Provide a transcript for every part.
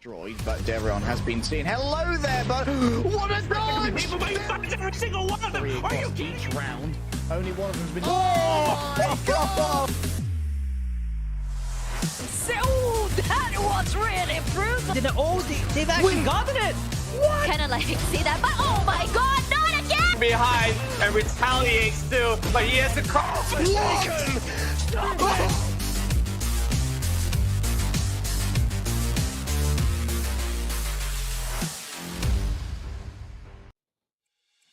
destroyed, but Deveron has been seen. Hello there, but what a dodge! People make fun every single one of them. Are you kidding? Each round, only one of them's been. Oh my God! So that was really brutal. They've actually gotten it. What? Kind of like see that, but oh my God, not again! Behind and retaliates too, but he has the call for second.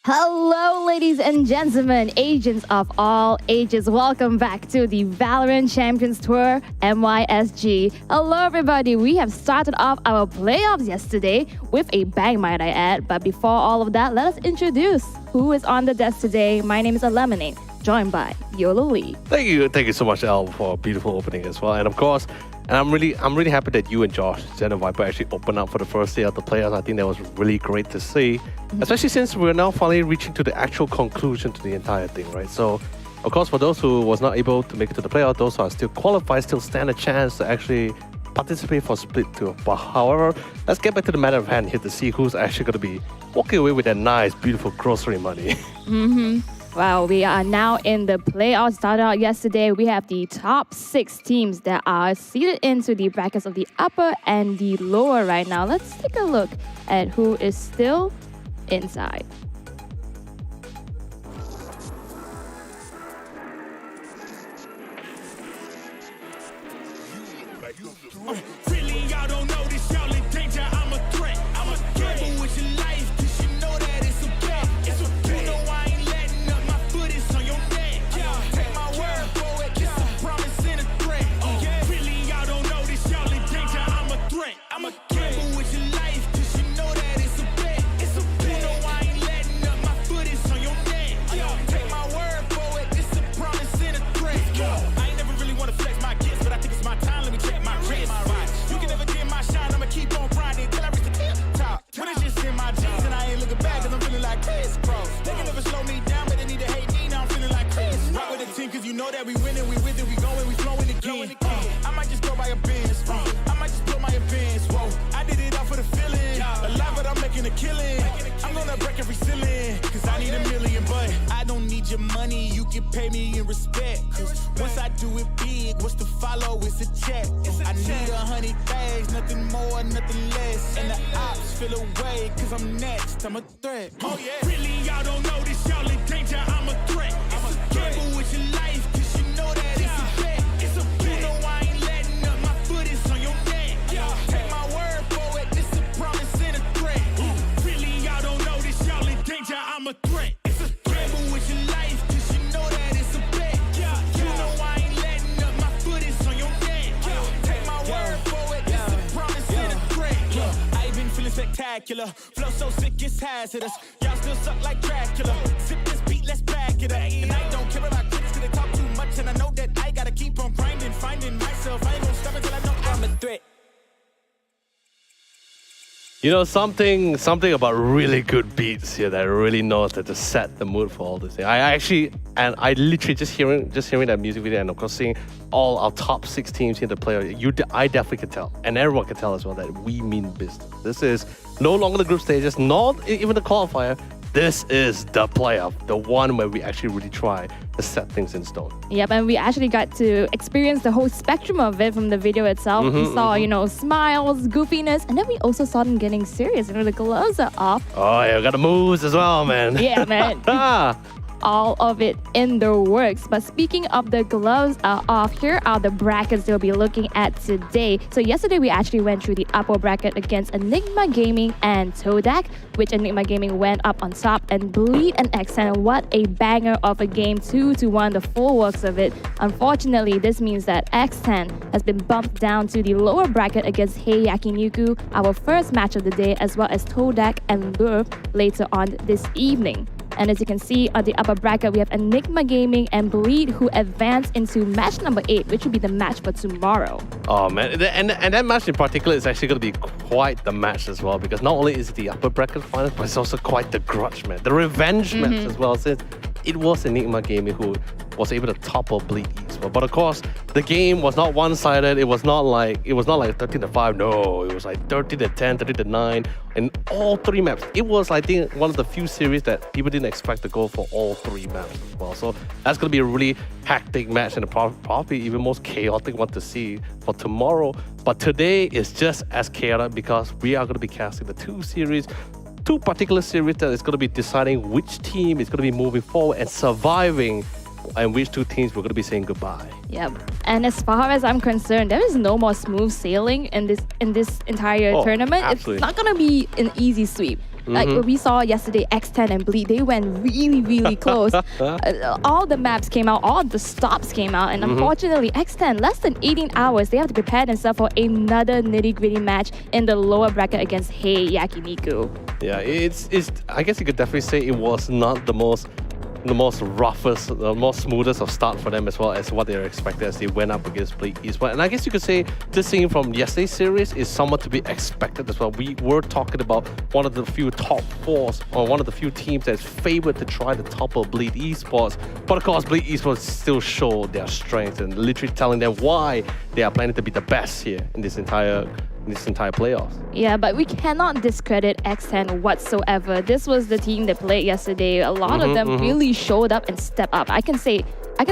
Hello, ladies and gentlemen, agents of all ages. Welcome back to the VALORANT Champions Tour MYSG. Hello, everybody. We have started off our playoffs yesterday with a bang, might I add. But before all of that, let us introduce who is on the desk today. My name is Lemonade, joined by Yolo Lee. Thank you so much, El, for a beautiful opening as well. And of course, I'm really happy that you and Josh, Zen and Viper, actually opened up for the first day of the playoffs. I think that was really great to see, especially since we're now finally reaching to the actual conclusion to the entire thing, right? So, of course, for those who was not able to make it to the playoffs, those who are still qualified still stand a chance to actually participate for Split 2. But however, let's get back to the matter of hand here to see who's actually going to be walking away with that nice, beautiful grocery money. Wow, we are now in the playoffs. Started out yesterday. We have the top 6 teams that are seeded into the brackets of the upper and the lower right now. Let's take a look at who is still inside. Really, y'all don't know this, y'all in danger. I'm a threat. I'm a gamble with your life, cause you know that it's okay. It's okay. You know I ain't letting up, my foot is on your neck. Take my word for it, it's a promise and a threat. Really, y'all don't know this, y'all in danger. I'm a threat. I'm a gamble with your life, cause you know that it's a bet. It's okay. You know I ain't letting up, my foot is on your neck. Take my word for it, it's a promise and a threat. I ain't never really wanna flex my gifts, but I think it's my time, let me check my wrist. You can never dim my shine, I'ma keep on grinding till I reach the tip top. When it's just in my jeans and I ain't looking back, cause I'm feeling like Chris Cross. They can never slow me down, but they need to hate me, now I'm feeling like Chris. Rock with the team, cause you know that we winning, we with it, we going, we flowing again. I might just go by a Benz, I might just blow my advance, whoa. I did it all for the feeling, alive but I'm making a killing. I'm gonna break every ceiling, cause I need a million, but I don't need your money, you can pay me in respect. Cause once I do it big, what's to follow, it's a check. I need 100 bags, nothing more, nothing less. And the ops feel away, cause I'm next, I'm a threat. Oh yeah. Really, y'all don't know this, y'all in danger, I'm a threat. I'm a gamble with your life, cause you know that it's a bet. It's a bet. You know I ain't letting up, my foot is on your neck. Take my word for it, it's a promise and a threat. Really, y'all don't know this, y'all in danger, I'm a threat. It's a gamble with your life, cause you know that it's a bet. You know I ain't letting up, my foot is on your neck. Take my word for it, it's a promise and a threat. I ain't been feeling spectacular, flow so sick it's hazardous. Y'all still suck like Dracula. Sip this beat, let's back it up. And I don't care about critics, cause they talk too much. And I know that I gotta keep on grinding, finding myself. I ain't gonna stop until I know I'm a threat. You know, something about really good beats here that really knows that to set the mood for all this thing. I literally just hearing that music video and of course seeing all our top 6 teams here to play, I definitely can tell, and everyone can tell as well, that we mean business. This is no longer the group stages, not even the qualifier. This is the playoff, the one where we actually really try to set things in stone. Yep, and we actually got to experience the whole spectrum of it from the video itself. We saw, smiles, goofiness, and then we also saw them getting serious. The gloves are off. Oh yeah, we got the moves as well, man. Yeah, man. All of it in the works. But speaking of the gloves are off, here are the brackets they'll be looking at today. So yesterday we actually went through the upper bracket against Enigma Gaming and Todak, which Enigma Gaming went up on top, and Bleed and X10. What a banger of a game, 2-1, the full works of it. Unfortunately, this means that X10 has been bumped down to the lower bracket against Hey YAKINIKU, our first match of the day, as well as Todak and Louvre later on this evening. And as you can see on the upper bracket, we have Enigma Gaming and Bleed, who advance into match number 8, which will be the match for tomorrow. Oh man, and that match in particular is actually going to be quite the match as well, because not only is it the upper bracket finals, but it's also quite the grudge match, the revenge match as well, since it was Enigma Gaming who was able to topple Bleed East well. But of course, the game was not one-sided. It was not like 13-5. No, it was like 13-10, 13-9, in all three maps. It was, I think, one of the few series that people didn't expect to go for all three maps as well. So that's going to be a really hectic match and probably even most chaotic one to see for tomorrow. But today is just as chaotic because we are going to be casting the two particular series that is going to be deciding which team is going to be moving forward and surviving, and which two teams we're going to be saying goodbye. Yep. And as far as I'm concerned, there is no more smooth sailing in this entire tournament. Absolutely. It's not going to be an easy sweep. Like what we saw yesterday, X10 and Bleed, they went really, really close. All the maps came out, all the stops came out, and unfortunately, X10, less than 18 hours, they have to prepare themselves for another nitty-gritty match in the lower bracket against Hey YAKINIKU. Yeah, it's. I guess you could definitely say it was not the most roughest, the most smoothest of start for them as well as what they were expected as they went up against Bleak Esports. And I guess you could say this scene from yesterday's series is somewhat to be expected as well. We were talking about one of the few top fours or one of the few teams that's favored to try to topple Bleak Esports. But of course, Bleak Esports still show their strength and literally telling them why they are planning to be the best here in this entire playoffs. Yeah, but we cannot discredit X10 whatsoever. This was the team that played yesterday. A lot of them really showed up and stepped up. I can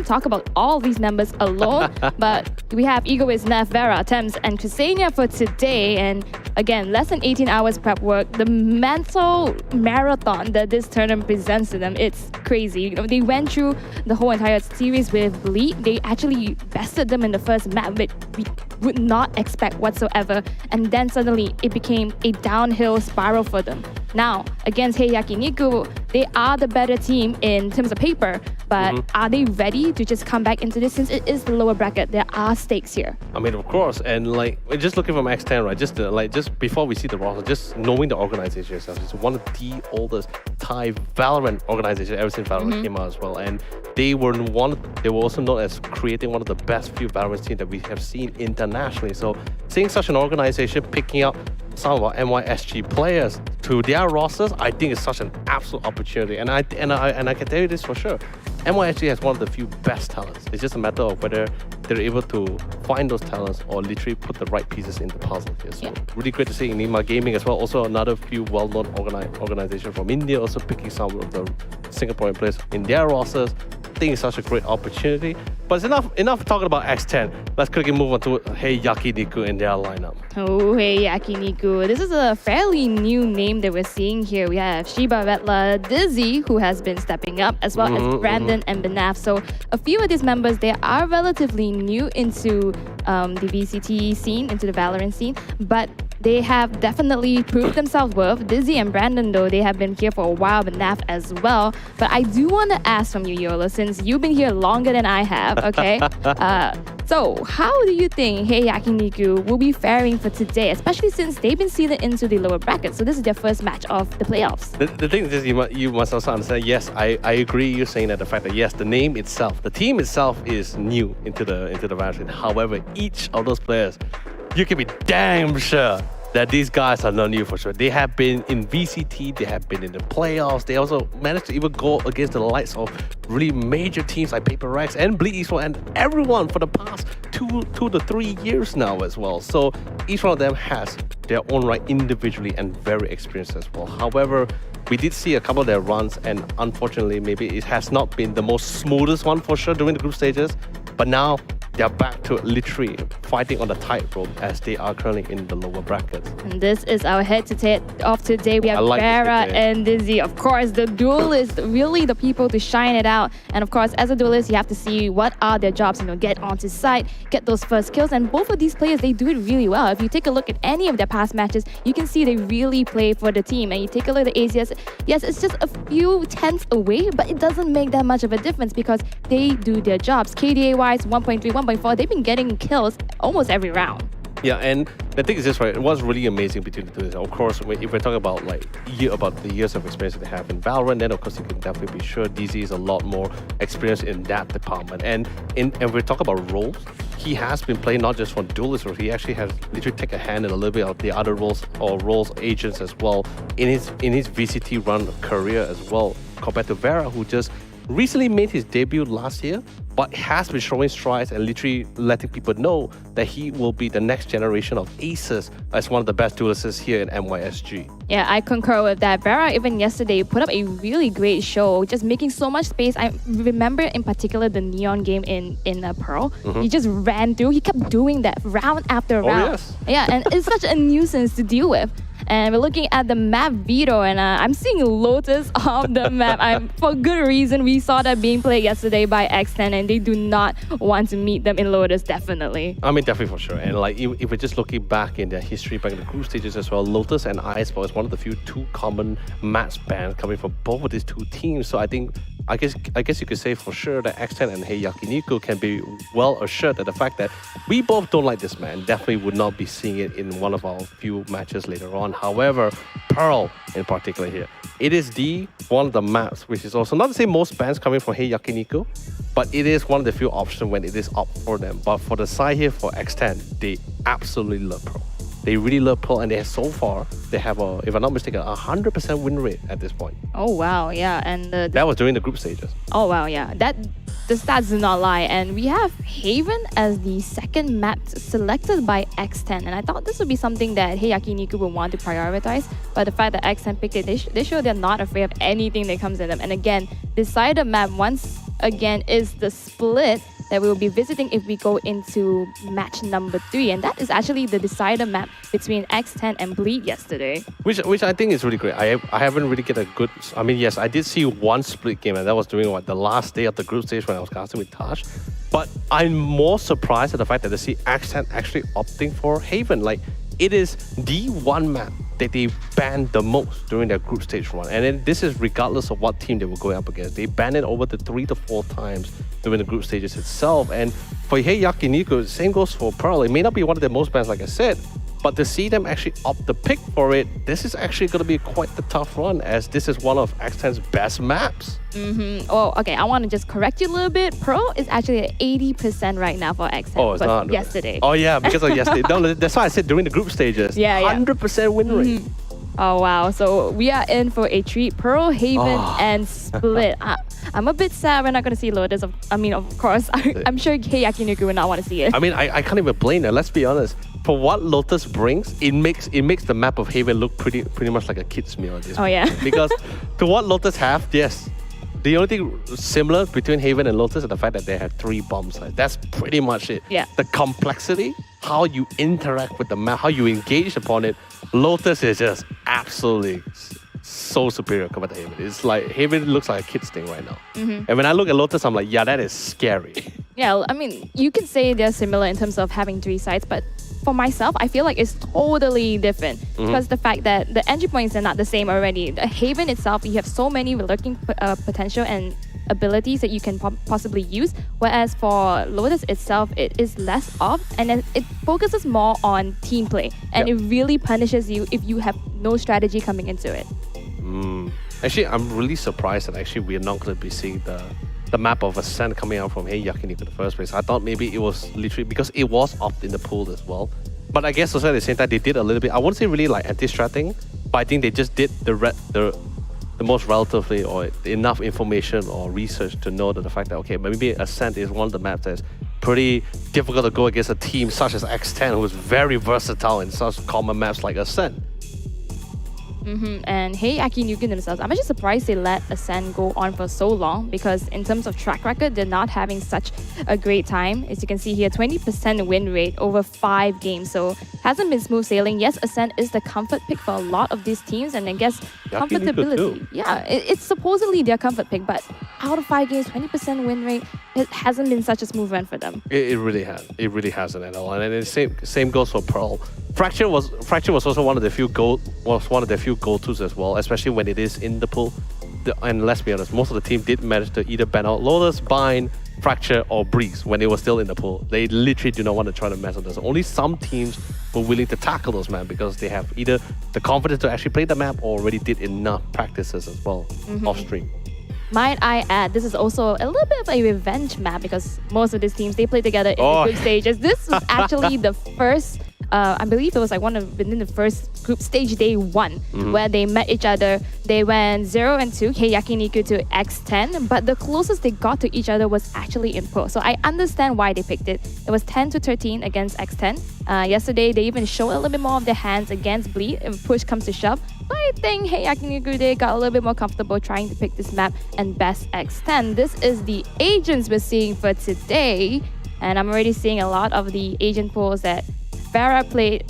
talk about all these members alone, but we have Egoist, Neff, Vera, Thames, and Ksenia for today. And again, less than 18 hours prep work. The mental marathon that this tournament presents to them, it's crazy. You know, they went through the whole entire series with Bleed. They actually bested them in the first map, which we would not expect whatsoever. And then suddenly it became a downhill spiral for them. Now, against Hey YAKINIKU, they are the better team in terms of paper, but are they ready to just come back into this? Since it is the lower bracket, there are stakes here. I mean, of course, and like we're just looking from X10, right? Just before we see the roster, just knowing the organization itself, it's one of the oldest Thai VALORANT organizations ever since VALORANT came out as well, and they were also known as creating one of the best few VALORANT teams that we have seen internationally. So seeing such an organization picking up some of our NYSG players to their rosters, I think is such an absolute opportunity. And I can tell you this for sure. NYSG has one of the few best talents. It's just a matter of whether they're able to find those talents or literally put the right pieces in the puzzle here. So really great to see Nima Gaming as well. Also another few well-known organizations from India also picking some of the Singaporean players in their rosters. I think it's such a great opportunity. But it's enough talking about X10. Let's quickly move on to Hey YAKINIKU in their lineup. Oh, Hey YAKINIKU. This is a fairly new name that we're seeing here. We have Shiba Vetla, Dizzy, who has been stepping up, as well as Brandon and Benaf. So a few of these members, they are relatively new into the VCT scene, into the VALORANT scene, but they have definitely proved themselves worth. Dizzy and Brandon, though, they have been here for a while, but Naf as well. But I do want to ask from you, Yola, since you've been here longer than I have, okay? So how do you think Hey YAKINIKU will be faring for today, especially since they've been seeded into the lower bracket? So this is their first match of the playoffs. The thing is, you must also understand, yes, I agree you saying that the fact that, yes, the name itself, the team itself is new into the VALORANT. However, each of those players, you can be damn sure that these guys are not new for sure. They have been in VCT, they have been in the playoffs, they also managed to even go against the likes of really major teams like Paper Rex and Bleak Esports and everyone for the past 2 to 3 years now as well. So each one of them has their own right individually and very experienced as well. However, we did see a couple of their runs, and unfortunately, maybe it has not been the most smoothest one for sure during the group stages. But now they're back to literally fighting on the tightrope as they are currently in the lower brackets. And this is our head-to-head of today. We have Vera and Dizzy. Of course, the duelists, really the people to shine it out. And of course, as a duelist, you have to see what are their jobs. Get onto site, get those first kills. And both of these players, they do it really well. If you take a look at any of their past matches, you can see they really play for the team. And you take a look at the ACS, yes, it's just a few tenths away, but it doesn't make that much of a difference because they do their jobs. KDA-wise, 1.3, 1.4, they've been getting kills almost every round. Yeah, and the thing is this, right? It was really amazing between the two. Of course, if we're talking about about the years of experience that they have in VALORANT, then of course you can definitely be sure DZ is a lot more experienced in that department. And we're talking about roles. He has been playing not just for duelist roles. He actually has literally taken a hand in a little bit of the other roles or roles agents as well in his VCT run career as well. Compared to Vera, who just recently made his debut last year, but has been showing strides and literally letting people know that he will be the next generation of aces as one of the best duelists here in MYSG. Yeah, I concur with that. Vera, even yesterday, put up a really great show, just making so much space. I remember in particular the Neon game in Pearl. He just ran through. He kept doing that round after round. Yes. Yeah, and it's such a nuisance to deal with. And we're looking at the map Veto, and I'm seeing Lotus off the map. For good reason. We saw that being played yesterday by X10, and they do not want to meet them in Lotus, definitely. I mean, definitely for sure. And like, if we're just looking back in their history, back in the group stages as well, Lotus and Iceball is one of the few two common match bans coming from both of these two teams. So I guess you could say for sure that X10 and YAKINIKU can be well assured that the fact that we both don't like this man definitely would not be seeing it in one of our few matches later on. However, Pearl in particular here, it is one of the maps which is also not to say most bans coming from YAKINIKU, but it is one of the few options when it is up for them. But for the side here for X10, they absolutely love Pearl. They really love Pearl, and they have if I'm not mistaken, 100% win rate at this point. Oh wow, yeah, and that was during the group stages. Oh wow, yeah, the stats do not lie. And we have Haven as the second map selected by X10, and I thought this would be something that YAKINIKU would want to prioritize. But the fact that X10 picked it, they show they're not afraid of anything that comes in them. And again, decided map once again is the split that we will be visiting if we go into match number 3, and that is actually the decider map between X10 and Bleed yesterday. Which I think is really great. I haven't really get a good... I mean, yes, I did see one split game, and that was during the last day of the group stage when I was casting with Taj. But I'm more surprised at the fact that I see X10 actually opting for Haven. Like, it is the one map that they banned the most during their group stage run. And then this is regardless of what team they were going up against. They banned it over the 3 to 4 times during the group stages itself. And for YAKINIKU, same goes for Pearl. It may not be one of their most bans, like I said, but to see them actually opt the pick for it, this is actually going to be quite the tough run, as this is one of X10's best maps. Oh, okay, I want to just correct you a little bit. Pearl is actually at 80% right now for X10. Oh, it's not yesterday. Oh yeah, because of yesterday. No, that's why I said during the group stages. Yeah. 100% win rate. Oh wow, so we are in for a treat. Pearl, Haven, and Split. I'm a bit sad we're not going to see Lotus. Of course, I'm sure YAKINIKU would not want to see it. I mean, I can't even blame them, let's be honest. For what Lotus brings, it makes the map of Haven look pretty much like a kid's meal at this point. Yeah. Because to what Lotus have, yes, the only thing similar between Haven and Lotus is the fact that they have 3 bomb sites. That's pretty much it. Yeah. The complexity, how you interact with the map, how you engage upon it, Lotus is just absolutely so superior compared to Haven. It's like Haven looks like a kid's thing right now. And when I look at Lotus, I'm like, yeah, that is scary. Yeah, I mean, you could say they're similar in terms of having 3 sites, but for myself, I feel like it's totally different because the fact that the entry points are not the same already. The Haven itself, you have so many lurking potential and abilities that you can possibly use, whereas for Lotus itself, it is less of, and then it focuses more on team play, and it really punishes you if you have no strategy coming into it. Actually, I'm really surprised that actually we're not going to be seeing the map of Ascent coming out from YAKINIKU in the first place. I thought maybe it was literally because it was up in the pool as well. But I guess also at the same time, they did a little bit, I wouldn't say really like anti-stratting, but I think they just did the most relatively or enough information or research to know that the fact that, okay, maybe Ascent is one of the maps that's pretty difficult to go against a team such as X10, who is very versatile in such common maps like Ascent. And YAKINIKU themselves, I'm actually surprised they let Ascent go on for so long, because in terms of track record, they're not having such a great time. As you can see here, 20% win rate over 5 games, so hasn't been smooth sailing. Yes, Ascent is the comfort pick for a lot of these teams, and I guess comfortability. Too. Yeah, it's supposedly their comfort pick, but out of 5 games, 20% win rate, it hasn't been such a smooth run for them. It really has. It really hasn't at all. And the same goes for Pearl. Fracture was also one of the few go-tos as well, especially when it is in the pool. And let's be honest, most of the team did manage to either ban out Lotus, Bind, Fracture, or Breeze when they were still in the pool. They literally do not want to try to mess with this. Only some teams were willing to tackle those maps because they have either the confidence to actually play the map or already did enough practices as well off stream. Might I add, this is also a little bit of a revenge map because most of these teams, they play together in the group stages. This was actually the first I believe it was like within the first group stage day 1 where they met each other. They went 0-2, YAKINIKU to X10, but the closest they got to each other was actually in Pro. So I understand why they picked it. It was 10-13 against X10. Yesterday, they even showed a little bit more of their hands against Bleed if push comes to shove. So I think YAKINIKU, they got a little bit more comfortable trying to pick this map and best X10. This is the agents we're seeing for today. And I'm already seeing a lot of the agent pools that Farah played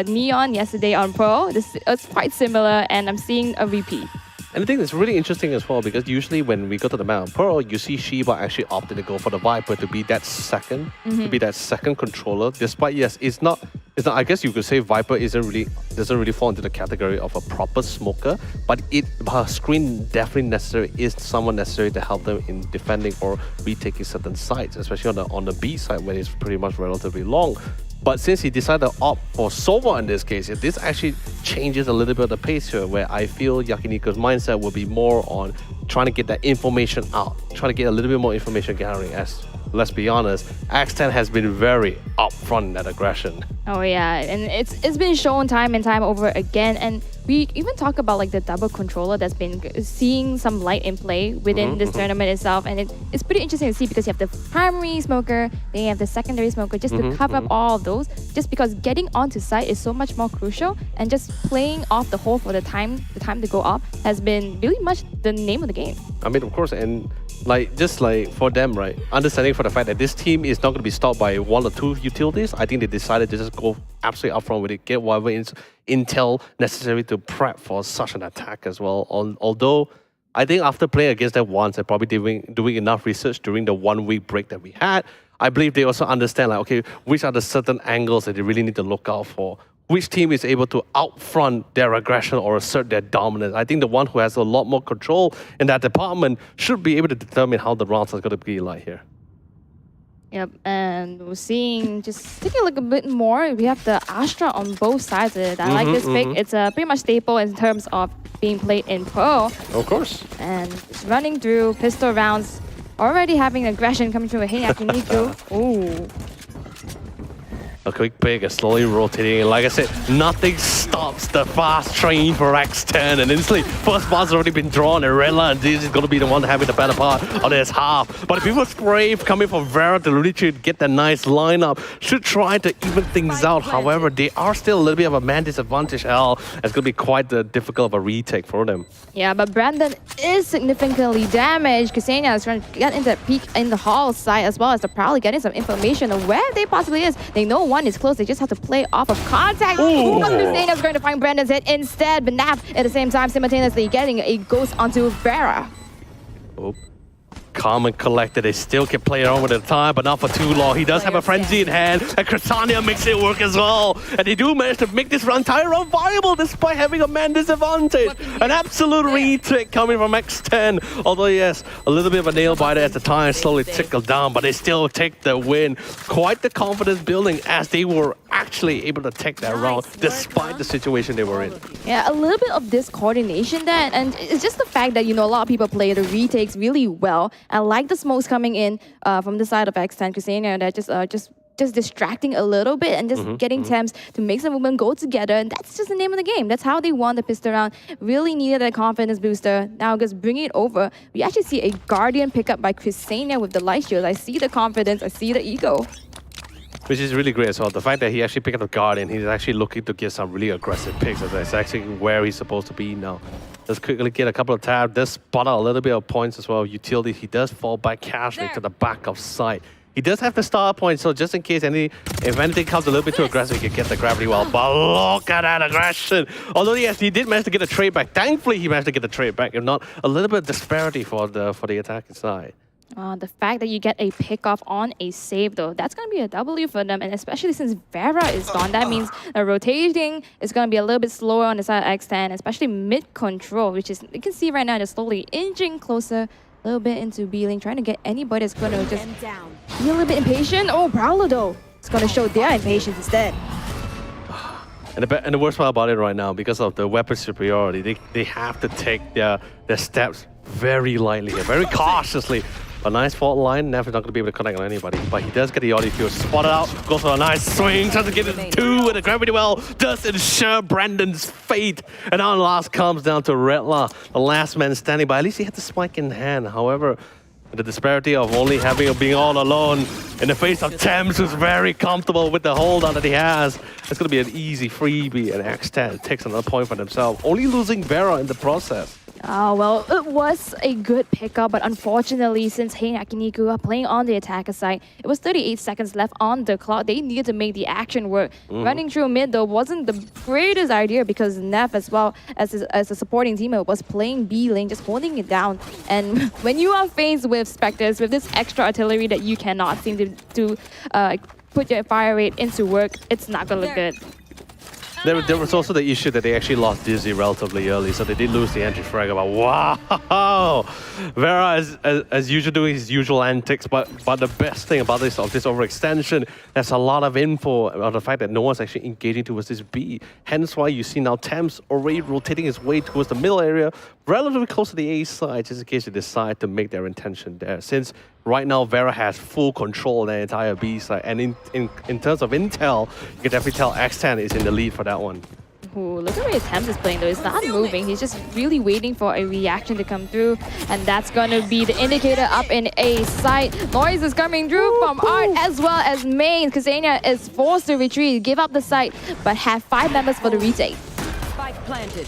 Neon yesterday on Pro. It's quite similar, and I'm seeing a repeat. And I think it's really interesting as well because usually when we go to the map on Pearl, you see Shiba actually opted to go for the Viper to be that second, controller. Despite it's not. I guess you could say Viper doesn't really fall into the category of a proper smoker, but her screen definitely is someone necessary to help them in defending or retaking certain sites, especially on the B side when it's pretty much relatively long. But since he decided to opt for Sova in this case, this actually changes a little bit of the pace here, where I feel YAKINIKU's mindset will be more on trying to get that information out, trying to get a little bit more information gathering. As let's be honest, X10 has been very upfront in that aggression. Oh yeah, and it's been shown time and time over again, and we even talk about like the double controller that's been seeing some light in play within this tournament itself, and it's pretty interesting to see because you have the primary smoker, then you have the secondary smoker, just to cover up all of those, just because getting onto site is so much more crucial, and just playing off the hole for the time to go up has been really much the name of the game. I mean, of course, and just for them, right, understanding for the fact that this team is not going to be stopped by one or two utilities, I think they decided to just go absolutely upfront with it, get whatever intel necessary to prep for such an attack as well. Although, I think after playing against them once and probably doing enough research during the 1 week break that we had, I believe they also understand, like, okay, which are the certain angles that they really need to look out for. Which team is able to outfront their aggression or assert their dominance. I think the one who has a lot more control in that department should be able to determine how the rounds are going to be like here. Yep, and we're seeing, just taking a look a bit more, we have the Astra on both sides of it. I like this pick. It's a pretty much staple in terms of being played in Pro. Of course. And it's running through pistol rounds, already having aggression coming through with YAKINIKU. Ooh. A quick pick, slowly rotating. Like I said, nothing stops the fast train for X10. And instantly, first bar's already been drawn, and Redline is going to be the one having the better part on his half. But if people brave coming from Vera to really get that nice lineup, should try to even things out. However, they are still a little bit of a man disadvantage. It's going to be quite difficult of a retake for them. Yeah, but Brandon is significantly damaged. Ksenia is trying to get into that peek in the hall side, as well as they're probably getting some information of where they possibly is. They know one is close, they just have to play off of contact. Ksenia is going to find Brandon's hit instead, but Nap at the same time simultaneously getting a ghost onto Vera. Oh. Calm and collected, they still can play around with the time, but not for too long. He does have a frenzy in hand, and Ksenia makes it work as well. And they do manage to make this entire round viable despite having a man disadvantage. An absolute retake coming from X10. Although, yes, a little bit of a nail biter as the time slowly tickled down, but they still take the win. Quite the confidence building as they were actually able to take that round despite the situation they were in. Yeah, a little bit of this coordination there, and it's just the fact that, you know, a lot of people play the retakes really well. I like the smokes coming in from the side of X10 Ksenia, and they're just distracting a little bit and just getting temps to make some movement go together, and that's just the name of the game. That's how they won the pistol round. Really needed a confidence booster. Now just bring it over. We actually see a Guardian pickup by Ksenia with the light shield. I see the confidence, I see the ego. Which is really great as well. The fact that he actually picked up the Guardian, he's actually looking to get some really aggressive picks. That's actually where he's supposed to be now. Let's quickly get a couple of tabs. Does spot out a little bit of points as well. Utility, he does fall back casually to the back of sight. He does have the star point, so just in case if anything comes a little bit too aggressive, he can get the gravity well. But look at that aggression. Although yes, he did manage to get a trade back. Thankfully, he managed to get the trade back. If not, a little bit of disparity for the attacking side. The fact that you get a pick off on a save, though, that's going to be a W for them. And especially since Vera is gone, that means the rotating is going to be a little bit slower on the side of X10, especially mid-control, which is, you can see right now, they're slowly inching closer a little bit into B-lane, trying to get anybody that's going to just be a little bit impatient. Oh, Prowler, though, it's going to show their impatience instead. And the worst part about it right now, because of the weapon superiority, they have to take their steps very lightly, very cautiously. A nice fault line. Neff is not going to be able to connect on anybody, but he does get the audio field spotted out. Goes for a nice swing. Tries to get it to 2 with the gravity well. Does ensure Brandon's fate. And now last comes down to Redla, the last man standing. But at least he had the spike in hand. However, the disparity of only being all alone in the face of Thames, who's very comfortable with the hold on that he has. It's going to be an easy freebie, and X10 takes another point for themselves, only losing Vera in the process. Oh, well, it was a good pickup, but unfortunately, since YAKINIKU are playing on the attacker side, it was 38 seconds left on the clock. They needed to make the action work. Running through mid, though, wasn't the greatest idea because Neff, as well as a supporting teammate, was playing B lane, just holding it down. And when you are faced with Spectres, with this extra artillery that you cannot seem to put your fire rate into work, it's not going to look good. There was also the issue that they actually lost Dizzy relatively early, so they did lose the entry frag. But wow, Vera as usual doing his usual antics. But the best thing about this overextension, there's a lot of info about the fact that no one's actually engaging towards this B. Hence why you see now Thames already rotating his way towards the middle area, relatively close to the A side, just in case they decide to make their intention there. Since right now Vera has full control of the entire B side, and in terms of intel, you can definitely tell X10 is in the lead for that one. Ooh, look at where Thames is playing though. He's not moving. He's just really waiting for a reaction to come through. And that's going to be the indicator up in A site. Noise is coming through from Art as well as Main. Ksenia is forced to retreat, give up the site, but have 5 members for the retake. Spike planted.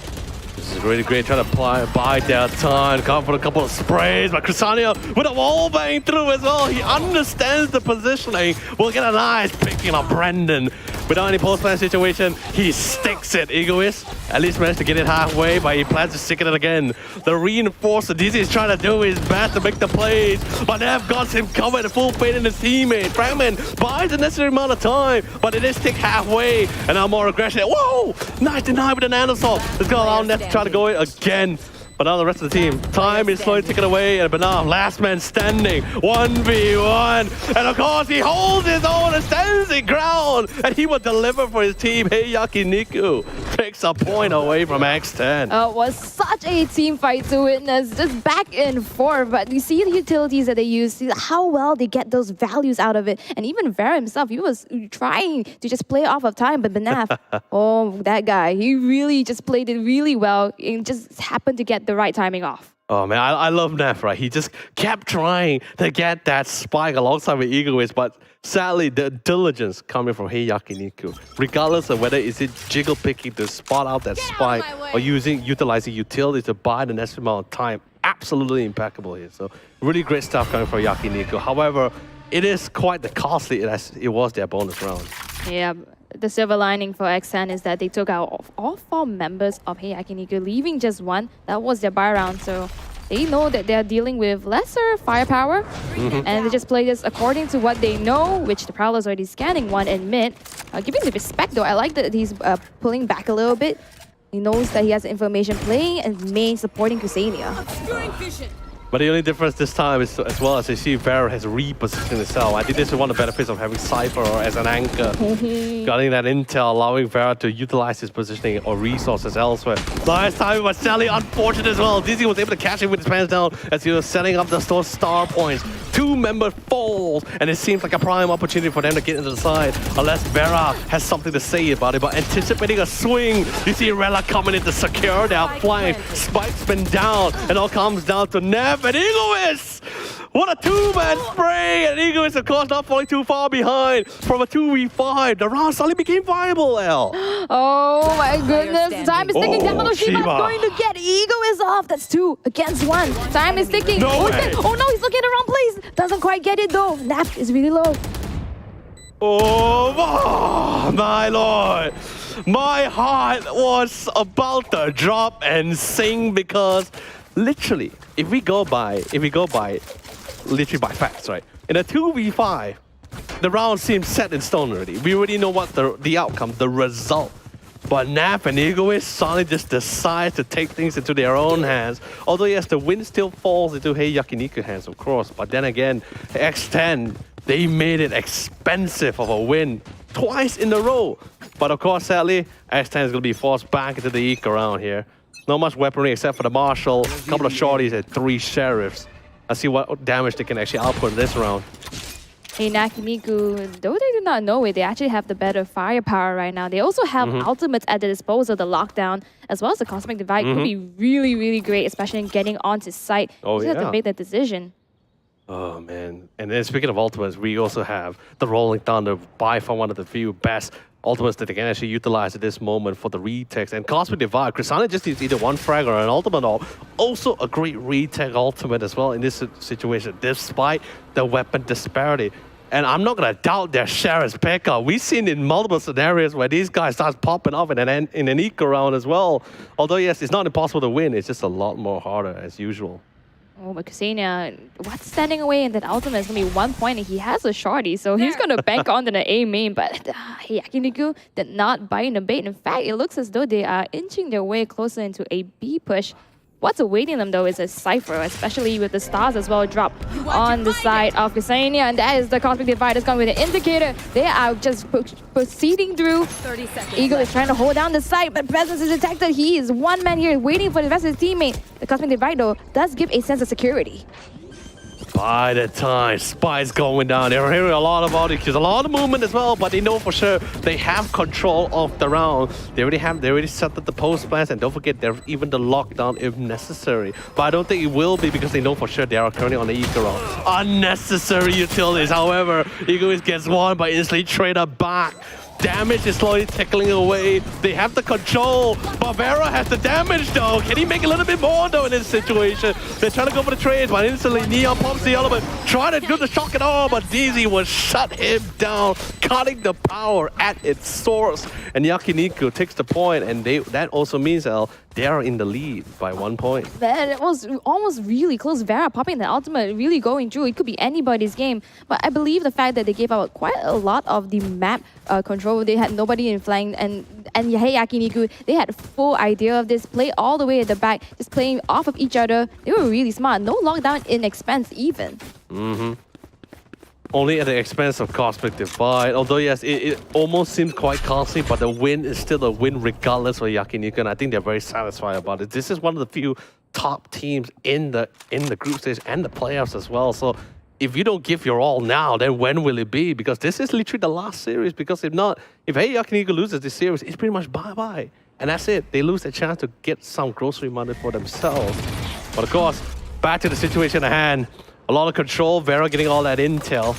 This is really great, trying to buy their time, come for a couple of sprays, but Ksenia with a wall bang through as well. He understands the positioning. We'll get a nice picking of Brandon. Without any post-plan situation, he sticks it. Egoist at least managed to get it halfway, but he plans to stick it again. The reinforcer, Dizzy is trying to do his best to make the plays, but Nev got him covered, full faith in his teammate. Fragment buys the necessary amount of time, but it is stick halfway, and now more aggression. Whoa! Nice deny with the nanosalt. It's gonna allow Nev to try to go in again. But now the rest of the team, time is slowly ticking away, and now last man standing, 1v1, and of course he holds his own and stands his ground, and he will deliver for his team. YAKINIKU takes a point away from X10. It was such a team fight to witness, just back and forth, but you see the utilities that they use, see how well they get those values out of it, and even Vera himself, he was trying to just play off of time, but Benaf, oh, that guy, he really just played it really well, and just happened to get the right timing off. Oh man, I love Neff, right? He just kept trying to get that spike alongside with Egoist, but sadly the diligence coming from YAKINIKU, regardless of whether it's jiggle picking to spot out that spike or utilizing utilities to buy the necessary amount of time, absolutely impeccable here. So really great stuff coming from YAKINIKU. However, it is quite the costly as it was their bonus round. Yeah. The silver lining for X10 is that they took out all 4 members of YAKINIKU, leaving just 1. That was their buy round, so they know that they're dealing with lesser firepower, and they just play this according to what they know, which the Prowler's already scanning 1 in mid. Giving the respect though, I like that he's pulling back a little bit. He knows that he has information playing and main supporting Ksenia. But the only difference this time is, as well as you see, Vera has repositioned itself. I think this is one of the benefits of having Cypher as an anchor. Getting that intel, allowing Vera to utilize his positioning or resources elsewhere. Last time it was Sally, unfortunate as well. Dizzy was able to catch him with his pants down as he was setting up those star points. 2 members falls, and it seems like a prime opportunity for them to get into the side, unless Vera has something to say about it. But anticipating a swing, you see Rella coming in to secure that flank. Spike's been down, and all comes down to Nev and Egoist! What a 2-man spray! And Egoist, of course, not falling too far behind. From a 2v5, the round suddenly became viable, El. Oh my goodness, time is ticking down. Shiba's going to get Egoist off. That's 2 against 1. Time is ticking. No Oh no, he's looking at the wrong place. Doesn't quite get it though. Nap is really low. Oh my lord. My heart was about to drop and sing because literally, if we go by literally by facts, right? In a 2v5, the round seems set in stone already. We already know what the outcome, the result. But Nap and Egoist suddenly just decide to take things into their own hands. Although yes, the win still falls into YAKINIKU hands, of course. But then again, X10, they made it expensive of a win twice in a row. But of course, sadly, X10 is going to be forced back into the eco round here. Not much weaponry except for the Marshal, a couple of shorties and 3 sheriffs. Let's see what damage they can actually output this round. Hey, YAKINIKU, though they do not know it, they actually have the better firepower right now. They also have ultimates at their disposal, the lockdown, as well as the Cosmic Divide. Could be really, really great, especially in getting onto site. Oh, You just have to make that decision. Oh, man. And then speaking of ultimates, we also have the Rolling Thunder, by far one of the few best ultimates that they can actually utilize at this moment for the retakes. And Cosmic Divide, Chrysania just needs either one frag or an ultimate orb. Also a great retake ultimate as well in this situation, despite the weapon disparity. And I'm not going to doubt their Sheriff's pickup. We've seen in multiple scenarios where these guys start popping off in an eco round as well. Although, yes, it's not impossible to win. It's just a lot more harder as usual. Oh, but Ksenia, what's standing away in that ultimate is going to be 1 point, and he has a shorty, so he's going to bank onto the A main. But YAKINIKU did not bite in the bait. In fact, it looks as though they are inching their way closer into a B push. What's awaiting them, though, is a Cypher, especially with the stars as well drop on the side of Ksenia, and that is the Cosmic Divide that's coming with an indicator. They are just proceeding through. 30 seconds. Eagle is trying to hold down the site, but presence is detected. He is one man here waiting for the rest of his teammate. The Cosmic Divide, though, does give a sense of security. By the time Spy's going down, they're hearing a lot about it. There's a lot of movement as well, but they know for sure they have control of the round. They already set up the post plans, and don't forget there's even the lockdown if necessary. But I don't think it will be because they know for sure they are currently on the eco round. Unnecessary utilities, however, Egoist gets one but instantly traded back. Damage is slowly tickling away. They have the control. Barbera has the damage though. Can he make a little bit more though in this situation? They're trying to go for the trade, but instantly Neon pops the element. Trying to do the shock and all, but DZ will shut him down, cutting the power at its source. And YAKINIKU takes the point, and that also means they are in the lead by 1 point. Man, it was almost really close. Vera popping the ultimate, really going through. It could be anybody's game. But I believe the fact that they gave out quite a lot of the map control. They had nobody in flank, and hey, YAKINIKU, they had full idea of this. Play all the way at the back, just playing off of each other. They were really smart. No lockdown in expense even. Only at the expense of Cosmic Divide. Although, yes, it almost seems quite costly, but the win is still a win regardless for YAKINIKU, and I think they're very satisfied about it. This is one of the few top teams in the group stage and the playoffs as well. So if you don't give your all now, then when will it be? Because this is literally the last series. Because if not, if YAKINIKU loses this series, it's pretty much bye-bye. And that's it. They lose a chance to get some grocery money for themselves. But of course, back to the situation at hand. A lot of control, Vera getting all that intel.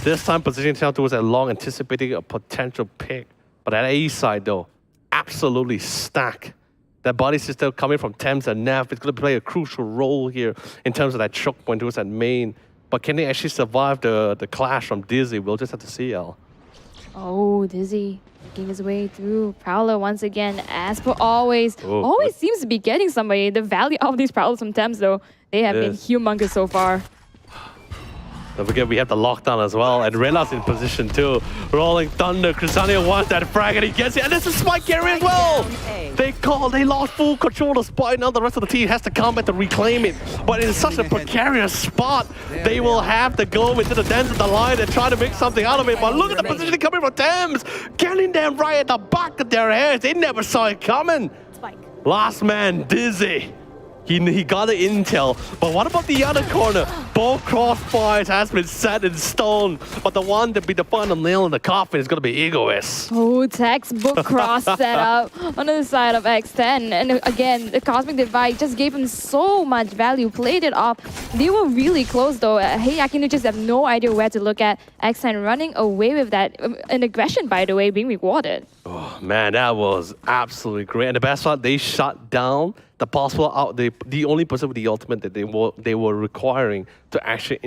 This time positioning himself towards that long, anticipating a potential pick. But at A side though, absolutely stacked. That body system coming from Thames and Nav is going to play a crucial role here in terms of that choke point towards that main. But can they actually survive the clash from Dizzy? We'll just have to see, El. Oh, Dizzy making his way through. Prowler once again, as per always. Always seems to be getting somebody. The value of these Prowlers from Thames though, they have been humongous so far. Don't forget we have the lockdown as well, and Rena's in position too. Rolling Thunder, Chrysania wants that frag and he gets it, and this is Spike carry as well! They lost full control of Spike, now the rest of the team has to come back to reclaim it. But in such a precarious spot, they will have to go into the dance of the line and try to make something out of it. But look at the positioning coming from Thames, getting them right at the back of their heads. They never saw it coming. Spike. Last man, Dizzy. He got the intel, but what about the other corner? Both crossfires has been set in stone, but the one to be the final nail in the coffin is going to be Egoist. Oh, textbook cross setup on the side of X10. And again, the Cosmic Divide just gave him so much value, played it off. They were really close though. Hey, YAKINIKU just have no idea where to look at. X10 running away with that. An aggression, by the way, being rewarded. Oh man, that was absolutely great. And the best part, they shut down the possible the only person with the ultimate that they were requiring to actually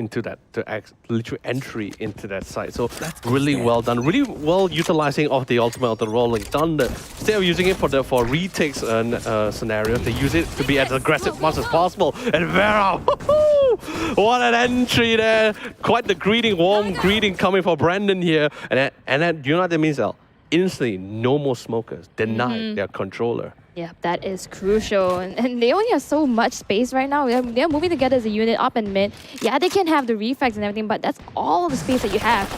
literally entry into that site. So really well done, really well utilizing of the ultimate of the Rolling Thunder. Instead of using it for retakes and scenarios, they use it to be as aggressive as much as possible. And Vera, what an entry there! Quite the warm greeting coming from Brandon here. And then you know what that means, El? Instantly, no more smokers. Denied their controller. Yeah, that is crucial. And they only have so much space right now. They're moving together as a unit up and mid. Yeah, they can have the reflex and everything, but that's all the space that you have.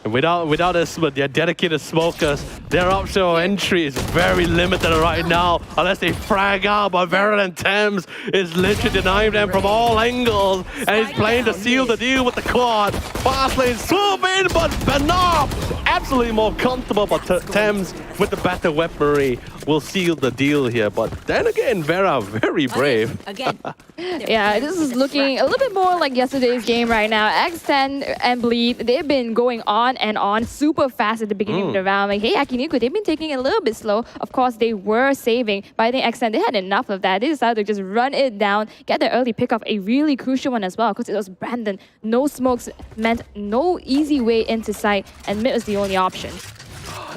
Without their dedicated smokers, Their option of entry is very limited right now, unless they frag out, but VALORANT Thames is literally denying them from all angles, and he's playing to seal the deal with the quad. Fast lane swoop in, but Benar absolutely more comfortable, but Thames with the better weaponry will seal the deal here. But then again, Vera very brave. Again. Yeah, this is looking a little bit more like yesterday's game right now. X10 and Bleed, they've been going on and on super fast at the beginning of the round. Like, hey, YAKINIKU, they've been taking it a little bit slow. Of course, they were saving, but I think X10, they had enough of that. They decided to just run it down, get the early pick off, a really crucial one as well, because it was Brandon. No smokes meant no easy way into sight, and mid was the only option.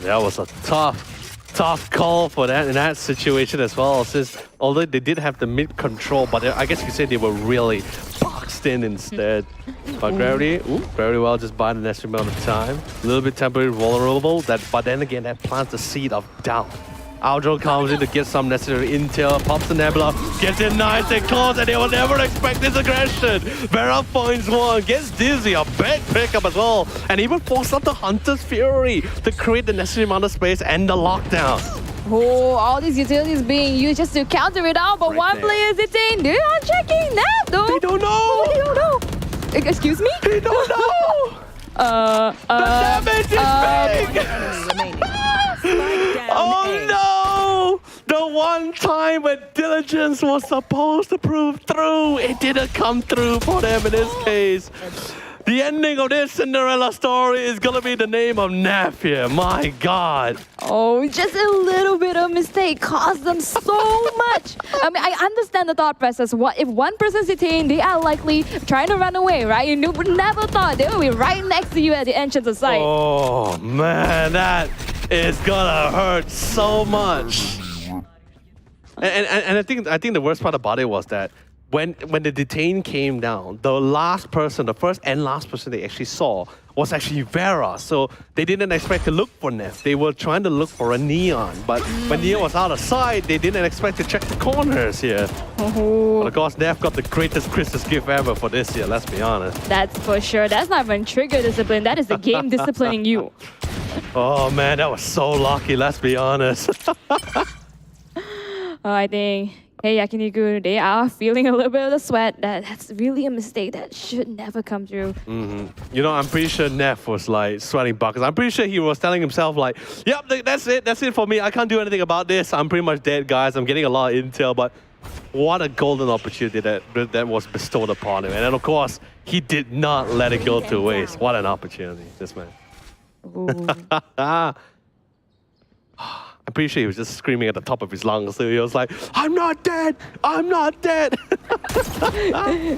That was a tough call for that in that situation as well, since although they did have the mid control, but I guess you could say they were really boxed in instead. But Gravity, very well, just buy the necessary amount of time. A little bit temporarily vulnerable, but then again, that plants the seed of doubt. Aldro comes in to get some necessary intel, pops the Nebula, gets it nice and close, and they will never expect this aggression. Vera finds one, gets Dizzy, a big pickup as well, and even forced up the Hunter's Fury to create the necessary amount of space and the lockdown. Oh, all these utilities being used just to counter it out, but one player is detained. They're not checking that though. They don't know. They don't know. Excuse me? They don't know. The damage is big. Oh no! The one time when diligence was supposed to prove through, it didn't come through for them in this case. The ending of this Cinderella story is gonna be the name of Neff here. My God. Oh, just a little bit of mistake cost them so much. I mean, I understand the thought process. What if one person's detained, they are likely trying to run away, right? You never thought they would be right next to you at the entrance of sight. Oh man, that is gonna hurt so much. And I think the worst part about it was that when the detained came down, the first and last person they actually saw was actually Vera. So they didn't expect to look for Neff. They were trying to look for a Neon. But when Neon was out of sight, they didn't expect to check the corners here. But of course, Neff got the greatest Christmas gift ever for this year, let's be honest. That's for sure. That's not even trigger discipline. That is the game disciplining you. Oh man, that was so lucky, let's be honest. I think, hey, YAKINIKU, they are feeling a little bit of the sweat. That's really a mistake that should never come through. You know, I'm pretty sure Neff was like sweating buckets. I'm pretty sure he was telling himself like, yep, that's it for me. I can't do anything about this. I'm pretty much dead, guys. I'm getting a lot of intel, but what a golden opportunity that was bestowed upon him. And then, of course, he did not let it go to waste. What an opportunity, this man. I'm pretty sure he was just screaming at the top of his lungs. So he was like, I'm not dead! I'm not dead!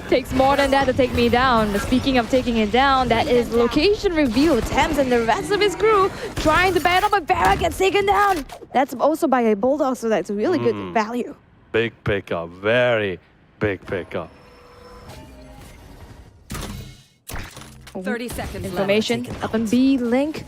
Takes more than that to take me down. But speaking of taking it down, that is location reveal. Thames and the rest of his crew trying to ban up, but Vera gets taken down. That's also by a Bulldog, so that's really good value. Big pickup. Very big pickup. 30 seconds Information up on B link.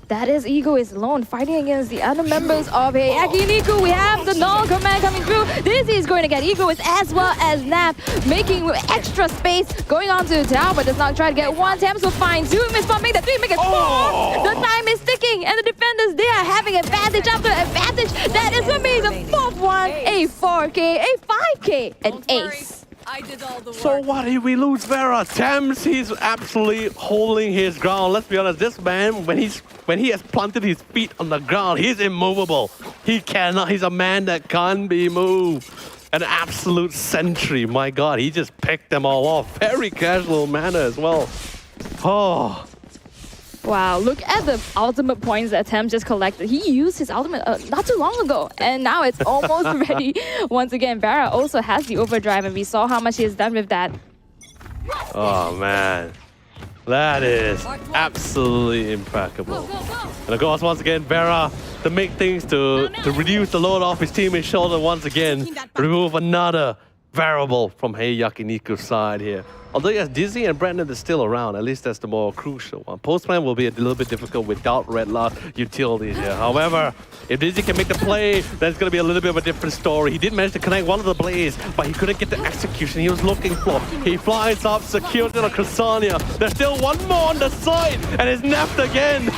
That is Ego is alone fighting against the other members of YAKINIKU. We have the null command coming through. Dizzy is going to get Ego as well as Nap, making extra space, going on to the tower, but does not try to get one. Thames will find two, miss make the three, make it four. The time is ticking, and the defenders, they are having advantage after advantage. That is for me, the fourth one, a 4K, a 5K, an ace. I did all the work. So what if we lose Vera? Thames, he's absolutely holding his ground. Let's be honest, this man, when he has planted his feet on the ground, he's immovable. He cannot, he's a man that can't be moved. An absolute sentry, my God. He just picked them all off. Very casual manner as well. Oh. Wow, look at the ultimate points that Thames just collected. He used his ultimate not too long ago, and now it's almost ready. Once again, Vera also has the overdrive, and we saw how much he has done with that. Oh, man. That is absolutely impeccable. And of course, once again, Vera, to make things to reduce the load off his teammate's shoulder once again, remove another variable from YAKINIKU's side here. Although yes, Dizzy and Brandon is still around, at least that's the more crucial one. Postman will be a little bit difficult without Red Lot utilities here. However, if Dizzy can make the play, then it's going to be a little bit of a different story. He did manage to connect one of the blades, but he couldn't get the execution he was looking for. He flies up, secures it on Crasania. There's still one more on the side, and it's napped again.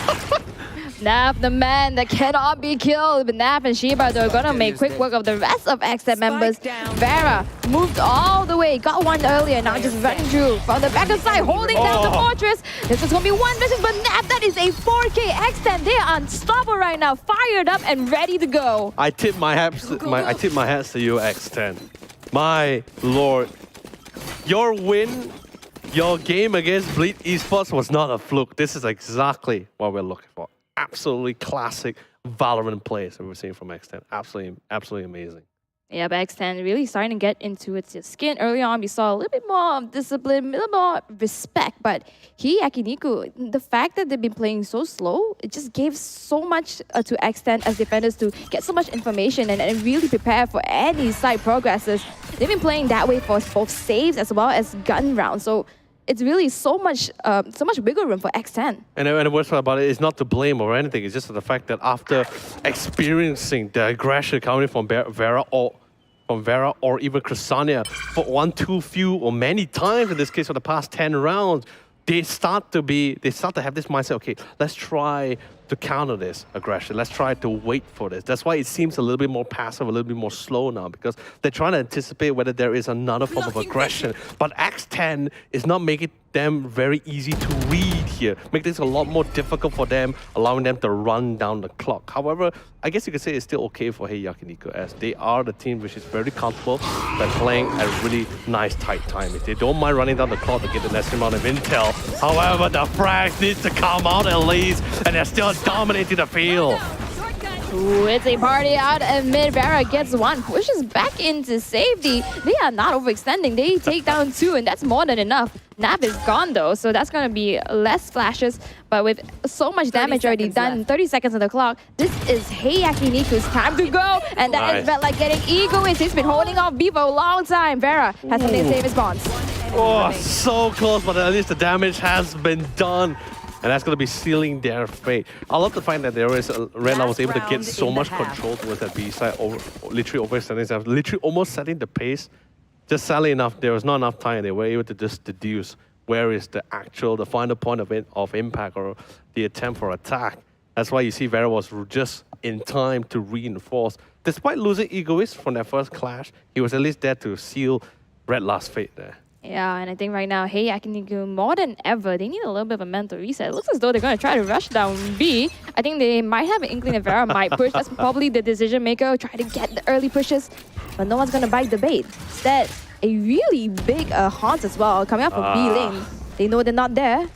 Nav, the man that cannot be killed. But Nav and Shiba, they're gonna make quick work of the rest of X10 members. Vera moved all the way, got one earlier, now just running through from the back side, holding down the fortress. This is gonna be one versus, but Nav, that is a 4K X10. They are unstoppable right now, fired up and ready to go. I tip my hats to you, X10. My lord, your win, your game against Bleed Esports was not a fluke. This is exactly what we're looking for. Absolutely classic Valorant plays that we're seeing from X10. Absolutely amazing. Yeah, but X10 really starting to get into its skin. Early on, we saw a little bit more of discipline, a little more respect. But YAKINIKU, the fact that they've been playing so slow, it just gave so much to X10 as defenders to get so much information and really prepare for any side progresses. They've been playing that way for both saves as well as gun rounds. So it's really so much wiggle room for X10. And the worst part about it is not to blame or anything. It's just the fact that after experiencing the aggression coming from Vera or even Chrysania for one, two, few, or many times in this case for the past 10 rounds, they start to have this mindset, okay, let's try to counter this aggression. Let's try to wait for this. That's why it seems a little bit more passive, a little bit more slow now, because they're trying to anticipate whether there is another form of aggression. But X10 is not making them very easy to read here, make this a lot more difficult for them, allowing them to run down the clock. However, I guess you could say it's still okay for YAKINIKU, as they are the team which is very comfortable by playing at really nice tight timing. They don't mind running down the clock to get the necessary amount of intel. However, the frags needs to come out at least, and they're still dominating the field. Ooh, it's a party out and mid. Vera gets one, pushes back into safety. They are not overextending. They take down two, and that's more than enough. Nav is gone though, so that's going to be less flashes. But with so much damage already done, 30 seconds on the clock, this is YAKINIKU's time to go. And that is like getting egoist. He's been holding off B for a long time. Vera has something to save his bonds. Oh, so close, but at least the damage has been done. And that's going to be sealing their fate. I love the fact that there is Redline was able to get so much control towards that B side, literally overextending themselves, literally almost setting the pace. Just sadly enough, there was not enough time. They were able to just deduce where is the final point of impact or the attempt for attack. That's why you see Vera was just in time to reinforce. Despite losing Egoist from their first clash, he was at least there to seal Red Last fate there. Yeah, and I think right now, YAKINIKU, more than ever, they need a little bit of a mental reset. It looks as though they're going to try to rush down B. I think they might have an inkling that Vera might push. That's probably the decision maker, try to get the early pushes. But no one's going to bite the bait. Instead, a really big Haunts as well coming up from B lane. They know they're not there.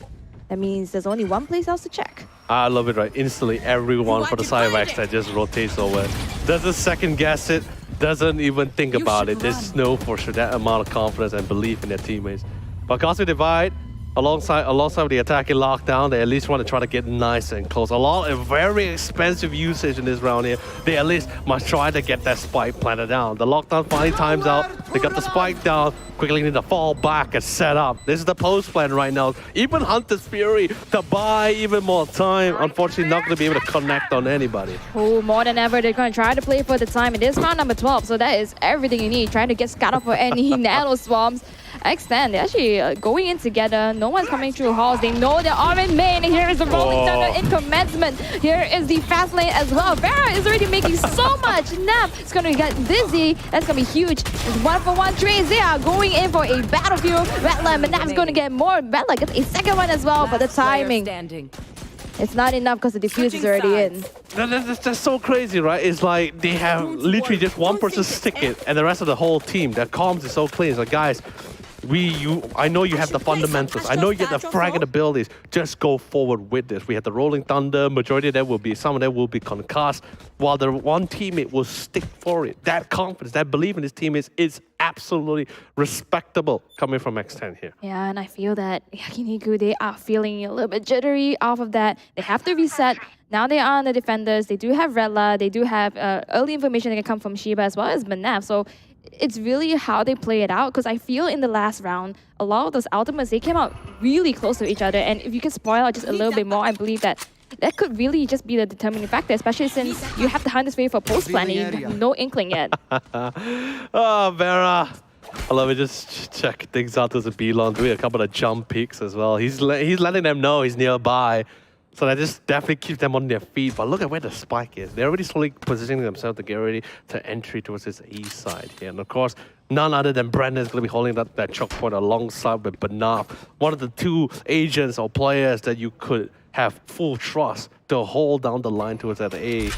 That means there's only one place else to check. I love it, right? Instantly, everyone for the side of X that just rotates over. Doesn't second guess it. Doesn't even think about it. There's no for sure that amount of confidence and belief in their teammates. But Cosmic Divide, alongside with the attacking lockdown, they at least want to try to get nice and close. A lot of very expensive usage in this round here. They at least must try to get that spike planted down. The lockdown finally times out. They got the spike down. Quickly need to fall back and set up. This is the post plan right now. Even Hunter's Fury to buy even more time. Unfortunately, not going to be able to connect on anybody. Oh, more than ever, they're going to try to play for the time. It is round number 12, so that is everything you need. Trying to get scattered for any nano swarms. X10, they're actually going in together. No one's coming through halls. They know they're all in main. And here is the rolling thunder in commencement. Here is the fast lane as well. Vera is already making so much. Nav is going to get dizzy. That's going to be huge. It's 1-for-1 trades. They are going in for a battlefield. Redline, but Nav's going to get more. Redline gets a second one as well, but the timing. It's not enough because the defuse is already in. That's so crazy, right? It's like they have literally just one person stick it and the rest of the whole team. Their comms is so clean. It's like, guys, I know you have the fundamentals. I know you have the fragging abilities. Just go forward with this. We have the Rolling Thunder. Majority of them will be, some of them will be concussed, while the one teammate will stick for it. That confidence, that belief in his teammates is absolutely respectable coming from X10 here. Yeah, and I feel that YAKINIKU, they are feeling a little bit jittery off of that. They have to reset. Now they are on the defenders. They do have Redla. They do have early information that can come from Shiba as well as Manav. So it's really how they play it out, because I feel in the last round, a lot of those ultimates, they came out really close to each other. And if you can spoil out just a little bit more, I believe that could really just be the determining factor, especially since you have to hunt this way for post-planning. You have no inkling yet. Oh, Vera. I love it. Just check things out as a B-long, doing a couple of jump peeks as well. He's letting them know he's nearby. So that just definitely keeps them on their feet. But look at where the spike is. They're already slowly positioning themselves to get ready to entry towards this east side here. And of course, none other than Brandon is going to be holding that choke point alongside with Banaf, one of the two agents or players that you could have full trust to hold down the line towards that A.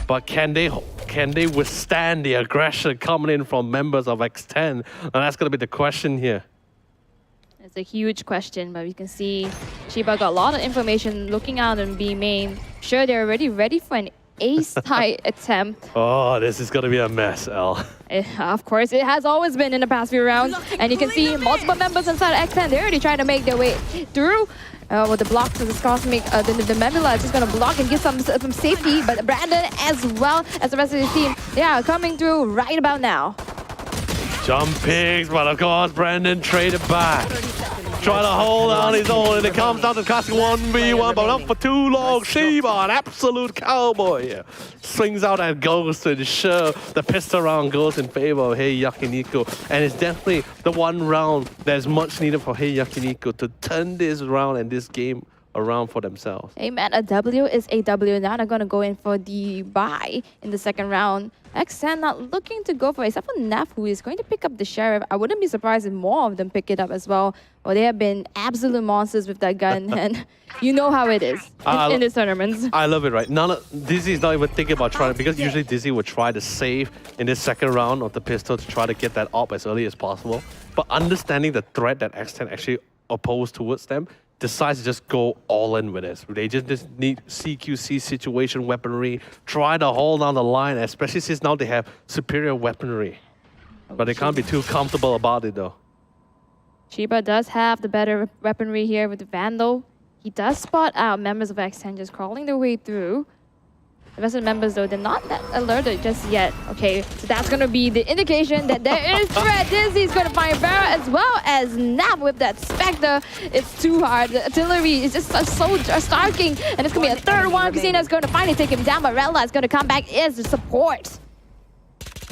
But can they withstand the aggression coming in from members of X10? And that's going to be the question here. It's a huge question, but we can see Shiba got a lot of information looking out on B main. Sure, they're already ready for an ace-type attempt. Oh, this is going to be a mess, L. Of course, it has always been in the past few rounds. And you can see multiple members inside X10. They're already trying to make their way through. With the blocks of the Cosmic, the Memula is just going to block and give some safety. But Brandon, as well as the rest of the team, they are coming through right about now. Jump picks, but of course, Brandon traded back. Trying to hold on his own, and it comes down to classic 1v1, but not for too long. Shiba, an absolute cowboy here, swings out and goes to ensure the pistol round goes in favor of Hey YAKINIKU. And it's definitely the one round that's much needed for Hey YAKINIKU to turn this round and this game around for themselves. Hey man, a W is a W. Now they're going to go in for the bye in the second round. X10 not looking to go for it, except for Neff, who is going to pick up the Sheriff. I wouldn't be surprised if more of them pick it up as well. Well, they have been absolute monsters with that gun, and you know how it is in these tournaments. I love it, right? Dizzy's not even thinking about trying, because usually Dizzy would try to save in this second round of the pistol to try to get that up as early as possible. But understanding the threat that X10 actually opposed towards them, decides to just go all in with this. They just need CQC situation weaponry, try to hold on the line, especially since now they have superior weaponry. But they can't be too comfortable about it though. Shiba does have the better weaponry here with the Vandal. He does spot out members of X10 just crawling their way through. The rest of the members, though, they're not that alerted just yet. Okay, so that's going to be the indication that there is threat. Dizzy's going to find Vera as well as Nap with that Spectre. It's too hard. The artillery is just so starking. And it's going to be a third one. Casino's going to finally take him down, but Rella is going to come back as the support.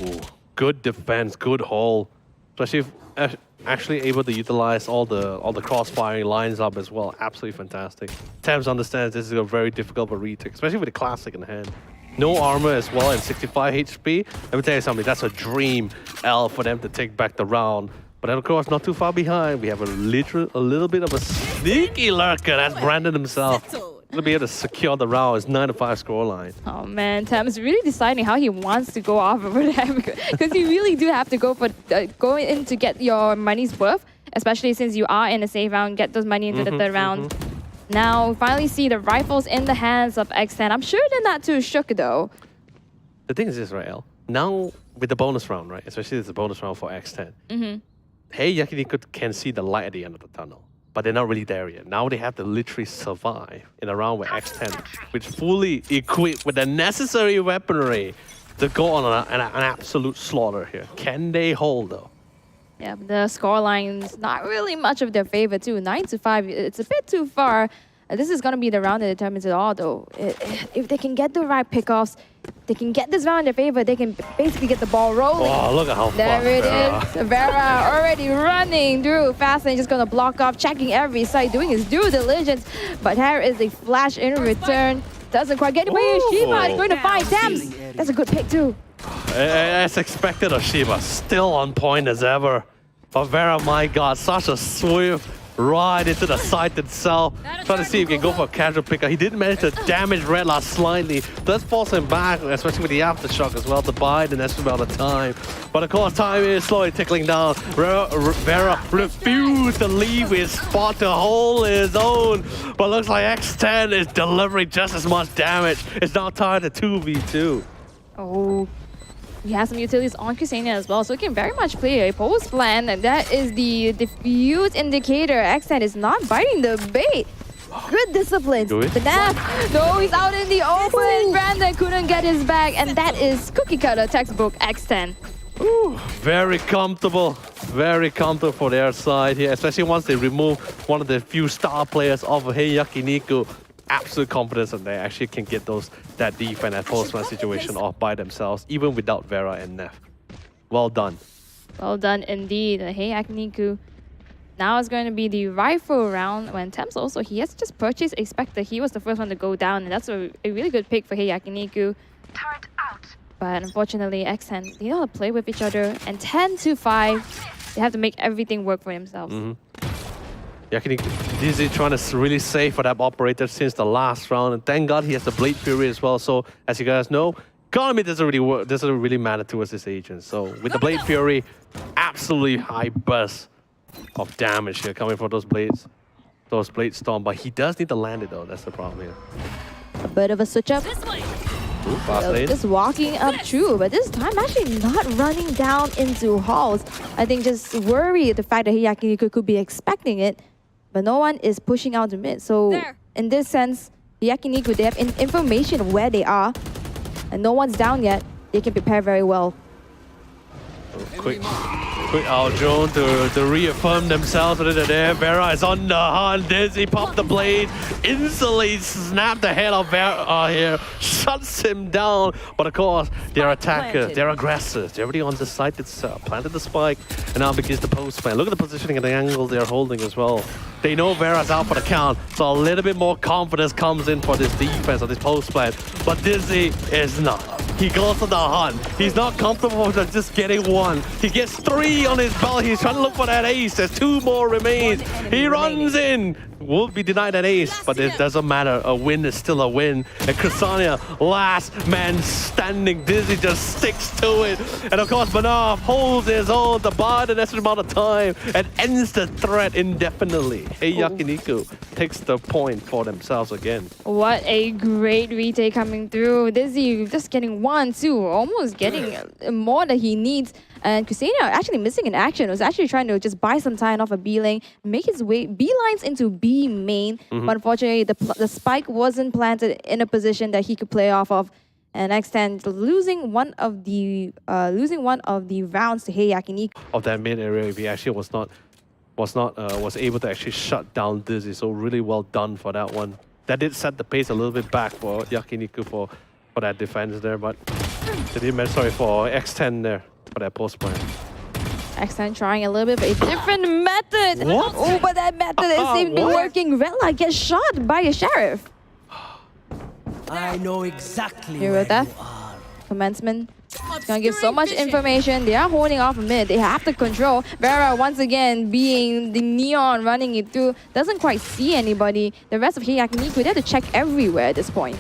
Ooh, good defense, good hold. Especially if actually able to utilize all the cross-firing lines up as well. Absolutely fantastic. Thames understands this is a very difficult retake, especially with the classic in hand. No armor as well and 65 HP. Let me tell you something, that's a dream L for them to take back the round. But then of course, not too far behind, we have a little bit of a sneaky lurker. That's Brandon himself. To be able to secure the round. It's 9-5 scoreline. Oh man, Thames really deciding how he wants to go off over there, because you really do have to go for going in to get your money's worth, especially since you are in a safe round. Get those money into the third round. Now, finally see the rifles in the hands of X10. I'm sure they're not too shook though. The thing is this, right, El? Now with the bonus round, right? Especially it's a bonus round for X10. Hey YAKINIKU can see the light at the end of the tunnel. But they're not really there yet. Now they have to literally survive in a round where X10, which fully equipped with the necessary weaponry to go on an absolute slaughter here. Can they hold though? Yeah, but the scoreline's not really much of their favor too. 9-5, it's a bit too far. This is going to be the round that determines it all though. If they can get the right pickoffs, they can get this round in their favor, they can basically get the ball rolling. Oh, look at how there it is. Vera already running through fast and just going to block off, checking every site, doing his due diligence. But here is a flash in return. Doesn't quite get away. Shiba is going to find Thames. That's a good pick too. As expected of Shiba, still on point as ever. But Vera, my God, such a swift right into the site itself. Trying to see if he can go for a casual picker. He did manage to damage Redlar slightly. Does force him back, especially with the aftershock as well, to buy the next amount of time. But of course, time is slowly tickling down. Vera refused to leave his spot to hold his own. But looks like X10 is delivering just as much damage. It's now tied to 2v2. Oh. We have some utilities on Kusania as well, so we can very much play a post plan, and that is the diffuse indicator. X10 is not biting the bait. Good discipline. The Nap, no, he's out in the open. Brandon couldn't get his back, and that is cookie cutter textbook X10. Ooh, very comfortable for their side here, especially once they remove one of the few star players of Hey YAKINIKU. Absolute confidence that they actually can get that defense and postman situation off by themselves, even without Vera and Neff. Well done. Well done indeed. Hey YAKINIKU Now it's going to be the rifle round when Thames also, he has just purchased a Spectre. He was the first one to go down, and that's a really good pick for YAKINIKU. But unfortunately, X10, they know how to play with each other. And 10-5, they have to make everything work for themselves. YAKINIKU is trying to really save for that operator since the last round. And thank God he has the Blade Fury as well. So as you guys know, economy doesn't really matter towards this agent. So with the Blade Fury, absolutely high burst of damage here coming from those blade storm. But he does need to land it though. That's the problem here. A bit of a switch up. Ooh, fast lane. Just walking up true, but this time actually not running down into halls. I think just worried the fact that YAKINIKU could be expecting it, but no one is pushing out the mid. So in this sense, YAKINIKU, they have information of where they are, and no one's down yet. They can prepare very well. Quick out drone to reaffirm themselves that they're there. Vera is on the hunt. Dizzy popped the blade, instantly snapped the head of Vera here, shuts him down. But of course, they're attackers, they're aggressors. They're already on the site itself, planted the spike, and now begins the post plan. Look at the positioning and the angle they're holding as well. They know Vera's out for the count, so a little bit more confidence comes in for this defense or this post plan. But Dizzy is not. He goes on the hunt. He's not comfortable with just getting one. He gets 3 on his belt. He's trying to look for that ace. There's 2 more remains. He runs in. Will be denied an ace, but it doesn't matter. A win is still a win. And Krasania, last man standing. Dizzy just sticks to it. And of course, Banaf holds his own to buy the necessary amount of time and ends the threat indefinitely. Hey, YAKINIKU takes the point for themselves again. What a great retake coming through. Dizzy just getting 1, 2, almost getting more than he needs. And Kusenia actually missing in action, was actually trying to just buy some time off a B lane, make his way B lines into B main. But unfortunately, the spike wasn't planted in a position that he could play off of. And X10 losing one of the rounds to YAKINIKU. Of that mid area, if he actually was able to actually shut down Dizzy, so really well done for that one. That did set the pace a little bit back for YAKINIKU for that defense there, but for X10 there. For that post plan. X10 trying a little bit of a different method. What? Oh, but that method seems to be working. Rella gets shot by a sheriff. I know exactly Here where with that. you are. Commencement. It's gonna give so much information. They are holding off a mid. They have to control. Vera once again being the neon running it through. Doesn't quite see anybody. The rest of YAKINIKU, they have to check everywhere at this point.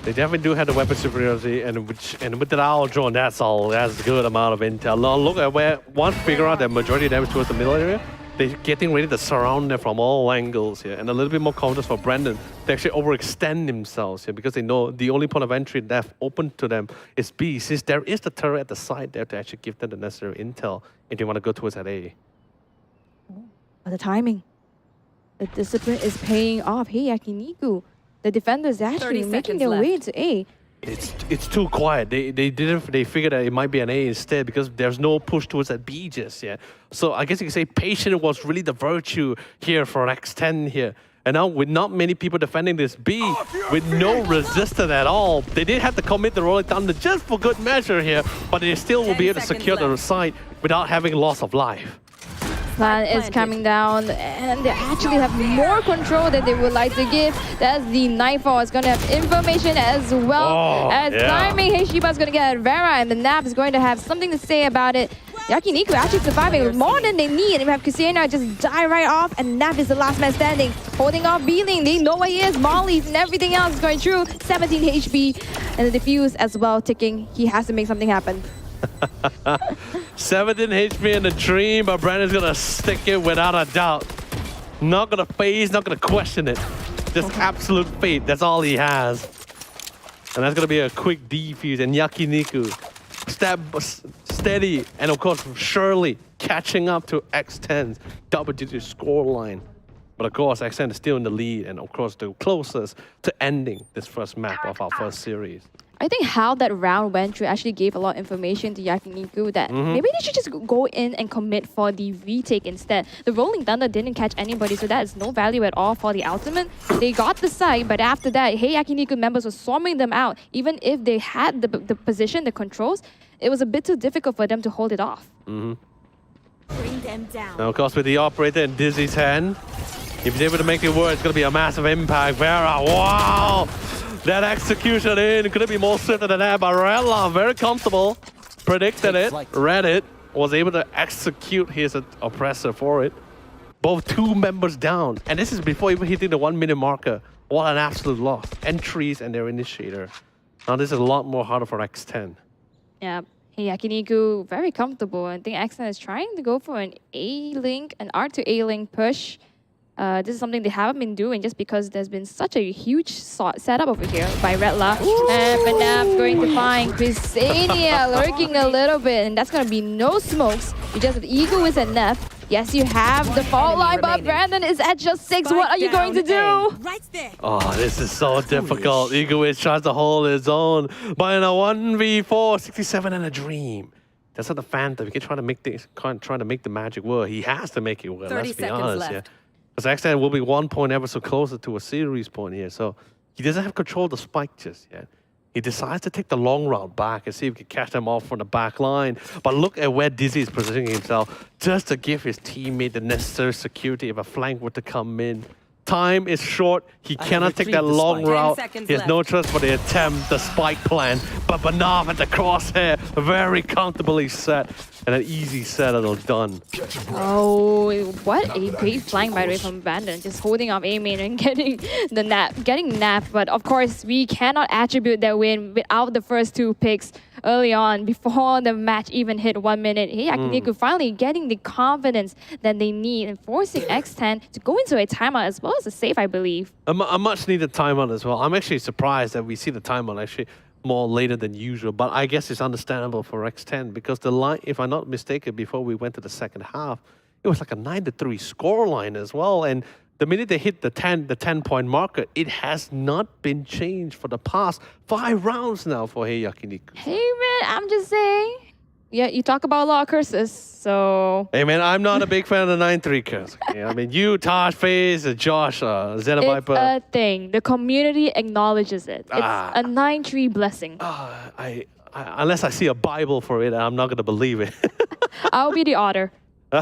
They definitely do have the weapon superiority, and with the owl drone, that's a good amount of intel. Now look at where once figure out that majority of damage towards the middle area, they're getting ready to surround them from all angles here, and a little bit more confidence for Brandon to actually overextend themselves here because they know the only point of entry left open to them is B, since there is the turret at the side there to actually give them the necessary intel if they want to go towards that A. But the timing, the discipline is paying off. YAKINIKU. The defenders actually making their way to A. It's too quiet. They figured that it might be an A instead because there's no push towards that B just yet. So I guess you could say patient was really the virtue here for X10 here. And now with not many people defending this B, with no resistance at all, they did have to commit the Rolling Thunder just for good measure here, but they still will be able to secure the site without having loss of life. Plan is coming down, and they actually have more control than they would like to give. That's the Nightfall. It's going to have information as well as timing. Shiba is going to get Vera, and the Nap is going to have something to say about it. YAKINIKU actually surviving more than they need. And we have Kusena just die right off, and Nap is the last man standing, holding off B-Link. They know where he is. Molly's and everything else is going through. 17 HP, and the defuse as well ticking. He has to make something happen. 17 HP in the dream, but Brandon's gonna stick it without a doubt. Not gonna phase, not gonna question it. Just absolute fate, that's all he has. And that's gonna be a quick defuse, and YAKINIKU steady, and of course surely catching up to X10's double-digit scoreline. But of course, X10 is still in the lead, and of course the closest to ending this first map of our first series. I think how that round went through actually gave a lot of information to YAKINIKU that maybe they should just go in and commit for the retake instead. The Rolling Thunder didn't catch anybody, so that is no value at all for the ultimate. They got the site, but after that, YAKINIKU members were swarming them out. Even if they had the position, the controls, it was a bit too difficult for them to hold it off. Bring them down. Now, of course, with the operator in Dizzy's hand, if he's able to make it work, it's going to be a massive impact. Vera, wow! That execution in, couldn't be more certain than that. But Rella, very comfortable, predicted it, read it, was able to execute his oppressor for it. Both two members down. And this is before even hitting the 1 minute marker. What an absolute loss. Entries and their initiator. Now, this is a lot more harder for X10. Yeah. Hey, YAKINIKU, very comfortable. I think X10 is trying to go for an A-link, an R to A-link push. This is something they haven't been doing just because there's been such a huge setup over here by Redla. And Banaf going to find Chrysania lurking a little bit, and that's going to be no smokes. You just have Ego is enough. Yes, you have the fault line, but Brandon is at just 6. What are you going to do? Right there. Oh, this is so difficult. Egoist tries to hold his own. But in a 1v4, 67 and a dream. That's not the Phantom. He can try to make the magic work. He has to make it work. 30 let's be seconds honest. left. Yeah. Because X10 will be 1 point ever so closer to a series point here. So he doesn't have control of the spike just yet. He decides to take the long route back and see if he can catch them off from the back line. But look at where Dizzy is positioning himself just to give his teammate the necessary security if a flank were to come in. Time is short. He cannot take that long route. He has no choice but to attempt the spike plan. But Banaf at the crosshair, very comfortably set. And an easy set and done. Oh, what a great flank by the way from Brandon. Just holding off A-main and getting the nap, But of course, we cannot attribute that win without the first 2 picks early on before the match even hit 1 minute. Hey, YAKINIKU finally getting the confidence that they need and forcing X10 to go into a timeout as well as a save, I believe. A much needed timeout as well. I'm actually surprised that we see the timeout actually more later than usual, but I guess it's understandable for X10 because the line, if I'm not mistaken, before we went to the second half, it was like a 9-3 scoreline as well. And the minute they hit the 10-point marker, it has not been changed for the past 5 rounds now for Hey YAKINIKU. Hey man, I'm just saying. Yeah, you talk about a lot of curses, so... Hey man, I'm not a big fan of the 9-3 curse. Okay? I mean, you, Taj, FaZe, Josh, Xenoviper... It's a thing. The community acknowledges it. It's a 9-3 blessing. Unless I see a Bible for it, I'm not going to believe it. I'll be the otter. But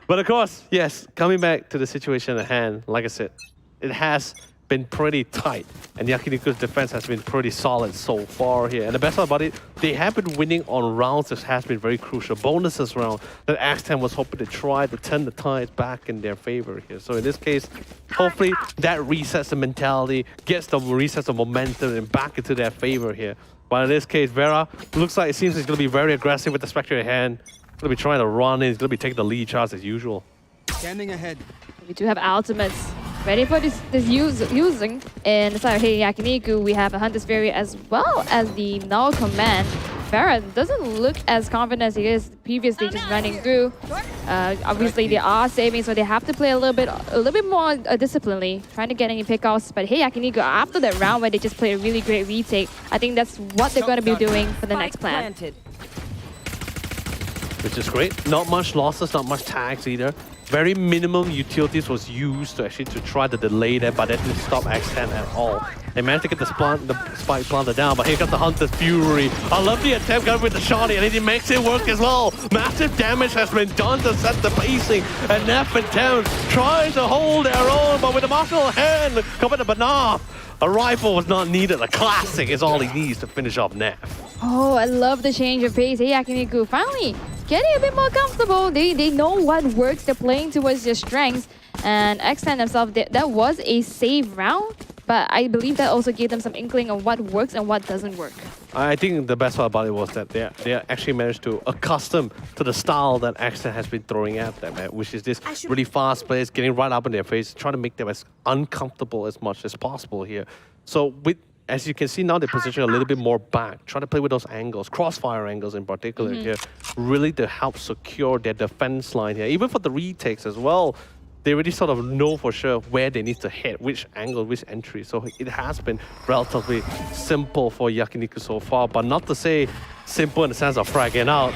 of course, yes, coming back to the situation at hand, like I said, it has been pretty tight. And YAKINIKU's defense has been pretty solid so far here. And the best part about it, they have been winning on rounds that has been very crucial. Bonuses round that X10 was hoping to try to turn the tides back in their favor here. So in this case, hopefully that resets the mentality, resets the momentum and back into their favor here. But in this case, Vera looks like it seems he's going to be very aggressive with the Spectre in hand. He's going to be trying to run in. He's going to be taking the lead charge as usual. Standing ahead. We do have ultimates ready for this using. And aside of Hey YAKINIKU, we have a Hunter's Fury as well as the Null Command. Farah doesn't look as confident as he is previously, just running through. Obviously, they are saving, so they have to play a little bit more disciplinedly, trying to get any pickoffs. But Hey YAKINIKU, after that round where they just played a really great retake, I think that's what they're going to be doing for the next plan. Which is great. Not much losses, not much tags either. Very minimum utilities was used to try to delay that, but that didn't stop X10 at all. They managed to get the spike planted down, but here comes the Hunter's Fury. I love the attempt going with the shotty, and he makes it work as well. Massive damage has been done to set the pacing, and Neff and Terrence trying to hold their own, but with the martial hand coming to Banaf. A rifle was not needed. A classic is all he needs to finish off Neff. Oh, I love the change of pace. Hey YAKINIKU finally getting a bit more comfortable. They know what works. They're playing towards their strengths. And X10 themselves, that was a save round. But I believe that also gave them some inkling of what works and what doesn't work. I think the best part about it was that they actually managed to accustom to the style that X10 has been throwing at them, which is this really fast plays, getting right up in their face, trying to make them as uncomfortable as much as possible here. So as you can see now, they position a little bit more back, trying to play with those angles, crossfire angles in particular here, really to help secure their defense line here. Even for the retakes as well, they already sort of know for sure where they need to hit, which angle, which entry. So it has been relatively simple for YAKINIKU so far, but not to say simple in the sense of fragging out.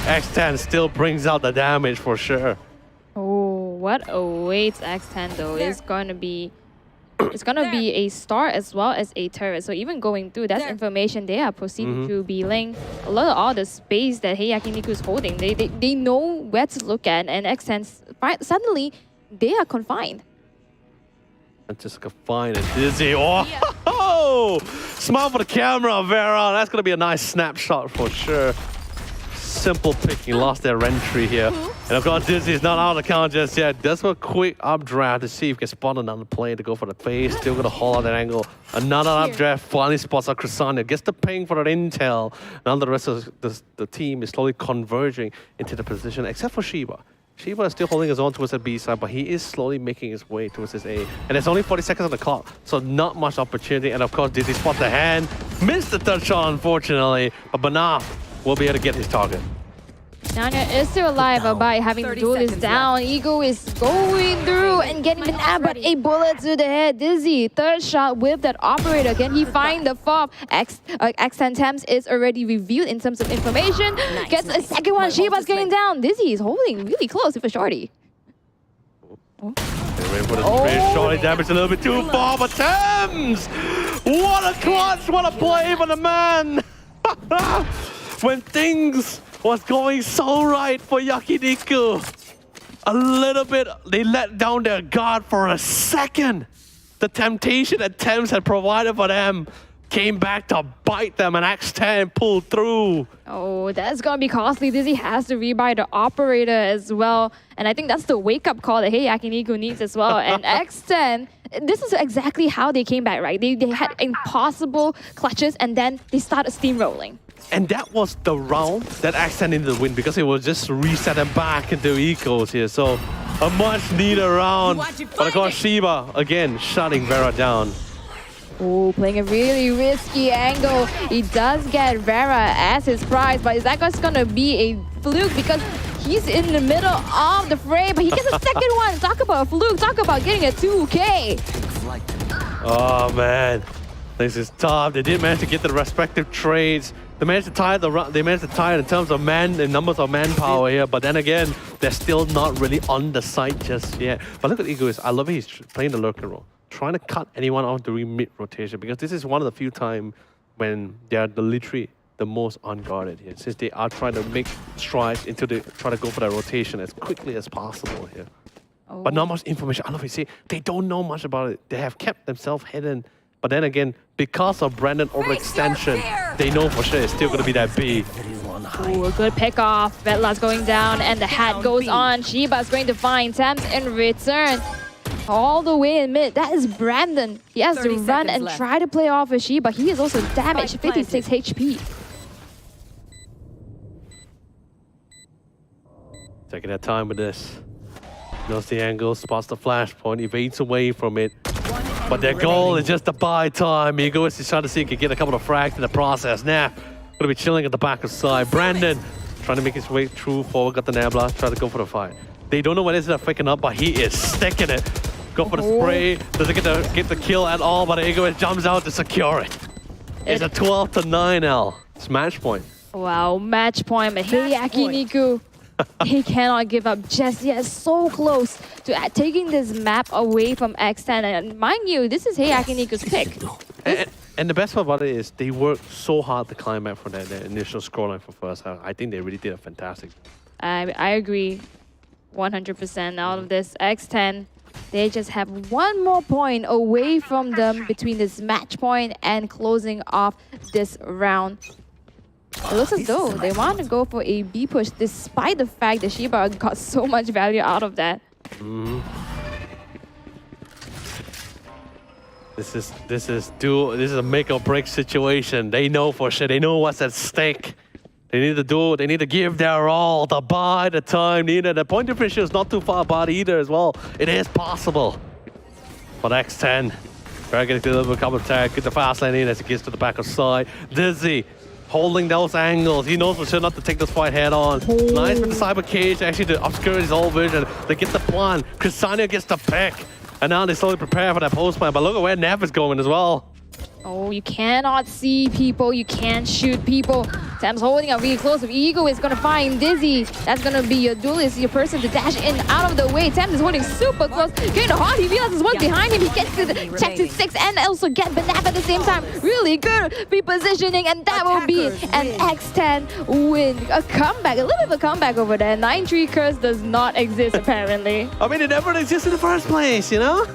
X10 still brings out the damage for sure. Oh, what awaits X10 though is going to be it's gonna be a star as well as a turret. So even going through, that's information they are proceeding to be laying a lot of all the space that YAKINIKU is holding. They know where to look at, and X10 suddenly they are confined. Just confined and dizzy. Oh, smile for the camera, Vera. That's gonna be a nice snapshot for sure. Simple pick. He lost their entry here. And of course, Dizzy is not out of the count just yet. Does a quick updraft to see if he can spot another play to go for the face. Still gonna haul out that angle. Another updraft. Finally spots out Chrysania. Gets the ping for that intel. Now the rest of the team is slowly converging into the position, except for Shiba. Shiba is still holding his own towards the B side, but he is slowly making his way towards his A. And there's only 40 seconds on the clock, so not much opportunity. And of course, Dizzy spots the hand. Missed the third shot, unfortunately. But Banaf will be able to get his target. Nanya is still alive by having the duelist down. Ego is going through and getting the nab, but a bullet to the head. Dizzy, third shot with that operator. Can he find the fob? X10 Thames is already revealed in terms of information. Gets a second one. Shiba's getting down. Dizzy is holding really close with a shorty. Shorty damage a little bit too far, but Thames! What a clutch! What a play for the man! When things was going so right for YAKINIKU. A little bit, they let down their guard for a second. The temptation that Thames had provided for them came back to bite them, and X10 pulled through. Oh, that's gonna be costly. Dizzy has to rebuy the operator as well. And I think that's the wake-up call that YAKINIKU needs as well. And X10, this is exactly how they came back, right? They had impossible clutches, and then they started steamrolling. And that was the round that X10 needed to win because it was just reset them back into ecos here. So a much needed round. But of course, Shiba again shutting Vera down. Oh, playing a really risky angle. He does get Vera as his prize, but is that just gonna be a fluke because he's in the middle of the fray, but he gets a second one. Talk about a fluke, talk about getting a 2K. Oh man, this is tough. They did manage to get the respective trades. They managed to tie it in terms of and numbers of manpower here, but then again, they're still not really on the site just yet. But look at Egoist. I love it. He's playing the lurker role, trying to cut anyone off during mid rotation because this is one of the few times when they are literally the most unguarded here, since they are trying to make strides into try to go for that rotation as quickly as possible here. Oh. But not much information. I love it. See, they don't know much about it. They have kept themselves hidden. But then again, because of Brandon overextension, they know for sure it's still going to be that B. Ooh, a good pick off. Vetla's going down, and the hat goes on. Shiba's going to find Thames in return. All the way in mid. That is Brandon. He has to run and try to play off with Shiba. He is also damaged, 56 HP. Taking their time with this. Knows the angle, spots the flashpoint, evades away from it. But their goal is just to buy time. Ego is trying to see if he can get a couple of frags in the process. Nah, gonna be chilling at the back of side. Brandon trying to make his way through forward, got the Nabla, trying to go for the fight. They don't know when it's faking up, but he is sticking it. Go for the spray, doesn't get the kill at all, but Ego jumps out to secure it. It's a 12-9 L. It's match point. Wow, match point, but YAKINIKU. He cannot give up just yet. So close to taking this map away from X10. And mind you, this is YAKINIKU's pick. And the best part about it is they worked so hard to climb back from their initial scoreline for first half. I think they really did a fantastic job. I agree 100% out of this. X10, they just have one more point away from them between this match point and closing off this round. It looks as though they want to go for a B push despite the fact that Shiba got so much value out of that. This is a make or break situation. They know for sure. They know what's at stake. They need to give their all to buy the time needed. The point differential is not too far apart either as well. It is possible. But X10, very good, a little bit of cover attack, get the fast lane in as it gets to the back of side. Dizzy holding those angles. He knows for sure not to take this fight head on. Nice with the cyber cage actually to obscure his whole vision. They get the plan. Chrysania gets the pick. And now they slowly prepare for that post plan. But look at where Nev is going as well. Oh, you cannot see people. You can't shoot people. Sam's holding up really close. If Ego is going to find Dizzy, that's going to be your duelist, your person to dash in out of the way. Sam is holding super close. Getting hard. He realizes what's behind him. He gets to check to 6 and also get Banaf at the same time. Really good repositioning, and that will be an X10 win. A comeback, a little bit of a comeback over there. 9-3 curse does not exist apparently. I mean, it never existed in the first place, you know?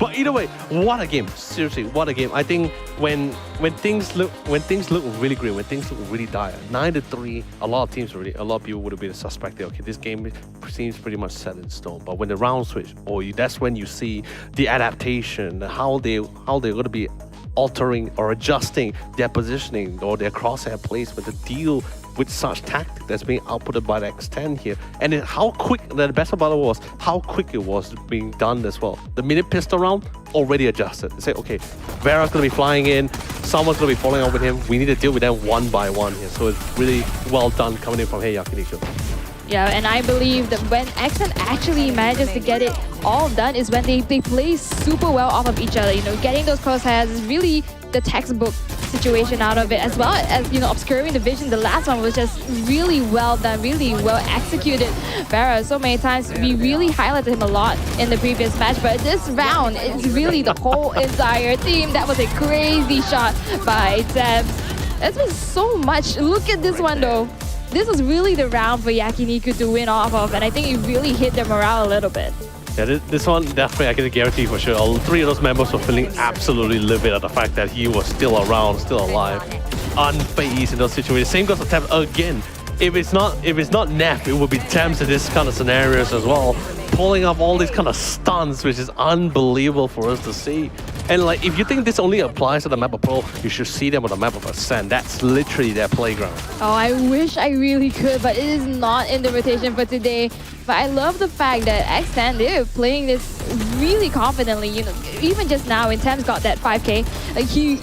But either way, what a game! Seriously, what a game! I think when things look really great, when things look really dire, 9-3, a lot of people would have been suspected. Okay, this game seems pretty much set in stone. But when the round switch, that's when you see the adaptation, how they're going to be altering or adjusting their positioning or their crosshair placement to deal with such tactic that's being outputted by the X10 here. And then how quick, the best about it was how quick it was being done as well. The minute pistol round, already adjusted. They say, okay, Vera's going to be flying in, someone's going to be following up with him, we need to deal with them one by one here. So it's really well done coming in from Hey YAKINIKU. Yeah, and I believe that when X10 actually manages to get it all done is when they play super well off of each other. You know, getting those crosshairs is really the textbook situation out of it, as well as, you know, obscuring the vision. The last one was just really well done, really well executed. Vera, so many times we really highlighted him a lot in the previous match, but this round it's really the whole entire team. That was a crazy shot by Deb. That's been so much. Look at this one though. This was really the round for YAKINIKU to win off of, and I think it really hit their morale a little bit. Yeah, this one definitely I can guarantee for sure. All 3 of those members were feeling absolutely livid at the fact that he was still around, still alive, unfazed in those situations. Same goes for Thames again. If it's not Neff, it would be Thames in this kind of scenarios as well, pulling up all these kind of stunts, which is unbelievable for us to see. And like, if you think this only applies to the map of Pearl, you should see them on the map of Ascent. That's literally their playground. Oh, I wish I really could, but it is not in the rotation for today. But I love the fact that X10, they're playing this really confidently. You know, even just now when Thames got that 5k, like he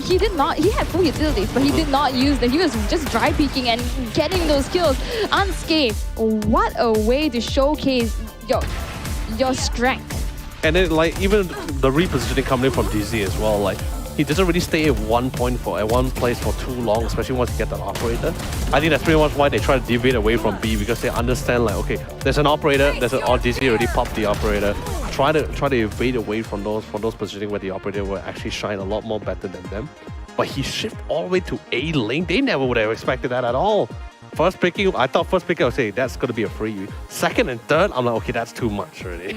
had full utilities, but he did not use them. He was just dry peeking and getting those kills unscathed. What a way to showcase your strength. And then like even the repositioning coming from DZ as well, like he doesn't really stay at one place for too long, especially once you get that operator. I think that's pretty much why they try to deviate away from B, because they understand like, okay, there's an operator, DZ already popped the operator. Try to evade away from those positioning where the operator will actually shine a lot more better than them. But he shifted all the way to A lane. They never would have expected that at all. First picking, I thought first picking I would say that's gonna be a free. Second and third, I'm like, okay, that's too much already.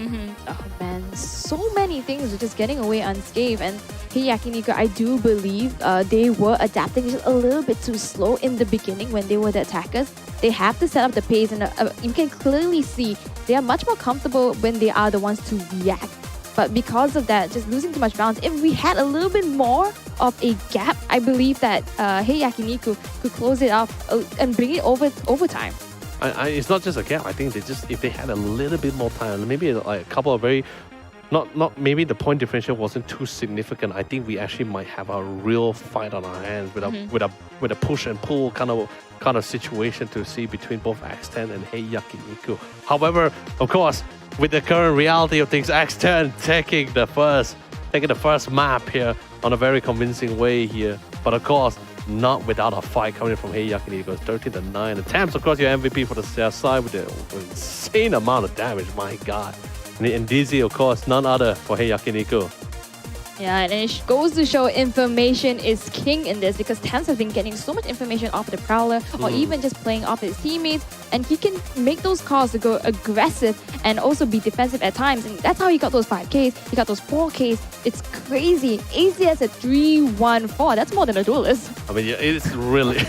Oh man, so many things are just getting away unscathed. And Hey YAKINIKU, I do believe they were adapting just a little bit too slow in the beginning when they were the attackers. They have to set up the pace, and you can clearly see they are much more comfortable when they are the ones to react. But because of that, just losing too much rounds, if we had a little bit more of a gap, I believe that Hey YAKINIKU could close it off and bring it overtime. It's not just a gap. I think if they had a little bit more time, maybe like a couple of very, not maybe the point differential wasn't too significant. I think we actually might have a real fight on our hands with a push and pull kind of situation to see between both X10 and Hey YAKINIKU. However, of course, with the current reality of things, X10 taking the first map here on a very convincing way here. But of course, not without a fight coming from Hey YAKINIKU. 13-9. And Thames, of course, your MVP for the side with the insane amount of damage. My God. And DZ, of course, none other for Hey YAKINIKU. Yeah, and it goes to show information is king in this, because Thames has been getting so much information off the Prowler or even just playing off his teammates, and he can make those calls to go aggressive and also be defensive at times, and that's how he got those 5Ks, he got those 4Ks. It's crazy. ACS at 3-1-4, that's more than a duelist. I mean, yeah, it's really...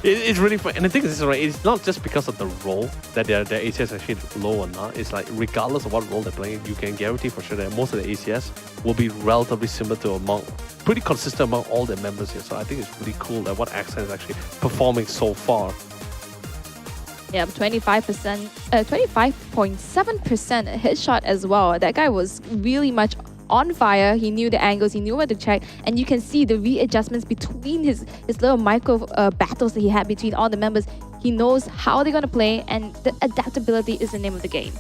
It's really fun. And the thing is, right, it's not just because of the role that their ACS is actually low or not. It's like, regardless of what role they're playing, you can guarantee for sure that most of the ACS will be relatively similar to pretty consistent among all their members here. So I think it's really cool that what X10 is actually performing so far. Yeah, 25%, 25.7% headshot as well. That guy was really much on fire. He knew the angles, he knew where to check, and you can see the readjustments between his little micro battles that he had between all the members. He knows how they're going to play, and the adaptability is the name of the game.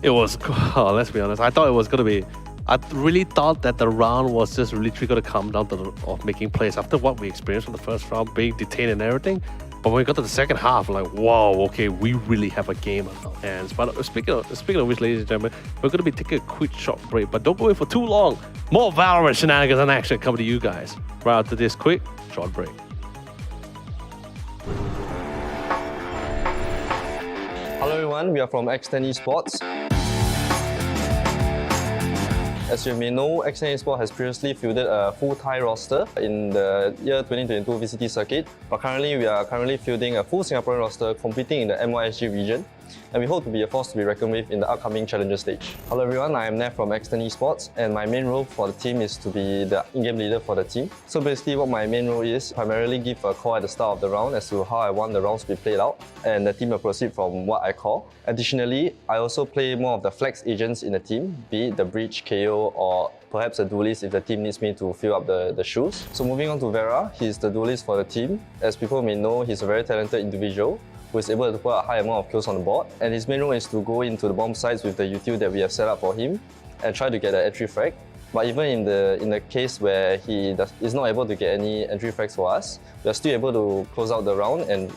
It was, let's be honest, I thought it was going to be I really thought that the round was just literally going to come down to of making plays after what we experienced in the first round, being detained and everything. But when we got to the second half, like, whoa, okay, we really have a game on our hands. But speaking of which, ladies and gentlemen, we're going to be taking a quick short break, but don't go away for too long. More Valorant shenanigans and action coming to you guys right after this quick short break. Hello everyone, we are from X10 Esports. As you may know, X10 Esports has previously fielded a full Thai roster in the year 2022 VCT circuit, but currently we are fielding a full Singaporean roster competing in the MYSG region, and we hope to be a force to be reckoned with in the upcoming Challenger stage. Hello everyone, I am Nev from X10 Esports, and my main role for the team is to be the in-game leader for the team. So basically what my main role is, primarily give a call at the start of the round as to how I want the rounds to be played out, and the team will proceed from what I call. Additionally, I also play more of the flex agents in the team, be it the breach, KO, or perhaps a duelist if the team needs me to fill up the shoes. So moving on to Vera, he's the duelist for the team. As people may know, he's a very talented individual who is able to put a high amount of kills on the board, and his main role is to go into the bomb sites with the util that we have set up for him and try to get an entry frag. But even in the case where he is not able to get any entry frags for us, we are still able to close out the round and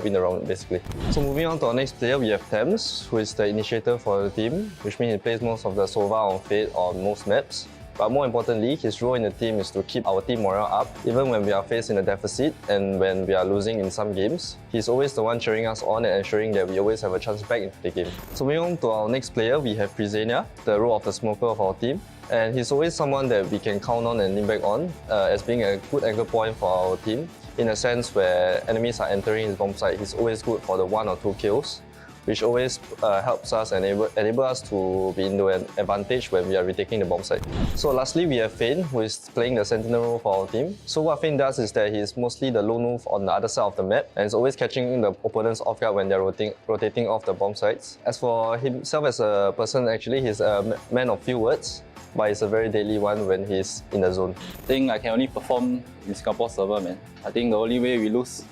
win the round basically. So moving on to our next player, we have Thames, who is the initiator for the team, which means he plays most of the Sova on Fate on most maps. But more importantly, his role in the team is to keep our team morale up, even when we are facing a deficit and when we are losing in some games. He's always the one cheering us on and ensuring that we always have a chance back into the game. So moving on to our next player, we have Prisenia, the role of the smoker of our team. And he's always someone that we can count on and lean back on as being a good anchor point for our team. In a sense where enemies are entering his bomb site, he's always good for the 1 or 2 kills, which always helps us and enable us to be into an advantage when we are retaking the bomb site. So lastly, we have Fane, who is playing the sentinel role for our team. So what Fane does is that he is mostly the lone wolf on the other side of the map and is always catching the opponents off guard when they're rotating off the bomb sites. As for himself as a person, actually, he's a man of few words, but it's a very deadly one when he's in the zone. I think I can only perform in Singapore server, man. I think the only way we lose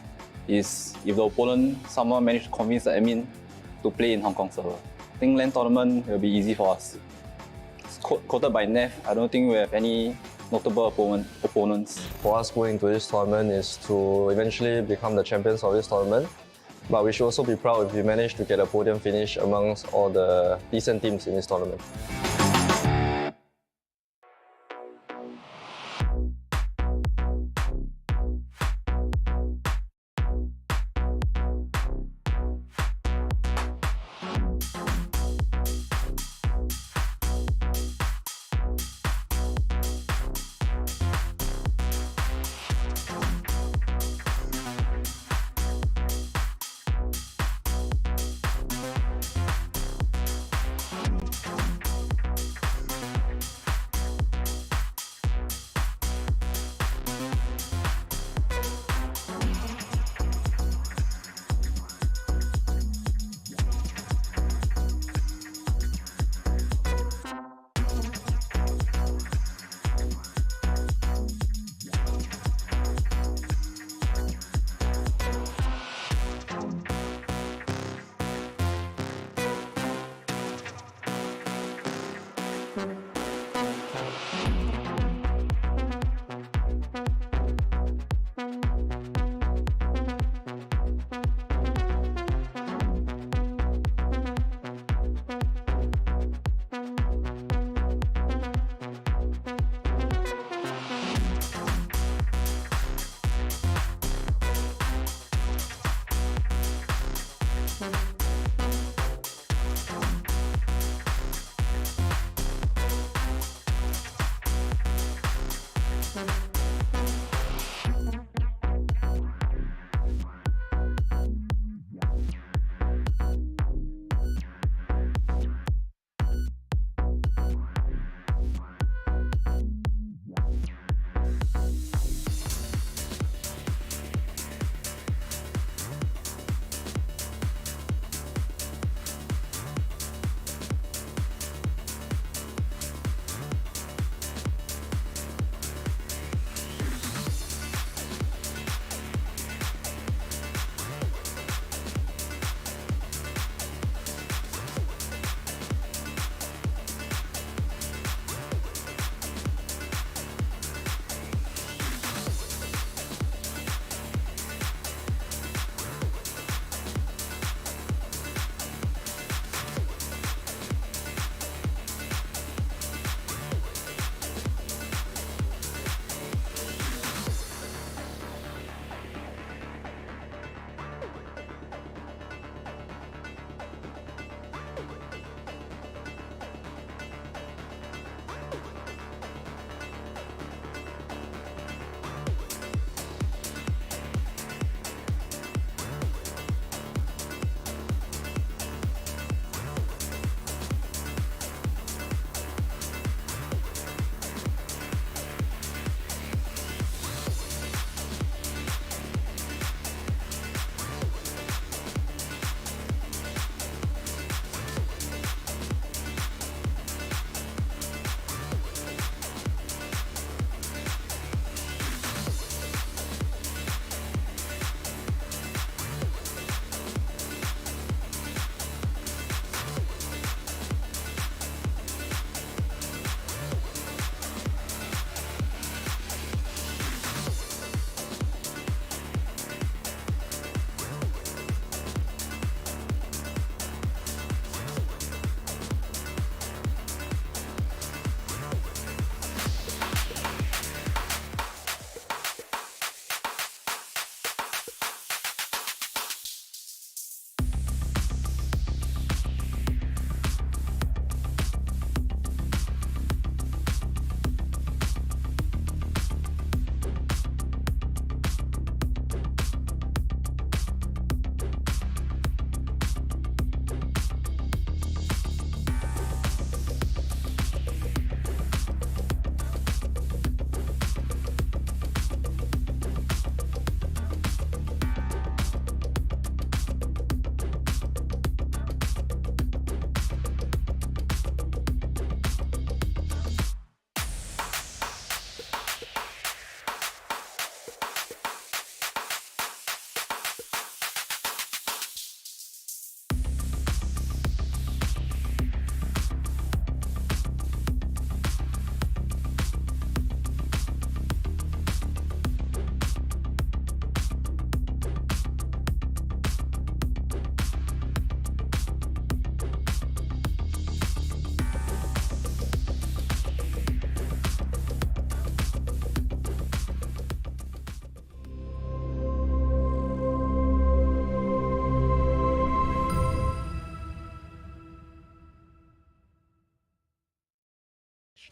is if the opponent somehow manage to convince the admin to play in Hong Kong server. I think LAN tournament will be easy for us. It's quoted by Nev, I don't think we have any notable opponents. For us going into this tournament is to eventually become the champions of this tournament. But we should also be proud if we manage to get a podium finish amongst all the decent teams in this tournament.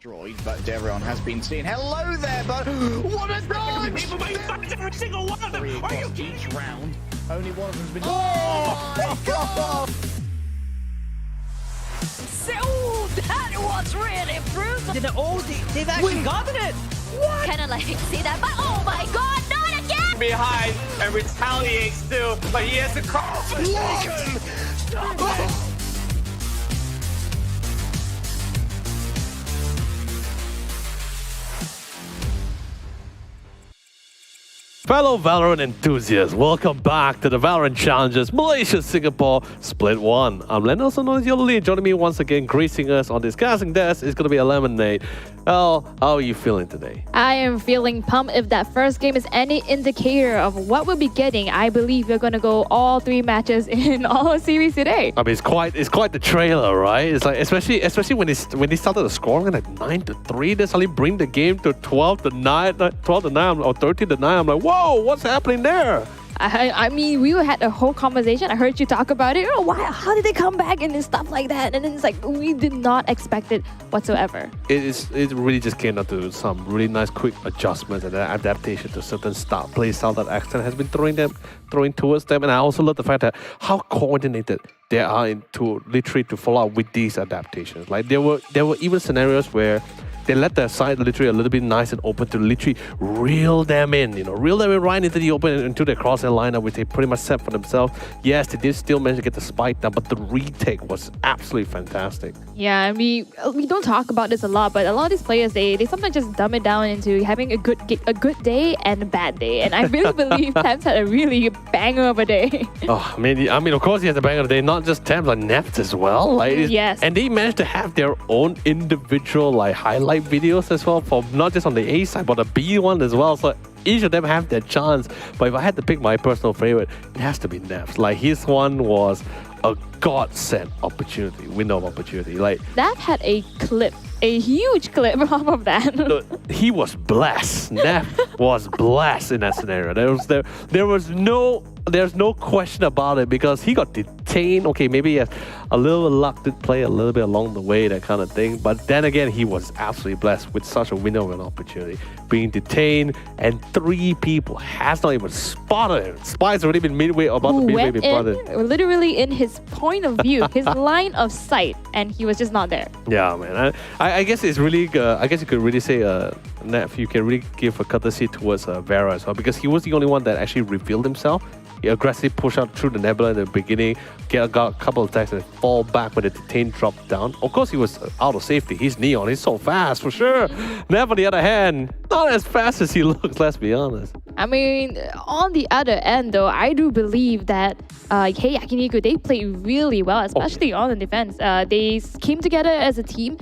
destroyed, but Devron has been seen. Hello there, but what a dodge! Every single one of them. Are you Each round, only one of them's been. Oh my God! So that was really brutal. They've actually gotten it. Kinda like see that, but oh my god, not again! behind and retaliates still, but he has to call for Fellow Valorant enthusiasts, welcome back to the Valorant Challenges Malaysia Singapore Split 1. I'm Len, also known as Yoli. Joining me once again, gracing us on this casting desk is going to be a Lemonade. Well, how are you feeling today? I am feeling pumped. If that first game is any indicator of what we'll be getting, I believe we're going to go all 3 matches in all series today. I mean, it's quite the trailer, right? It's like especially when they started the scoring at 9-3, they suddenly bring the game to 12-9, or 13-9. I'm like, whoa, what's happening there? I mean, we had a whole conversation. I heard you talk about it. Oh, why? How did they come back and stuff like that? And then it's like we did not expect it whatsoever. It really just came down to some really nice quick adjustments and adaptation to certain play style that X10 has been throwing towards them. And I also love the fact that how coordinated they are literally to follow up with these adaptations. Like there were even scenarios where they let their side literally a little bit nice and open to literally reel them in right into the open, into the crosshair lineup, which they pretty much set for themselves. Yes, they did still manage to get the spike down, but the retake was absolutely fantastic. Yeah, I mean, we don't talk about this a lot, but a lot of these players, they sometimes just dumb it down into having a good day and a bad day. And I really believe Thames had a really banger of a day. Oh, I mean, of course he has a banger of a day, not just Thames, like Nept as well. Yes. And they managed to have their own individual highlight videos as well, for not just on the A side but the B one as well, so each of them have their chance. But if I had to pick my personal favorite, it has to be Neps. Like his one was a godsend opportunity, window of opportunity. Like that had a huge clip off of that. Look, he was blessed. Nep was blessed in that scenario. There's no question about it, because he got detained. Okay, maybe he has a little luck to play a little bit along the way, that kind of thing. But then again, he was absolutely blessed with such a window of an opportunity. Being detained, and 3 people has not even spotted him. Spy's already been midway literally in his point of view, his line of sight, and he was just not there. Yeah, man. I guess it's really. I guess you could really say, Nef, you can really give a courtesy towards Vera as well, because he was the only one that actually revealed himself. He aggressively pushed out through the nebula in the beginning, got a couple of attacks and fall back when the detain dropped down. Of course, he was out of safety. He's Neon. He's so fast, for sure. Nev, on the other hand, not as fast as he looks, let's be honest. I mean, on the other end, though, I do believe that YAKINIKU, they played really well, especially on the defense. They came together as a team.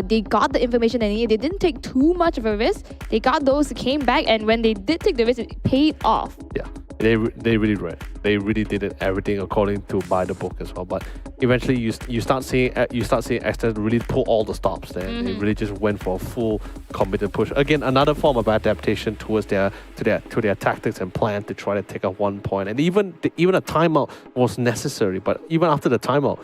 They got the information they needed. They didn't take too much of a risk. They got those who came back, and when they did take the risk, it paid off. Yeah. They really read. They really did everything according to by the book as well. But eventually, you start seeing X10 really pull all the stops there. Mm-hmm. They really just went for a full committed push. Again, another form of adaptation towards their tactics and plan to try to take up 1 point. And even a timeout was necessary. But even after the timeout,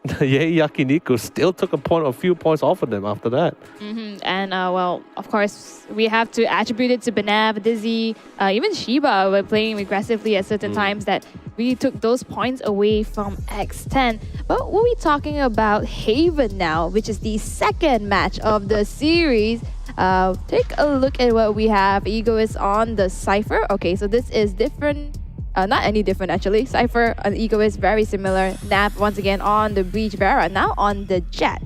YAKINIKU still took a few points off of them after that. Mm-hmm. And well, of course, we have to attribute it to Banav, Dizzy, even Shiba were playing aggressively at certain times that we took those points away from X10. But we'll be talking about Haven now, which is the second match of the series. Take a look at what we have. Ego is on the Cypher. Okay, so this is different. Not any different actually. Cypher and Ego is very similar. Nap once again on the Breach, Vera now on the Jet.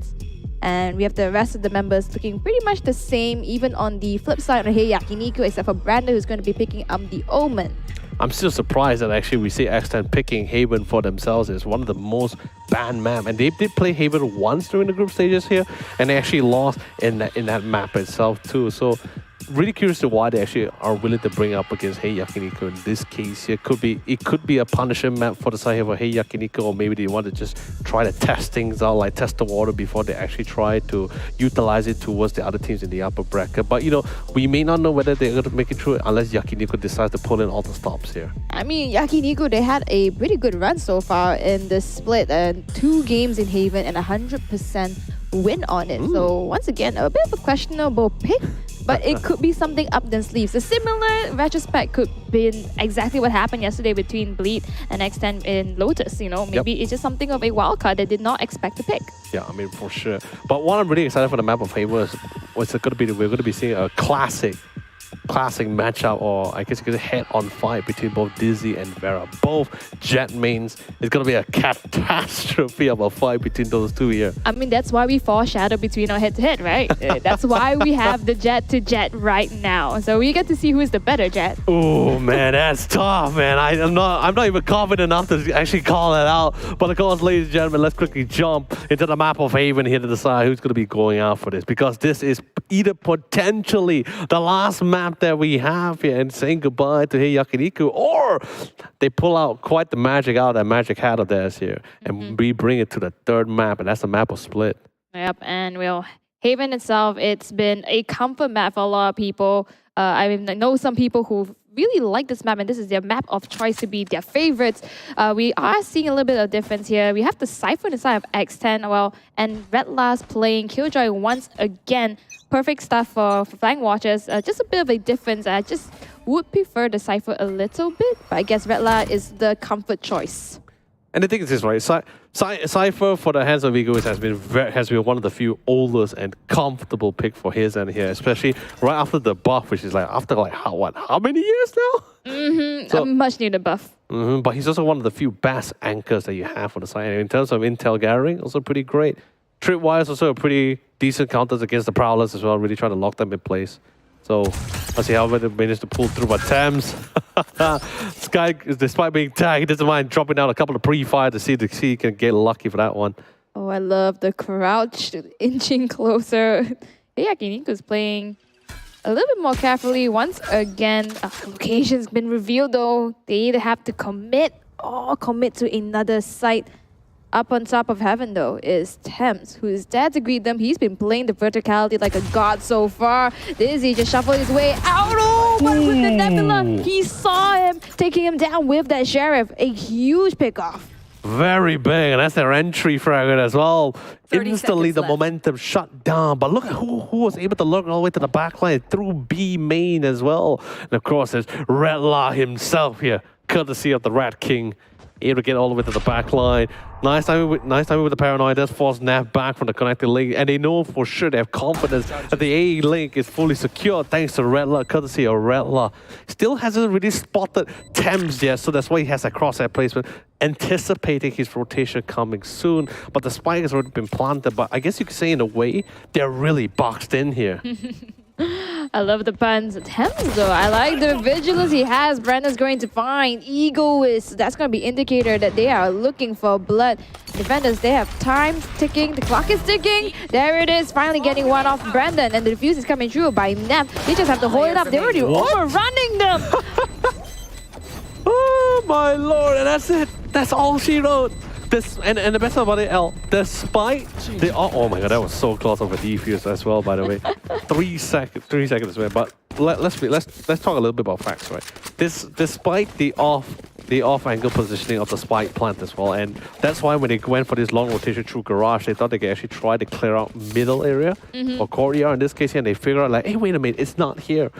And we have the rest of the members looking pretty much the same, even on the flip side of YAKINIKU, except for Brandon, who's going to be picking up the Omen. I'm still surprised that actually we see X10 picking Haven for themselves. It's one of the most banned maps. And they did play Haven once during the group stages here, and they actually lost in that map itself too. So really curious to why they actually are willing to bring up against YAKINIKU in this case here. It could be a punishment map for the side of YAKINIKU, or maybe they want to just try to test things out, like test the water before they actually try to utilize it towards the other teams in the upper bracket. But we may not know whether they're going to make it through unless YAKINIKU decides to pull in all the stops here. I mean, YAKINIKU, they had a pretty good run so far in the split, 2 games in Haven and 100% win on it. So once again, a bit of a questionable pick, but it could be something up their sleeves. A similar retrospect could be exactly what happened yesterday between Bleed and X10 in Lotus. You know, maybe it's just something of a wild card they did not expect to pick. Yeah, I mean, for sure. But what I'm really excited for the map of Favor is what's it going to be? We're going to be seeing a classic matchup, or I guess you could say head-on fight between both Dizzy and Vera. Both Jet mains. It's going to be a catastrophe of a fight between those two here. I mean, that's why we foreshadow between our head-to-head, right? That's why we have the Jet to Jet right now. So we get to see who is the better Jet. Oh man, that's tough, man. I'm not even confident enough to actually call it out. But of course, ladies and gentlemen, let's quickly jump into the map of Haven here to decide who's going to be going out for this, because this is either potentially the last map that we have here and saying goodbye to YAKINIKU, or they pull out quite the magic out of that magic hat of theirs here and we bring it to the third map, and that's the map of Split. Yep, and well, Haven itself, it's been a comfort map for a lot of people. I know some people who really like this map, and this is their map of choice to be their favorites. We are seeing a little bit of difference here. We have the Cypher inside of X10, well, and Red Last playing Killjoy once again. Perfect stuff for Flying Watchers. Just a bit of a difference. I just would prefer the Cypher a little bit, but I guess Red Last is the comfort choice. And the thing is this, right? Cypher for the hands of Egoist has been one of the few oldest and comfortable pick for his end here, especially right after the buff, which is like after like how many years now? So, a much needed buff. But he's also one of the few best anchors that you have for the side. And in terms of intel gathering, also pretty great. Tripwise also a pretty decent counters against the Prowlers as well, really trying to lock them in place. So let's see how they managed to pull through. But Thames, Sky, despite being tagged, he doesn't mind dropping down a couple of pre-fire to see if he can get lucky for that one. Oh, I love the crouch inching closer. YAKINIKU is playing a little bit more carefully. Once again, location's been revealed though. They either have to commit or commit to another site. Up on top of Heaven, though, is Thames, who's there to greet them. He's been playing the verticality like a god so far. Dizzy just shuffled his way out. Oh, but with the Nebula, he saw him, taking him down with that Sheriff. A huge pickoff. Very big, and that's their entry fragment as well. 30 Instantly, the seconds left. momentum shut down. But look at who was able to lurk all the way to the backline through B main as well. And of course, there's Red La himself here, courtesy of the Rat King. Able to get all the way to the back line. Nice timing with the Paranoid. Does force Nav back from the connected link. And they know for sure, they have confidence that the A link is fully secure thanks to Redla, courtesy of Redla. Still hasn't really spotted Thames yet, so that's why he has that crosshair placement, anticipating his rotation coming soon. But the spike has already been planted. But I guess you could say in a way, they're really boxed in here. I love the puns. Thames, though. I like the vigilance he has. Brandon's going to find Egoist. That's going to be indicator that they are looking for blood. Defenders, they have time ticking. The clock is ticking. There it is. Finally getting one off Brandon. And the defuse is coming through by Nap. They just have to hold it up. They're already overrunning them. Oh my lord, and that's it. That's all she wrote. And the best part about it, despite the oh my god, that was so close of a defuse as well, by the way. 3 seconds away. But let's talk a little bit about facts, right? Despite the off angle positioning of the spike plant as well, and that's why when they went for this long rotation through garage, they thought they could actually try to clear out middle area or courtyard in this case here, and they figure out like, hey, wait a minute, it's not here.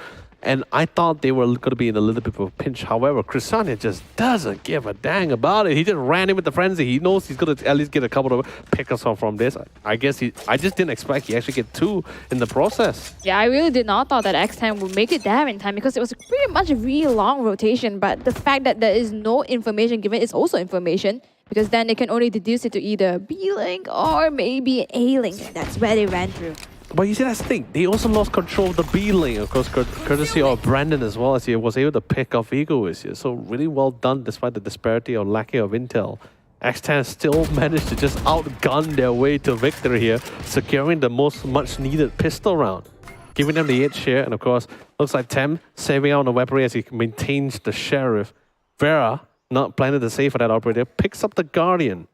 And I thought they were going to be in a little bit of a pinch. However, Chrysania just doesn't give a dang about it. He just ran in with the frenzy. He knows he's going to at least get a couple of pickers from this. I guess I just didn't expect he actually get 2 in the process. Yeah, I really did not thought that X10 would make it there in time because it was pretty much a really long rotation. But the fact that there is no information given is also information, because then they can only deduce it to either B-Link or maybe A-Link. That's where they ran through. But you see, that's the thing. They also lost control of the B lane, of course, courtesy of Brandon as well, as he was able to pick off Egoist here. So really well done despite the disparity or lacking of intel. X10 still managed to just outgun their way to victory here, securing the much needed pistol round, giving them the edge here. And of course, looks like Tem saving out on the weaponry as he maintains the Sheriff. Vera, not planning to save for that operator, picks up the Guardian.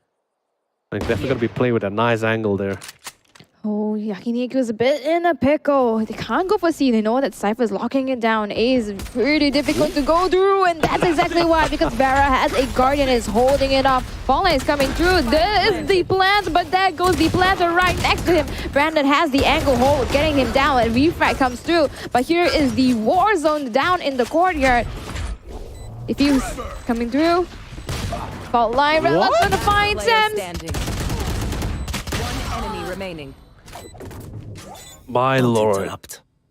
Like definitely going to be playing with a nice angle there. Oh, Yakiniku is a bit in a pickle. They can't go for C. They know that Cypher is locking it down. A is pretty difficult to go through, and that's exactly why, because Vera has a Guardian is holding it up. Fallen is coming through. There is the plant, but there goes the planter right next to him. Brandon has the angle hold, getting him down, and Refract comes through. But here is the war zone down in the courtyard. Diffuse coming through. Fault line, Redlock's gonna find Thames. One enemy remaining. My lord.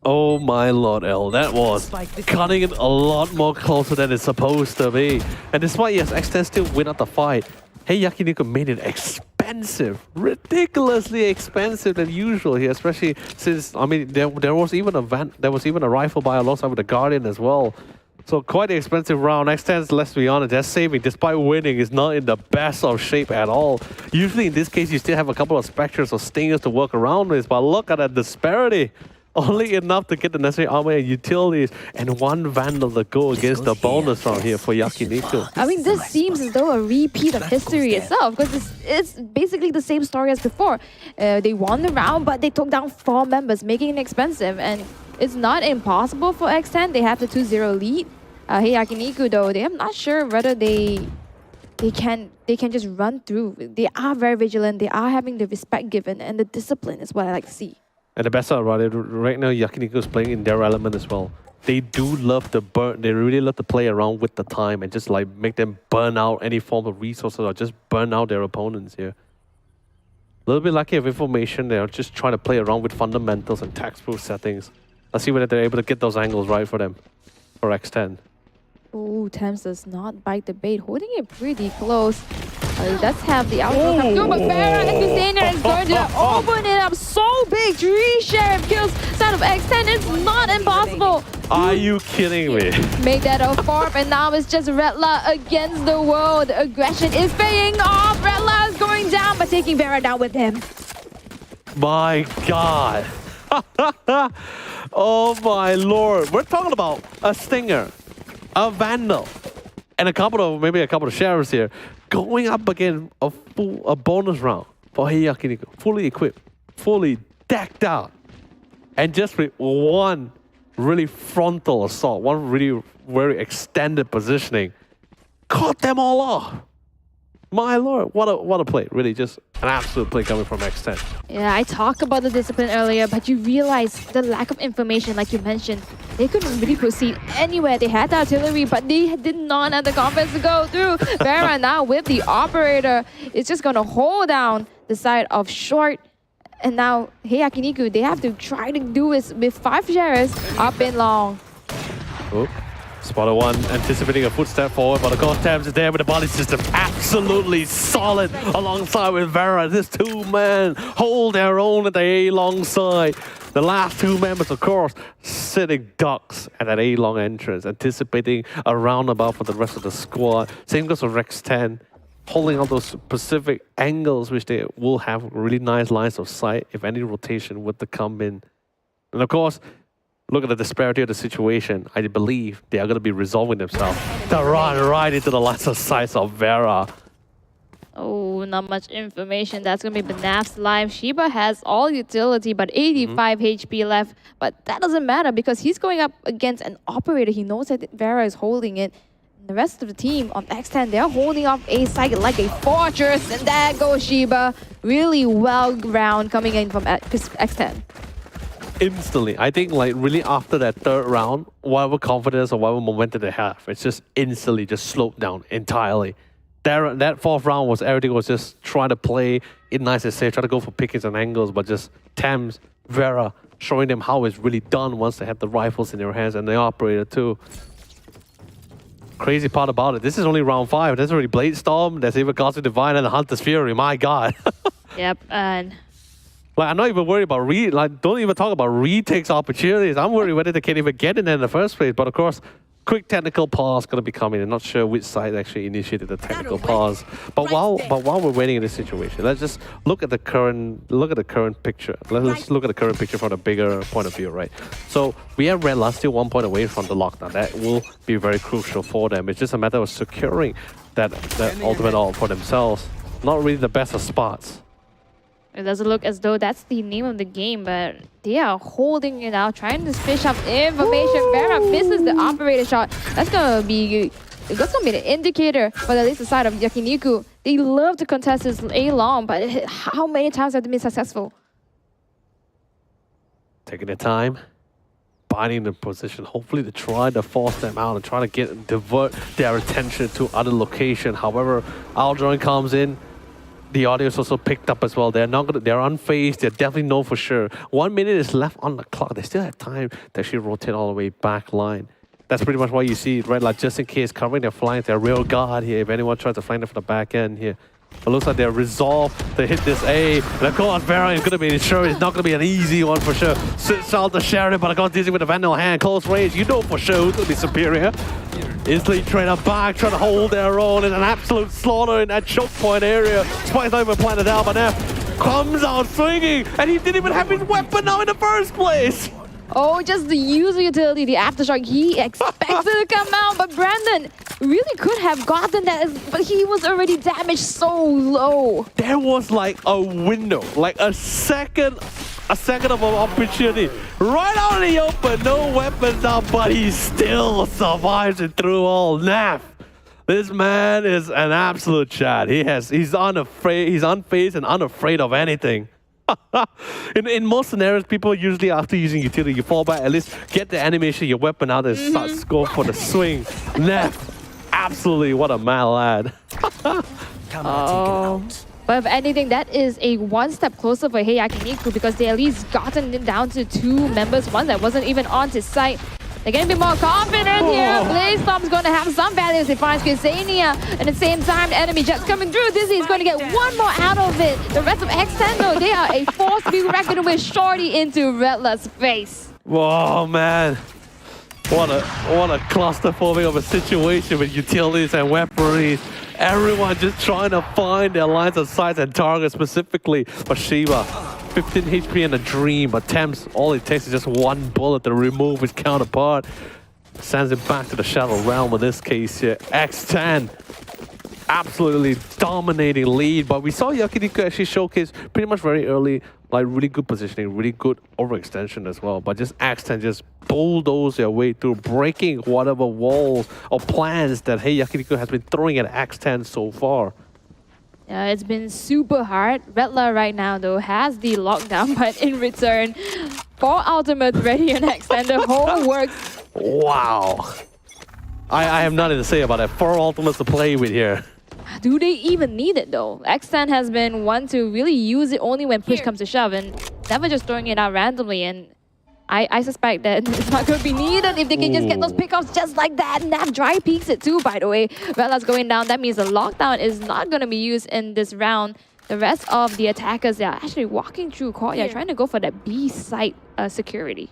Oh my lord, L. That was cutting it a lot more closer than it's supposed to be. And despite, yes, X10 still win out the fight, Hey YAKINIKU made it expensive. Ridiculously expensive than usual here, especially since, I mean, there was even a rifle by alongside with the Guardian as well. So quite an expensive round. X10's, let's be honest, they're saving despite winning is not in the best of shape at all. Usually in this case, you still have a couple of Spectres or Stingers to work around with, but look at that disparity. Only enough to get the necessary armor and utilities, and one Vandal to go against the bonus round here for YAKINIKU. I mean, this seems as though a repeat of history itself, because it's basically the same story as before. They won the round, but they took down 4 members, making it expensive. And it's not impossible for X10. They have the 2-0 lead. Hey YAKINIKU though, I'm not sure whether they can just run through. They are very vigilant. They are having the respect given, and the discipline is what I like to see. And the best part about it, right now YAKINIKU is playing in their element as well. They do love the burn. They really love to play around with the time and just like make them burn out any form of resources or just burn out their opponents here. A little bit lucky of information. They're just trying to play around with fundamentals and textbook settings. Let's see whether they're able to get those angles right for them, for X10. Oh, Thames does not bite the bait, holding it pretty close. He does have the outro come through, but Farah has been staying there and is going to open it up so big. 3 Sheriff kills side of X10. It's not impossible. Are you kidding me? Make that a 4th, and now it's just Redla against the world. Aggression is paying off. Redla is going down, but taking Farah down with him. My God. Oh my lord. We're talking about a Stinger, a Vandal, and maybe a couple of Sheriffs here going up against a bonus round for Hey YAKINIKU. Fully equipped, fully decked out, and just with one really frontal assault, one really very extended positioning, caught them all off. My lord, what a play. Really just an absolute play coming from X10. Yeah, I talked about the discipline earlier, but you realize the lack of information, like you mentioned. They couldn't really proceed anywhere. They had the artillery, but they did not have the confidence to go through. Vera now with the operator is just going to hold down the side of short. And now, Hey YAKINIKU, they have to try to do it with 5 Sheriffs up in long. Oh. Spotter 1 anticipating a footstep forward, but of course Thames is there with the body system absolutely solid alongside with Vera. This 2-man hold their own at the A-long side. The last 2 members, of course, sitting ducks at that A-long entrance, anticipating a roundabout for the rest of the squad. Same goes for X10, holding all those specific angles, which they will have really nice lines of sight if any rotation were to come in. And of course, look at the disparity of the situation. I believe they are going to be resolving themselves to run right into the lines of sight of Vera. Oh, not much information. That's going to be Banaf's life. Shiba has all utility, but 85 HP left. But that doesn't matter because he's going up against an operator. He knows that Vera is holding it. And the rest of the team on X10, they're holding off a side like a fortress. And there goes Shiba. Really well round coming in from X10. Instantly, I think like really after that 3rd round, whatever confidence or whatever momentum they have, it's just instantly just slowed down entirely. That 4th round was everything was just trying to play it nice and safe, try to go for pickings and angles, but just Thames, Vera showing them how it's really done once they have the rifles in their hands and the operator too. Crazy part about it, this is only round 5. There's already Blade Storm, there's even Cosmic Divine and the Hunter's Fury. My God. Yep, and like, I'm not even worried about don't even talk about retakes opportunities. I'm worried whether they can even get in there in the first place. But of course, quick technical pause going to be coming. I'm not sure which side actually initiated the technical pause. But while we're waiting in this situation, let's just look at the current picture. Let's look at the current picture from a bigger point of view, right? So we have Red Last still 1 point away from the lockdown. That will be very crucial for them. It's just a matter of securing that ultimate ult for themselves. Not really the best of spots. It doesn't look as though that's the name of the game, but they are holding it out, trying to fish up information. Vera misses the operator shot. That's gonna be the indicator for the laser side of YAKINIKU. They love to contest this A long, but how many times have they been successful? Taking their time, binding the position, hopefully to try to force them out and try to divert their attention to other location. However, Aldrin comes in. The audio is also picked up as well. They're unfazed. They're definitely know for sure. 1 minute is left on the clock. They still have time to actually rotate all the way back line. That's pretty much why you see Red Light just in case covering their flank, their real guard here. If anyone tries to flank them from the back end here. It looks like they're resolved to hit this A. And of course, Vera is going to be sure it's not going to be an easy one for sure. Sits out the Sheridan, but of course, Dizzy with the Vandal hand. Close range, you know for sure who's going to be superior. Instantly training back, trying to hold their own in an absolute slaughter in that choke point area. Spike's not even planted out, but Neff comes out swinging, and he didn't even have his weapon now in the first place. Oh, just the user utility, the aftershock. He expects it to come out, but Brandon really could have gotten that, but he was already damaged so low. There was like a window, like a second of an opportunity. Right out in the open, no weapons out, but he still survives it through all. Naff, this man is an absolute chat. He's unfazed and unafraid of anything. in most scenarios, people usually after using utility, you fall back, at least get the animation, your weapon out and start to go for the swing. Neff, absolutely what a mad lad. Oh. But if anything, that is a one step closer for YAKINIKU because they at least gotten it down to 2 members, one that wasn't even on to sight. They're going to be more confident here. Blaze Storm's going to have some value as he finds Ksenia. At the same time, the enemy jets coming through. Dizzy is going to get one more out of it. The rest of X10, though, they are a force to be reckoned with. Shorty into Redler's face. Whoa, man. What a clusterfuck of a situation with utilities and weaponry. Everyone just trying to find their lines of sight and targets specifically for Shiva. 15 HP and a dream, but Thames, all it takes is just one bullet to remove his counterpart. Sends him back to the Shadow Realm in this case here. X10, absolutely dominating lead, but we saw YAKINIKU actually showcase pretty much very early, like really good positioning, really good overextension as well, but just X10 just bulldoze their way through, breaking whatever walls or plans that YAKINIKU has been throwing at X10 so far. Yeah, it's been super hard. Redler right now, though, has the lockdown, but in return, 4 ultimates ready and X10, the whole works. Wow. I have nothing to say about that. 4 ultimates to play with here. Do they even need it, though? X10 has been one to really use it only when push comes to shove and never just throwing it out randomly. And I suspect that it's not going to be needed if they can just get those pickoffs just like that. And that dry peaks it too, by the way. Redler's going down. That means the lockdown is not going to be used in this round. The rest of the attackers, they are actually walking through courtyard, trying to go for that B site security.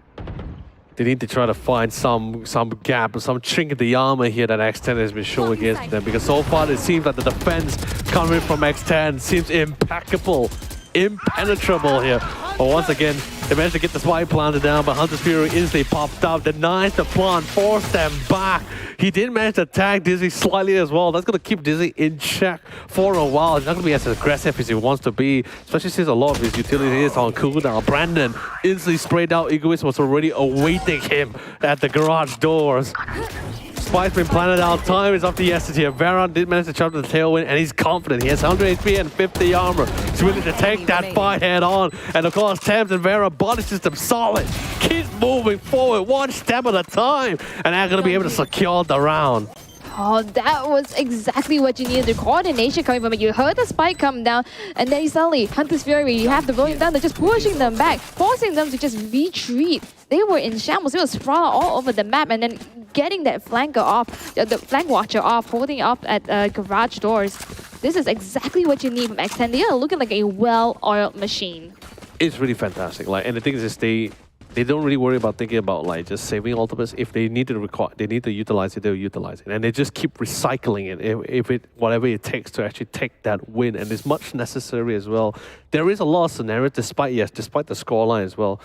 They need to try to find some gap or some chink in the armor here that X10 has been showing against them, because so far it seems that the defense coming from X10 seems impeccable, impenetrable here. But once again, they managed to get the spike planted down, but Hunter's Fury instantly popped up, denies the plant, forced them back. He did manage to tag Dizzy slightly as well. That's going to keep Dizzy in check for a while. He's not going to be as aggressive as he wants to be, especially since a lot of his utility is on cooldown. Brandon instantly sprayed out. Egoist was already awaiting him at the garage doors. Spike's been planted out. Time is up to yes here. Varan did manage to chop the tailwind, and he's confident. He has 100 HP and 50 armor. He's willing to take that fight head on. And of course, Thames and Vera body system solid. Keeps moving forward, one step at a time. And they're going to be able to secure the round. Oh, that was exactly what you needed. The coordination coming from it. You heard the spike come down, and then suddenly, Hunter's Fury, you have the rolling down, they're just pushing them back, forcing them to just retreat. They were in shambles. They were sprawled all over the map, and then getting that flanker off, the flank watcher off, holding up at garage doors. This is exactly what you need from X10. They are looking like a well-oiled machine. It's really fantastic. Like, and the thing is, they don't really worry about thinking about like just saving ultimates. If they need to utilize it, they'll utilize it, and they just keep recycling it. Whatever it takes to actually take that win, and it's much necessary as well. There is a lot of scenarios, despite the scoreline as well.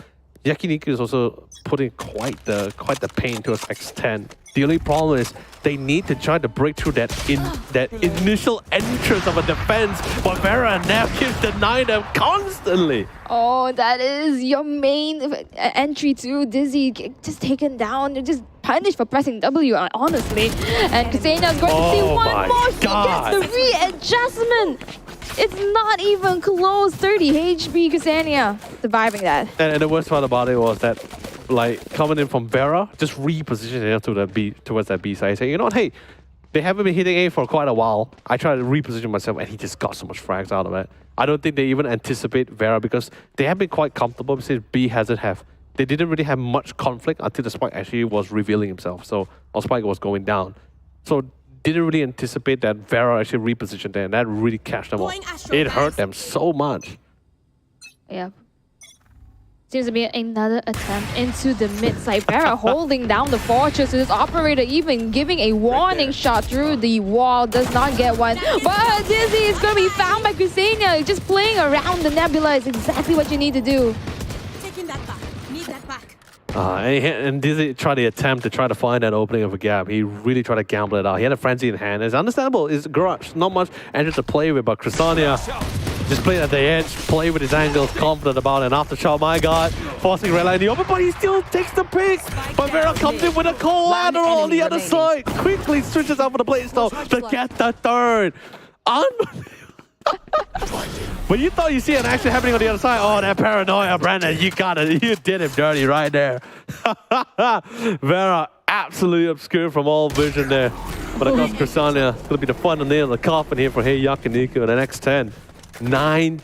YAKINIKU is also putting quite the pain towards X10. The only problem is they need to try to break through that initial entrance of a defense, but Vera and Nev keeps denying them constantly. Oh, that is your main entry to Dizzy. Just taken down, just punished for pressing W, honestly. And Ksenia is going to see one more. He gets the readjustment. It's not even close. 30 HP, Ksenia surviving that. And the worst part about it was that, like, coming in from Vera, just repositioning to the B, towards that B side. Saying, you know what, hey, they haven't been hitting A for quite a while. I tried to reposition myself, and he just got so much frags out of it. I don't think they even anticipate Vera because they have been quite comfortable since B hasn't have. They didn't really have much conflict until the Spike actually was revealing himself. So, or Spike was going down. So, didn't really anticipate that Vera actually repositioned there, and that really catched them off. It hurt them so much. Yeah. Seems to be another attempt into the mid side. Vera holding down the fortress. This operator even giving a warning shot through the wall. Does not get one. But Dizzy is going to be found by Ksenia. Just playing around the nebula is exactly what you need to do. Taking that back. Need that back. And Dizzy tried to find that opening of a gap. He really tried to gamble it out. He had a frenzy in hand. It's understandable. It's garage. Not much engine to play with, but Ksenia just playing at the edge, play with his angles, confident about it. And aftershot, my god, forcing Red Line in the open, but he still takes the pick. But Vera comes in with a collateral on the other side. Quickly switches out for the play style to get the third. Unbelievable. But you thought you see an action happening on the other side. Oh, that paranoia, Brandon. You got it. You did him dirty right there. Vera absolutely obscured from all vision there. But of course, Ksenia, it's going to be the final nail in the coffin here for YAKINIKU and an X10. 9-0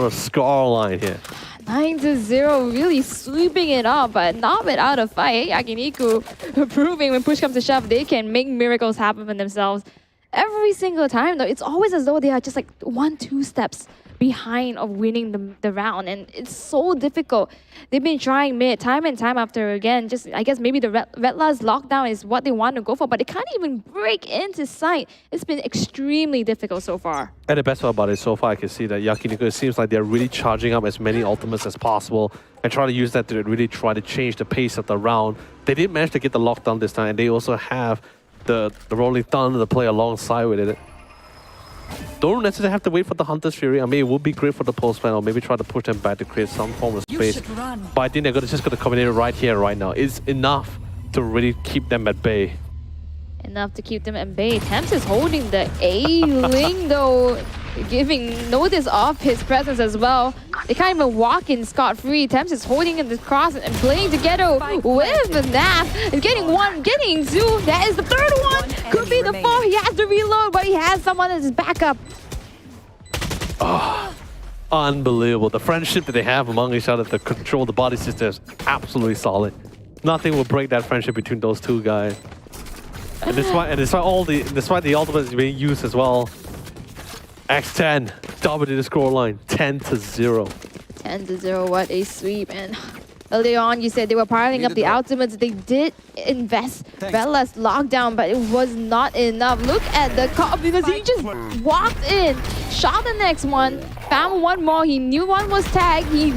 scoreline here. 9-0, really sweeping it up, but not without a fight. YAKINIKU proving when push comes to shove, they can make miracles happen for themselves. Every single time, though, it's always as though they are just like 1-2 steps behind of winning the round, and it's so difficult. They've been trying mid time and time after again. Just I guess maybe the Red Last lockdown is what they want to go for, but they can't even break into sight. It's been extremely difficult so far. And the best part about it, so far I can see that YAKINIKU, it seems like they're really charging up as many ultimates as possible and trying to use that to really try to change the pace of the round. They did manage to get the lockdown this time, and they also have the Rolling Thunder to play alongside with it. Don't necessarily have to wait for the Hunter's Fury. I mean, it would be great for the post-plan, or maybe try to push them back to create some form of space. But I think they're just going to combine it right here, right now. It's enough to really keep them at bay. Enough to keep them at bay. Temps is holding the A-Ling, though, giving notice of his presence as well. They can't even walk in scot-free. Temps is holding in the cross and playing together with the Naf. He's getting one, getting two. That is the third one. Could be the fourth. He has to reload, but he has someone as his backup. Oh, unbelievable. The friendship that they have among each other to control the body system is absolutely solid. Nothing will break that friendship between those two guys. And despite the ultimate being used as well, X10 dominated the scoreline, 10-0. 10-0, what a sweep. And earlier on, you said they were piling up the ultimates. They did invest Bella's lockdown, but it was not enough. Look at the call because he just walked in, shot the next one, found one more. He knew one was tagged. He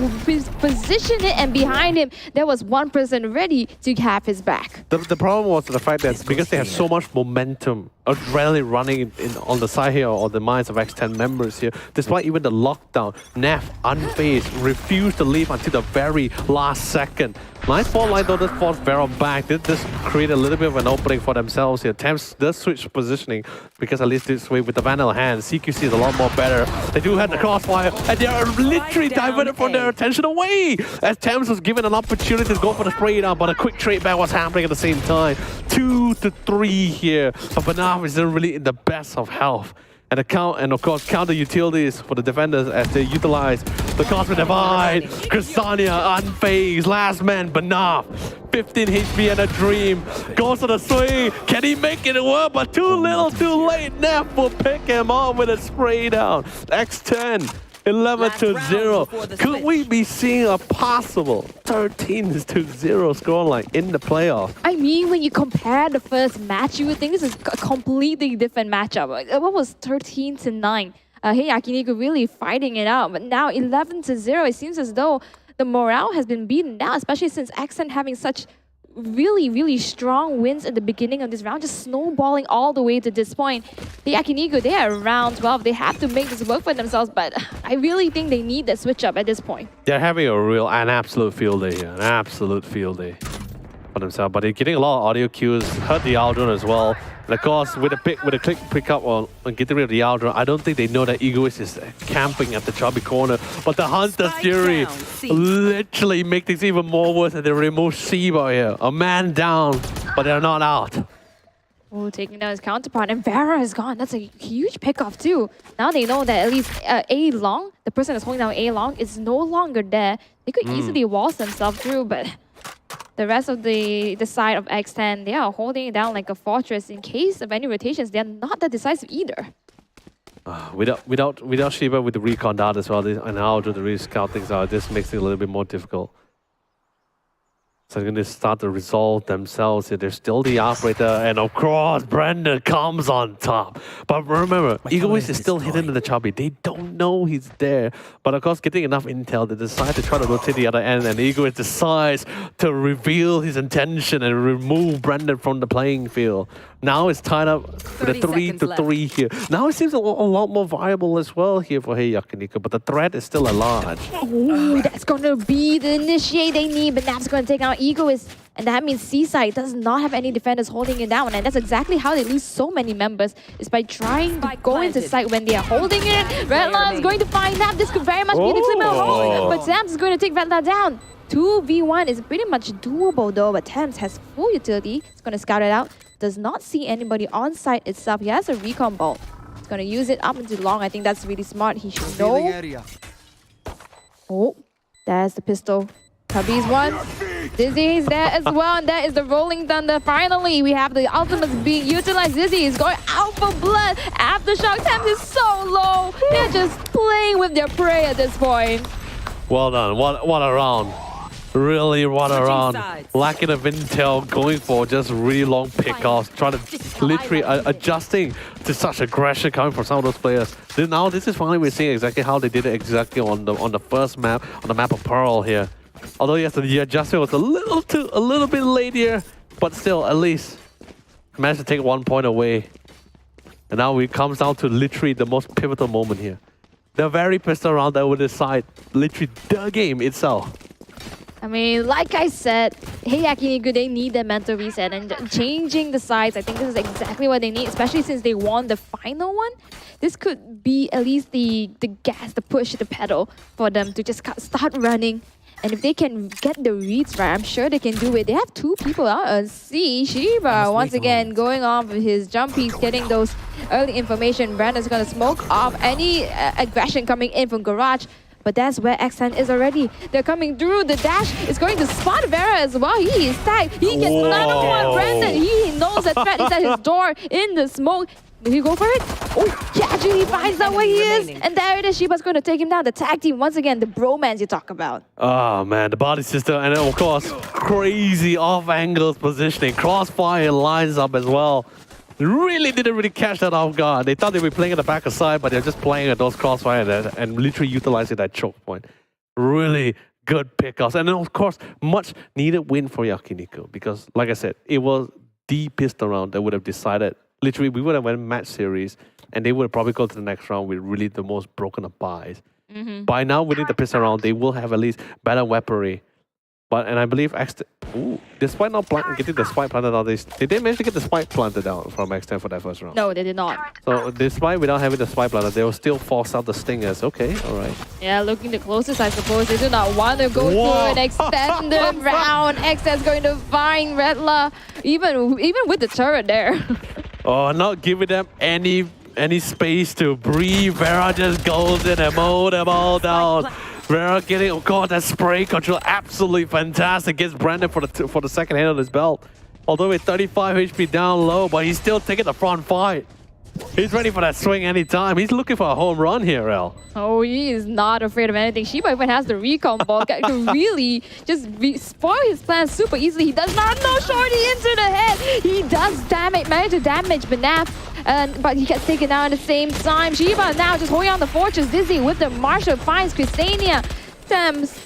positioned it, and behind him, there was one person ready to have his back. The problem was the fact that because they have so much momentum, adrenaline running on the side here, or the minds of X10 members here, despite even the lockdown, Neff, unfazed, refused to leave until the very last second. Nice ball line though, that forced Vera back. Did this create a little bit of an opening for themselves here? Temps does switch positioning because at least this way with the Vandal hand, CQC is a lot more better. They do have the crossfire and they are literally diverted from their attention away as Temps was given an opportunity to go for the spray down, but a quick trade back was happening at the same time. 2-3 here, but Banaf is really in the best of health. And of course counter utilities for the defenders as they utilize the Cosmic Divide. Ksenia unfazed, last man Banaf, 15 HP and a dream. Goes to the swing, can he make it work? But too little, too late. Neff will pick him up with a spray down. X10. 11-0. Could we be seeing a possible 13-0 scoreline in the playoff? I mean, when you compare the first match, you would think this is a completely different matchup. What was 13-9? YAKINIKU really fighting it out, but now 11-0. It seems as though the morale has been beaten down, especially since X10 having such really strong wins in the beginning of this round, just snowballing all the way to this point. The YAKINIKU, they are round 12. They have to make this work for themselves, but I really think they need the switch up at this point. They're having an absolute field day here, an absolute field day for themselves. But they're getting a lot of audio cues, hurt the Aldrin as well. And of course, with a click pick up on getting rid of the Aldrin, I don't think they know that Egoist is camping at the chubby corner. But the Hunter's Fury literally make things even more worse, and they remove Sheba here. A man down, but they're not out. Oh, taking down his counterpart, and Vera is gone. That's a huge pickoff too. Now they know that at least A Long, the person that's holding down A Long, is no longer there. They could easily waltz themselves through, but the rest of the side of X10, they are holding it down like a fortress. In case of any rotations, they're not that decisive either. Without Sheba with the recon down as well, and how to re-scout things out, this makes it a little bit more difficult. So they're going to start to resolve themselves here. They're still the operator, and of course, Brandon comes on top. But remember, Egoist is still hidden in the chubby. They don't know he's there. But of course, getting enough intel, they decide to try to rotate the other end, and Egoist decides to reveal his intention and remove Brandon from the playing field. Now it's tied up with a 3-3 here. Now it seems a lot more viable as well here for YAKINIKU, but the threat is still at large. Oh, that's going to be the initiate they need, but Nap's going to take out Egoist. And that means Seaside does not have any defenders holding it down. And that's exactly how they lose so many members, is by trying to go into sight when they are holding it. Redla is going to find Nap. This could very much be the Clipper hole, but Thames is going to take Redla down. 2v1 is pretty much doable though, but Thames has full utility. It's going to scout it out. Does not see anybody on site itself. He has a recon bolt. He's going to use it up into long. I think that's really smart. He should know. Oh, there's the pistol. Cubby's one. Dizzy is there as well, and that is the Rolling Thunder. Finally, we have the ultimates being utilized. Dizzy is going out for blood. Aftershock Thames is so low. They're just playing with their prey at this point. Well done. What a round. Really what a round. Lacking of intel, going for just really long pickoffs, trying to literally adjusting to such aggression coming from some of those players. Then now this is finally we're seeing exactly how they did it exactly on the first map, on the map of Pearl here. Although yes, the adjustment was a little bit late here, but still at least managed to take 1 point away. And now it comes down to literally the most pivotal moment here. They're very pissed around that would decide literally the game itself. I mean, like I said, YAKINIKU, they need that mental reset, and changing the sides, I think this is exactly what they need, especially since they won the final one. This could be at least the gas, the push, the pedal for them to just start running. And if they can get the reads right, I'm sure they can do it. They have two people out. See, Sheba once again going off with his jumpies, getting those early information. Brandon's going to smoke off any aggression coming in from Garage. But that's where X10 is already. They're coming through. The dash is going to spot Vera as well. He is tagged. He gets another one. Brandon, he knows the threat is at his door in the smoke. Did he go for it? Oh, he actually finds out where he is. And there it is. Sheba's going to take him down. The tag team, once again, the bromance you talk about. Oh man, the body system, and then of course, crazy off angles positioning. Crossfire lines up as well. Really didn't catch that off guard. They thought they were playing at the back side, but they're just playing at those crossfire and literally utilizing that choke point. Really good pickups. And then of course, much needed win for YAKINIKU, because like I said, it was the pistol round that would have decided. Literally, we would have went match series, and they would probably go to the next round with really the most broken up buys. By now, winning the pistol round, they will have at least better weaponry. And I believe X10, despite not getting the spike planted out, did they manage to get the spike planted out from X10 for that first round? No, they did not. So despite without having the spike planted, they will still force out the stingers. Okay, all right. Yeah, looking the closest, I suppose. They do not want to go through an extended round. X10's going to find Redla, even with the turret there. Oh, not giving them any space to breathe. Vera just goes in and mow them all down. Vera getting, of course, that spray control absolutely fantastic. Gets Brandon for the second hit on his belt. Although with 35 HP down low, but he's still taking the front fight. He's ready for that swing anytime. He's looking for a home run here, El. Oh, he is not afraid of anything. Sheba even has the recon ball. Can really just spoil his plans super easily. He does not know Shorty into the head. He does manage to damage Banaf, but he gets taken down at the same time. Sheba now just holding on the fortress. Dizzy with the Marshal finds Christania. Thames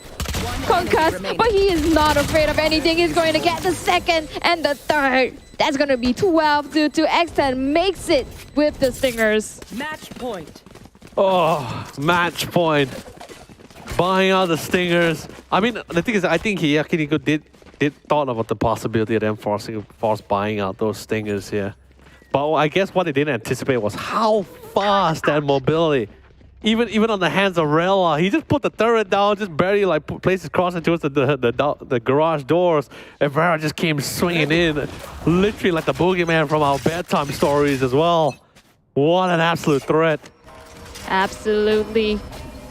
concussed, but he is not afraid of anything. He's going to get the second and the third. That's going to be 12-2. X10 makes it with the Stingers. Match point. Oh, match point. Buying out the Stingers. I mean, the thing is, I think YAKINIKU did thought about the possibility of them force buying out those Stingers here. But I guess what they didn't anticipate was how fast that mobility. Even on the hands of Rella, he just put the turret down, just barely like placed his cross towards the garage doors, and Vera just came swinging in, literally like the boogeyman from our bedtime stories as well. What an absolute threat! Absolutely.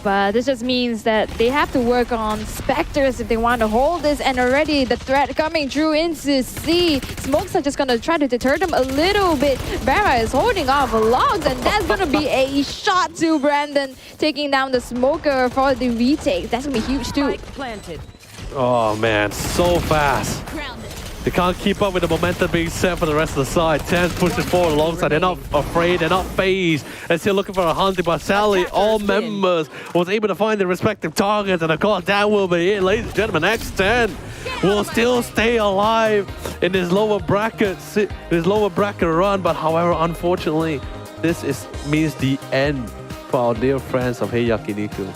But this just means that they have to work on Spectres if they want to hold this, and already the threat coming through into C. Smokes are just going to try to deter them a little bit. Vera is holding off logs, and that's going to be a shot to Brandon, taking down the Smoker for the retake. That's going to be huge too. Spike planted. Oh man, so fast. They can't keep up with the momentum being set for the rest of the side. 10 pushes forward alongside. They're not afraid, they're not phased. They're still looking for a hunting, but Sally, all members, was able to find their respective targets. And of course, that will be it, ladies and gentlemen. X10 will still stay alive in this lower bracket run. But however, unfortunately, this means the end for our dear friends of Hey YAKINIKU.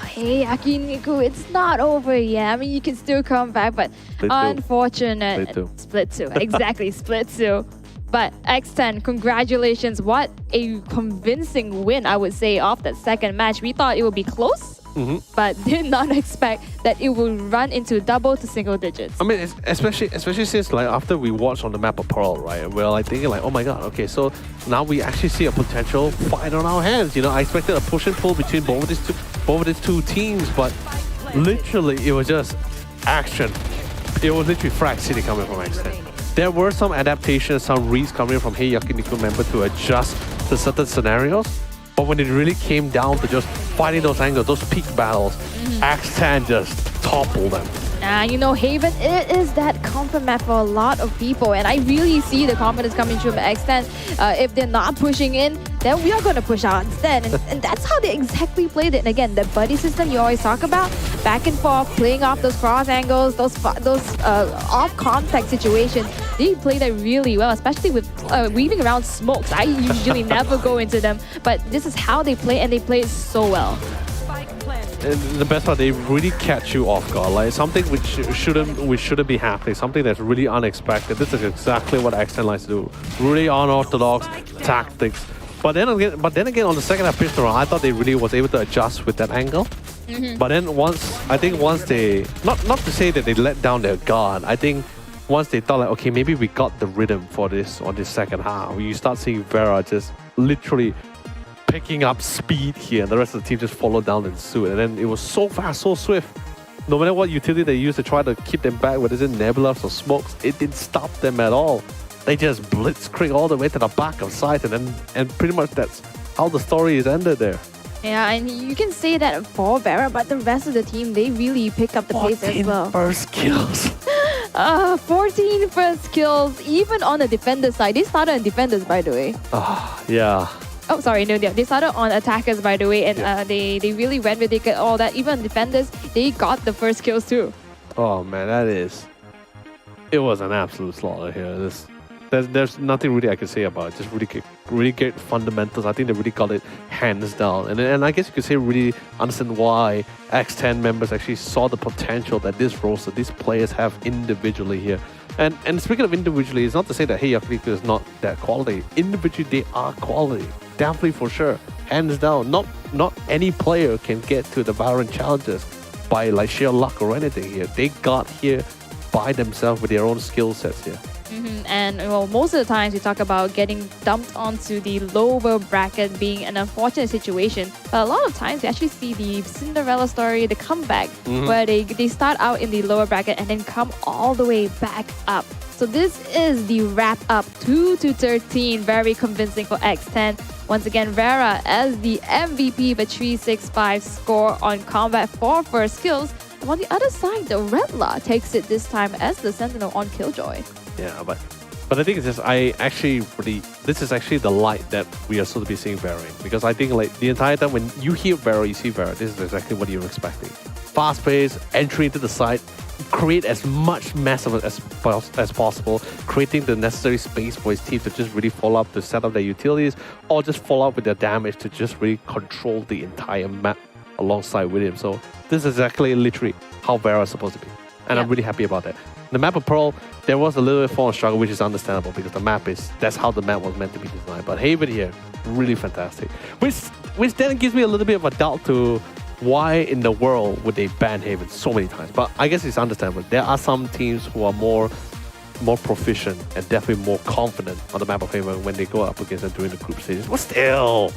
Hey YAKINIKU, it's not over yet. I mean, you can still come back, but unfortunate. Split two. Exactly, split two. But X10, congratulations. What a convincing win, I would say, off that second match. We thought it would be close, but did not expect that it would run into double to single digits. I mean, especially since like after we watched on the map of Pearl, right? We're like thinking like, oh my god, okay, so now we actually see a potential fight on our hands. You know, I expected a push and pull between both of these two teams, but literally it was just action. It was literally Frag City coming from X10. There were some adaptations, some reads coming from Hey YAKINIKU member to adjust to certain scenarios, but when it really came down to just fighting those angles, those peak battles, X10 just toppled them. You know, Haven, it is that comfort map for a lot of people, and I really see the confidence coming through from X10. If they're not pushing in, then we are going to push out instead, and that's how they exactly played it. And again, the buddy system you always talk about, back and forth, playing off those cross angles, those off contact situations, they play that really well, especially with weaving around smokes. I usually never go into them, but this is how they play, and they play it so well. And the best part, they really catch you off guard, like something which shouldn't be happening, something that's really unexpected. This is exactly what X10 likes to do. Really unorthodox tactics. But then again, on the second half pistol round, I thought they really was able to adjust with that angle. But then once they, not to say that they let down their guard, I think once they thought like, okay, maybe we got the rhythm for this on this second half, you start seeing Vera just literally picking up speed here, and the rest of the team just followed down in suit. And then it was so fast, so swift. No matter what utility they used to try to keep them back, whether it's in Nebulas or Smokes, it didn't stop them at all. They just blitzkrieg all the way to the back of site, and pretty much that's how the story is ended there. Yeah, and you can say that for Vera, but the rest of the team, they really pick up the pace as well. 14 first kills. 14 first kills, even on the defender side. They started on defenders, by the way. Yeah. Oh, sorry, no, they started on attackers, by the way, and they really went with it, all that. Even defenders, they got the first kills too. Oh man, it was an absolute slaughter here. There's nothing really I can say about it. Just really great fundamentals. I think they really got it hands down. And I guess you could say really understand why X10 members actually saw the potential that this roster, these players have individually here. And speaking of individually, it's not to say that Hey YAKINIKU is not that quality. Individually, they are quality. Definitely for sure. Hands down. Not any player can get to the VALORANT challenges by like sheer luck or anything here. They got here by themselves with their own skill sets here. And well, most of the times we talk about getting dumped onto the lower bracket being an unfortunate situation, but a lot of times we actually see the Cinderella story, the comeback, where they start out in the lower bracket and then come all the way back up. So this is the wrap up, 2-13, very convincing for X10. Once again, Vera as the MVP with 365 score on combat for first kills. And on the other side, the Redla takes it this time as the Sentinel on Killjoy. Yeah, but the thing is this, this is actually the light that we are supposed to be seeing Vera in. Because I think like the entire time when you hear Vera, you see Vera, this is exactly what you're expecting. fast pace, entry into the site, create as much mess of it as possible, creating the necessary space for his team to just really follow up to set up their utilities or just follow up with their damage to just really control the entire map alongside with him. So this is exactly literally how Vera is supposed to be. And I'm really happy about that. The map of Pearl, there was a little bit of struggle, which is understandable because that's how the map was meant to be designed. But Haven here, really fantastic. Which then gives me a little bit of a doubt to why in the world would they ban Haven so many times. But I guess it's understandable. There are some teams who are more proficient and definitely more confident on the map of Haven when they go up against them during the group stages. But still...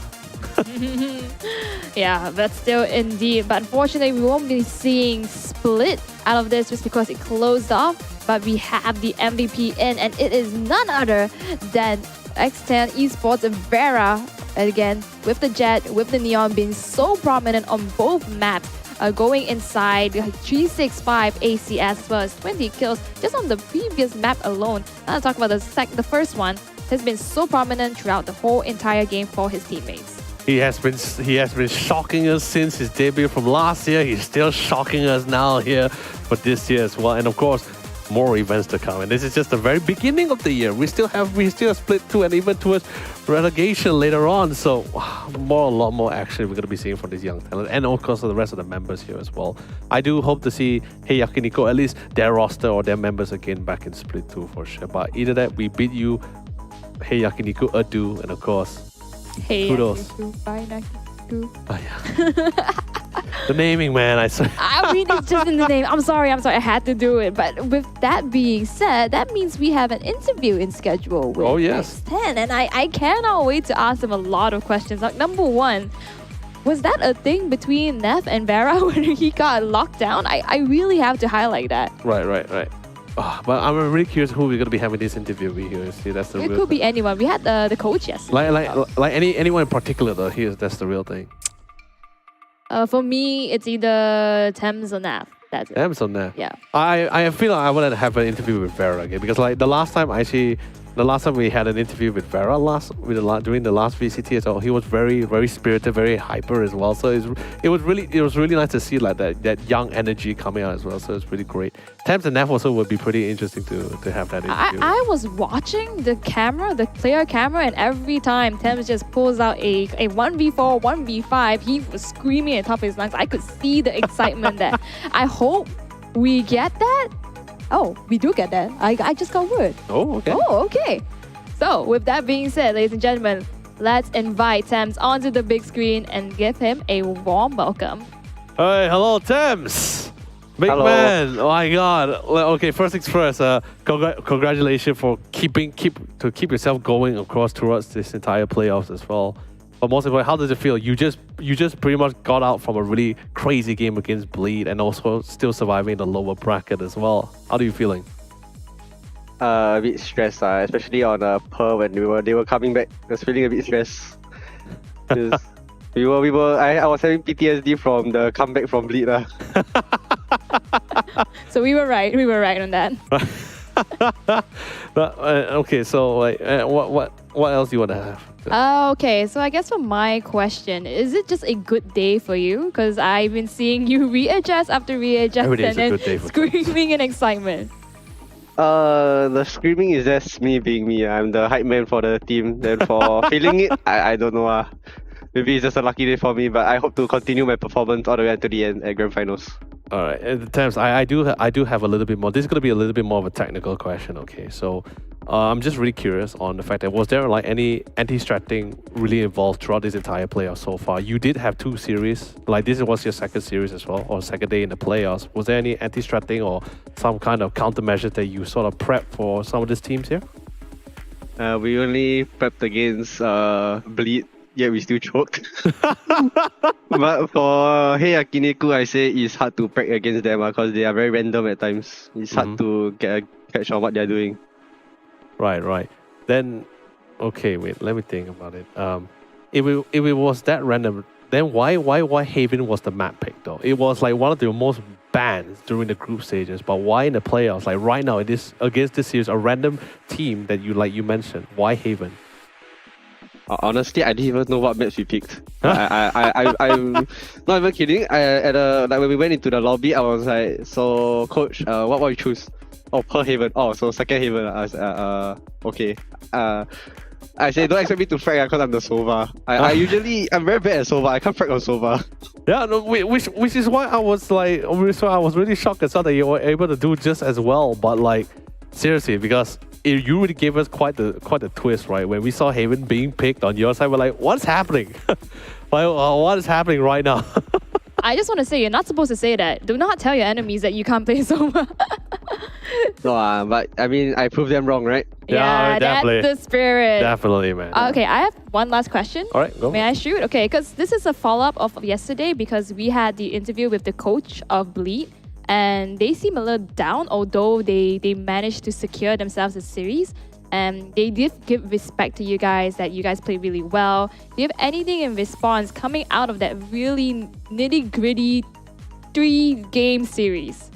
Yeah, but still indeed. But unfortunately, we won't be seeing Split out of this just because it closed off. But we have the MVP in, and it is none other than X10 Esports Vera. Again, with the Jet, with the Neon being so prominent on both maps. Going inside 365 ACS as well as 20 kills just on the previous map alone. Now to talk about the first one, has been so prominent throughout the whole entire game for his teammates. He has been shocking us since his debut from last year. He's still shocking us now here for this year as well. And of course, more events to come. And this is just the very beginning of the year. We still have Split 2 and even towards relegation later on. So a lot more action we're going to be seeing from this young talent. And of course, the rest of the members here as well. I do hope to see Hey YAKINIKU, at least their roster or their members again back in Split 2 for sure. But either that, we beat you, Hey YAKINIKU, adieu, and of course, Hey kudos. Bye, Nakiku. Oh, yeah. The naming, man, I swear. I mean, it's just in the name. I'm sorry, I had to do it. But with that being said, that means we have an interview in schedule with X10. And I cannot wait to ask them a lot of questions. Like, number one, was that a thing between Neff and Vera when he got locked down? I really have to highlight that. Right. Oh, but I'm really curious who we're going to be having this interview with here. See, that's the It real could be anyone. We had the coach yesterday. Like anyone in particular though. That's the real thing. For me, it's either Thames or Nav. That's it. Thames or Nav. Yeah. I feel like I want to have an interview with Vera again because like the last time we had an interview with Vera during the last VCT as well, he was very, very spirited, very hyper as well. So it was really nice to see like that young energy coming out as well. So it's really great. Thames and Neff also would be pretty interesting to have that interview. I was watching the player camera, and every time Thames just pulls out a 1v4, 1v5, he was screaming at the top of his lungs. I could see the excitement there. I hope we get that. Oh, we do get that. I just got word. Oh, okay. Oh, okay. So, with that being said, ladies and gentlemen, let's invite Thames onto the big screen and give him a warm welcome. Hey, hello, Thames. Big Hello. man. Oh my God. Okay, first things first. Congratulations for keep yourself going across towards this entire playoffs as well. But most importantly, how does it feel? You just pretty much got out from a really crazy game against Bleed and also still surviving the lower bracket as well. How are you feeling? A bit stressed, especially on Pearl when they were coming back. I was feeling a bit stressed. I was having PTSD from the comeback from Bleed. So we were right on that. But, okay, so like, what else do you want to have? Okay, so I guess for my question, is it just a good day for you? Because I've been seeing you readjust after readjust Every day is and a then good day for screaming in excitement. The screaming is just me being me. I'm the hype man for the team. Then for feeling it, I don't know. Maybe it's just a lucky day for me, but I hope to continue my performance all the way until the end at Grand Finals. All right, at times I do have a little bit more. This is going to be a little bit more of a technical question. Okay, so I'm just really curious on the fact that was there like any anti-stratting really involved throughout this entire playoff so far? You did have 2 series. Like this was your second series as well, or second day in the playoffs. Was there any anti-stratting or some kind of countermeasures that you sort of prepped for some of these teams here? We only prepped against Bleed. Yeah, we still choked. But for Hey YAKINIKU, I say it's hard to prep against them because they are very random at times. It's hard to get a catch on what they're doing. Right. Then, okay, wait, let me think about it. If it was that random, then why Haven was the map pick though? It was like one of the most banned during the group stages, but why in the playoffs? Like right now, it is against this series, a random team that you mentioned. Why Haven? Honestly, I didn't even know what maps we picked. I'm not even kidding. When we went into the lobby, I was like, "So, coach, what will you choose?" Oh, Pearl Haven. Oh, so second Haven. I was okay. I say don't expect me to frag because I'm the Sova. I'm very bad at Sova. I can't frag on Sova. Yeah, no, which is why I was really shocked as well that you were able to do just as well. But like, seriously, because you really gave us quite the twist, right? When we saw Haven being picked on your side, we're like, what's happening? What is happening right now? I just want to say, you're not supposed to say that. Do not tell your enemies that you can't play Sova. No, but I mean, I proved them wrong, right? Yeah, definitely. that's the spirit. Definitely, man. Okay, I have one last question. All right, go. May I shoot? Okay, because this is a follow-up of yesterday because we had the interview with the coach of Bleed and they seem a little down, although they managed to secure themselves a series. And they did give respect to you guys that you guys played really well. Do you have anything in response coming out of that really nitty-gritty 3-game series?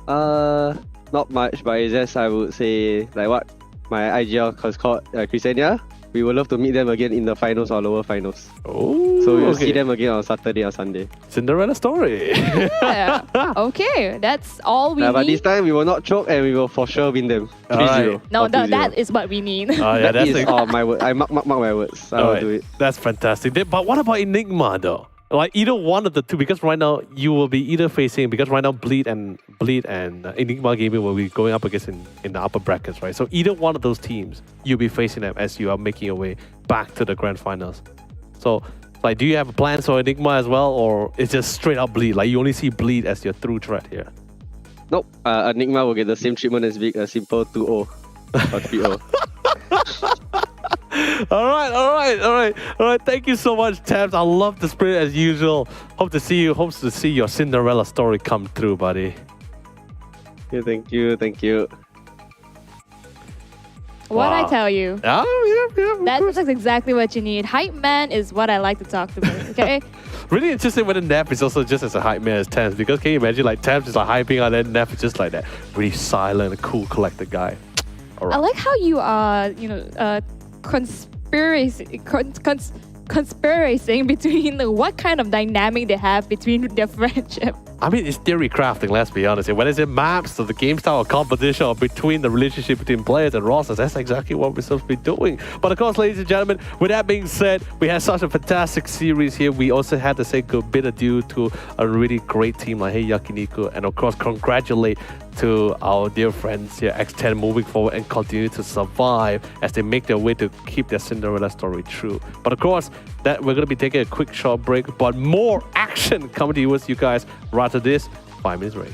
Not much, but it's just, I would say, like what my IGL has called Christiania. We would love to meet them again in the finals or lower finals. Oh, so we'll see them again on Saturday or Sunday. Cinderella story. Yeah. Okay, that's all we need. But this time we will not choke and we will for sure win them. 3-0. Right. No, that is what we need. Yeah, that is my word. I mark my words. I will do it. That's fantastic. But what about Enigma though? Like either one of the two, because right now you will be either facing, because right now Bleed and Enigma Gaming will be going up against in the upper brackets, right? So either one of those teams you'll be facing them as you are making your way back to the grand finals. So like, do you have plans for Enigma as well, or it's just straight up Bleed? Like you only see Bleed as your through threat here? Nope. Enigma will get the same treatment as Big, a simple 2-0 or 3-0. All right. Thank you so much, Tabs. I love the spirit as usual. Hope to see your Cinderella story come through, buddy. Yeah, thank you. What Wow. I tell you. Oh, yeah. That's exactly what you need. Hype man is what I like to talk about, okay? Really interesting whether Nap is also just as a hype man as Tabs, because can you imagine like Tabs is like hyping out and Nap is just like that really silent, cool, collected guy. All right. I like how you are, conspiracy between what kind of dynamic they have between their friendship. I mean, it's theory crafting, let's be honest. Whether it's in maps or the game style or competition or between the relationship between players and rosters, that's exactly what we're supposed to be doing. But of course, ladies and gentlemen, with that being said, we had such a fantastic series here. We also had to say good bit adieu to a really great team like YAKINIKU, and of course, congratulate to our dear friends here, X10, moving forward and continue to survive as they make their way to keep their Cinderella story true. But of course, that we're going to be taking a quick short break, but more action coming to you guys right after this 5-minute break.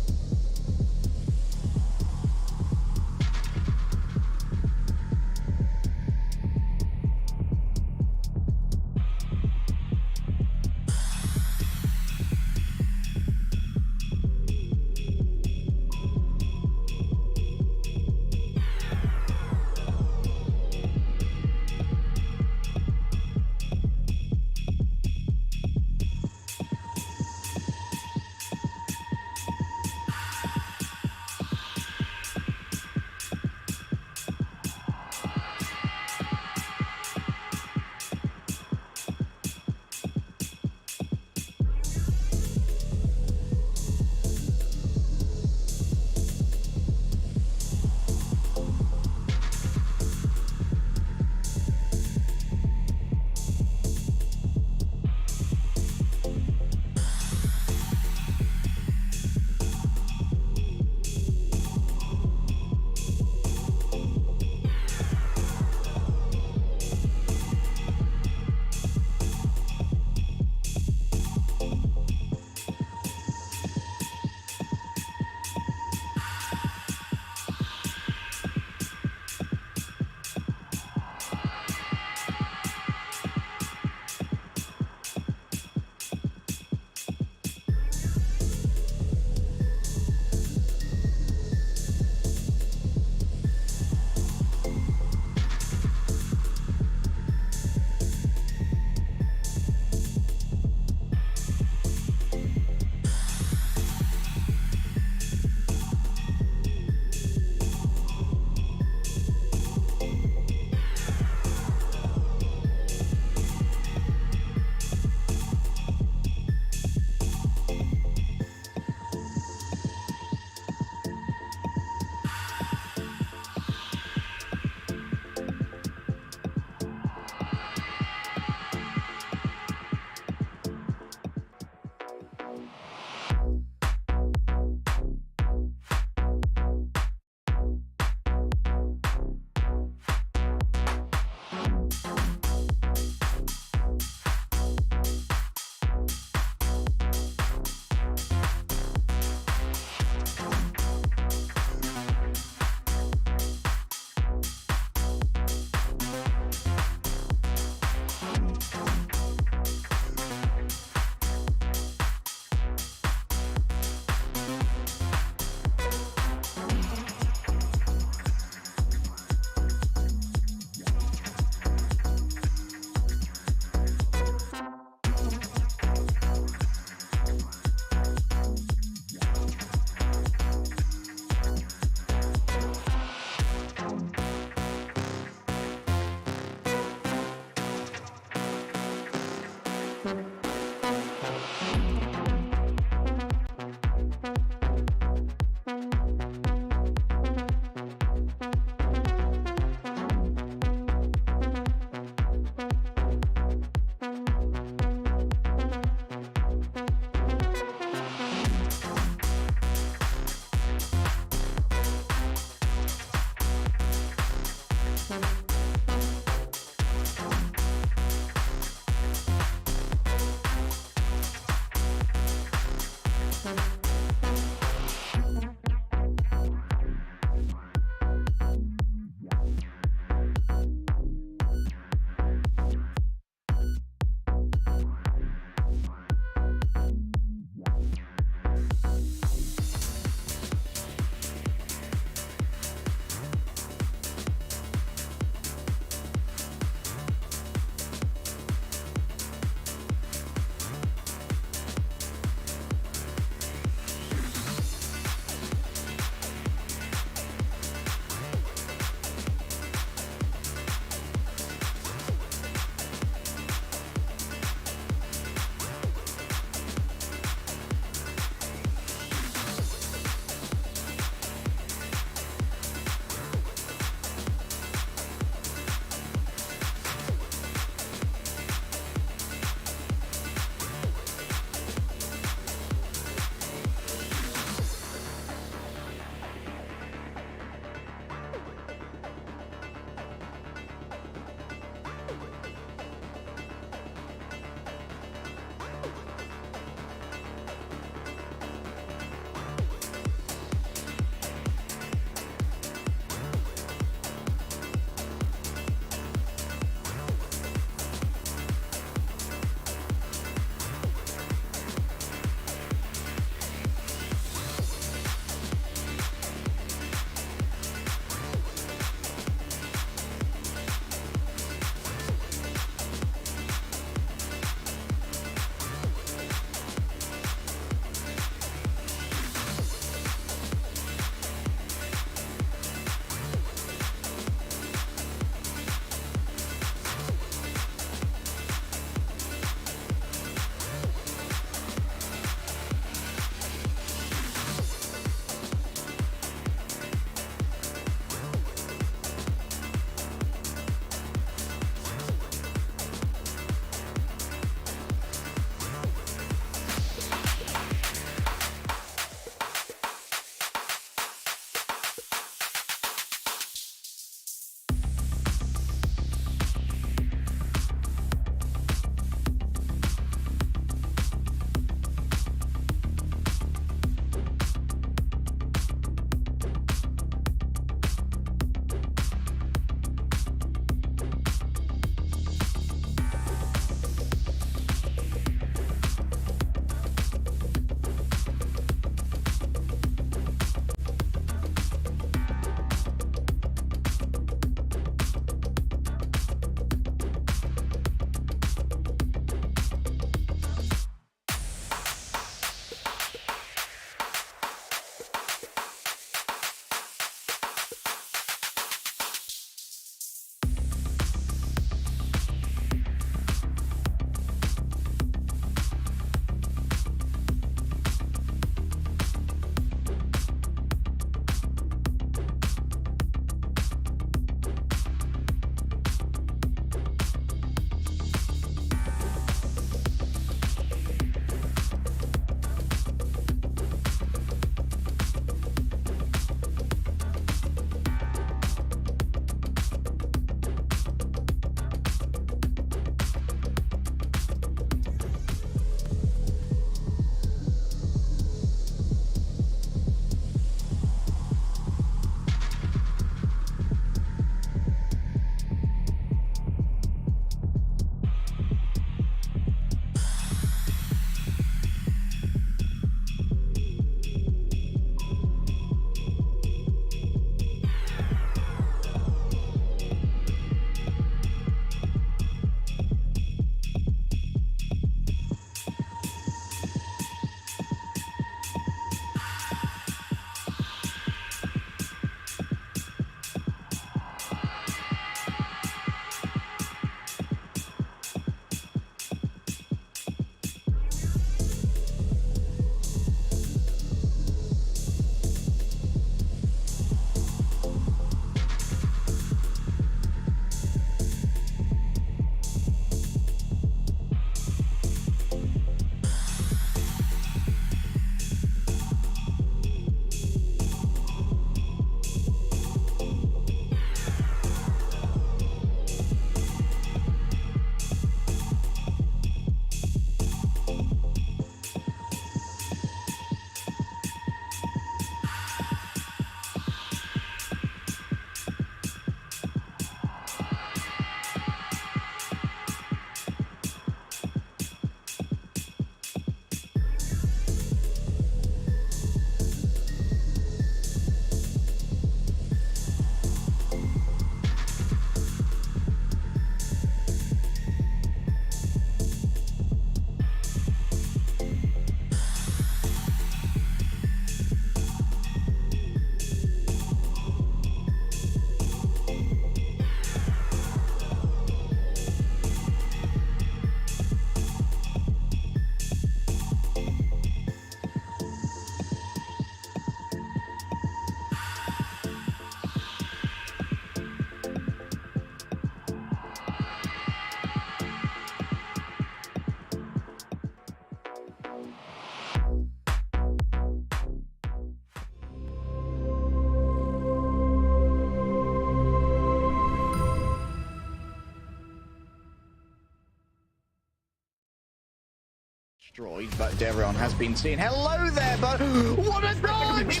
Destroyed, but Devon has been seen. Hello there, but what a dodge!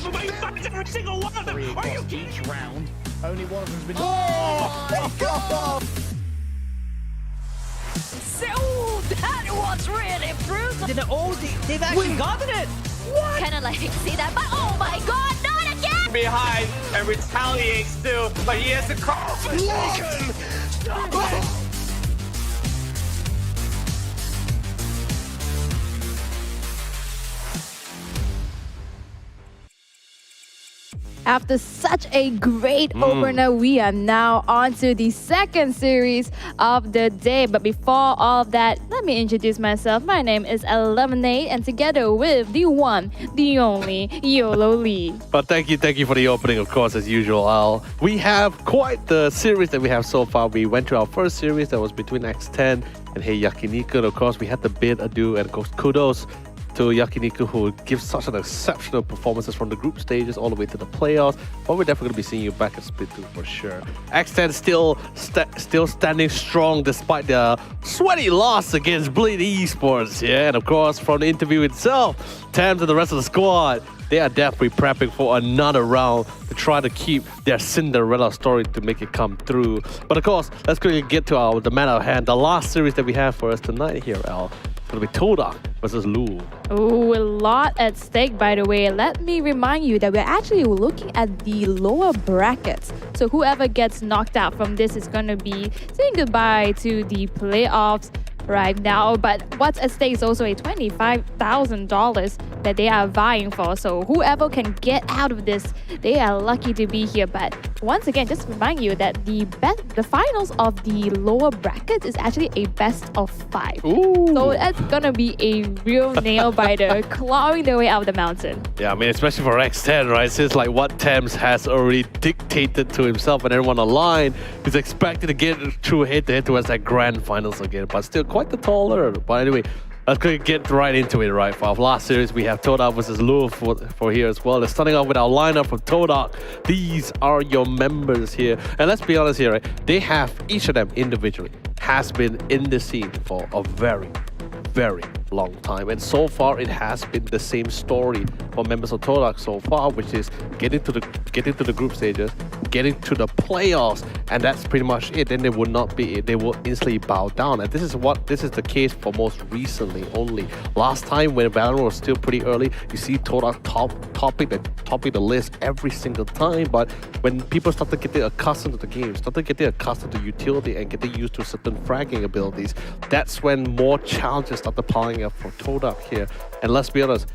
Every single one of them. Three Are you across each round. Only one of them's been. Oh my god! So that was really brutal. They've actually gotten it. Kinda like see that, but oh my god, not again! Behind and retaliates still, but he has the call. After such a great opener, we are now on to the second series of the day. But before all of that, let me introduce myself. My name is Lemonade, and together with the one, the only, YOLO Lee. But thank you for the opening, of course, as usual, Al. We have quite the series that we have so far. We went to our first series that was between X10 and Hey YAKINIKU. Of course, we had the bid adieu and kudos to YAKINIKU, who gives such an exceptional performances from the group stages all the way to the playoffs. But we're definitely going to be seeing you back at Split 2 for sure. X10 still standing strong despite their sweaty loss against VCT Esports. Yeah, and of course, from the interview itself, Tams and the rest of the squad, they are definitely prepping for another round to try to keep their Cinderella story to make it come through. But of course, let's quickly get to the matter at hand. The last series that we have for us tonight here, Al, it's going to be Todak versus Louvre. Ooh, a lot at stake, by the way. Let me remind you that we're actually looking at the lower brackets. So whoever gets knocked out from this is going to be saying goodbye to the playoffs right now. But what's at stake is also a $25,000 that they are vying for. So whoever can get out of this, they are lucky to be here. But once again, just remind you that the finals of the lower brackets is actually a best of 5. Ooh. So that's gonna be a real nail biter clawing their way out of the mountain. Yeah, I mean, especially for X10, right? Since like what Thames has already dictated to himself and everyone online, he's expected to get through head-to-head towards that grand finals again, but still quite the tall order. But anyway, let's get right into it, right? For our last series, we have Todak versus Louvre for here as well. Let's starting off with our lineup from Todak. These are your members here. And let's be honest here, right? They have, each of them individually, has been in the scene for a very, very long time, and so far it has been the same story for members of Todak so far, which is getting to the group stages, getting to the playoffs, and that's pretty much it. Then they would not be, they will instantly bow down, and this is the case for most recently only. Last time when VALORANT was still pretty early, you see Todak topping the list every single time, but when people started getting accustomed to the game, started getting accustomed to utility and getting used to certain fragging abilities, that's when more challenges started piling up for Todak here. And let's be honest,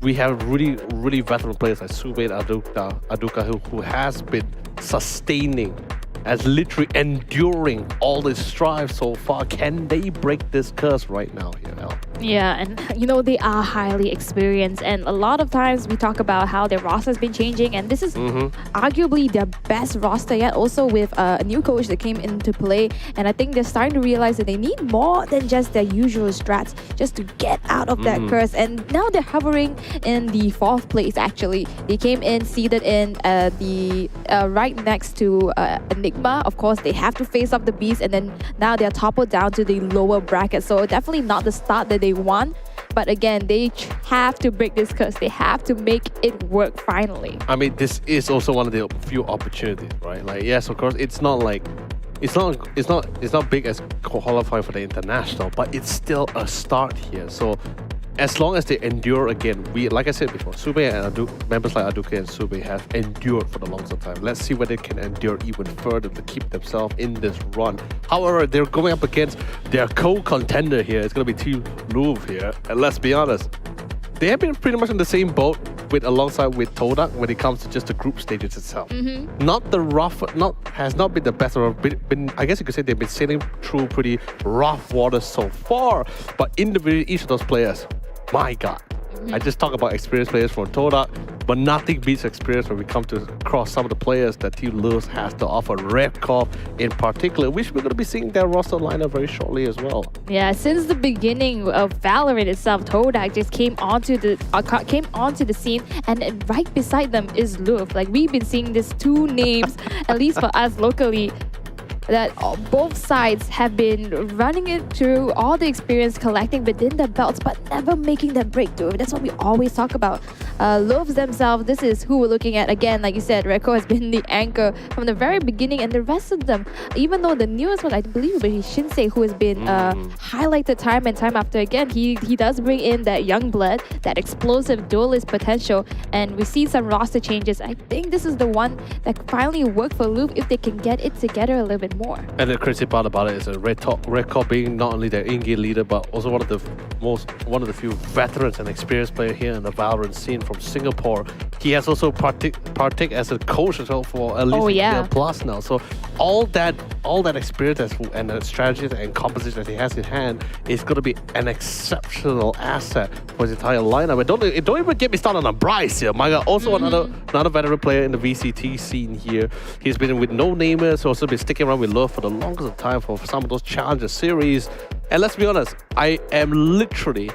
we have really veteran players like Sube and Aduka who has been sustaining, as literally enduring all this strife so far. Can they break this curse right now here, Al? Yeah, and you know, they are highly experienced, and a lot of times we talk about how their roster has been changing, and this is arguably their best roster yet, also with a new coach that came into play, and I think they're starting to realize that they need more than just their usual strats just to get out of that curse, and now they're hovering in the 4th place actually. They came in seated in the right next to Enigma. Of course, they have to face off the Beast, and then now they're toppled down to the lower bracket, so definitely not the start that they want. But again, they have to break this curse. They have to make it work finally. I mean, this is also one of the few opportunities, right? Like, yes, of course, it's not big as qualifying for the international, but it's still a start here. So as long as they endure again, like I said before, Sube and members like Aduke and Sube have endured for the longest time. Let's see whether they can endure even further to keep themselves in this run. However, they're going up against their co-contender here. It's going to be Team Louvre here. And let's be honest, they have been pretty much in the same boat alongside with Todak when it comes to just the group stages itself. Has not been the best, or I guess you could say they've been sailing through pretty rough waters so far. But individually, each of those players, my God, I just talk about experienced players from Todak, but nothing beats experience when we come to cross some of the players that Team Louvre has to offer. Repkov in particular, which we're going to be seeing their roster lineup very shortly as well. Yeah, since the beginning of VALORANT itself, Todak just came onto the scene, and right beside them is Louvre. Like, we've been seeing these two names, at least for us locally, that both sides have been running it through all the experience collecting within the belts, but never making that breakthrough. That's what we always talk about. Louvre themselves, this is who we're looking at. Again, like you said, Reko has been the anchor from the very beginning, and the rest of them, even though the newest one, I believe, but Shinsei, who has been highlighted time and time after again, he does bring in that young blood, that explosive duelist potential, and we see some roster changes. I think this is the one that finally worked for Louvre if they can get it together a little bit more. And the crazy part about it is that Red being not only their in-game leader, but also one of the few veterans and experienced player here in the VALORANT scene from Singapore. He has also partake as a coach as well for at least a year plus now. So all that experience and the strategies and composition that he has in hand is going to be an exceptional asset for his entire lineup. And don't even get me started on Bryce here. My God, also another veteran player in the VCT scene here. He's been with no namers, also been sticking around with Love for the longest time for some of those challenger series. And let's be honest, I am literally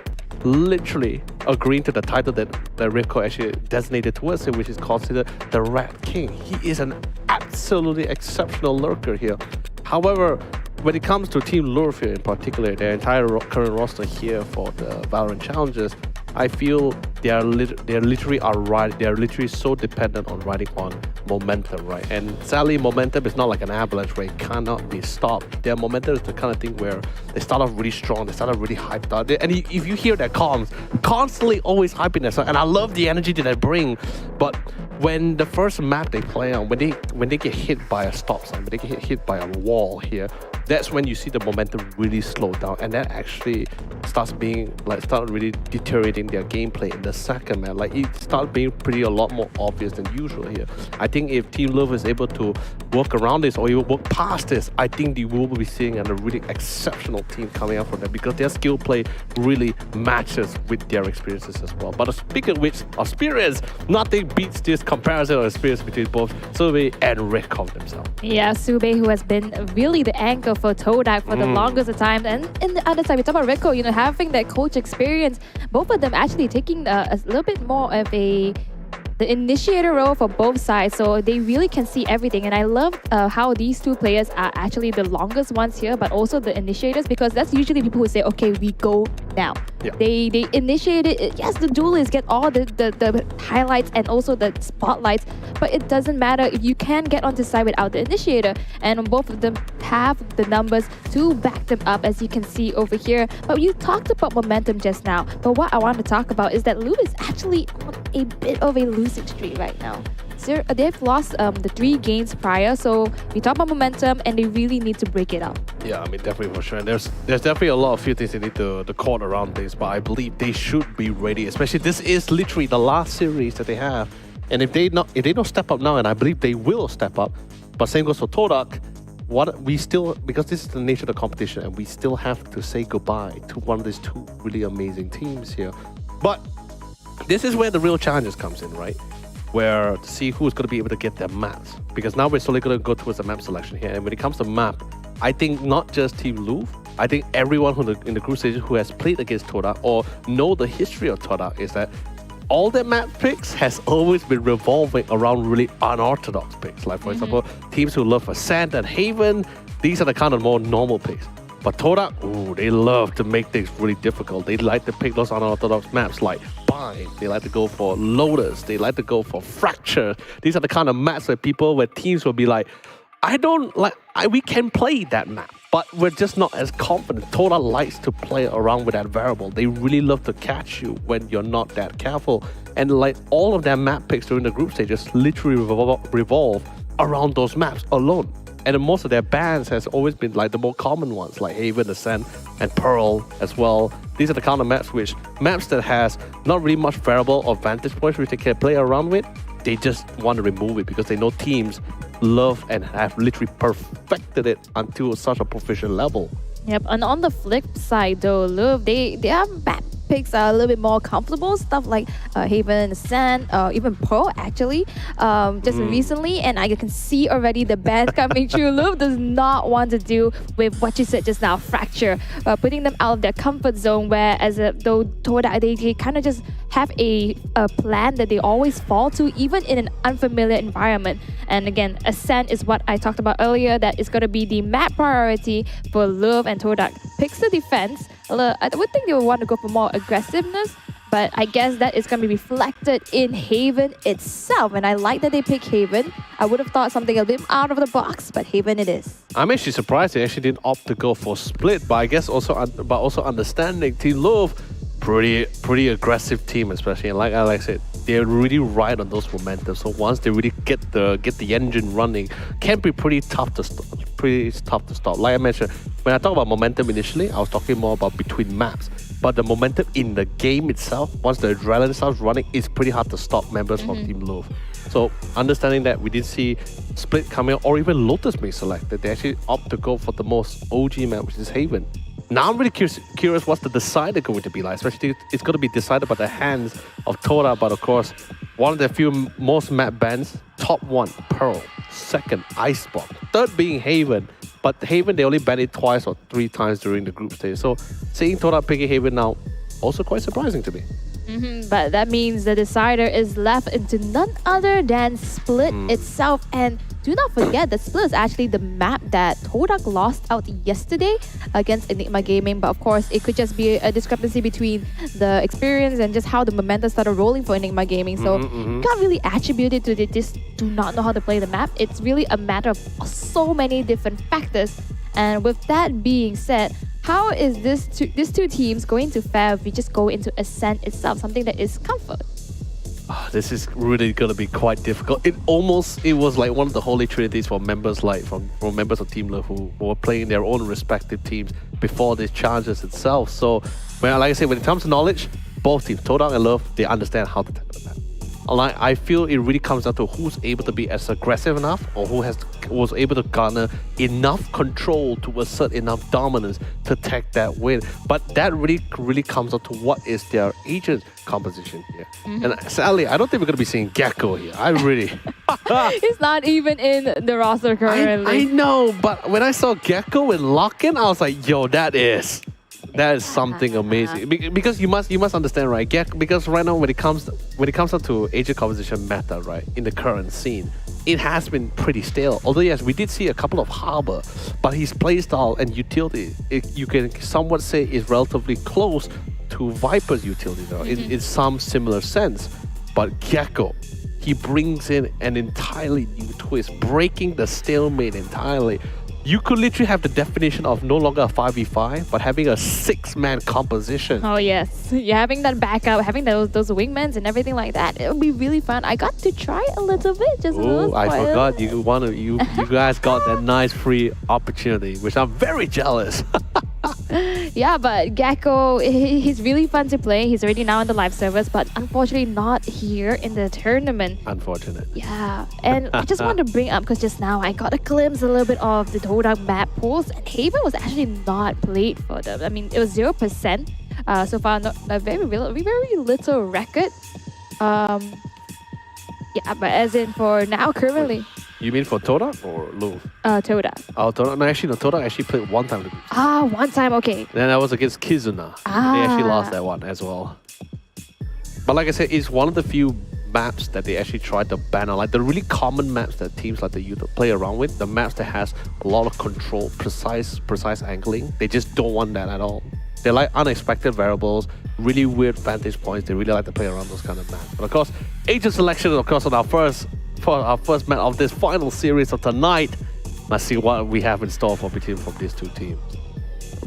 agreeing to the title that Ripco actually designated towards him, which is considered the Rat King. He is an absolutely exceptional lurker here. However, when it comes to Team Louvre in particular, their entire current roster here for the VALORANT challenges, I feel they are literally so dependent on riding on momentum, right? And sadly, momentum is not like an avalanche where it cannot be stopped. Their momentum is the kind of thing where they start off really strong, they start off really hyped out. And if you hear their comms, constantly always hyping themselves, and I love the energy that they bring, but when the first map they play on, when they get hit by a stop sign, when they get hit by a wall here, that's when you see the momentum really slow down, and that actually start really deteriorating their gameplay in the second map. Like, it starts being a lot more obvious than usual here. I think if Team Love is able to work around this or even work past this, I think they will be seeing a really exceptional team coming out from them, because their skill play really matches with their experiences as well. But speaking of which, experience, nothing beats this comparison of experience between both Sube and Redcom themselves. Yeah, Sube, who has been really the anchor for Todak for the longest of time, and in the other side we talk about Redco, having that coach experience, both of them actually taking a little bit more of the initiator role for both sides, so they really can see everything. And I love how these two players are actually the longest ones here, but also the initiators, because that's usually people who say, okay, we go now. Yeah. They initiated it. Yes, the duelists get all the highlights and also the spotlights, but it doesn't matter if you can get onto side without the initiator, and both of them have the numbers to back them up, as you can see over here. But you talked about momentum just now, but what I want to talk about is that Louvre is actually on a bit of a losing streak right now. So they've lost the 3 games prior, so we talk about momentum and they really need to break it up. Yeah, I mean, definitely for sure. And there's definitely a few things they need to court around this, but I believe they should be ready, especially this is literally the last series that they have. And if they don't step up now, and I believe they will step up, but same goes for Todak, because this is the nature of the competition, and we still have to say goodbye to one of these 2 really amazing teams here. But this is where the real challenges comes in, right? Where to see who's going to be able to get their maps. Because now we're slowly going to go towards the map selection here. And when it comes to map, I think not just Team Louvre, I think everyone in the group stage who has played against Todak or know the history of Todak is that all their map picks has always been revolving around really unorthodox picks. Like, for example, teams who love Ascent and Haven, these are the kind of more normal picks. But Todak, they love to make things really difficult. They like to pick those unorthodox maps like Bind. They like to go for Lotus. They like to go for Fracture. These are the kind of maps where teams will be like, we can play that map, but we're just not as confident. Todak likes to play around with that variable. They really love to catch you when you're not that careful. And like all of their map picks during the group stages literally revolve around those maps alone. And most of their bans has always been like the more common ones, like Haven, Ascent, and Pearl as well. These are the kind of maps that has not really much variable or vantage points which they can play around with. They just want to remove it because they know teams love and have literally perfected it until such a proficient level. Yep, and on the flip side though, Louvre, they have map picks are a little bit more comfortable, stuff like Haven, Sand, even Pearl actually, just recently, and I can see already the bans coming through. Louvre does not want to do with what you said just now, Fracture, putting them out of their comfort zone, whereas though Todak, they kind of just have a plan that they always fall to, even in an unfamiliar environment. And again, Ascent is what I talked about earlier, that is going to be the map priority for Louvre and Todak. Picks the defense. I would think they would want to go for more aggressiveness, but I guess that is going to be reflected in Haven itself. And I like that they pick Haven. I would have thought something a bit out of the box, but Haven it is. I'm actually surprised they actually didn't opt to go for split, but I guess also understanding Team Louvre, pretty aggressive team, especially, and like Alex said, they're really right on those momentum. So once they really get the engine running, can be pretty tough to stop. Like I mentioned, when I talk about momentum initially, I was talking more about between maps. But the momentum in the game itself, once the adrenaline starts running, is pretty hard to stop members from Team Louvre. So understanding that, we did see Split coming out, or even Lotus being selected. They actually opt to go for the most OG map, which is Haven. Now I'm really curious what's the decider going to be like, especially it's going to be decided by the hands of Todak, but of course, one of the few most map bans, top 1, Pearl, 2nd, Icebox, 3rd being Haven, but Haven, they only banned it twice or 3 times during the group stage. So seeing Todak picking Haven now, also quite surprising to me. But that means the decider is left into none other than Split itself. And do not forget that Split is actually the map that Todak lost out yesterday against Enigma Gaming. But of course, it could just be a discrepancy between the experience and just how the momentum started rolling for Enigma Gaming. So you can't really attribute it to they just do not know how to play the map. It's really a matter of so many different factors. And with that being said, how is these two teams going to fare if we just go into Ascent itself, something that is comfort? This is really going to be quite difficult. It was like one of the holy trinities for members from members of Team Love who were playing their own respective teams before these challenges itself. So, like I said, when it comes to knowledge, both teams, Todak and Love, they understand how to tackle the map. I feel it really comes down to who's able to be as aggressive enough, or who was able to garner enough control to assert enough dominance to take that win. But that really comes down to what is their agent composition here. And sadly, I don't think we're going to be seeing Gecko here. I really... He's not even in the roster currently. I know, but when I saw Gecko in lock-in, I was like, yo, that is something amazing. Because you must understand, right? Because right now when it comes up to agent composition meta, right, in the current scene, it has been pretty stale. Although yes, we did see a couple of Harbor, but his playstyle and utility, you can somewhat say, is relatively close to Viper's utility, though, in some similar sense. But Gecko, he brings in an entirely new twist, breaking the stalemate entirely. You could literally have the definition of no longer a 5v5, but having a 6-man composition. Oh yes, you're having that backup, having those wingmans and everything like that. It would be really fun. I got to try a little bit, just a little. I forgot you guys got that nice free opportunity, which I'm very jealous. Yeah, but Gecko, he's really fun to play. He's already now in the live service, but unfortunately not here in the tournament. Unfortunate. Yeah, and I just want to bring up, because just now I got a glimpse a little bit of the Todak map pools, and Haven was actually not played for them. I mean, it was 0%. So far, not a very little record. Yeah, but as in for now, currently. You mean for Todak or Louvre? Todak. Oh, Todak. No, actually, no. Todak actually played one time. One time, okay. Then that was against Kizuna. They actually lost that one as well. But like I said, it's one of the few maps that they actually tried to ban on. Like the really common maps that teams like the youth play around with, the maps that has a lot of control, precise angling. They just don't want that at all. They like unexpected variables, really weird vantage points. They really like to play around those kind of maps. But of course, agent selection, of course, on our first map of this final series of tonight. Let's see what we have in store from these two teams.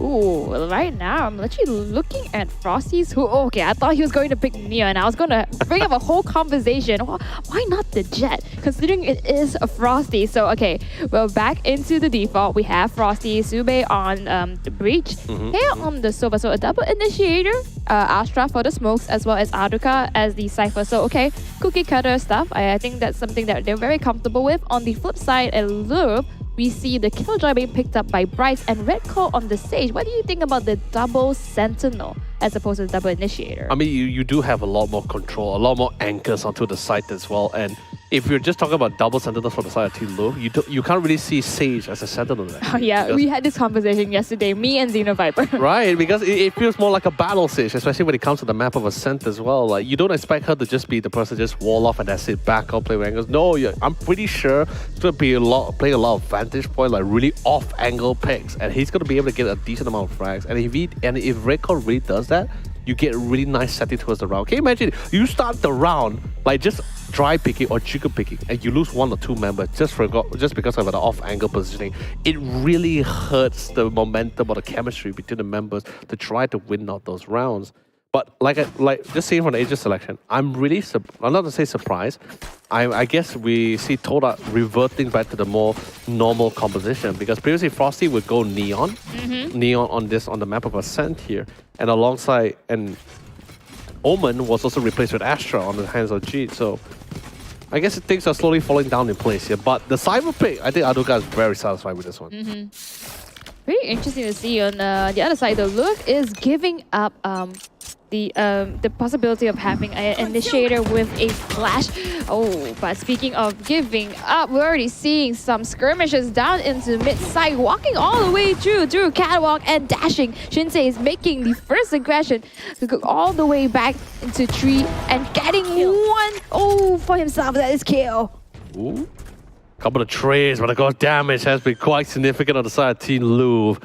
Ooh, well, right now I'm literally looking at Frosty's okay, I thought he was going to pick Neo, and I was going to bring up a whole conversation. Why not the Jet, considering it is a Frosty? So, okay, well, back into the default, we have Frosty, Sube on the Breach, here on the Sova, so a double initiator, Astra for the smokes, as well as Aduka as the Cypher. So, okay, cookie cutter stuff. I think that's something that they're very comfortable with. On the flip side, at Louvre, we see the Killjoy being picked up by Bryce and Red Claw on the stage. What do you think about the double Sentinel as opposed to the double Initiator? I mean, you do have a lot more control, a lot more anchors onto the site as well. And if you're just talking about double sentinels from the side of Team Louvre, you can't really see Sage as a sentinel there. Oh yeah, we had this conversation yesterday, me and Xenoviper. Right, because it feels more like a battle Sage, especially when it comes to the map of Ascent as well. Like, you don't expect her to just be the person just wall off and that's it, back up, play with angles. No, I'm pretty sure it's going to be playing a lot of vantage point, like really off-angle picks, and he's going to be able to get a decent amount of frags. And if Redcore really does that, you get a really nice setting towards the round. Can you imagine, you start the round like just dry picking or chicken picking and you lose 1 or 2 members just because of the off-angle positioning. It really hurts the momentum or the chemistry between the members to try to win out those rounds. But like just seeing from the Asia selection, I'm not to say surprised. I guess we see Todak reverting back to the more normal composition, because previously Frosty would go Neon, Neon on the map of Ascent here, and alongside Omen was also replaced with Astra on the hands of Jeet. So I guess things are slowly falling down in place here. But the Cyber pick, I think Aduka is very satisfied with this one. Very interesting to see on the other side. The Louvre is giving up the possibility of having an initiator with a flash. Oh, but speaking of giving up, we're already seeing some skirmishes down into mid-side, walking all the way through catwalk and dashing. Shinsei is making the first aggression to go all the way back into 3 and getting 1 for himself. That is kill. Ooh. Couple of trades, but of course damage has been quite significant on the side of Team Louvre.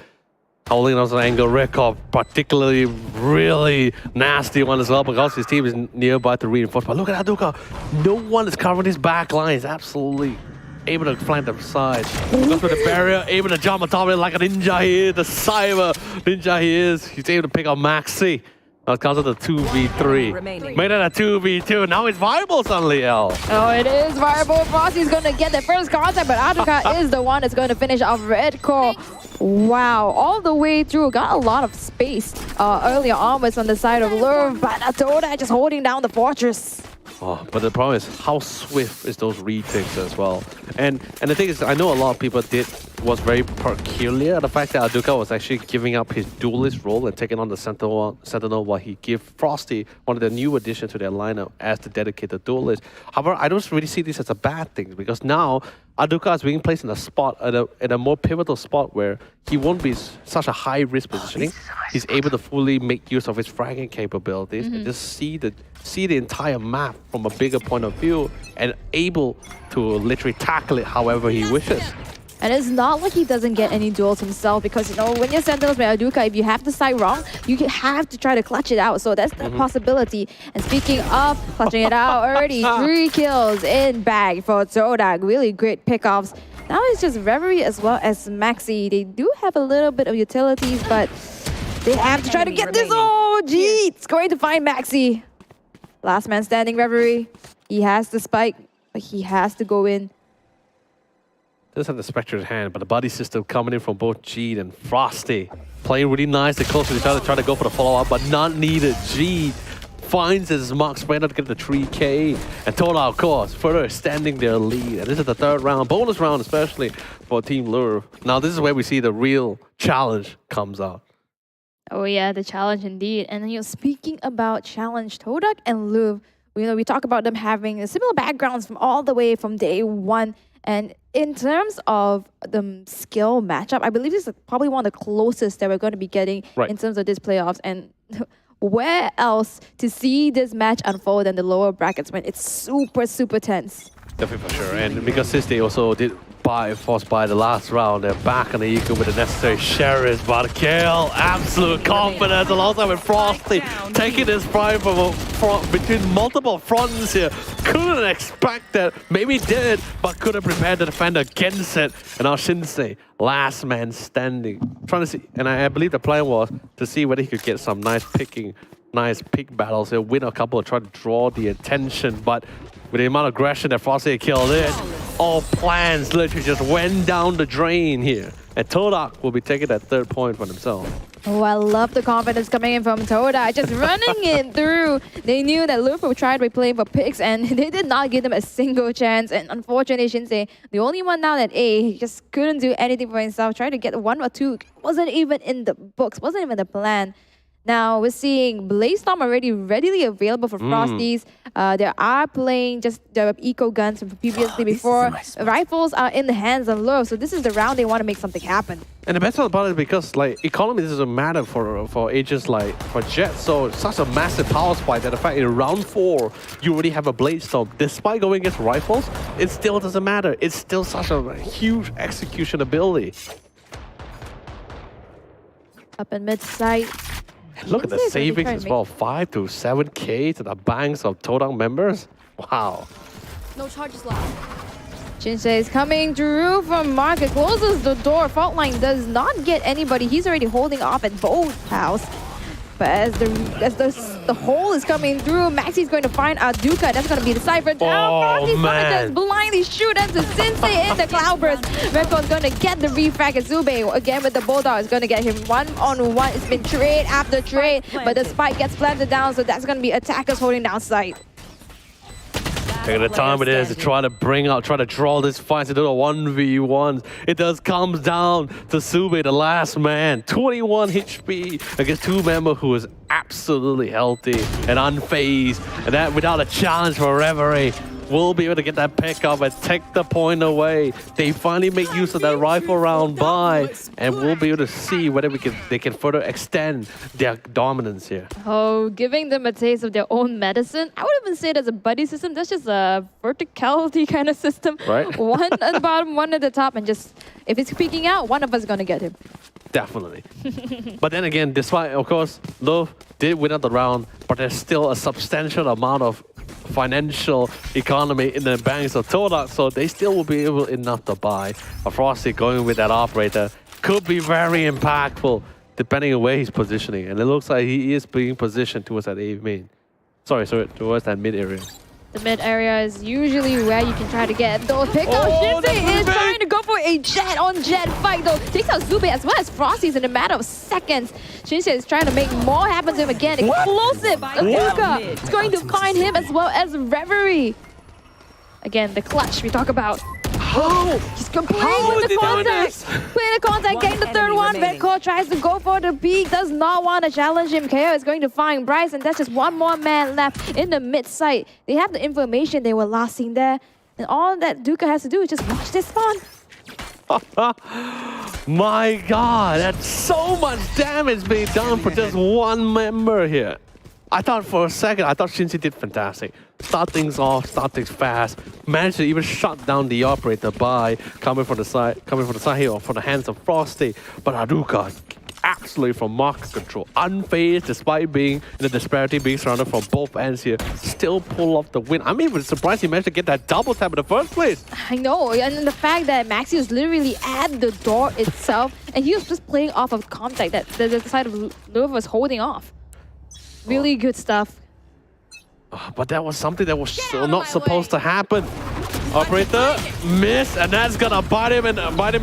Holding on to the angle, Rekov, particularly really nasty one as well, because his team is nearby to reinforce. But look at Aduka, no one is covering his back line. He's absolutely able to flank the side. Goes for the barrier, able to jump on top of it like a ninja he is, the cyber ninja he is. He's able to pick up Maxi. Now it comes to the 2v3. Made it a 2v2. Now it's viable suddenly, L. Oh, it is viable. Frosty's going to get the first contact, but Aduka is the one that's going to finish off Redcore. Wow, all the way through. Got a lot of space earlier onwards on the side of Louvre, but Todak just holding down the fortress. Oh, but the problem is how swift is those retakes as well. And the thing is, I know a lot of people was very peculiar, the fact that Aduka was actually giving up his duelist role and taking on the Sentinel while he gave Frosty one of the new additions to their lineup as the dedicated duelist. However, I don't really see this as a bad thing, because now Aduka is being placed in a spot, in a more pivotal spot where he won't be such a high-risk positioning. He's able to fully make use of his fragging capabilities and just see the entire map from a bigger point of view and able to literally tackle it however he wishes. And it's not like he doesn't get any duels himself, because, you know, when you're Sentinels with Aduka, if you have the side wrong, you have to try to clutch it out. So that's the possibility. And speaking of clutching it out, already 3 kills in bag for Todak. Really great pickoffs. Now it's just Reverie as well as Maxi. They do have a little bit of utilities, but they have to try to get this. Oh, gee, it's going to find Maxi. Last man standing, Reverie. He has the spike, but he has to go in. Doesn't have the Spectre in hand, but the body system coming in from both Jeet and Frosty. Playing really nice, they're close to each other, trying to go for the follow-up, but not needed. Jeet finds his mark spreader to get the 3K. And Todak, of course, further extending their lead. And this is the 3rd round, bonus round especially for Team Louvre. Now this is where we see the real challenge comes out. Oh yeah, the challenge indeed. And you know, speaking about challenge, Todak and Louvre, we talk about them having similar backgrounds from all the way from day 1. And in terms of the skill matchup, I believe this is probably one of the closest that we're going to be getting in terms of this playoffs. And where else to see this match unfold than the lower brackets when it's super, super tense? Definitely for sure. And because since they also did force by the last round, they're back on the eco with the necessary shares. But kill, absolute confidence alongside with Frosty taking his pride from between multiple fronts here. Couldn't expect that. Maybe did, but couldn't prepare the defender against it. And now Shinsei, last man standing, trying to see. And I believe the plan was to see whether he could get some nice pick battles here, win a couple, try to draw the attention. But with the amount of aggression that Frosty killed in, all plans literally just went down the drain here. And Todak will be taking that 3rd point for himself. Oh, I love the confidence coming in from Todak, just running it through. They knew that Louvre would try to be playing for picks, and they did not give them a single chance. And unfortunately, Shinsei, the only one down at A, he just couldn't do anything for himself. Tried to get 1 or 2, wasn't even in the books, wasn't even the plan. Now we're seeing Blaze Storm already readily available for Frosties. They are playing just the eco guns from previously before. Rifles are in the hands of Louvre, so this is the round they want to make something happen. And the best part about it is because like economy doesn't matter for agents like for Jet, so it's such a massive power spike that the fact in round 4 you already have a Blade Storm. Despite going against rifles, it still doesn't matter. It's still such a huge execution ability. Up in mid-sight. Look at the savings as well, 5 to 7k to the banks of Todak members. Wow. No charges left. Shinsei is coming through from Market, closes the door. Faultline does not get anybody. He's already holding off at both house. But as the hole is coming through, Maxi's going to find Aduka. That's going to be the cipher down. Frosty's going to just blindly shoot into Shinsei in the Cloudburst. Redco's going to get the refrag. Zube again with the Bulldog is going to get him one-on-one. It's been trade after trade, but the spike gets planted down, so that's going to be attackers holding down site. Take the time it is to try to draw this fight into the 1v1s. It does comes down to Sube, the last man. 21 HP against 2 member who is absolutely healthy and unfazed. And that without a challenge for Reverie. Will be able to get that pick up and take the point away. They finally make use of that rifle round by, and we'll be able to see whether they can further extend their dominance here. Oh, giving them a taste of their own medicine. I wouldn't even say it as a buddy system. That's just a verticality kind of system. Right. One at the bottom, one at the top, and just if it's peeking out, one of us is gonna get him. Definitely. But then again, despite, of course, Louvre did win out the round, but there's still a substantial amount of financial economy in the banks of Todak, so they still will be able enough to buy. A Frosty going with that operator could be very impactful depending on where he's positioning. And it looks like he is being positioned towards that A main. Sorry, towards that mid area. The mid area is usually where you can try to get those pickups. Shinsei is trying to go for a jet-on-jet fight though. Takes out Zube as well as Frosties in a matter of seconds. Shinsei is trying to make more happen to him again. Explosive! Aduka is going to find him as well as Reverie. Again, the clutch we talk about. Oh, he's playing with the contact. Playing the contact, getting the third one. Redcore tries to go for the peak, does not want to challenge him. KO is going to find Bryce, and that's just one more man left in the mid site. They have the information they were last seen there, and all that Duka has to do is just watch this spawn. My God, that's so much damage being done for just one member here. I thought for a second, I thought Shinsei did fantastic. Start things off, start things fast. Managed to even shut down the operator by coming from the side here or from the hands of Frosty. But Aduka, absolutely from market control, unfazed despite being in the disparity, being surrounded from both ends here, still pull off the win. I'm even surprised he managed to get that double tap in the first place. I know, and the fact that Maxi was literally at the door itself, and he was just playing off of contact that the side of Louvre was holding off. Really good stuff. But that was something that was so not supposed to happen. Operator miss, and that's gonna bite him in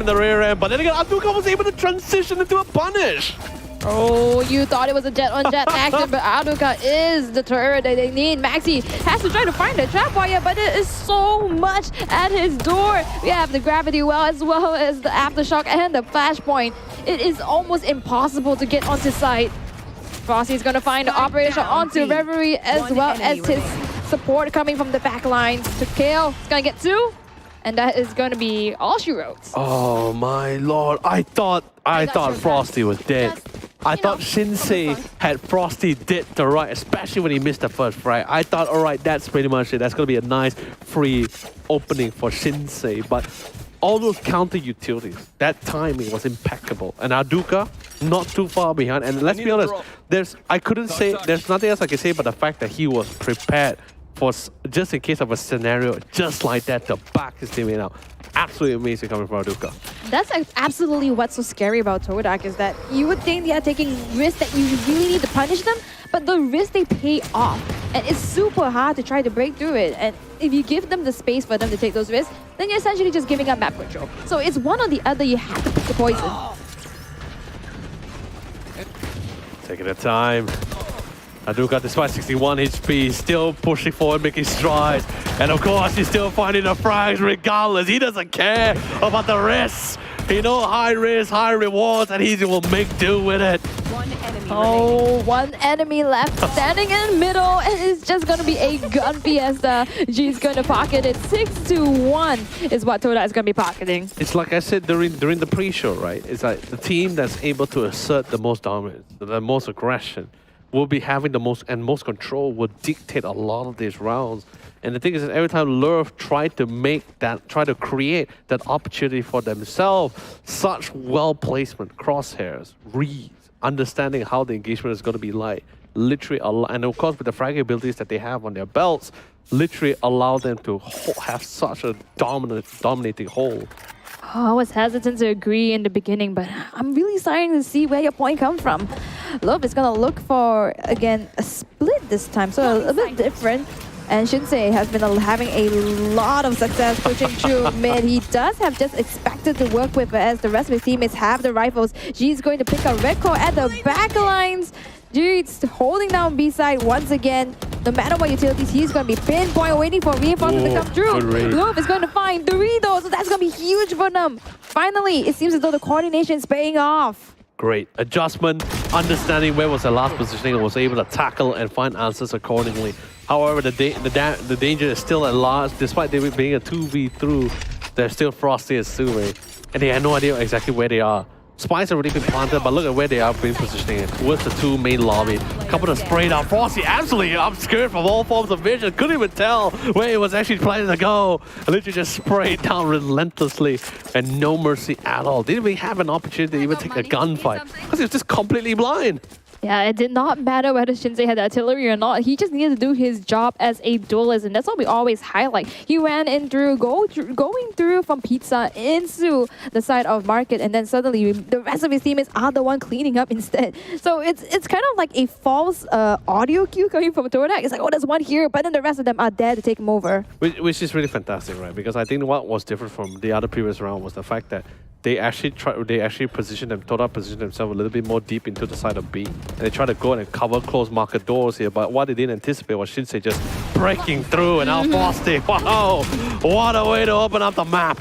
the rear end. But then again, Aduka was able to transition into a punish. Oh, you thought it was a jet-on-jet action, but Aduka is the turret that they need. Maxi has to try to find a trap wire, but it is so much at his door. We have the gravity well as the aftershock and the flashpoint. It is almost impossible to get onto site. Frosty's going to find the operator shot onto Reverie as well as his support coming from the back lines to Kale. He's going to get 2, and that is going to be all she wrote. Oh my lord, I thought Frosty was dead. I thought Shinsei had Frosty dead to right, especially when he missed the first frag. I thought, alright, that's pretty much it. That's going to be a nice free opening for Shinsei, but all those counter utilities, that timing was impeccable. And Aduka, not too far behind. And let's be honest, there's nothing else I can say but the fact that he was prepared for just in case of a scenario just like that to back his teammate out. Absolutely amazing coming from Aduka. That's absolutely what's so scary about Todak is that you would think they are taking risks that you really need to punish them, but the risks they pay off. And it's super hard to try to break through it. And if you give them the space for them to take those risks, then you're essentially just giving up map control. So it's one or the other, you have to pick the poison. Taking the time. Aduka, despite 61 HP, still pushing forward, making strides. And of course, he's still finding the frags regardless. He doesn't care about the risks. He knows high risk, high rewards, and he will make do with it. Oh, one enemy left standing in the middle, and it's just going to be a gun fiesta. G's going to pocket it. 6-1 is what Todak is going to be pocketing. It's like I said during the pre-show, right? It's like the team that's able to assert the most dominance, the most aggression, will be having the most control, will dictate a lot of these rounds. And the thing is that every time Louvre try to create that opportunity for themselves, such well placement, crosshairs, reads, understanding how the engagement is going to be like, literally and of course with the frag abilities that they have on their belts, literally allow them to have such a dominating hold. Oh, I was hesitant to agree in the beginning, but I'm really starting to see where your point comes from. Louvre is going to look for, again, a split this time, so a bit different. And Shinsei has been having a lot of success pushing through mid. He does have just expected to work with as the rest of his teammates have the rifles. G's going to pick up Red Core at the back lines. G's holding down B side once again. No matter what utilities, he's going to be pinpoint waiting for reinforcements to come through. Louvre is going to find 3 though, so that's going to be huge for them. Finally, it seems as though the coordination is paying off. Great adjustment, understanding where was the last positioning, and was able to tackle and find answers accordingly. However, the danger is still at large. Despite they being a 2v3, they're still Frosty and Sue, and they had no idea exactly where they are. Spies have already been planted, but look at where they are being positioning towards the 2 main lobby. Couple of sprayed out. Frosty absolutely obscured from all forms of vision. Couldn't even tell where he was actually planning to go. Literally just sprayed down relentlessly and no mercy at all. Didn't even have an opportunity to even take a gunfight because he was just completely blind. Yeah, it did not matter whether Shinsei had the artillery or not. He just needed to do his job as a duelist, and that's what we always highlight. He ran in through, going through from Pizza into the side of Market, and then suddenly the rest of his teammates are the one cleaning up instead. So it's kind of like a false audio cue coming from Todak. It's like, oh, there's one here, but then the rest of them are there to take him over. Which is really fantastic, right? Because I think what was different from the other previous round was the fact that they actually Todak positioned themselves a little bit more deep into the side of B. And they tried to go and cover close market doors here, but what they didn't anticipate was Shinsei just breaking through, and now Frosty, wow, what a way to open up the map.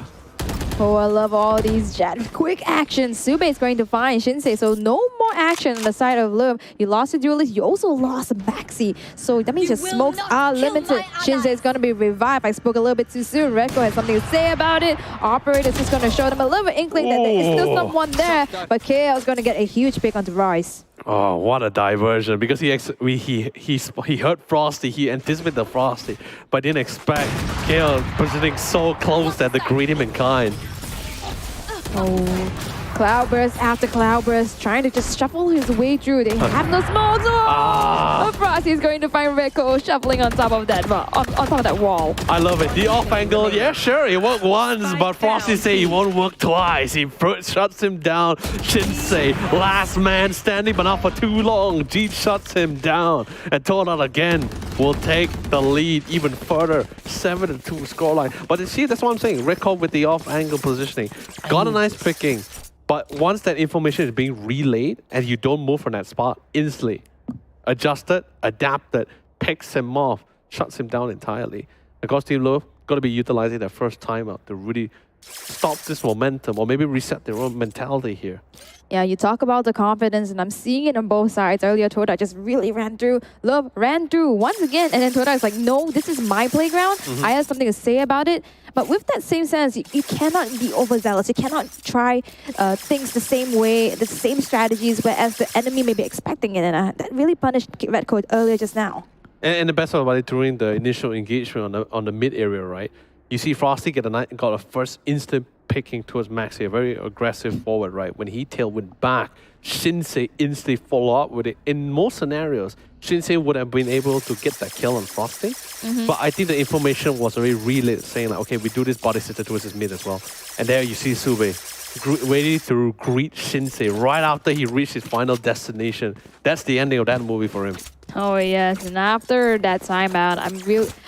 Oh, I love all these quick actions. Sube is going to find Shinsei, so no more action on the side of Louvre. You lost a duelist, you also lost Maxi. So that means your smokes are limited. Shinsei is going to be revived. I spoke a little bit too soon. Redco has something to say about it. Operator's just going to show them a little bit inkling that there is still someone there, but KL is going to get a huge pick onto Rice. Oh, what a diversion! Because he heard Frosty, he anticipated the Frosty, but didn't expect KL positioning so close that they greet him in kind. Oh, Cloudburst after Cloudburst, trying to just shuffle his way through. They have no smokes. Oh, Frosty is going to find Redco shuffling on top of that on top of that wall. I love it. The off angle, yeah, sure, it worked once, but Frosty say he won't work twice. He shuts him down. Shinsei, last man standing, but not for too long. G shuts him down, and Todak again will take the lead even further. 7-2 scoreline. But you see, that's what I'm saying. Redco with the off angle positioning, got a nice picking. But once that information is being relayed and you don't move from that spot, instantly adjusted, adapted, picks him off, shuts him down entirely. Of course, Team Louvre got to be utilizing their first timeout to really stop this momentum or maybe reset their own mentality here. Yeah, you talk about the confidence, and I'm seeing it on both sides. Earlier, Todak just really ran through. Louvre ran through once again, and then Todak is like, no, this is my playground. I have something to say about it. But with that same sense, you cannot be overzealous. You cannot try things the same way, the same strategies, whereas the enemy may be expecting it. And that really punished Redco earlier just now. And the best part about it, during the initial engagement on the mid area, right? You see Frosty got a first instant picking towards Maxi, a very aggressive forward, right? When he tailwind back, Shinsei instantly follow up with it. In most scenarios, Shinsei would have been able to get that kill on Frosty. But I think the information was already relayed, saying like, okay, we do this body sitter towards his mid as well. And there you see Sube ready to greet Shinsei right after he reached his final destination. That's the ending of that movie for him. Oh yes, and after that timeout,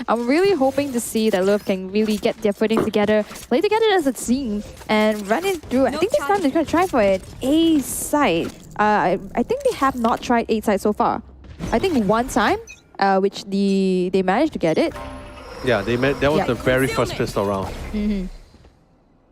I'm really hoping to see that Louvre can really get their footing together, play together as a team, and run it through. I think this time they're going to try for it A side. I think they have not tried A side so far. I think one time, which they managed to get it. Yeah, that was the very first pistol round.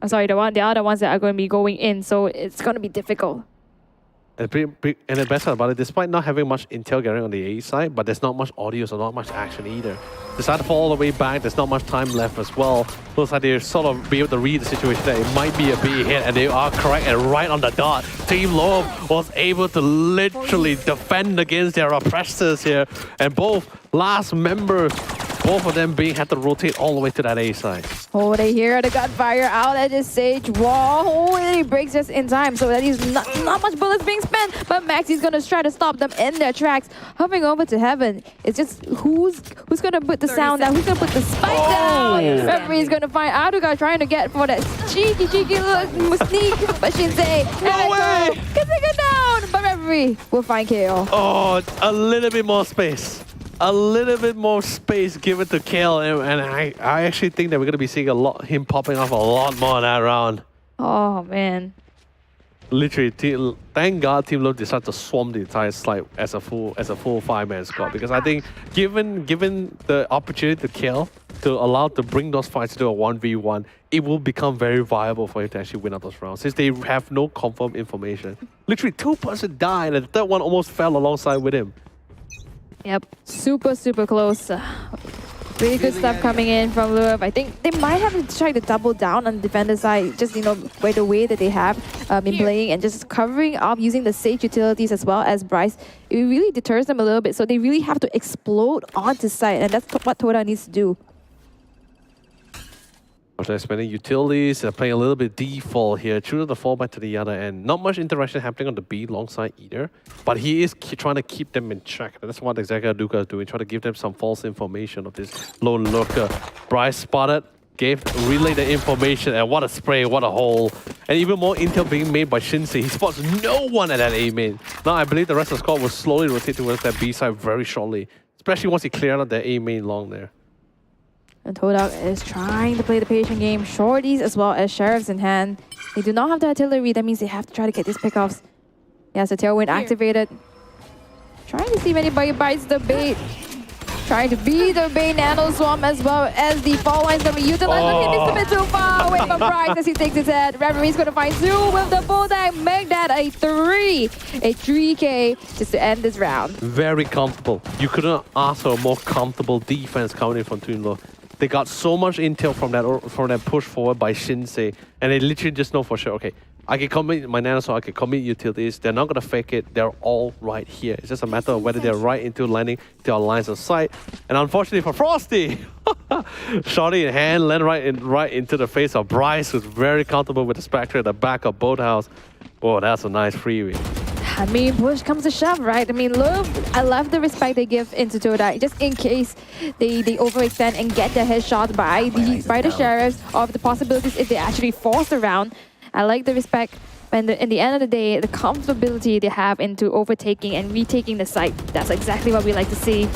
I'm sorry, the other ones that are going to be going in. So it's going to be difficult. And the best part about it, despite not having much intel getting on the A side, but there's not much audio, so not much action either. Decide to fall all the way back, there's not much time left as well. Looks like they sort of be able to read the situation that it might be a big hit, and they are correct and right on the dot. Team Louvre was able to literally defend against their oppressors here, and both last members, both of them had to rotate all the way to that A side. Oh, they hear the gunfire out at this stage wall. Oh, he breaks just in time, so that is not much bullets being spent. But Maxi's gonna try to stop them in their tracks. Hopping over to heaven. It's just who's gonna put the sound down? Who's gonna put the spike down? Referee's gonna find Aduka trying to get for that cheeky look sneak, but Shinsei gets it down. But referee will find KO. Oh, a little bit more space. A little bit more space given to Kale, and I actually think that we're going to be seeing him popping off a lot more in that round. Oh, man. Literally, thank God Team Louvre decided to swarm the entire slide as a full 5-man squad, because I think given the opportunity to kill, to allow to bring those fights to a 1v1, it will become very viable for him to actually win out those rounds, since they have no confirmed information. Literally, 2-person died, and the third one almost fell alongside with him. Yep, super close. Really good stuff coming in from Louvre. I think they might have tried to double down on the defender side, just, you know, by the way that they have been playing and just covering up using the Sage utilities as well as Bryce. It really deters them a little bit, so they really have to explode onto site, and that's what Todak needs to do. They're spending utilities, they're playing a little bit default here, choosing the fallback to the other end. Not much interaction happening on the B long side either, but he is trying to keep them in check. And that's what exactly Aduka is doing, trying to give them some false information of this lone lurker. Bryce spotted, relayed the information, and what a spray, what a hole. And even more intel being made by Shinsei. He spots no one at that A main. Now I believe the rest of the squad will slowly rotate towards that B side very shortly, especially once he cleared out the A main long there. And Todak is trying to play the patient game. Shorties as well as Sheriffs in hand. They do not have the artillery. That means they have to try to get these pickoffs. Yes, the tailwind activated. Trying to see if anybody bites the bait. Trying to beat the bait nano swarm as well as the fall line's going to be utilized. But he needs to be too far away from Bryce as he takes his head. Referee's going to find Zoo with the bullseye. Make that a 3K just to end this round. Very comfortable. You couldn't ask for a more comfortable defense coming in from Team Louvre. They got so much intel from that push forward by Shinsei, and they literally just know for sure, okay, I can commit my nano, so I can commit utilities. They're not going to fake it. They're all right here. It's just a matter of whether they're right into landing to our lines of sight. And unfortunately for Frosty, shorty in hand, land right into the face of Bryce, who's very comfortable with the Spectre at the back of Boathouse. Oh, that's a nice freebie. I mean, push comes to shove, right? I mean, Louvre, I love the respect they give into Todak, just in case they overextend and get their headshot by the Sheriffs, or the possibilities if they actually force the round. I like the respect, and in the end of the day, the comfortability they have into overtaking and retaking the site. That's exactly what we like to see.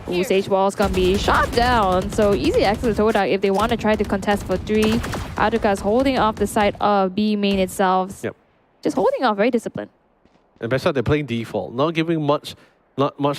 Ooh, Sage Wall's gonna be shot down, so easy access to Todak if they want to try to contest for 3. Aduka's holding off the side of B main itself. Yep. Just holding off, very disciplined. And besides, they're playing default, not giving much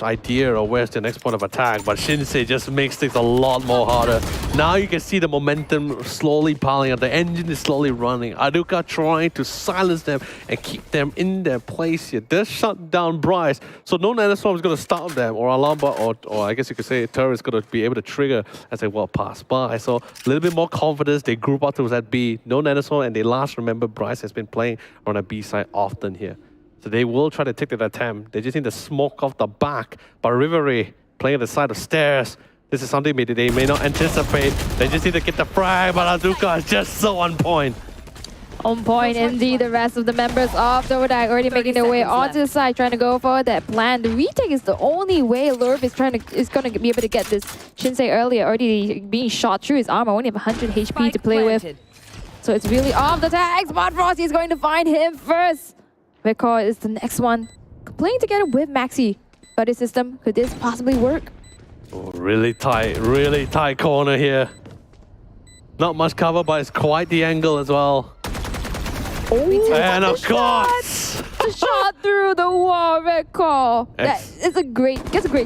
idea of where's the next point of attack, but Shinsei just makes things a lot more harder. Now you can see the momentum slowly piling up, the engine is slowly running. Aduka trying to silence them and keep them in their place here. They shut down Bryce, so no nanoswarm is going to stop them, or alarm bot, or I guess you could say turret is going to be able to trigger as they walk past by. So a little bit more confidence, they group up towards that B, no nanoswarm, and they last remember Bryce has been playing on a B side often here. So they will try to take that attempt. They just need to smoke off the back. But Rivery playing at the side of stairs. This is something they may not anticipate. They just need to get the frag, but Aduka is just so on point. On point indeed. The rest of the members of Todak already making their way onto the side, trying to go for that plan. The retake is the only way Louvre is going to be able to get this. Shinsei earlier already being shot through his armor, only have 100 HP to play with. So it's really off the tags, but Frosty is going to find him first. Vikor is the next one, playing together with Maxi. Buddy system, could this possibly work? Oh, really tight corner here. Not much cover, but it's quite the angle as well. Oh, and of course, the shot through the wall, red call. That's a great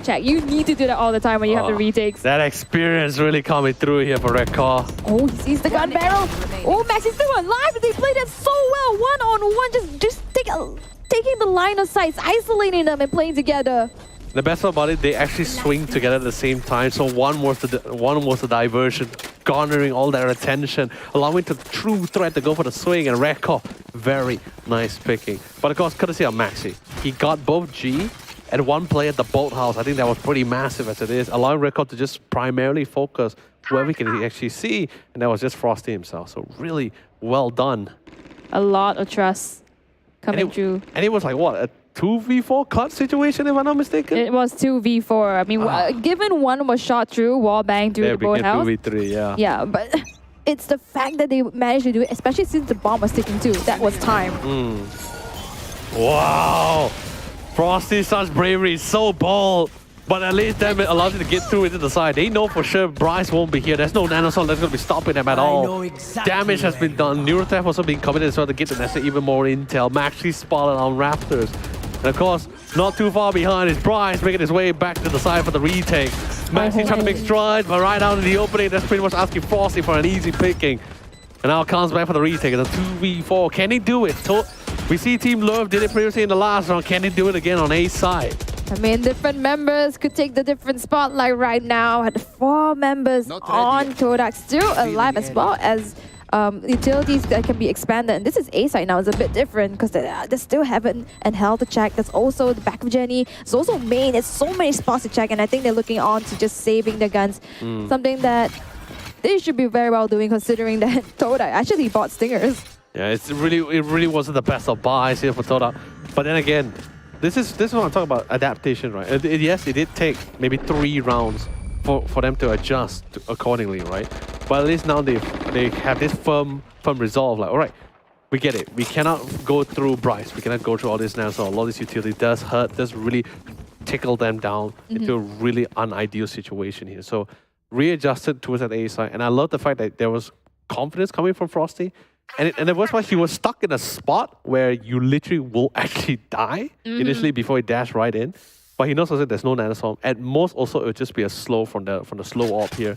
check. You need to do that all the time when you have the retakes. That experience really coming through here for red call. Oh, he sees the gun barrel. Oh, Max is still alive. They played that so well. One-on-one, just taking the line of sight, isolating them and playing together. The best part about it, they actually swing together at the same time. So one was the diversion, garnering all their attention, allowing the true threat to go for the swing. And red call, very nice picking. But of course, courtesy of Maxi, he got both G and one play at the boathouse. I think that was pretty massive as it is, allowing red call to just primarily focus where we can actually see, and that was just Frosty himself. So really well done. A lot of trust coming through. And it was like what, a 2v4 cut situation, if I'm not mistaken? It was 2v4. I mean, given one was shot through, wall bang through the boathouse. 2v3, yeah. Yeah, but it's the fact that they managed to do it, especially since the bomb was ticking too. That was time. Wow! Frosty, such bravery, so bold. But at least that allows you to get through into the side. They know for sure Bryce won't be here. There's no nanosol that's going to be stopping them at all. Damage has been done. Neurotheft also being committed as well to get the Nesta even more intel. Maxi spotted on Raptors. And of course, not too far behind is Bryce making his way back to the side for the retake. Maxi trying to make strides, but right out in the opening, that's pretty much asking Frosty for an easy picking. And now comes back for the retake. It's a 2v4. Can he do it? We see Team Louvre did it previously in the last round. Can he do it again on A side? I mean, different members could take the different spotlight right now. Had 4 members on Todak, still alive, as well as utilities that can be expanded. And this is A side now. It's a bit different because there's still Heaven and Hell to check. There's also the back of Jenny. There's also Main. There's so many spots to check, and I think they're looking on to just saving their guns. Something that they should be very well doing, considering that Todak actually bought Stingers. Yeah, it really wasn't the best of buys here for Todak. But then again, this is what I'm talking about, adaptation, right? Yes, it did take maybe 3 rounds for them to adjust accordingly, right? But at least now they have this firm resolve, like, all right, we get it. We cannot go through Bryce. We cannot go through all this now. So a lot of this utility does hurt, does really tickle them down into a really unideal situation here. So readjusted towards that A side. And I love the fact that there was confidence coming from Frosty. And the worst part, he was stuck in a spot where you literally will actually die initially before he dashed right in. But he knows also there's no nanostorm. At most, also it would just be a slow from the slow op here.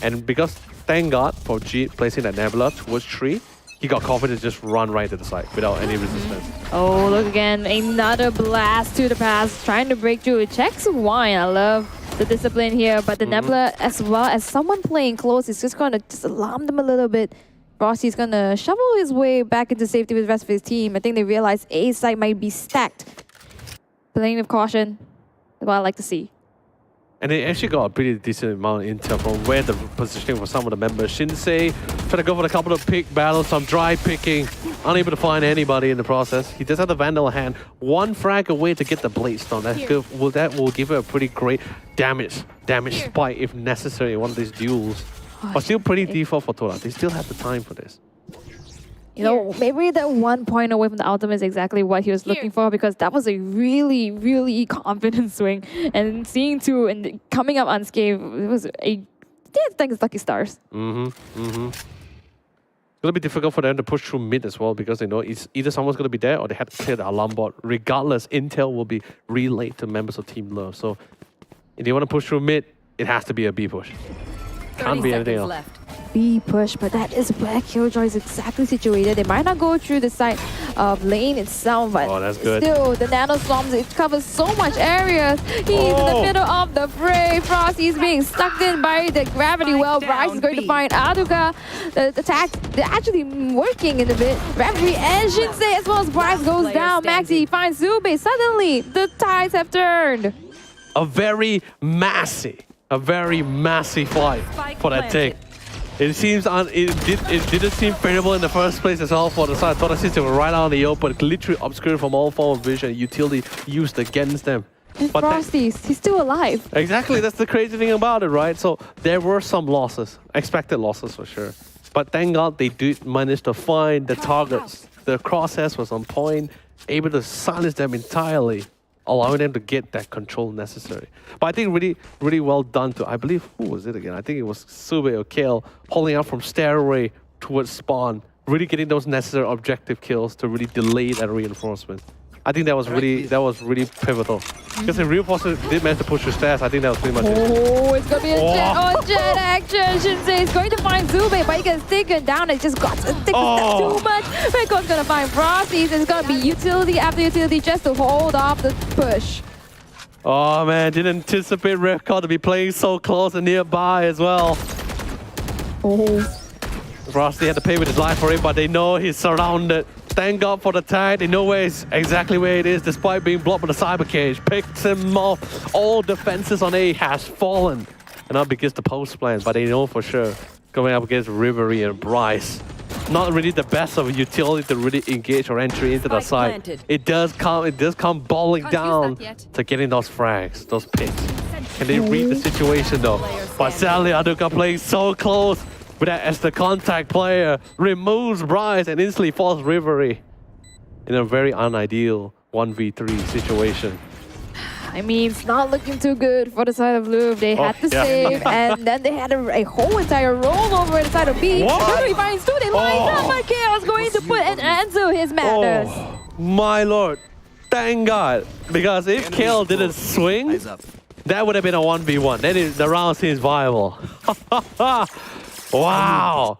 And because thank God for G placing that Nebula towards tree, he got confident to just run right to the side without any resistance. Oh, look again, another blast to the pass, trying to break through. It checks wine. I love the discipline here, but the Nebula, as well as someone playing close, is just going to just alarm them a little bit. Frosty's going to shovel his way back into safety with the rest of his team. I think they realize A side might be stacked. Playing with caution is what I like to see. And they actually got a pretty decent amount of intel from where the positioning for some of the members. Shinsei trying to go for a couple of pick battles, some dry picking, unable to find anybody in the process. He does have the Vandal hand, 1 frag away to get the Blade Storm. That's good. That will give it a pretty great damage spike if necessary in one of these duels. But still pretty default for Todak. They still have the time for this. You know, maybe that 1 point away from the ultimate is exactly what he was looking for, because that was a really, really confident swing. And seeing 2 and coming up unscathed, it was a... I think it's lucky stars. It's going to be difficult for them to push through mid as well, because they know it's either someone's going to be there or they have to clear the alarm board. Regardless, intel will be relayed to members of Team Love. So if they want to push through mid, it has to be a B push. Can't be anything else. B push, but that is where Killjoy is exactly situated. They might not go through the side of lane itself, but that's good. Still, the nanostorms, it covers so much area. He's in the middle of the fray. Frosty's being sucked in by the gravity well. Bryce is going to find Aduka. The attack, they're actually working in a bit. Referee and Shinsei as well as Bryce goes down. Maxi finds Zube. Suddenly, the tides have turned. A very massive fight for that take. It seems it didn't seem favorable in the first place as well for the side. Todak since they were right out in the open, literally obscured from all form of vision. Utility used against them. And Frosty, he's still alive. Exactly, that's the crazy thing about it, right? So there were some losses, expected losses for sure. But thank God they did manage to find the targets. The crosshairs was on point, able to silence them entirely, allowing them to get that control necessary. But I think really, really well done to, I believe, who was it again? I think it was Sube or Kale, holding out from stairway towards spawn, really getting those necessary objective kills to really delay that reinforcement. I think that was really pivotal. Because if Real Force did manage to push the stairs, I think that was pretty much it. Oh, it's gonna be a jet on jet action. Shinsei is going to find Zube, but he gets taken down. It just got to take too much. Reko's gonna find Frosties. It's gonna be utility after utility just to hold off the push. Oh man, didn't anticipate Reko to be playing so close and nearby as well. Oh. Frosty had to pay with his life for it, but they know he's surrounded. Thank God for the tag. They know exactly where it is, despite being blocked by the cyber cage. Picks him off. All defenses on A has fallen. And up against the post plan, but they know for sure. Going up against Rivery and Bryce. Not really the best of a utility to really engage or entry into the side. It does come boiling down to getting those frags, those picks. Can they read the situation though? But sadly, Aduka playing so close. But as the contact player removes Bryce and instantly falls Rivery in a very unideal 1v3 situation. I mean, it's not looking too good for the side of Louvre. They had to save, and then they had a whole entire rollover at the side of B. Rivery finds two, they line up, but Chaos going to put an end to his madness. My lord, thank God. Because if Kale didn't swing, that would have been a 1v1. Then the round seems viable. Wow!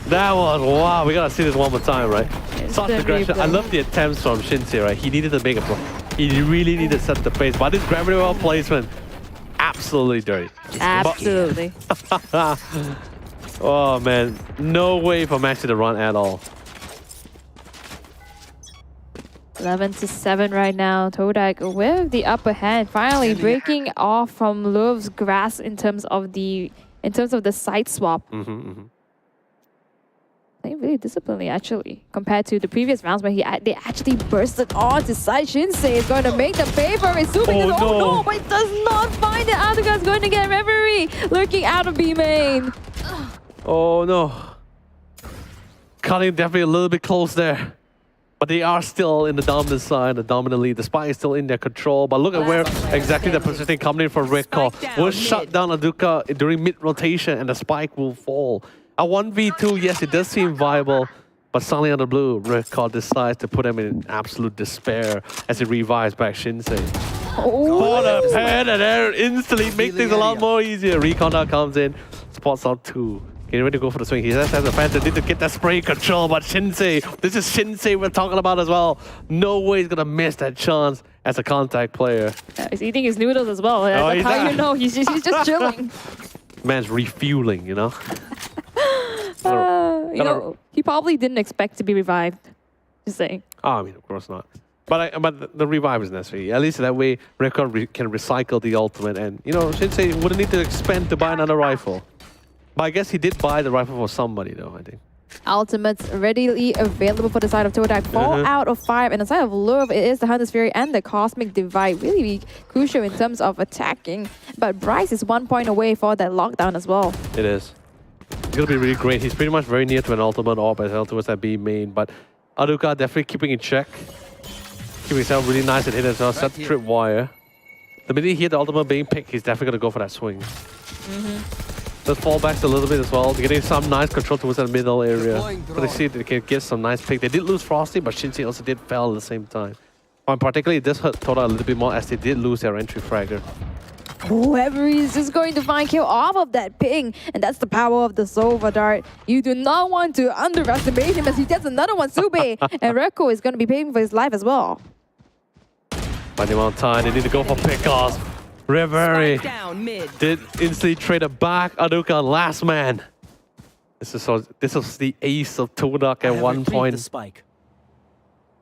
That was wow. We gotta see this one more time, right? Such aggression. I love the attempts from Shinsei, right? He needed to make a play. He really needed to set the pace. But this gravity well placement, absolutely dirty. Absolutely. Oh man, no way for Maxi to run at all. 11-7 right now. Todak with the upper hand, finally breaking off from Louvre's grasp in terms of the side swap. Playing really disciplinedly actually, compared to the previous rounds where they actually bursted on to side. Shinsei is going to make them pay for it. No, but it does not find it. Aduka is going to get Reverie lurking out of B main. Oh no. Cutting definitely a little bit close there. But they are still in the dominant side, the dominant lead. The spike is still in their control. But look at where exactly the positioning coming in for Reko. Will shut down Aduka during mid-rotation and the spike will fall. A 1v2, yes, it does seem viable. But suddenly on the blue, Reko decides to put him in absolute despair as he revives back Shinsei. For the pen and air instantly make things a lot more easier. Recon now comes in, spots out two. Getting ready to go for the swing. He just has a fan to need to get that spray control, but Shinsei, this is Shinsei we're talking about as well. No way he's gonna miss that chance as a contact player. He's eating his noodles as well. That's how you know he's just chilling. Man's refueling, you know? You know, he probably didn't expect to be revived. Just saying. Oh, I mean, of course not. But the revive is necessary. At least that way, Reko can recycle the ultimate, and you know, Shinsei wouldn't need to expend to buy another rifle. But I guess he did buy the rifle for somebody, though, I think. Ultimates readily available for the side of Todak. 4 out of 5. And the side of Louvre, it is the Hunter's Fury and the Cosmic Divide. Really crucial in terms of attacking. But Bryce is 1 point away for that lockdown as well. It is. It's going to be really great. He's pretty much very near to an ultimate orb as well towards that B main. But Aduka definitely keeping in check. Keeping himself really nice and hit as well. Set the trip wire. The minute he hears the ultimate being picked, he's definitely going to go for that swing. Just fall back a little bit as well. They're getting some nice control towards that middle area. So they see they can get some nice pick. They did lose Frosty, but Shinsei also did fail at the same time. And particularly, this hurt Toda a little bit more as they did lose their entry fragger. Whoever is just going to find kill off of that ping. And that's the power of the Sova Dart. You do not want to underestimate him as he gets another one, Sube. And Reko is going to be paying for his life as well. By the amount of time, they need to go for pickoffs. Reverie did instantly trade it back. Aduka, last man. This was the ace of Todak at 1 point.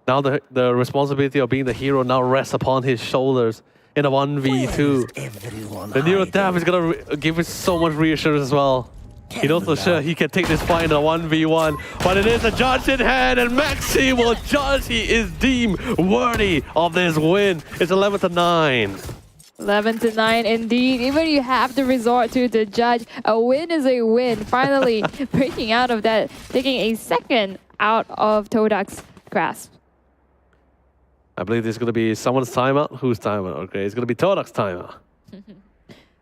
Now the responsibility of being the hero now rests upon his shoulders in a 1v2. The Nero Dab is going to give us so much reassurance as well. He knows for sure he can take this fight in a 1v1. But it is a judge in hand, and Maxi will judge. He is deemed worthy of this win. It's 11-9. 11-9 indeed. Even you have to resort to the judge. A win is a win. Finally breaking out of that, taking a second out of Todak's grasp. I believe this is going to be someone's timeout. Whose timeout? Okay, it's going to be Todak's timeout.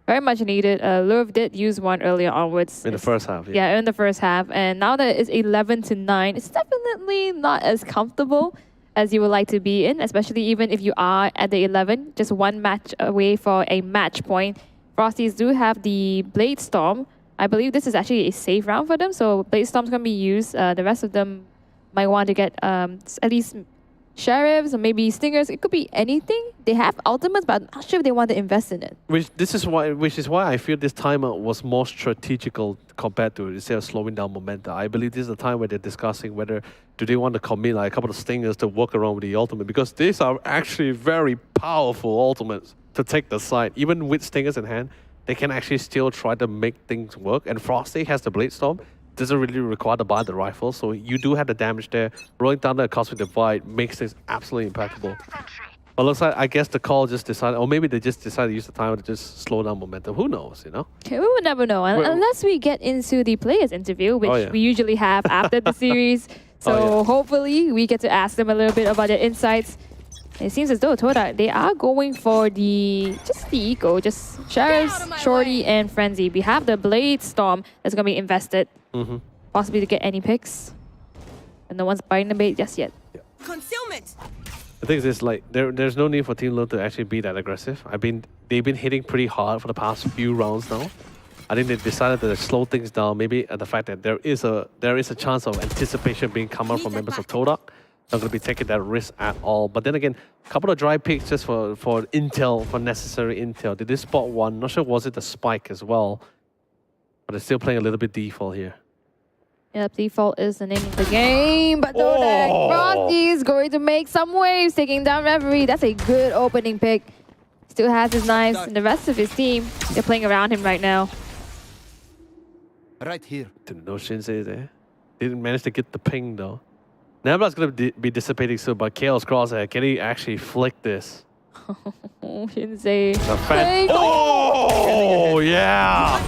Very much needed. Louvre did use one earlier onwards. In the first half, yeah. Yeah, in the first half. And now that it's 11-9, it's definitely not as comfortable as you would like to be in, especially even if you are at the 11, just one match away for a match point. Frosties do have the Blade Storm. I believe this is actually a safe round for them, so Blade Storm's going to be used. The rest of them might want to get at least Sheriffs or maybe Stingers. It could be anything. They have ultimates, but I'm not sure if they want to invest in it. Which is why I feel this timeout was more strategical compared to instead of slowing down momentum. I believe this is the time where they're discussing whether do they want to commit like a couple of Stingers to work around with the ultimate, because these are actually very powerful ultimates to take the side. Even with Stingers in hand, they can actually still try to make things work. And Frosty has the Blade Storm. Doesn't really require to buy the rifle, so you do have the damage there. Rolling down the Cosmic Divide makes things absolutely impeccable. But looks like, I guess the call just decided, or maybe they just decided to use the timer to just slow down momentum. Who knows, you know? Okay, we will never know unless we get into the players interview, which we usually have after the series. So hopefully we get to ask them a little bit about their insights. It seems as though Todak, they are going for just the eco, just Sheriffs, Shorty, and Frenzy. We have the Blade Storm that's going to be invested, possibly to get any picks. And no one's biting the bait just yet. Concealment. The thing is, like, there's no need for Team Low to actually be that aggressive. They've been hitting pretty hard for the past few rounds now. I think they decided to slow things down, maybe at the fact that there is a chance of anticipation being come out from members of Todak. Not going to be taking that risk at all. But then again, a couple of dry picks just for intel, for necessary intel. Did they spot one? Not sure was it the spike as well. But they're still playing a little bit default here. Yep, default is the name of the game. But Todak, Frosty is going to make some waves, taking down Reverie. That's a good opening pick. Still has his knives, and the rest of his team, they're playing around him right now. Right here. Didn't know Shinsei there. Didn't manage to get the ping though. Nebula's going to be dissipating soon, but Chaos Crosshair, can he actually flick this? Shinsei. Oh, yeah!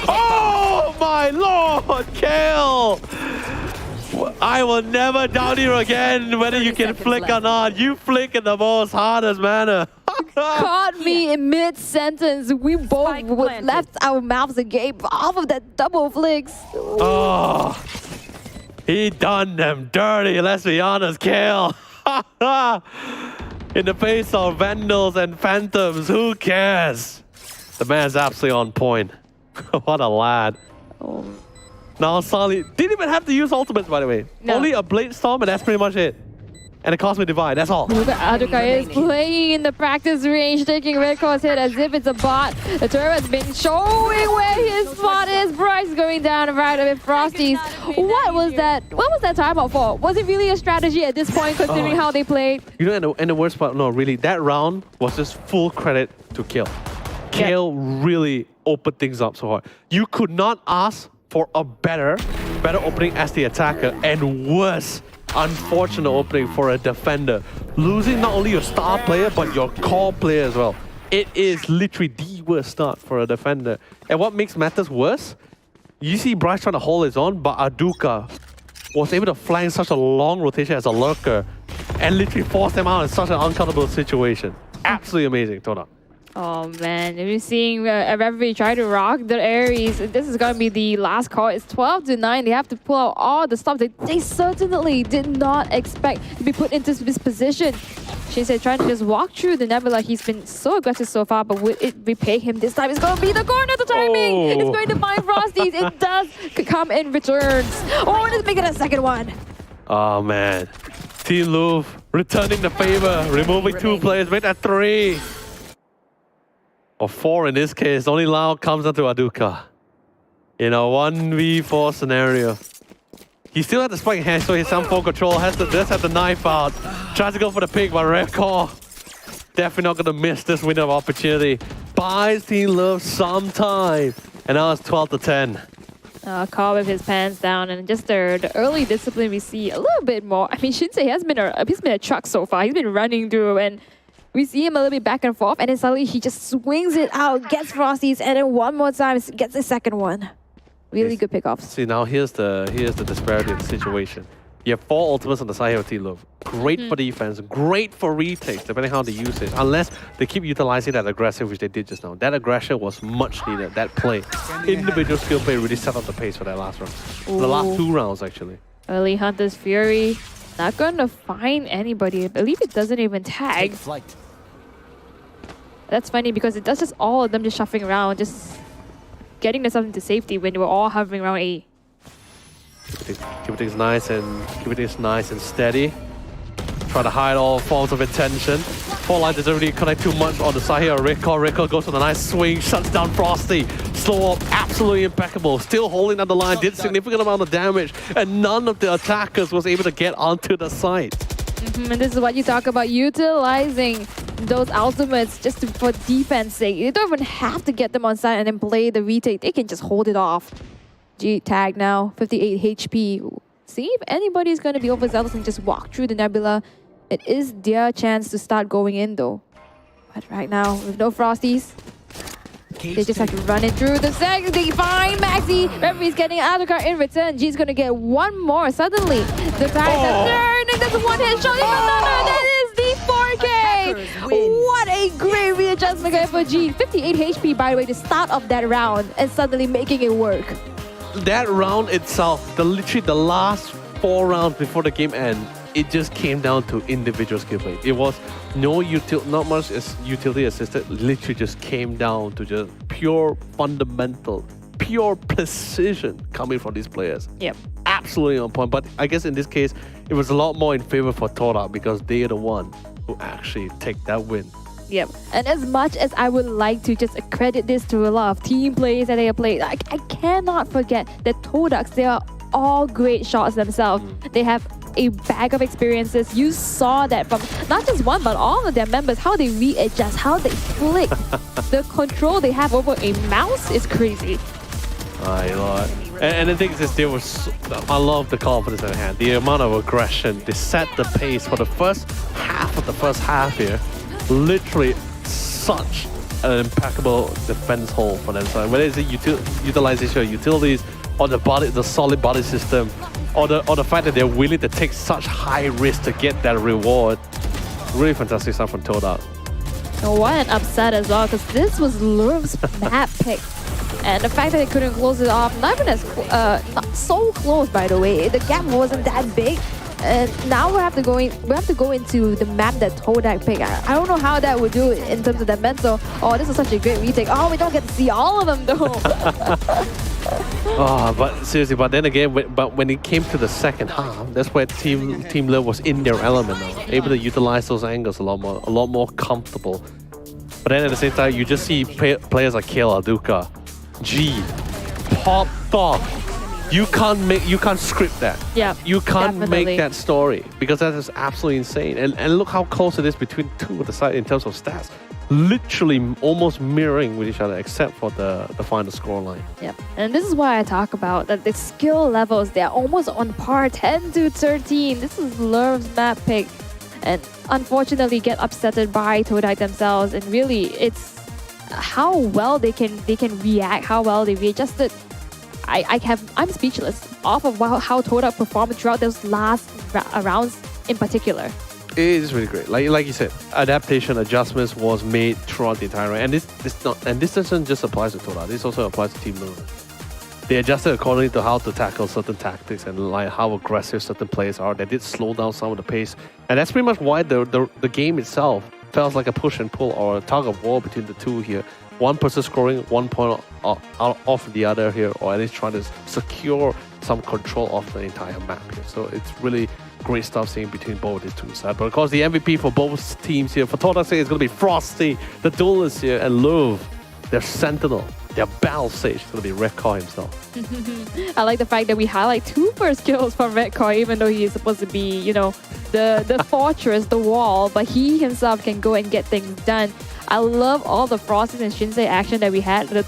Oh, my lord, Kale! I will never doubt you again whether you can flick or not. You flick in the most hardest manner. Caught me in mid-sentence. We both left our mouths agape off of that double flicks. Oh. He done them dirty, let's be honest, Kale. In the face of Vandals and Phantoms, who cares? The man's absolutely on point. What a lad. Now Sally didn't even have to use ultimates, by the way. No. Only a Blade Storm, and that's pretty much it. And a Cosmic Divide, that's all. Look at Aduka is playing in the practice range, taking Red Claw's hit as if it's a bot. The turret's been showing where his spot is. Bryce going down right with Frosties. What was that? What was that timeout for? Was it really a strategy at this point, considering how they played? You know, and the worst part, no, really, that round was just full credit to Kale. Kale really opened things up so hard. You could not ask for a better opening as the attacker, and worse unfortunate opening for a defender. Losing not only your star player, but your core player as well. It is literally the worst start for a defender. And what makes matters worse, you see Bryce trying to hold his own, but Aduka was able to flank such a long rotation as a lurker and literally force them out in such an uncomfortable situation. Absolutely amazing, Todak. Oh man, if you're seeing Reverie try to rock the Ares, this is going to be the last call. It's 12-9. They have to pull out all the stops. They certainly did not expect to be put into this position. Shinsei trying to just walk through the Nebula. He's been so aggressive so far, but will it repay him this time? It's going to be the corner, the timing! It's going to find Frosties. It does come in returns. Oh, let's make it a second one. Oh man. Team Louvre returning the favor, removing 2 players, make that 3. Or 4 in this case. Only Lau comes down to Aduka. In a 1v4 scenario. He still had the spike in hand, so he's some full control. Does have the knife out. Tries to go for the pick, but Red Core definitely not going to miss this window of opportunity. Buys Team Love some time. And now it's 12-10. Call with his pants down, and just the early discipline we see a little bit more. I mean, Shinsei has been a truck so far. He's been running through, and we see him a little bit back and forth, and then suddenly he just swings it out, gets Frosties, and then one more time gets the second one. Really good pickoffs. See, now here's the disparity of the situation. You have 4 ultimates on the side here of Team Love. Great for defense, great for retakes, depending how they use it. Unless they keep utilizing that aggression, which they did just now. That aggression was much needed. That play, individual skill play, really set up the pace for that last round. The last 2 rounds, actually. Early Hunter's Fury. Not gonna find anybody. I believe it doesn't even tag. Flight. That's funny because it does just all of them just shuffling around, just getting themselves into safety when they were all hovering around A. Keep things nice and steady. Try to hide all forms of attention. Four line doesn't really connect too much on the side here. Rickor goes for the nice swing, shuts down Frosty. Slow up, absolutely impeccable. Still holding on the line, did significant amount of damage, and none of the attackers was able to get onto the site. And this is what you talk about, utilizing those ultimates just for defense sake. You don't even have to get them on site and then play the retake. They can just hold it off. G tag now, 58 HP. See if anybody's going to be overzealous and just walk through the Nebula. It is their chance to start going in though. But right now, with no Frosties, they just have to run it through the second. They find Maxi. Referee's getting out of the car in return. G's going to get one more. Suddenly, the tag has turned and there's a one-hit shot. That is the 4K. What a great readjustment going for G. 58 HP, by the way, the start of that round, and suddenly making it work. That round itself, literally the last 4 rounds before the game end, it just came down to individual skill play. It was not much as utility assisted. Literally just came down to just pure fundamental, pure precision coming from these players. Yep. Absolutely on point. But I guess in this case, it was a lot more in favor for Todak because they are the one who actually take that win. Yep. And as much as I would like to just accredit this to a lot of team plays that they have played, I cannot forget that Todaks, they are all great shots themselves. They have a bag of experiences. You saw that from not just one, but all of their members, how they readjust, how they flick. The control they have over a mouse is crazy. My lord. And the thing is, there was, I love the confidence at hand, the amount of aggression. They set the pace for the first half here. Literally such an impeccable defense hold for them. So whether it's the utilization of utilities or the solid body system, or the fact that they're willing to take such high risk to get that reward. Really fantastic stuff from Todak. And what an upset as well, because this was Louvre's map pick. And the fact that they couldn't close it off, not even as not so close, by the way. The gap wasn't that big. And now we have to go into the map that Todak picked. I don't know how that would do in terms of that mental. Oh, this is such a great retake. Oh, we don't get to see all of them though. Oh, but seriously, but then again, when it came to the second half, that's where Team Live was in their element now, able to utilize those angles a lot more comfortable. But then at the same time, you just see players like Kale Aduka, G, popped off. You can't script that. Yeah, you can't definitely make that story because that is absolutely insane. And look how close it is between two of the sides in terms of stats. Literally almost mirroring with each other except for the final scoreline. Yep. And this is why I talk about that the skill levels, they're almost on par, 10 to 13. This is Louvre's map pick. And unfortunately get upsetted by Todak themselves. And really, it's how well they can react, how well they readjusted. I'm speechless off of how Todak performed throughout those last rounds in particular. It is really great. Like you said, adaptation, adjustments was made throughout the entire round. And this doesn't just apply to Todak. This also applies to Team Live. They adjusted accordingly to how to tackle certain tactics and like how aggressive certain players are. They did slow down some of the pace. And that's pretty much why the game itself felt like a push and pull or a tug of war between the two here. One person scoring 1 point off the other here, or at least trying to secure some control of the entire map here. So it's really great stuff seeing between both these two sides. But of course, the MVP for both teams here, for Todak is going to be Frosty, the duelist here, and Louvre, their sentinel, their battle sage, is going to be Redcore himself. I like the fact that we highlight 2 first kills from Redcore, even though he is supposed to be, you know, the fortress, the wall, but he himself can go and get things done. I love all the Frosties and Shinsei action that we had. The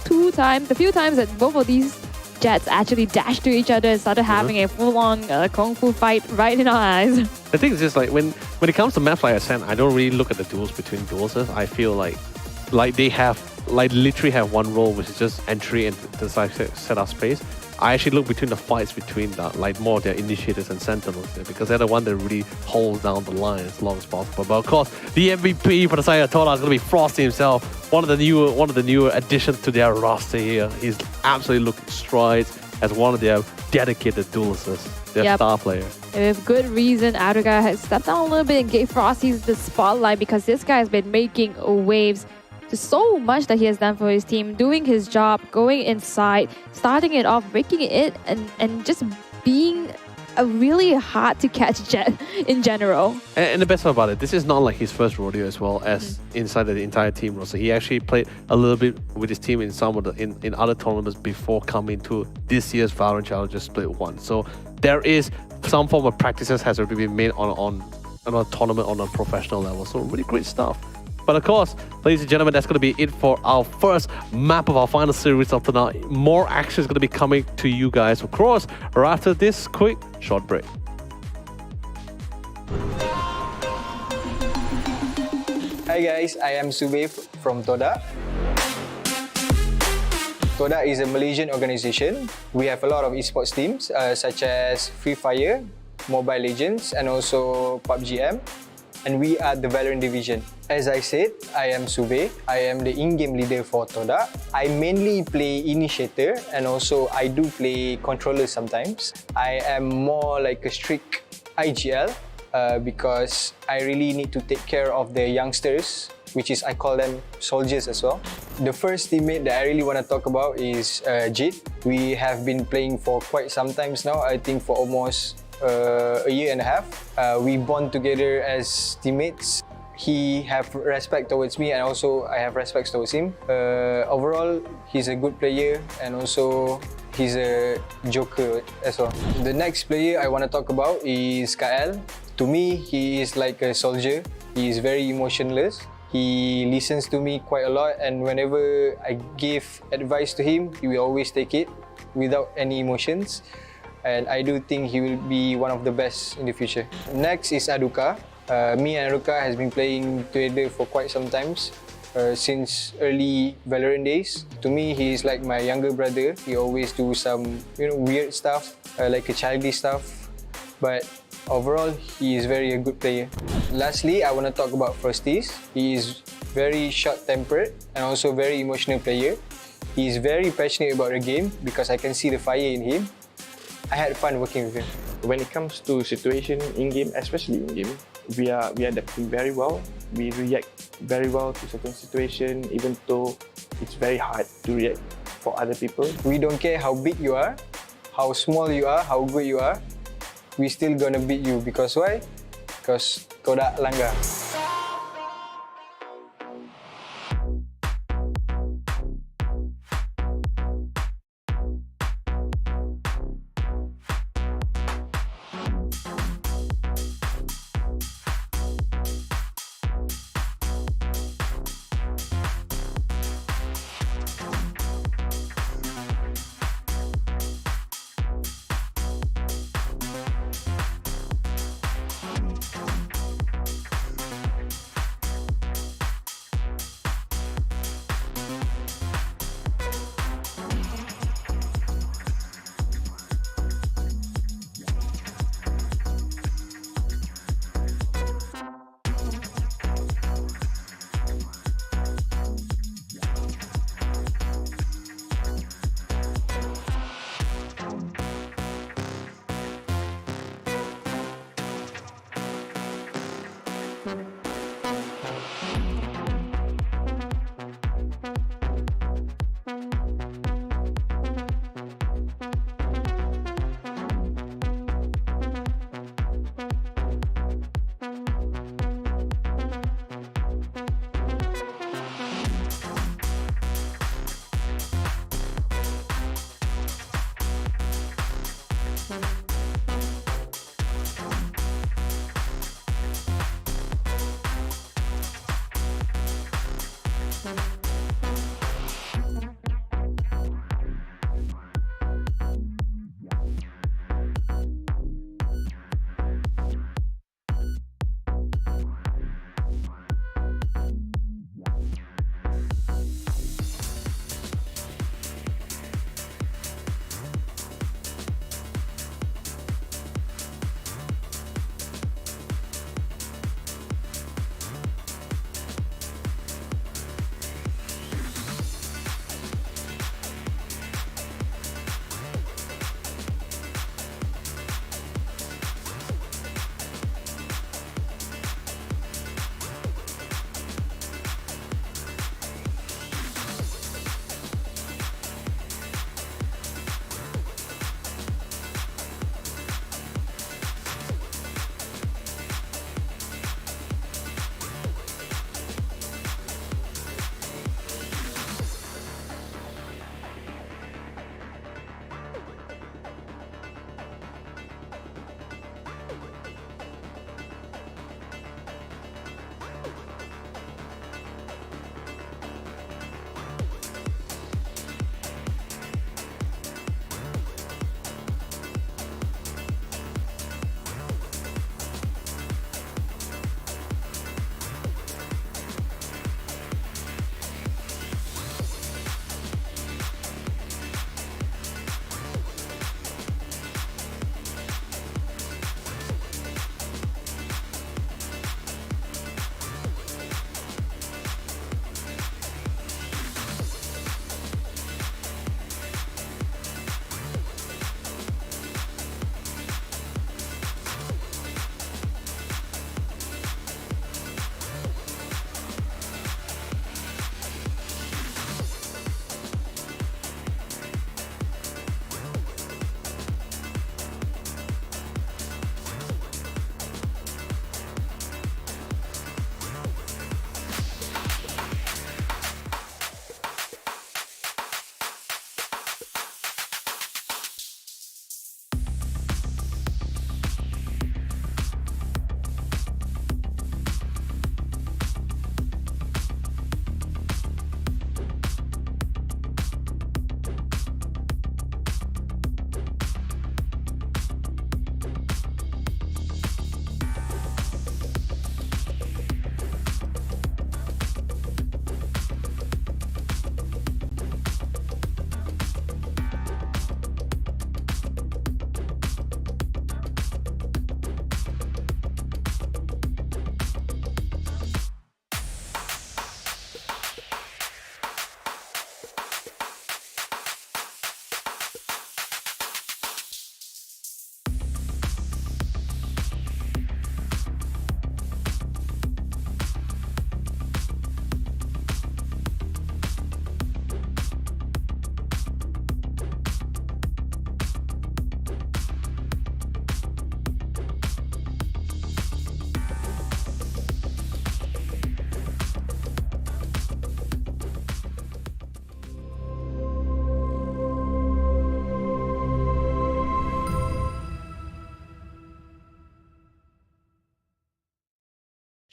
few times that both of these jets actually dashed to each other and started having a full-on kung fu fight right in our eyes. The thing is just like when it comes to maps like Ascent, I don't really look at the duels between duelists. I feel like they have literally have one role, which is just entry and set up space. I actually look between the fights between more of their initiators and sentinels because they're the one that really holds down the line as long as possible. But of course, the MVP for the side of Todak is going to be Frosty himself, one of the newer additions to their roster here. He's absolutely looking strides as one of their dedicated dual assist. They're Yep. star player. And with good reason, Aduga has stepped down a little bit and gave Frosties the spotlight because this guy has been making waves. There's so much that he has done for his team, doing his job, going inside, starting it off, breaking it, and just being a really hard to catch jet in general. And the best part about it, this is not like his first rodeo as well as inside the entire team roster. He actually played a little bit with his team in some of the in other tournaments before coming to this year's Valorant Challenger Split 1. So there is some form of practices has already been made on a tournament on a professional level. So really great stuff. But of course, ladies and gentlemen, that's going to be it for our first map of our final series of tonight. More action is going to be coming to you guys, of course, right after this quick short break. Hi guys, I am Sube from Todak. Todak is a Malaysian organization. We have a lot of esports teams such as Free Fire, Mobile Legends, and also PUBG M. And we are the Valorant division. As I said, I am Sube. I am the in-game leader for Todak. I mainly play initiator and also I do play controller sometimes. I am more like a strict IGL because I really need to take care of the youngsters, which is I call them soldiers as well. The first teammate that I really want to talk about is Jade. We have been playing for quite some times now, I think for almost a year and a half. We bond together as teammates. He have respect towards me and also I have respect towards him. Overall, he's a good player and also he's a joker as well. The next player I want to talk about is Kael. To me, he is like a soldier. He is very emotionless. He listens to me quite a lot and whenever I give advice to him, he will always take it without any emotions. And I do think he will be one of the best in the future. Next is Aduka. Me and Aduka has been playing together for quite some times, since early Valorant days. To me, he is like my younger brother. He always do some weird stuff, like a childish stuff. But overall, he is very a good player. Lastly, I want to talk about Frosties. He is very short-tempered and also very emotional player. He is very passionate about the game because I can see the fire in him. I had fun working with him. When it comes to situation in-game, especially in-game, we are adapting very well. We react very well to certain situation, even though it's very hard to react for other people. We don't care how big you are, how small you are, how good you are. We still gonna beat you because why? Because Todak langgar.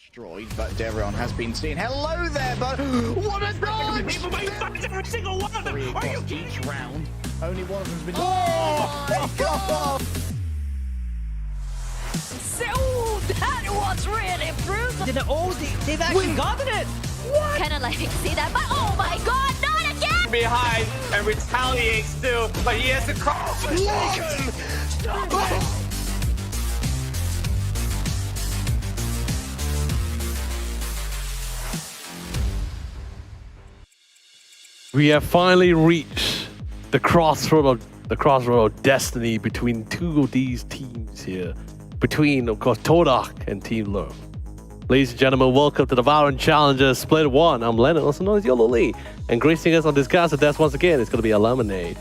destroyed, but Devron has been seen. Hello there, but what a dodge! Every single one of them. Are you Each round, only one of them's been. Oh my god! So that was really brutal. They've actually gotten it. Kinda like see that, but oh my god, not again! Behind and retaliate still, but he has to call. We have finally reached the crossroad of destiny between two of these teams here. Between, of course, Todak and Team Louvre. Ladies and gentlemen, welcome to the VALORANT Challengers Split 1. I'm Leonard, also known as YOLO Lee. And gracing us on this cast of death once again, it's going to be a lemonade.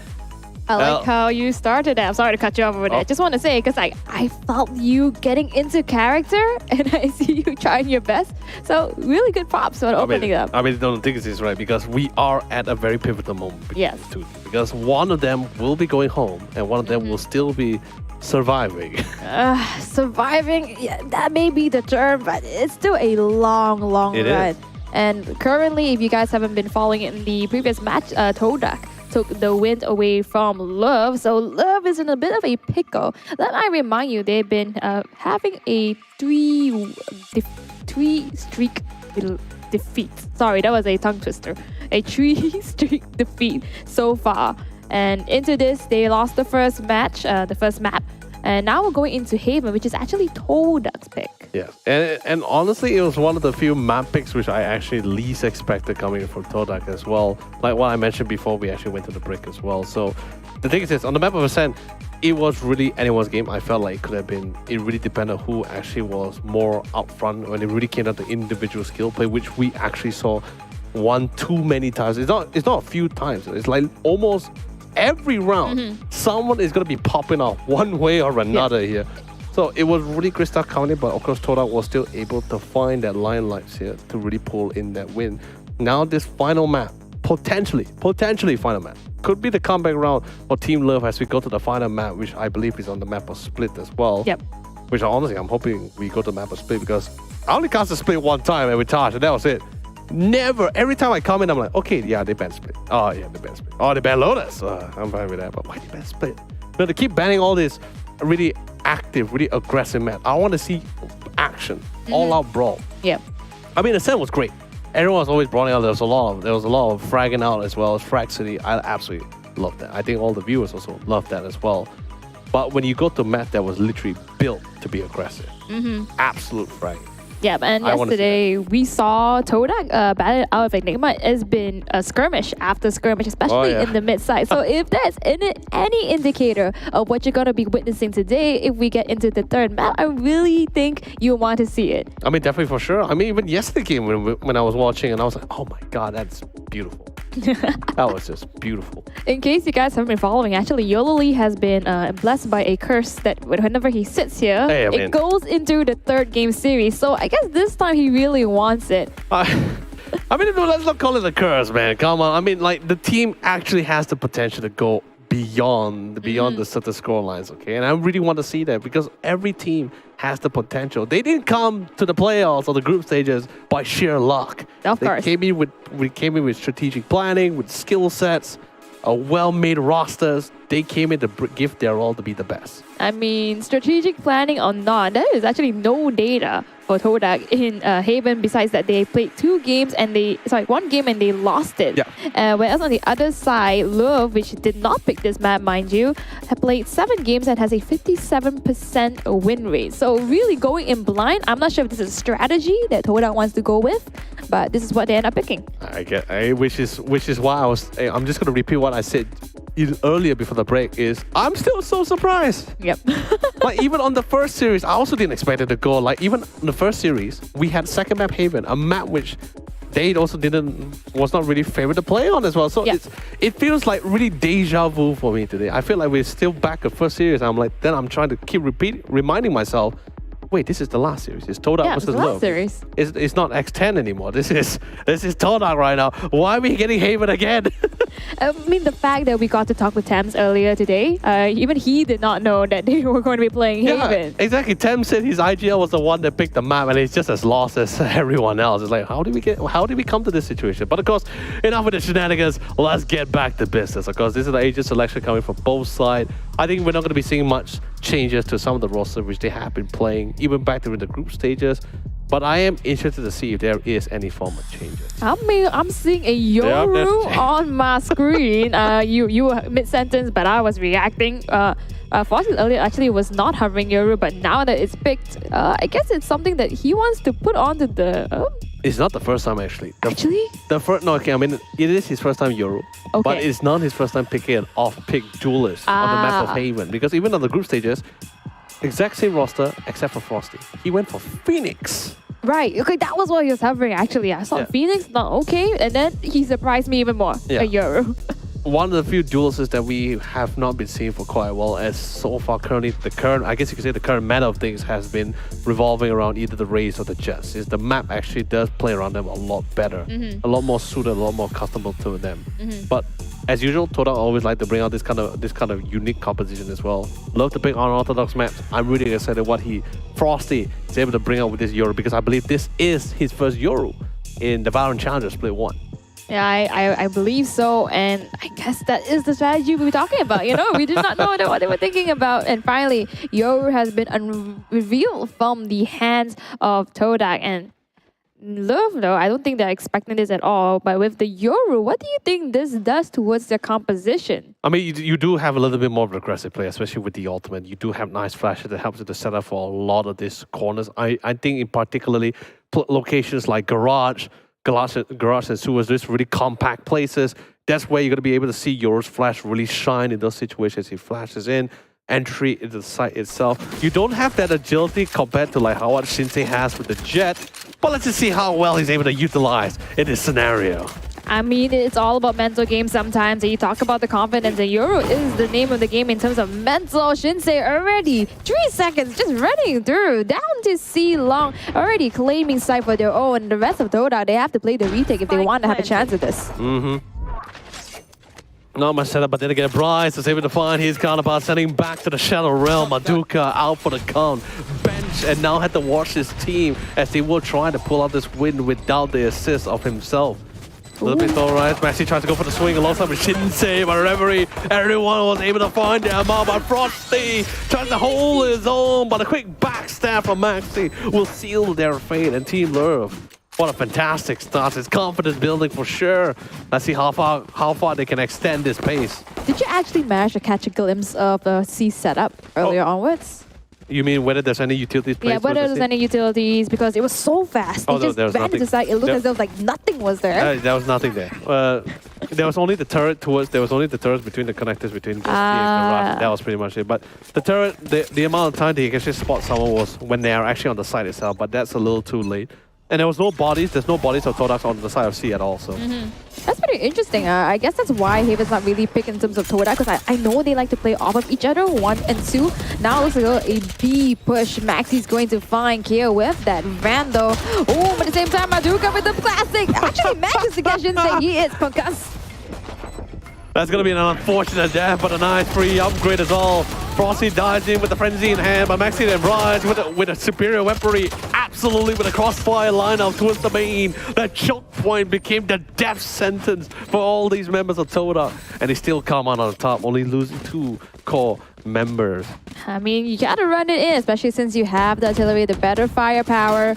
I like how you started that. I'm sorry to cut you off over there. Just want to say, because I felt you getting into character and I see you trying your best. So really good props for opening up. I mean, the thing is right, because we are at a very pivotal moment between the two. Because one of them will be going home and one of them will still be surviving. Surviving, yeah, that may be the term, but it's still a long run. Is. And currently, if you guys haven't been following in the previous match, Todak took the win away from Louvre. So Louvre is in a bit of a pickle. Let I remind you, they've been having a three streak defeat. Sorry, that was a tongue twister. A 3-streak defeat so far. And into this, they lost the first match, the first map. And now we're going into Haven, which is actually Todak's pick. Yeah, and honestly, it was one of the few map picks which I actually least expected coming from Todak as well. Like what I mentioned before, we actually went to the break as well. So the thing is this, on the map of Ascent, it was really anyone's game. I felt like it could have been, it really depended who actually was more upfront when it really came down to individual skill play, which we actually saw one too many times. It's not a few times. It's like almost every round, someone is going to be popping off one way or another here. So it was really crystal county, but of course Todak was still able to find that line lights here to really pull in that win. Now this final map, potentially final map, could be the comeback round for Team Louvre as we go to the final map, which I believe is on the map of Split as well. Yep. Which honestly, I'm hoping we go to the map of Split because I only cast a Split one time and with Taj, and that was it. Never, every time I come in, I'm like, okay, yeah, they ban Split. Oh, yeah, they ban Split. Oh, they ban Lotus. I'm fine with that, but why they ban Split? No, they keep banning all this really active, really aggressive map. I want to see action, all-out brawl. Yeah. I mean, Ascent was great. Everyone was always brawling out. There was a lot of fragging out as well as Frag City. I absolutely love that. I think all the viewers also love that as well. But when you go to a map that was literally built to be aggressive, absolute fragging. Yeah, and yesterday we saw Todak battle out of Enigma. It's been a skirmish after skirmish, especially in the mid-side. So if there's any indicator of what you're going to be witnessing today, if we get into the third map, I really think you want to see it. I mean, definitely for sure. I mean, even yesterday game when I was watching and I was like, oh my God, that's beautiful. That was just beautiful. In case you guys haven't been following, actually, YOLO Lee has been blessed by a curse that whenever he sits here, it goes into the third game series. So I guess this time he really wants it. I mean, let's not call it a curse, man. Come on. I mean, like, the team actually has the potential to go beyond the certain score lines, okay? And I really want to see that because every team has the potential. They didn't come to the playoffs or the group stages by sheer luck. Of course. We came in with strategic planning, with skill sets, well-made rosters. They came in to give their all to be the best. I mean, strategic planning or not, there is actually no data for Todak in Haven. Besides that, they played one game and they lost it. Yeah. Whereas on the other side, Louvre, which did not pick this map, mind you, have played 7 games and has a 57% win rate. So really going in blind, I'm not sure if this is a strategy that Todak wants to go with, but this is what they end up picking. Which is why I'm just going to repeat what I said earlier before the break is I'm still so surprised. Yep. Like even on the first series, I also didn't expect it to go. Like even in the first series, we had second map Haven, a map which they also was not really favored to play on as well. So it feels like really deja vu for me today. I feel like we're still back at first series. I'm trying to keep reminding myself, wait, this is the last series. It's Todak Yeah, it's versus the last Louvre. series. It's not X10 anymore. This is Todak right now. Why are we getting Haven again? I mean, the fact that we got to talk with Thames earlier today, even he did not know that they were going to be playing Haven. Exactly. Tem said his IGL was the one that picked the map, and it's just as lost as everyone else. It's like, how did we come to this situation? But of course, enough with the shenanigans. Let's get back to business. Of course, this is the agent selection coming from both sides. I think we're not going to be seeing much changes to some of the roster which they have been playing, even back during the group stages. But I am interested to see if there is any form of changes. I mean, I'm seeing a Yoru on my screen. You were mid-sentence, but I was reacting. Fossil earlier actually was not hovering Yoru, but now that it's picked, I guess it's something that he wants to put onto the... It's not the first time actually. The first, no, okay, I mean, it is his first time Yoru, but it's not his first time picking an off-pick duelist on the map of Haven. Because even on the group stages, exact same roster except for Frosty. He went for Phoenix. Right, okay, that was what he was hovering actually. I saw Phoenix, not okay, and then he surprised me even more. A Yoru. One of the few duelists that we have not been seeing for quite a while, as so far currently I guess you could say the current meta of things has been revolving around either the Rays or the Jets. Is the map actually does play around them a lot better, a lot more suited, a lot more comfortable to them. But as usual, Todak always like to bring out this kind of unique composition as well. Love to pick unorthodox maps. I'm really excited what Frosty is able to bring out with this Yoru, because I believe this is his first Yoru in the VALORANT Challenger Split 1. Yeah, I believe so, and I guess that is the strategy we were talking about. You know, we did not know what they were thinking about, and finally, Yoru has been revealed from the hands of Todak and Louvre. Though I don't think they're expecting this at all. But with the Yoru, what do you think this does towards their composition? I mean, you do have a little bit more of an aggressive play, especially with the ultimate. You do have nice flashes that helps you to set up for a lot of these corners. I think in particularly locations like Garage and sewers, these really compact places. That's where you're going to be able to see yours flash really shine in those situations. He flashes in, entry into the site itself. You don't have that agility compared to like how what Shinsei has with the jet, but let's just see how well he's able to utilize in this scenario. I mean, it's all about mental games sometimes. And you talk about the confidence, and Yoru is the name of the game in terms of mental. Shinsei already 3 seconds just running through down to C long, already claiming site for their own. The rest of Todak, they have to play the retake if they want to have a chance at this. Not much setup, but then again, Bryce is able to find his counterpart, sending back to the Shadow Realm. Maduka out for the count. Bench, and now had to watch his team as they will try to pull out this win without the assist of himself. A little bit alright. Maxi tries to go for the swing alongside with Shinsei, but Reverie, everyone was able to find their mark. But Frosty tries to hold his own, but a quick backstab from Maxi will seal their fate. And Team Louvre, what a fantastic start. It's confidence building for sure. Let's see how far they can extend this pace. Did you actually manage to catch a glimpse of the C setup earlier onwards? You mean whether there's any utilities placed? Yeah, whether there's any utilities, because it was so fast. Oh, it just ran to the side. It looked as though like nothing was there. There was nothing there. There was only the turret between the connectors between the and Garage. That was pretty much it. But the turret, the amount of time that you can actually spot someone was when they are actually on the side itself, but that's a little too late. And there was no bodies. There's no bodies of Todak on the side of C at all. So that's pretty interesting. I guess that's why Haven's not really picked in terms of Todak, because I know they like to play off of each other, 1 and 2. Now it looks like a B push. Maxi's going to find KO with that Rando. Oh, but at the same time, Maduka with the classic. Actually manages to catch Shinsei. He is concussed. That's going to be an unfortunate death, but a nice free upgrade as well. Frosty dives in with the frenzy in hand, but Maxi then Bryce with a superior weaponry, absolutely with a crossfire lineup towards the main. That choke point became the death sentence for all these members of Todak, and they still come out on the top, only losing 2 core members. I mean, you gotta run it in, especially since you have the artillery, the better firepower.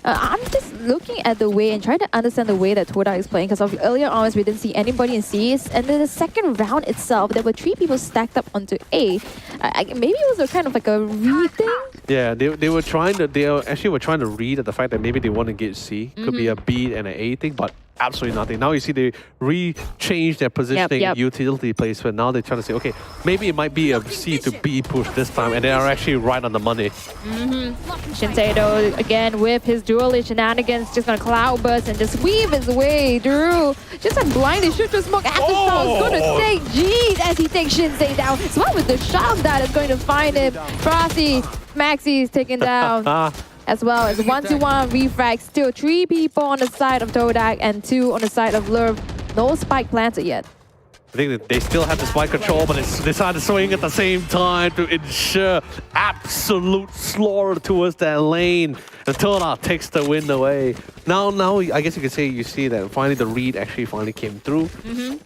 I'm just looking at the way and trying to understand the way that Todak is playing, because earlier on we didn't see anybody in C's, and then the second round itself there were 3 people stacked up onto A. Maybe it was a kind of like a read thing. Yeah, they actually were trying to read at the fact that maybe they want to get C. Could be a B and an A thing, but absolutely nothing. Now you see they re-change their positioning utility placement. Now they're trying to say, okay, maybe it might be a C to B push this time, and they are actually right on the money. Shinsei though, again with his duelist shenanigans, just gonna cloud burst and just weave his way through. Just a blindly shoot to smoke after Style is gonna take G's as he takes Shinsei down. Swap with the shock that is going to find him. Frosty Maxi is taken down. As well as 1-1 refrag. Still 3 people on the side of Todak and 2 on the side of Louvre. No spike planted yet. I think that they still have the spike control, but they decided to swing at the same time to ensure absolute slaughter towards that lane. And Todak takes the win away. Now, I guess you could say you see that finally the read actually finally came through.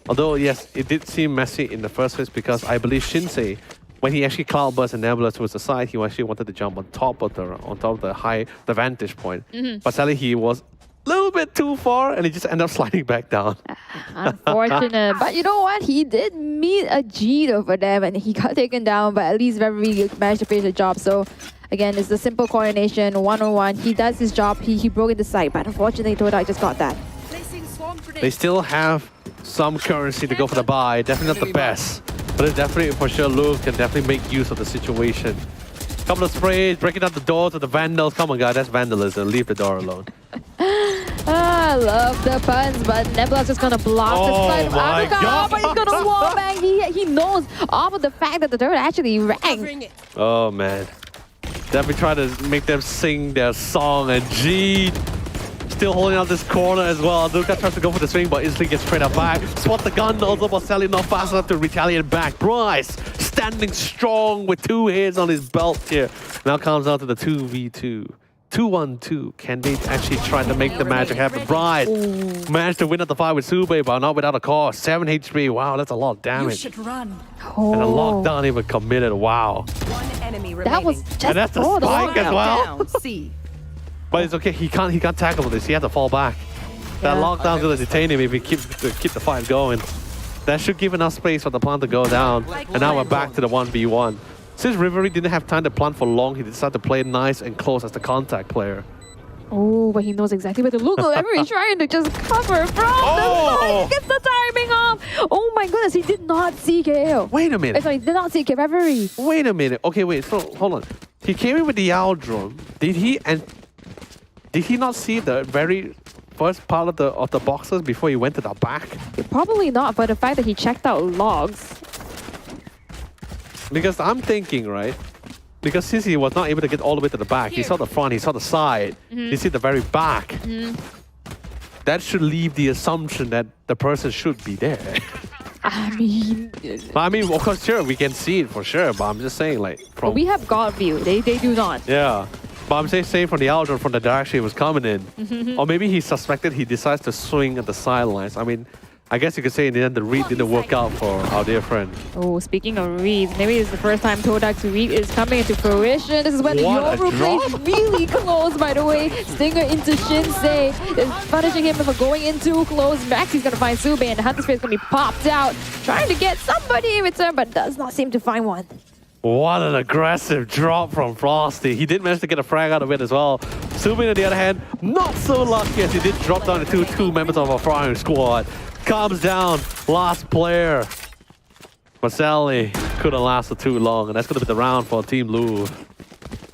Although, yes, it did seem messy in the first place because I believe Shinsei, when he actually cloudburst and Nebula towards the side, he actually wanted to jump on top of the vantage point. But sadly, he was a little bit too far and he just ended up sliding back down. Unfortunate. But you know what? He did meet a G over them and he got taken down, but at least Reverie managed to finish the job. So again, it's the simple coordination, 1-on-1. He does his job. He broke into sight, but unfortunately, Todak just got that. They still have some currency to go for the buy. Definitely not the best, but it's definitely for sure Louvre can definitely make use of the situation. Couple of sprays, breaking out the door to the Vandals. Come on, guys, that's vandalism. Leave the door alone. I love the puns, but Nebula's just gonna block the side of Anuka, but he's gonna wallbang. He knows off of the fact that the turret actually rang. Oh man, definitely try to make them sing their song, and G still holding out this corner as well. Anuka tries to go for the swing, but instantly gets straight up back. Swat the gun, also Marcelli not fast enough to retaliate back. Bryce standing strong with 2 hits on his belt here. Now comes out to the 2v2. 2-1-2. Can they actually try to make the magic happen? Bryce managed to win at the fight with Sube, but not without a cause. 7 HP. Wow, that's a lot of damage. You should run. And a lockdown even committed. Wow. One enemy remaining. That was just and that's the spike as well. Down, C. But it's okay. He can't tackle this. He has to fall back. That lockdown's gonna detain him if he keep the fight going. That should give enough space for the plant to go down. And now we're back to the 1v1. Since Reverie didn't have time to plant for long, he decided to play nice and close as the contact player. Oh, but he knows exactly where to look. Reverie trying to just cover from the side. He gets the timing off. Oh my goodness, he did not see KO. Wait a minute. Sorry, he did not see Reverie. Wait a minute. Okay, wait. So hold on. He came in with the Yao drone. Did he not see the very first part of the boxes before he went to the back? Probably not, but the fact that he checked out logs. Because I'm thinking, right? Because since he was not able to get all the way to the back, he saw the front, he saw the side, he see the very back. That should leave the assumption that the person should be there. I mean, of course, sure, we can see it for sure, but I'm just saying, like, from... we have God view. They do not. Yeah. But I'm saying from the outdoor, from the direction he was coming in. Or maybe he suspected he decides to swing at the sidelines. I mean, I guess you could say in the end the read didn't work out for our dear friend. Oh, speaking of reads, maybe it's the first time Todak's read is coming into fruition. This is when the Yoru plays really close, by the way. Stinger into Shinsei is punishing him for going in too close. Maxi's gonna find Sube and the Hunter Spirit's gonna be popped out. Trying to get somebody in return, but does not seem to find one. What an aggressive drop from Frosty. He did manage to get a frag out of it as well. Sube, on the other hand, not so lucky as he did drop down to two members of our firing squad. Comes down, last player. Marcelli couldn't last for too long, and that's going to be the round for Team Louvre.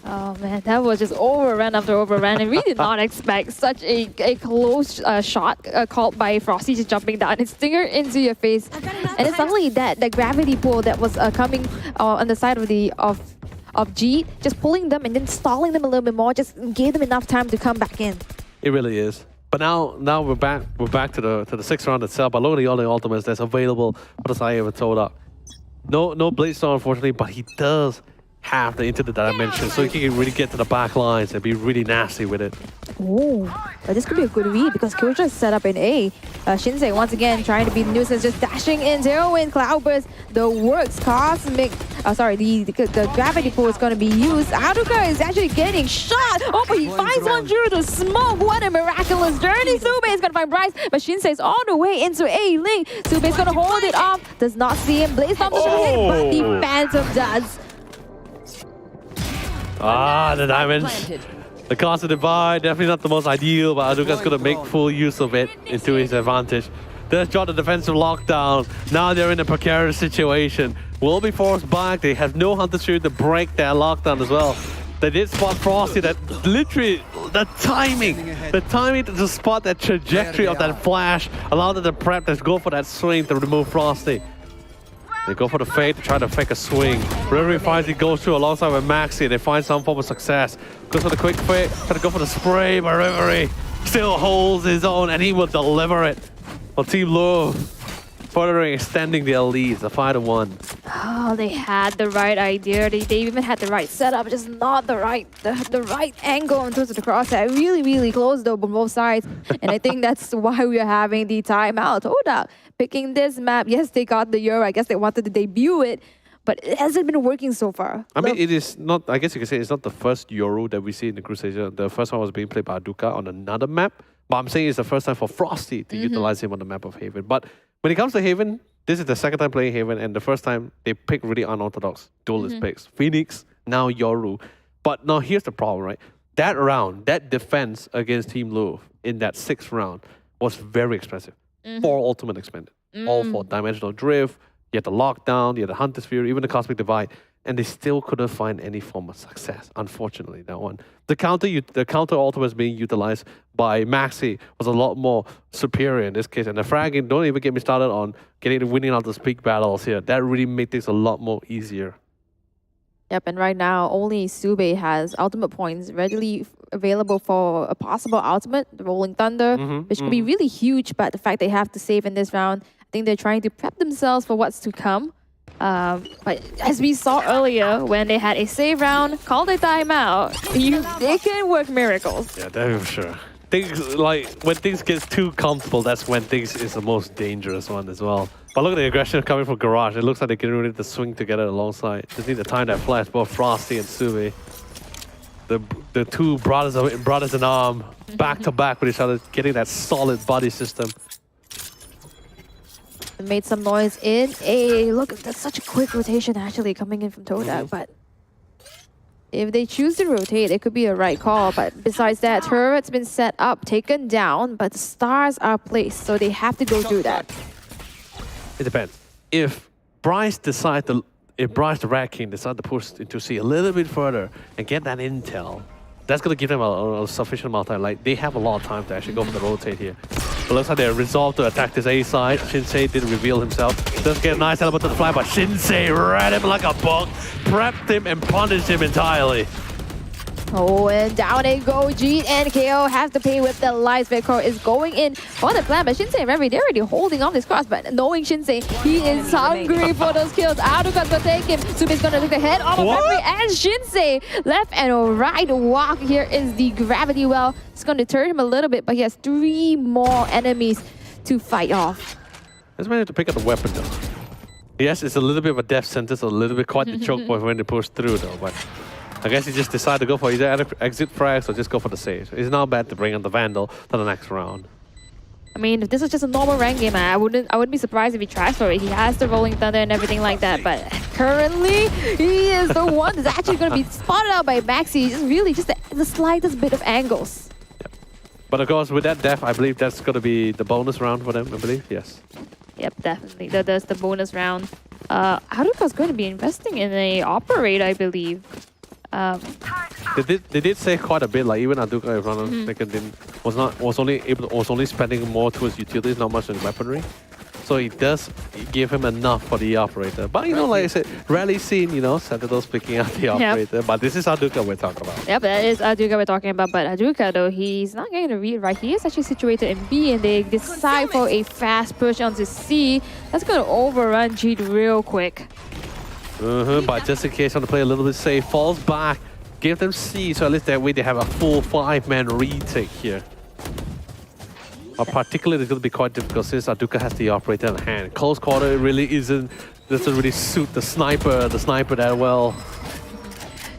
Oh man, that was just overrun after overrun, and we did not expect such a close shot called by Frosty just jumping down and stinger into your face. And then suddenly the gravity pull that was coming on the side of G, just pulling them and then stalling them a little bit more, just gave them enough time to come back in. It really is. But now we're back to the 6th round itself. But look at all the ultimates that's available for the side of Todak. No Bladestorm, unfortunately, but he does have the into the dimension, so he can really get to the back lines and be really nasty with it. Oh, but this could be a good read because Killjoy is set up in A. Shinsei once again trying to be nuisance, just dashing in, zero in, Cloudburst, the works, Cosmic, the gravity pull is going to be used. Aruka is actually getting shot. Oh, but he finds one through the smoke. What a miraculous journey. Sube is going to find Bryce, but Shinsei is all the way into A link. Sube is going to hold it off, does not see him. Blaze Storm doesn't hit, but the Phantom does. The diamond. The cost of divide, definitely not the most ideal, but Aduka's going to make full use of it into his advantage. There's got the defensive lockdown. Now they're in a precarious situation. Will be forced back. They have no Hunter Spirit to break that lockdown as well. They did spot Frosty, that literally, the timing to spot that trajectory of that flash allowed them to prep to go for that swing to remove Frosty. They go for the fade to try to fake a swing. Reverie finds he goes through alongside with Maxi. They find some form of success. Goes for the quick fade, try to go for the spray, but Reverie still holds his own and he will deliver it for Team Louvre, furthering extending their lead, the 5-1. Oh, they had the right idea. They even had the right setup, just not the right angle in terms of the crosshair. Really close though on both sides. And I think that's why we are having the timeout. Todak picking this map. Yes, they got the Euro. I guess they wanted to debut it, but it hasn't been working so far. I mean, it is not, I guess you can say it's not the first Euro that we see in the Crusader. The first one was being played by Aduka on another map. But I'm saying it's the first time for Frosty to utilize him on the map of Haven. But when it comes to Haven, this is the second time playing Haven, and the first time they pick really unorthodox duelist picks. Phoenix, now Yoru. But now here's the problem, right? That round, that defense against Team Louvre in that 6th round was very expensive. 4 ultimate expended. All for Dimensional Drift, you had the Lockdown, you had the Hunter's Fury, even the Cosmic Divide, and they still couldn't find any form of success, unfortunately, that one. The counter ultimate being utilized by Maxi was a lot more superior in this case, and the fragging, don't even get me started on winning out those peak battles here. That really made things a lot more easier. Yep, and right now only Sube has ultimate points readily available for a possible ultimate, the Rolling Thunder, which could be really huge, but the fact they have to save in this round, I think they're trying to prep themselves for what's to come. But as we saw earlier, when they had a save round, called a timeout, they can work miracles. Yeah, that's for sure. Things like when things get too comfortable, that's when things is the most dangerous one as well. But look at the aggression coming from Garage. It looks like they're getting ready to swing together alongside. Just need to time that flash, both Frosty and Sube. The two brothers in arm, back to back with each other, getting that solid body system. Made some noise in A. Look, that's such a quick rotation actually coming in from Todak, but if they choose to rotate, it could be a right call. But besides that, turret's been set up, taken down, but the stars are placed, so they have to go through that. It depends. If Bryce the Rat King decide to push into C a little bit further and get that intel, that's going to give them a sufficient amount of time. Like, they have a lot of time to actually go for the rotate here. But looks like they're resolved to attack this A side. Shinsei did reveal himself. Does get a nice element to the fly, but Shinsei read him like a bug, prepped him and punished him entirely. Oh, and down they go. G and KO have to pay with the lives. Vetcore is going in for the plan, but Shinsei and Reverie, they're already holding on this cross, but knowing Shinsei, he is hungry for those kills. Aduka's gonna take him. Sube's gonna take the head off of Reverie and Shinsei. Left and right walk. Here is the gravity well. It's gonna deter him a little bit, but he has 3 more enemies to fight off. Let's manage to pick up the weapon though. Yes, it's a little bit of a death sentence, a little bit quite the choke point when they push through though, but I guess he just decided to go for either exit frags or just go for the save. It's not bad to bring on the Vandal to the next round. I mean, if this was just a normal rank game, I wouldn't be surprised if he tries for it. He has the Rolling Thunder and everything like that, but currently he is the one that's actually going to be spotted out by Maxi. Just really just the slightest bit of angles. Yep. But of course, with that death, I believe that's going to be the bonus round for them, I believe. Yes. Yep, definitely. That's the bonus round. Haruka's going to be investing in a Operate, I believe. They did say quite a bit, like even Aduka, if I'm not mistaken, was only spending more towards utilities, not much in weaponry. So it does give him enough for the operator. But you know, like I said, rarely seen, you know, Sentinels picking out the operator. But this is Aduka we're talking about. Yep, that is Aduka we're talking about. But Aduka, though, he's not getting the read right. He is actually situated in B, and they decide for a fast push onto C. That's going to overrun Jeet real quick. But just in case, want to play a little bit safe, falls back, give them C, so at least that way they have a full 5-man retake here. But particularly, it's going to be quite difficult since Aduka has the operator in hand. Close quarter, it really doesn't really suit the sniper that well.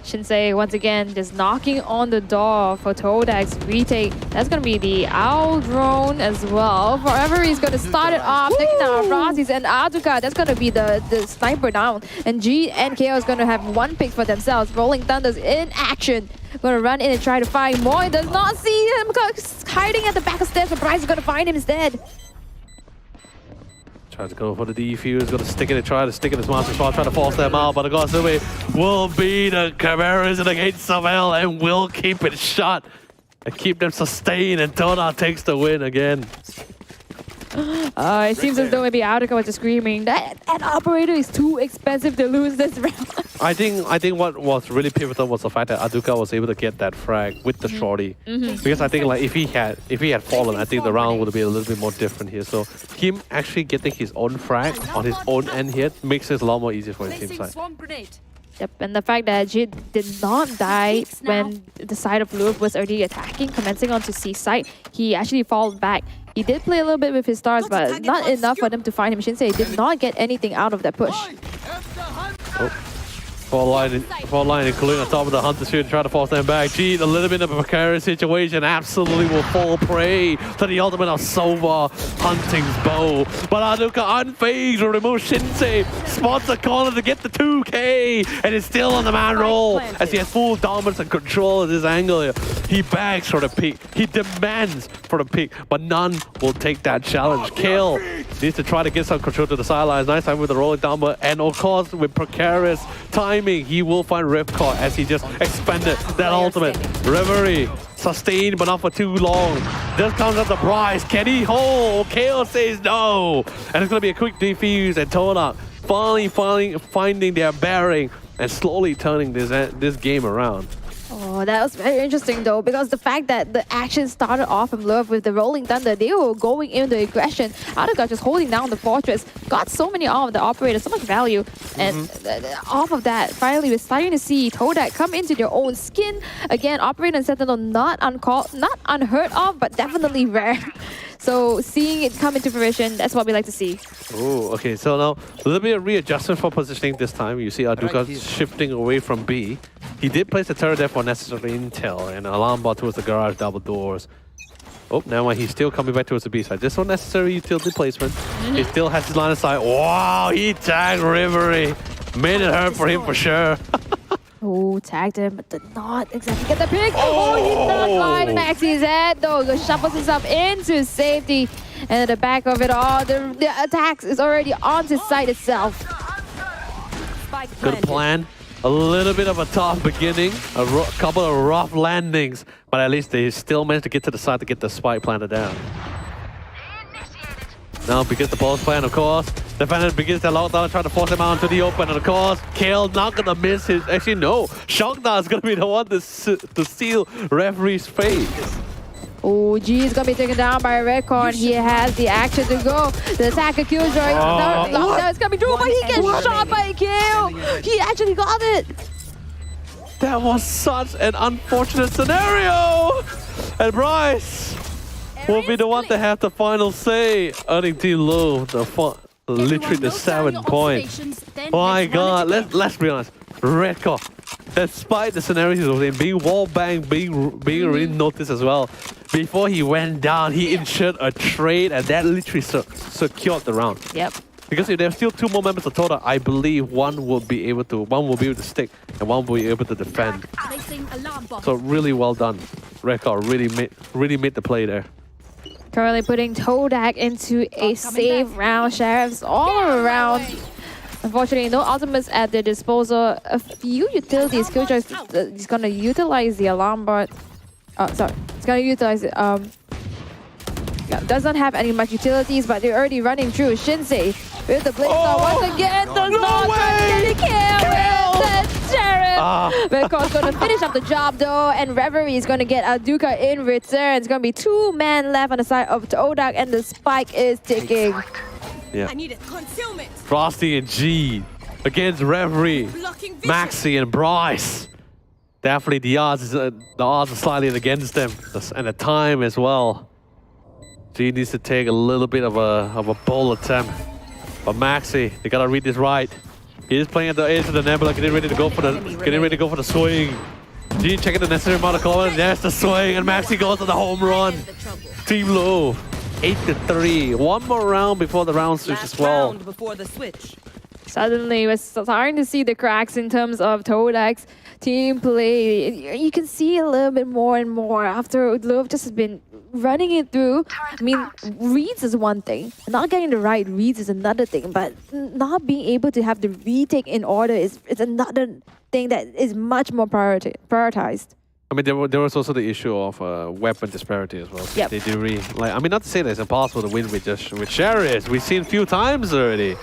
Shinsei, once again, just knocking on the door for Todak's retake. That's going to be the Owl Drone as well. Forever, he's going to start it off, taking down Rossis and Aduka. That's going to be the sniper down. And G and KO is going to have 1 pick for themselves. Rolling Thunder's in action. Going to run in and try to find more. He does not see him hiding at the back of stairs. So Bryce is going to find him instead. Tries to go for the defuse, got to stick it, try to stick it in his master spot, try to force them out, but Agosumi will be the Chimeras in the gates of hell and will keep it shut and keep them sustained, and Todak takes the win again. It seems as though maybe Audica was just screaming that an operator is too expensive to lose this round. I think what was really pivotal was the fact that Aduka was able to get that frag with the shorty. Because I think like if he had fallen, I think the round would have been a little bit more different here. So him actually getting his own frag on his own end here makes it a lot more easier for his team side. Yep, and the fact that Jid did not die when the side of Louvre was already attacking, commencing onto C side, he actually fell back. He did play a little bit with his stars, but not enough for them to find him. Shinsei did not get anything out of that push. Four line including on top of the Hunter Shield, trying to force them back. Gee, a little bit of a precarious situation. Absolutely will fall prey to the ultimate of Sova, Hunting's bow. But Aduka unfazed will remove Shinsei. Spots the corner to get the 2K. And is still on the man roll as he has full dominance and control of this angle here. He begs for the pick. He demands for the pick. But none will take that challenge. Kale needs to try to get some control to the sidelines. Nice time with the rolling down. And of course, with precarious time, he will find Ripcord as he just expended that ultimate. Reverie sustained but not for too long. This comes at the price. Can he hold? Kale says no. And it's going to be a quick defuse, and Todak finally finding their bearing and slowly turning this game around. Oh, that was very interesting though, because the fact that the action started off from Louvre with the Rolling Thunder, they were going into aggression. Audica just holding down the fortress, got so many out of the operators, so much value. And off of that, finally we're starting to see Todak come into their own skin. Again, Operator and Sentinel not unheard of, but definitely rare. So seeing it come into fruition, that's what we like to see. Oh, okay. So now a little bit of readjustment for positioning this time. You see Aduka shifting away from B. He did place the turret there for necessary intel and alarm bot towards the garage double doors. Oh, now he's still coming back towards the B side. This one necessary utility placement. He still has his line of sight. Wow, he tagged Rivery. Made it hurt for him for sure. Oh, tagged him, but did not exactly get the pick. Oh, he knocked on Maxi's head though. He shuffles himself into safety. And at the back of it all, the attacks is already on his side itself. Good plan. A little bit of a tough beginning, a couple of rough landings, but at least they still managed to get to the side to get the spike planted down. Now begins the ball's plan, of course. Defender begins their lockdown, trying to force him out into the open, and of course, Kale not gonna miss his. Actually, no, Shockdown is gonna be the one to seal referee's fate. Oh, G is gonna be taken down by Redcorn. He has the action to go. The attacker Killjoy. Lockdown is coming through, but he gets shot by a kill. He actually got it. That was such an unfortunate scenario. And Bryce will be the one to have the final say, earning Team Low literally the 7 points. My God, let's be honest. Redcorn, despite the scenario he was in, being wall banged, being really noticed as well, before he went down, he ensured a trade, and that literally secured the round. Yep. Because if there's still 2 more members of Todak, I believe one will be able to stick, and one will be able to defend. So really well done. Redcorn really made the play there. Currently putting Todak into a safe round. Sheriffs all around. Unfortunately, no ultimates at their disposal. A few utilities. Killjoy is going to utilize the alarm bot. Sorry. It's going to utilize it. Doesn't have any much utilities, but they're already running through. Shinsei with the blade once again. Does not get a kill with the Sheriff. Redcorn's going to finish up the job though, and Reverie is going to get Aduka in return. It's going to be 2 men left on the side of Todak, and the spike is ticking. Yeah. Frosty and G against Reverie, Maxi and Bryce. Definitely the odds are slightly against them, and the time as well. G needs to take a little bit of a bold attempt, but Maxi, they gotta read this right. He is playing at the edge of the nebula, getting ready to go for the swing. G checking the necessary amount of cover. There's the swing, and Maxi goes to the home run. Team Low. 8-3. 1 more round before the round switch as well. Suddenly, we're starting to see the cracks in terms of Todak's team play. You can see a little bit more and more after Louvre just has been running it through. I mean, reads is one thing. Not getting the right reads is another thing. But not being able to have the retake in order is another thing that is much more prioritized. I mean, there was also the issue of weapon disparity as well. Yep. They do really like. I mean, not to say that it's impossible to win with chariots. We've seen a few times already,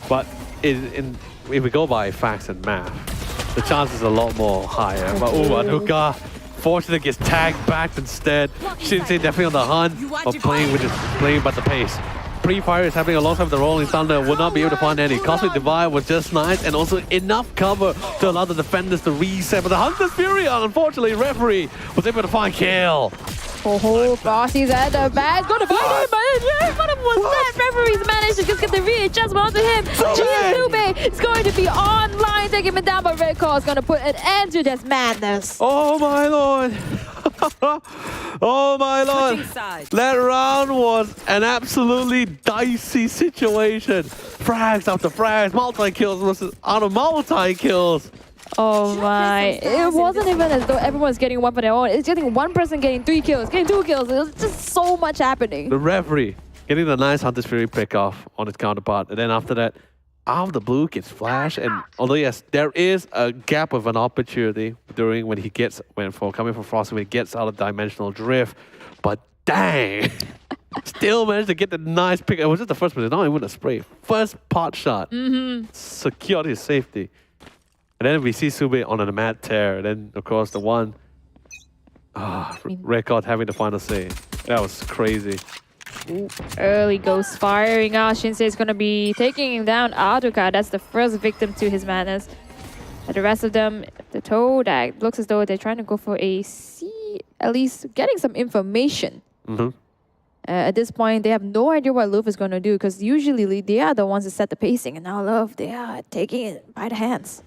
but if we go by facts and math, the chance is a lot more higher. But Aduka, fortunately, gets tagged back instead. Shinsei definitely on the hunt, but playing by the pace. Pre-fire is happening alongside with the Rolling Thunder, would not be able to find any. Cosmic Divide was just nice and also enough cover to allow the defenders to reset. But the Hunter's Fury, unfortunately, referee was able to find kill. Oh, Frosty's at the back, going to find him, but what was that? Referees managed to just get the readjustment onto him. Sube is going to be online, taking him down, but Red Claw is going to put an end to this madness. Oh my lord. Oh my lord. That round was an absolutely dicey situation. Frags after frags, multi-kills versus out of multi-kills. Oh my. It wasn't even as though everyone was getting one for their own. It's getting one person getting 3 kills, getting 2 kills. It was just so much happening. The referee getting the nice Hunter's Fury pick off on his counterpart. And then after that, out of the blue gets Flash. And although yes, there is a gap of an opportunity during when coming from Frosty when he gets out of dimensional drift. But dang! Still managed to get the nice pick. It was just the first one, not even a spray. First pot shot. Secured his safety. And then we see Sube on a mad tear. And then, of course, the one Record having the final say. That was crazy. Early Ghost firing out. Shinsei is going to be taking him down. Aduka, that's the first victim to his madness. And the rest of them, the Todak, looks as though they're trying to go for a C, at least getting some information. At this point, they have no idea what Louvre is going to do because usually they are the ones that set the pacing. And now Love, they are taking it by the hands.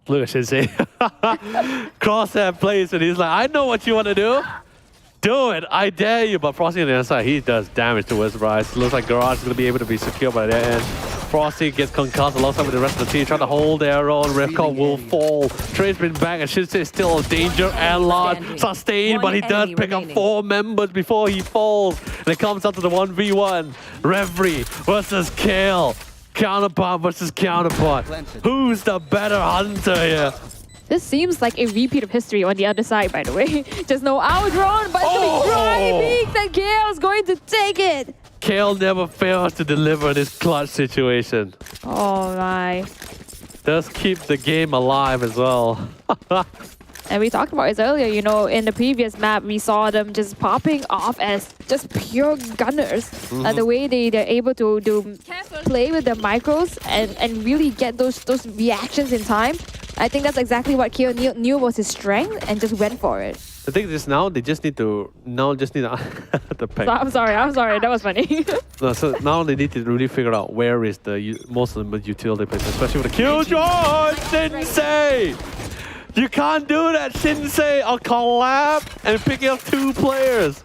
Look at Shinsei. Crosshair plays and he's like, I know what you want to do. Do it, I dare you. But Frosty on the other side, he does damage to West Bryce. Looks like Garage is going to be able to be secure by their end. Frosty gets concussed alongside with the rest of the team, trying to hold their own. Revcon will fall. Trey's been back and Shinsei is still in danger and lost. Sustained, but he does pick up 4 members before he falls. And it comes down to the 1v1. Reverie versus Kale. Counterpart versus counterpart. Who's the better hunter here? This seems like a repeat of history on the other side, by the way. Just no outdrawn, but it's going to be dry beaks and Kale's going to take it. Kale never fails to deliver this clutch situation. Oh my. Does keep the game alive as well. And we talked about this earlier, you know, in the previous map, we saw them just popping off as just pure gunners. The way they're able to play with the micros and really get those reactions in time. I think that's exactly what Kale knew was his strength and just went for it. The thing is now they just need to the peg. So, I'm sorry, that was funny. No, so now they need to really figure out where is the most of the utility players, especially with the Killjoy Shinsei. You can't do that, Shinsei. A collab and picking up 2 players.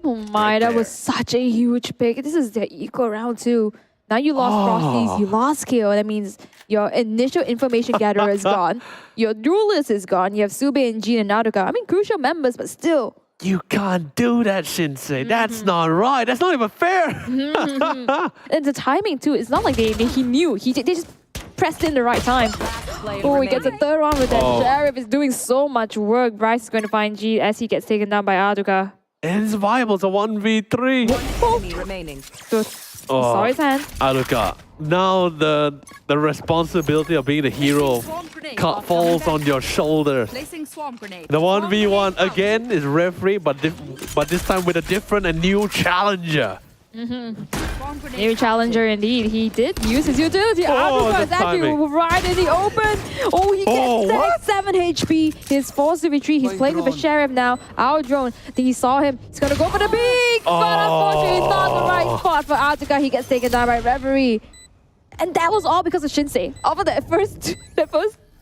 Oh my, that was such a huge pick. This is their equal round too. Now you lost Frosties, you lost Kill. That means your initial information gatherer is gone. Your duelist is gone. You have Sube and Jean and Aduka. I mean, crucial members, but still. You can't do that, Shinsei. That's not right. That's not even fair. And the timing too. It's not like he knew. They just pressed in the right time. Oh, he gets a 3rd round with that. Sheriff is doing so much work. Bryce is going to find G as he gets taken down by Aduka. And it's viable. It's a 1v3. Enemy remaining. Saw his hand. Aduka. Now the responsibility of being the hero falls on your shoulder. Placing swarm grenade. The 1v1 again is referee, but this time with a different and new challenger. New challenger indeed. He did use his utility. Aduka is actually right in the open. Oh, he gets 7 HP. He's forced to retreat. He's playing with the Sheriff now. Our drone. I think he saw him. He's gonna go for the big. But unfortunately, it's not the right spot for Aduka. He gets taken down by Reverie. And that was all because of Shinsei. Over the first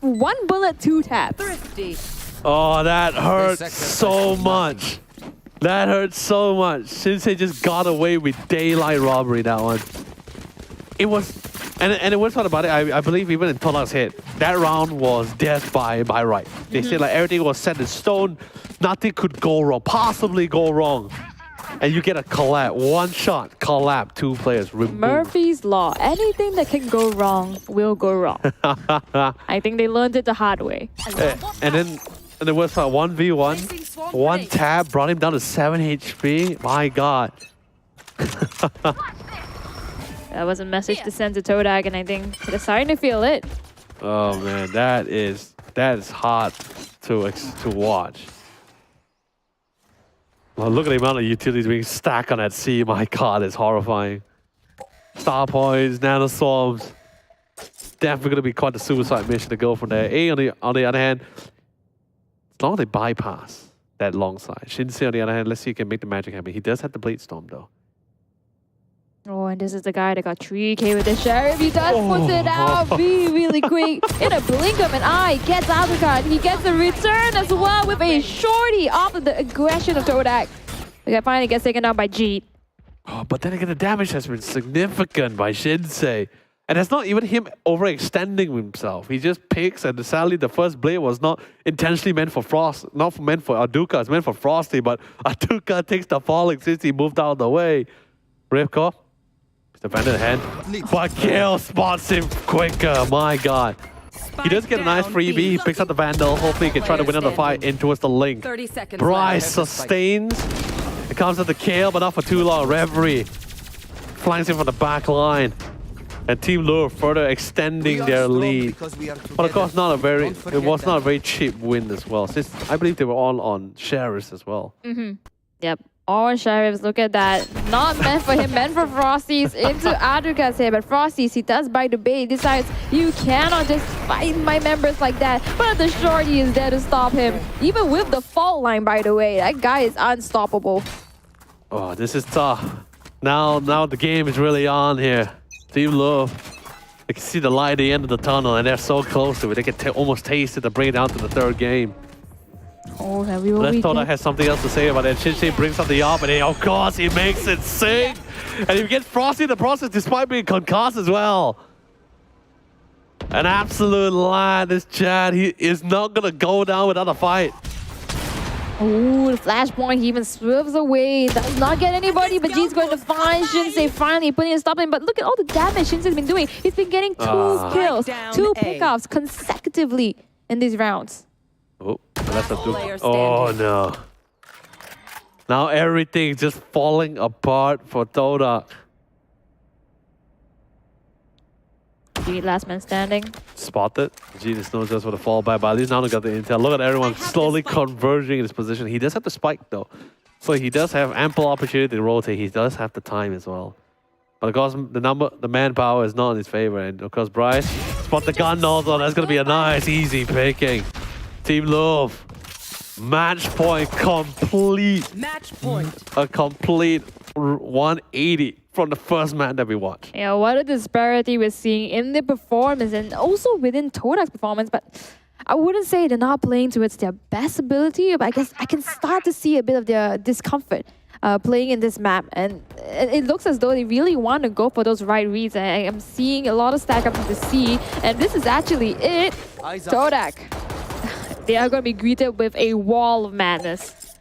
1 bullet 2 taps. Oh, that hurts so much. That hurts so much. Shinsei just got away with daylight robbery, that one. It was, and the worst part about it, I believe even in Todak's head, that round was death by right. They said like everything was set in stone, nothing could go wrong, possibly go wrong. And you get a collab, 1 shot, collab, 2 players. Remove. Murphy's Law. Anything that can go wrong will go wrong. I think they learned it the hard way. And then And there was a 1v1. One tap brought him down to 7 HP. My God. That was a message to send to Todak, and I think they're starting to feel it. Oh man, that is hard to watch. Well, look at the amount of utilities being stacked on that C. My God, it's horrifying. Star points, nanoswarms. Definitely going to be quite a suicide mission to go from there. A on the other hand, as long as they bypass that long side. Shinsei on the other hand, let's see if he can make the magic happen. He does have the Blade Storm though. Oh, and this is the guy that got 3K with the Sheriff. He does put it out really quick. In a blink of an eye, gets out the card. He gets a return as well with a shorty after the aggression of Todak. The guy finally gets taken out by Jeet. Oh, but then again, the damage has been significant by Shinsei. And it's not even him overextending himself. He just picks, and sadly, the first blade was not intentionally meant for Frost, not meant for Aduka, it's meant for Frosty, but Aduka takes the falling since he moved out of the way. Rivkov, the Vandal hand, but Kill spots him quicker, my God. He does get a nice freebie, he picks up the Vandal, hopefully he can try to win another fight in towards the link. 30 seconds Bryce sustains, it comes at the kill, but not for too long. Reverie flanks him from the back line. And Team Louvre further extending their lead. But of course, it was not a very cheap win as well, since I believe they were all on Sheriffs as well. Yep. All Sheriffs, look at that. Not meant for him, meant for Frosties into Aduka's head. But Frosties, he does bite the bait. Decides you cannot just fight my members like that. But the shorty is there to stop him. Even with the fault line, by the way. That guy is unstoppable. Oh, this is tough. Now the game is really on here. Team Louvre, they can see the light at the end of the tunnel, and they're so close to it. They can almost taste it to bring it down to the third game. Oh, have we Let's Todak has something else to say about it. Shinsei brings something up, and of course he makes it sing. And he gets Frosty in the process despite being concussed as well. An absolute lie, this Chad. He is not going to go down without a fight. Oh, the flashpoint, he even swerves away. Does not get anybody, but G's going to find Shinsei finally putting a stop in. But look at all the damage Shinsei's been doing. He's been getting 2 kills, 2 pickoffs consecutively in these rounds. Oh, that's a oh no. Now everything's just falling apart for Todak. Jeet, last man standing. Spotted. Jeet knows just for the fallback, but at least now they got the intel. Look at everyone slowly converging in his position. He does have the spike though. So he does have ample opportunity to rotate. He does have the time as well. But of course, the manpower is not in his favor. And of course, Bryce spot the gun nozzle. That's going to be a nice, easy picking. Team Louvre. Match point complete. Match point. A complete 180 from the first match that we watched. Yeah, what a disparity we're seeing in the performance and also within Todak's performance. But I wouldn't say they're not playing towards their best ability, but I guess I can start to see a bit of their discomfort playing in this map. And it looks as though they really want to go for those right reads. I am seeing a lot of stack up to the C, and this is actually it. Todak. They are going to be greeted with a wall of madness.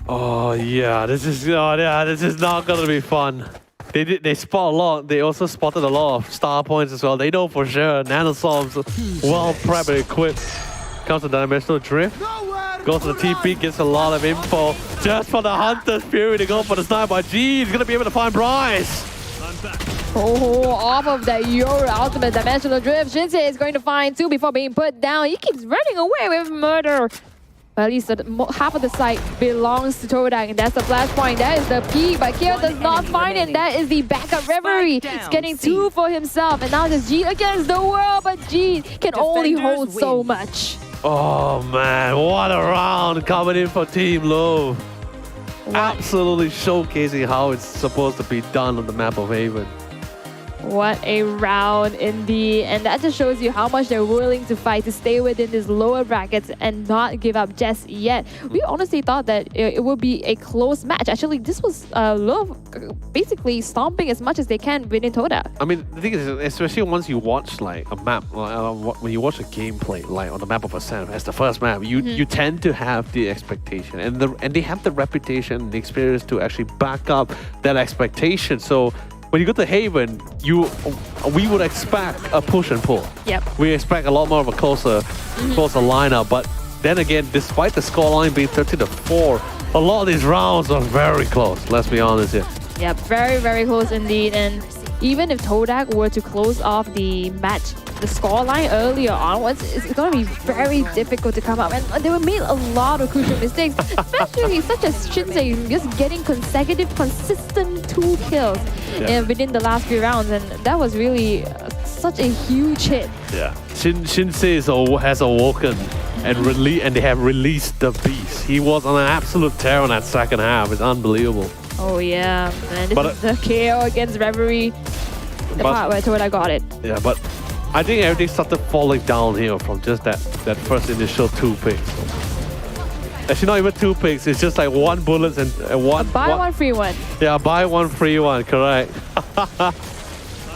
Oh yeah, this is not going to be fun. They spot a lot. They also spotted a lot of star points as well. They know for sure nanoswarms well prepped and equipped. Comes to Dimensional Drift. Goes to the TP, gets a lot of info. Just for the Hunter's Fury to go for the sniper. G is going to be able to find Bryce. Oh, off of the Euro Ultimate Dimensional Drift. Shinsei is going to find 2 before being put down. He keeps running away with murder. But at least half of the site belongs to Todak, and that's the flashpoint. That is the peak, but Kill does not find it. That is the backup Reverie. He's getting 2 for himself, and now just G against the world, but G can only hold so much. Oh man, what a round coming in for Team Louvre. Absolutely showcasing how it's supposed to be done on the map of Haven. What a round indeed, and that just shows you how much they're willing to fight to stay within these lower brackets and not give up just yet. We honestly thought that it would be a close match. Actually, this was Louvre basically stomping as much as they can within Todak. I mean, the thing is, especially once you watch like a map, when you watch a gameplay like on the map of Ascent as the first map, you tend to have the expectation, and they have the reputation, the experience to actually back up that expectation. So when you go to Haven, we would expect a push and pull. Yep. We expect a lot more of a closer lineup, but then again, despite the scoreline being 30-4, a lot of these rounds are very close, let's be honest here. Yeah, very, very close indeed. And even if Todak were to close off the match, the scoreline earlier onwards, it's going to be very difficult to come up. And they were made a lot of crucial mistakes, especially such as Shinsei just getting consecutive, consistent 2 kills within the last few rounds. And that was really such a huge hit. Yeah, Shinsei has awoken and they have released the beast. He was on an absolute tear on that second half. It's unbelievable. Oh yeah, man, this is the KO against Reverie. The part where Todak got it. Yeah, but I think everything started falling downhill from just that first initial 2 picks. Actually, not even 2 picks. It's just like 1 bullet and one. Buy one free one. Yeah, buy 1 free 1. Correct.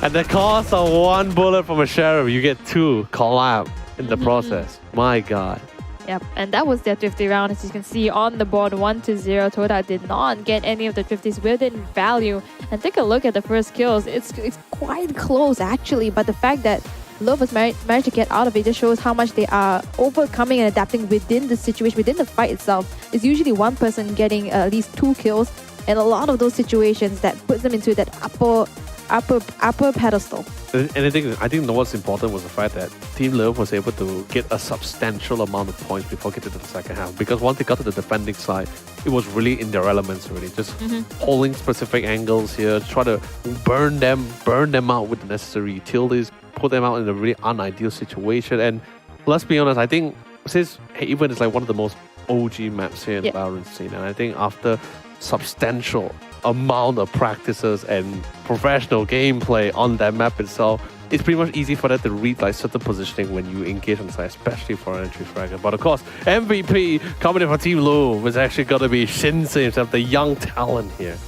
And the cost of 1 bullet from a sheriff, you get 2 collab in the process. My God. Yep, and that was their 50 round. As you can see on the board, 1-0. Todak did not get any of the 50s within value. And take a look at the first kills. It's quite close actually, but the fact that Louvre managed to get out of it just shows how much they are overcoming and adapting within the situation, within the fight itself. It's usually one person getting at least 2 kills, and a lot of those situations that puts them into that upper pedestal. And I think what's important was the fact that Team Louvre was able to get a substantial amount of points before getting to the second half. Because once they got to the defending side, it was really in their elements already. Just holding specific angles here, try to burn them out with the necessary utilities, put them out in a really unideal situation. And let's be honest, I think since even it's like one of the most OG maps here in the VALORANT scene, and I think after substantial amount of practices and professional gameplay on that map itself, it's pretty much easy for that to read like certain positioning when you engage on the side, especially for an entry fragger. But of course, MVP coming in for Team Louvre is actually going to be Shinsei himself, the young talent here.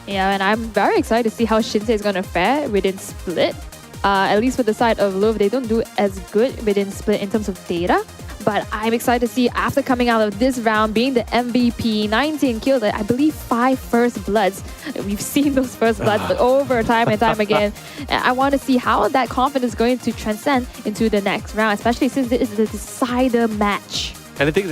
Yeah, and I'm very excited to see how Shinsei is going to fare within Split. At least for the side of Louvre, they don't do as good within Split in terms of data. But I'm excited to see after coming out of this round, being the MVP, 19 kills, I believe 5 first bloods. We've seen those first bloods over time and time again. And I want to see how that confidence is going to transcend into the next round, especially since this is the decider match. And I think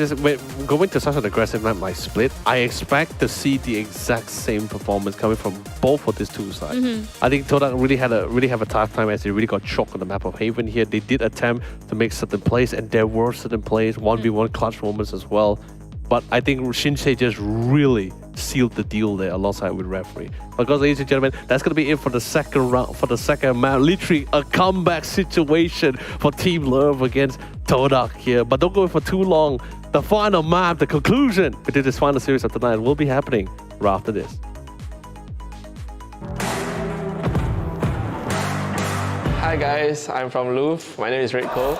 going to such an aggressive map like Split, I expect to see the exact same performance coming from both of these 2 sides. I think Todak really have a tough time as they really got choked on the map of Haven here. They did attempt to make certain plays, and there were certain plays, 1v1 clutch moments as well. But I think Shinsei just really sealed the deal there alongside with Referee. Because, ladies and gentlemen, that's going to be it for the second round, for the second map. Literally a comeback situation for Team Louvre against Todak here. But don't go for too long. The final map, the conclusion to this final series of tonight will be happening right after this. Hi guys, I'm from Louvre. My name is Red Cole.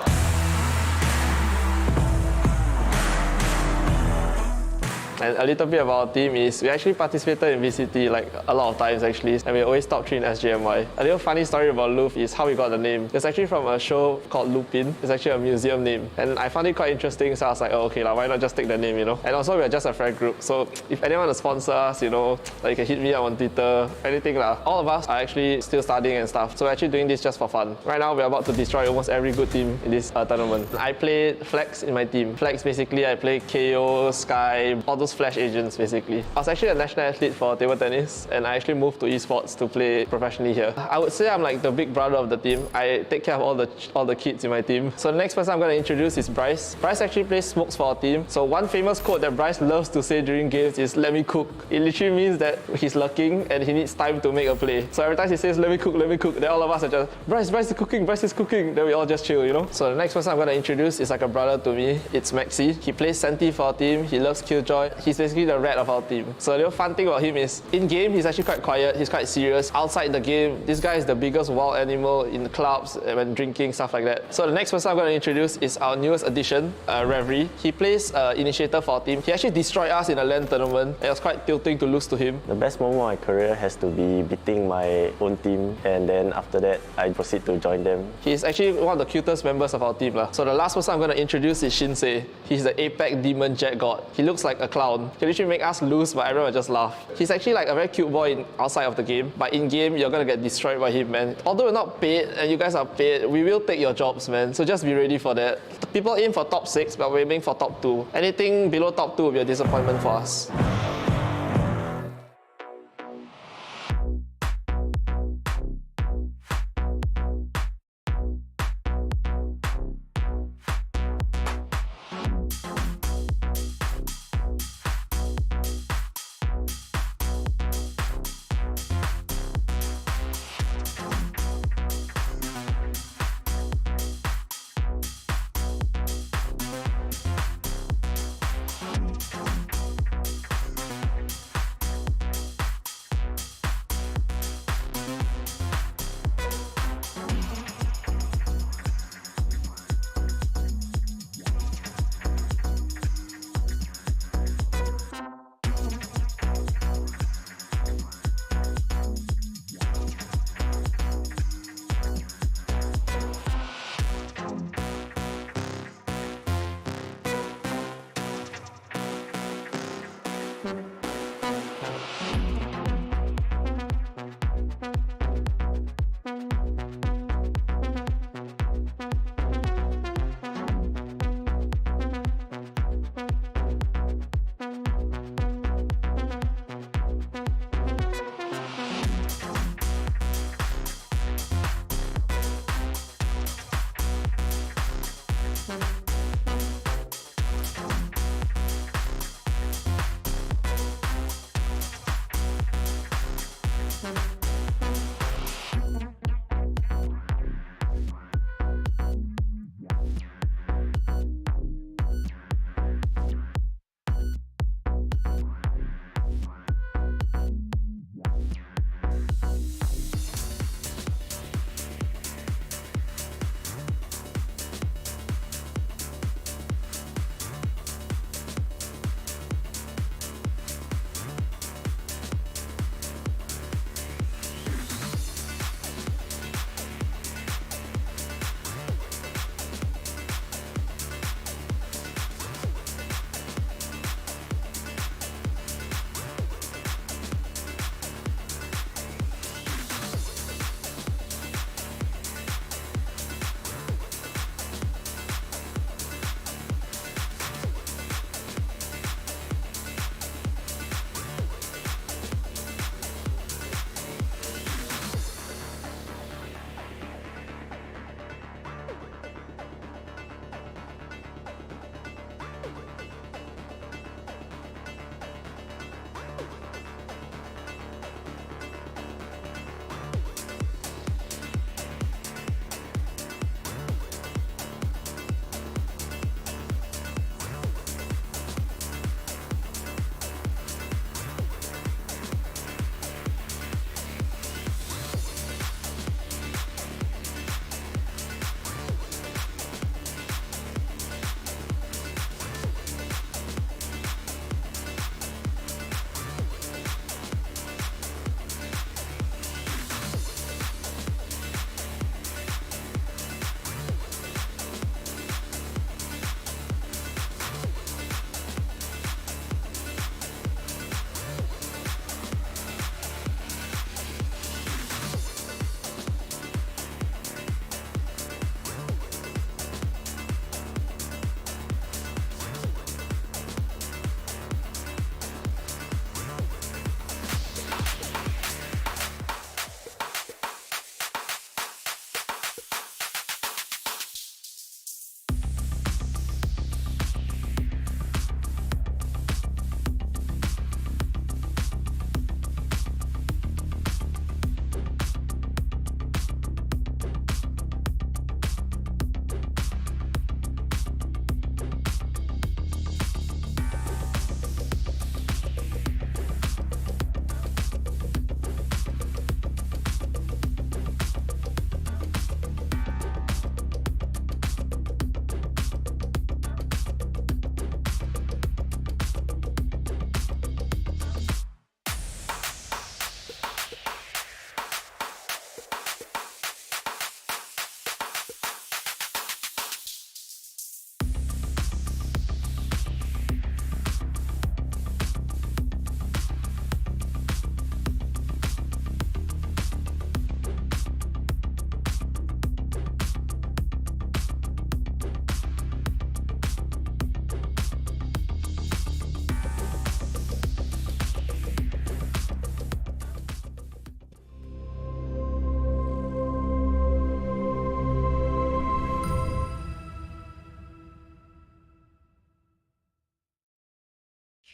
And a little bit about our team is we actually participated in VCT like a lot of times actually, and we're always top 3 in SGMY. A little funny story about Louvre is how we got the name. It's actually from a show called Lupin. It's actually a museum name, and I found it quite interesting, so I was like, oh, okay, why not just take the name, you know? And also we're just a friend group, so if anyone wants to sponsor us, you know, like you can hit me up on Twitter, anything lah. All of us are actually still studying and stuff, so we're actually doing this just for fun. Right now we're about to destroy almost every good team in this tournament. I play Flex in my team. Flex basically I play KO, Sky, all those flash agents basically. I was actually a national athlete for table tennis, and I actually moved to esports to play professionally here. I would say I'm like the big brother of the team. I take care of all the kids in my team. So the next person I'm going to introduce is Bryce. Bryce actually plays smokes for our team. So one famous quote that Bryce loves to say during games is "Let me cook." It literally means that he's lurking and he needs time to make a play. So every time he says "Let me cook," then all of us are just Bryce is cooking, Bryce is cooking. Then we all just chill, you know. So the next person I'm going to introduce is like a brother to me. It's Maxi. He plays Senti for our team. He loves Killjoy. He's basically the rat of our team. So the little fun thing about him is, in game he's actually quite quiet, he's quite serious. Outside the game, this guy is the biggest wild animal in the clubs when drinking, stuff like that. So the next person I'm going to introduce is our newest addition, Reverie. He plays initiator for our team. He actually destroyed us in a LAN tournament. It was quite tilting to lose to him. The best moment of my career has to be beating my own team, and then after that I proceed to join them. He's actually one of the cutest members of our team. So the last person I'm going to introduce is Shinsei. He's the Apex Demon Jet God. He looks like a cloud. clown. He literally make us lose, but everyone will just laugh. He's actually like a very cute boy outside of the game, but in game, you're gonna get destroyed by him, man. Although we're not paid, and you guys are paid, we will take your jobs, man. So just be ready for that. People aim for top 6, but we're aiming for top 2. Anything below top 2 will be a disappointment for us.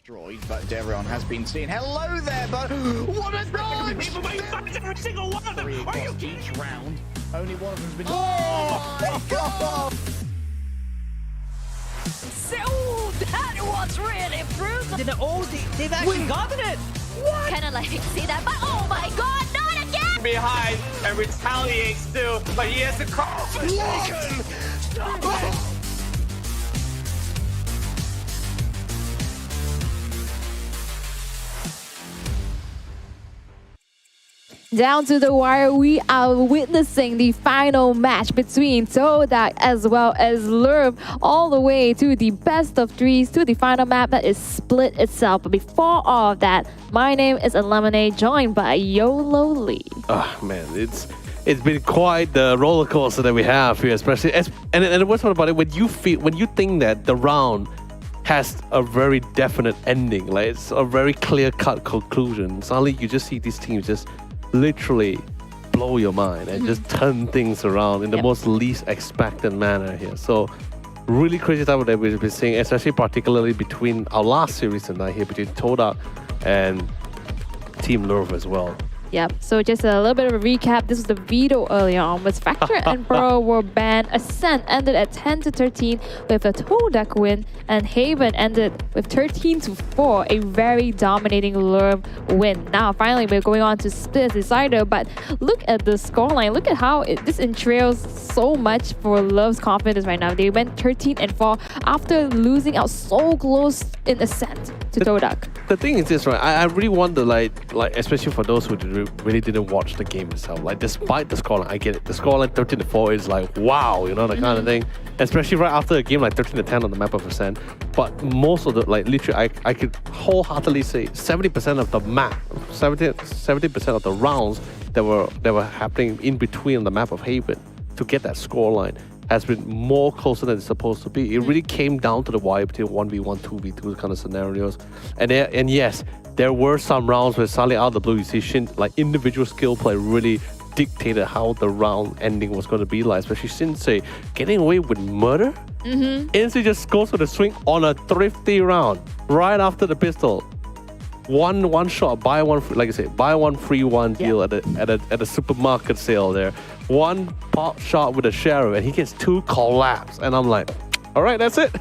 destroyed, but Devrion has been seen. Hello there, but what a dodge! Every single one of them. Are you kidding? Each round, only one of them's been. Oh my God! So that was really brutal. They've actually gotten it. What? Kind of like see that, but oh my God, not again! Behind and retaliates still, but he has the cross. Down to the wire, we are witnessing the final match between Todak as well as Louvre, all the way to the best of threes, to the final map that is Split itself. But before all of that, my name is Lemonade, joined by YOLO Lee. Oh man, it's been quite the roller coaster that we have here, especially and the worst part about it, when you think that the round has a very definite ending, like it's a very clear-cut conclusion, suddenly you just see these teams just literally blow your mind and just turn things around in the most least expected manner here. So really crazy time that we've been seeing, especially particularly between our last series tonight here between Todak and Team Louvre as well. Yep, so just a little bit of a recap. This was the veto earlier on, with Spectre and Pearl were banned. Ascent ended at 10-13 with a Todak win, and Haven ended with 13-4, a very dominating Louvre win. Now, finally, we're going on to Split Decider, but look at the scoreline. Look at how this entrails so much for Louvre's confidence right now. They went 13-4 after losing out so close in Ascent to Todak. The thing is this, right? I really wonder, like especially for those who really didn't watch the game itself. Like, despite the scoreline, I get it. The scoreline 13-4 is like, wow, you know, that kind of thing. Especially right after a game like 13-10 on the map of Ascent. But most of the, like, literally, I could wholeheartedly say 70% of the map, 70% of the rounds that were happening in between on the map of Haven to get that scoreline has been more closer than it's supposed to be. It really came down to the wire between 1v1, 2v2 kind of scenarios. And yes, there were some rounds where suddenly out of the blue, you see Shin, like, individual skill play really dictated how the round ending was going to be like, especially Shinsei getting away with murder. Insei just goes for the swing on a thrifty round right after the pistol. One shot, buy one, like I say, buy one free one deal at a supermarket sale there. One pot shot with a sheriff, and he gets 2 collapse, and I'm like, all right, that's it.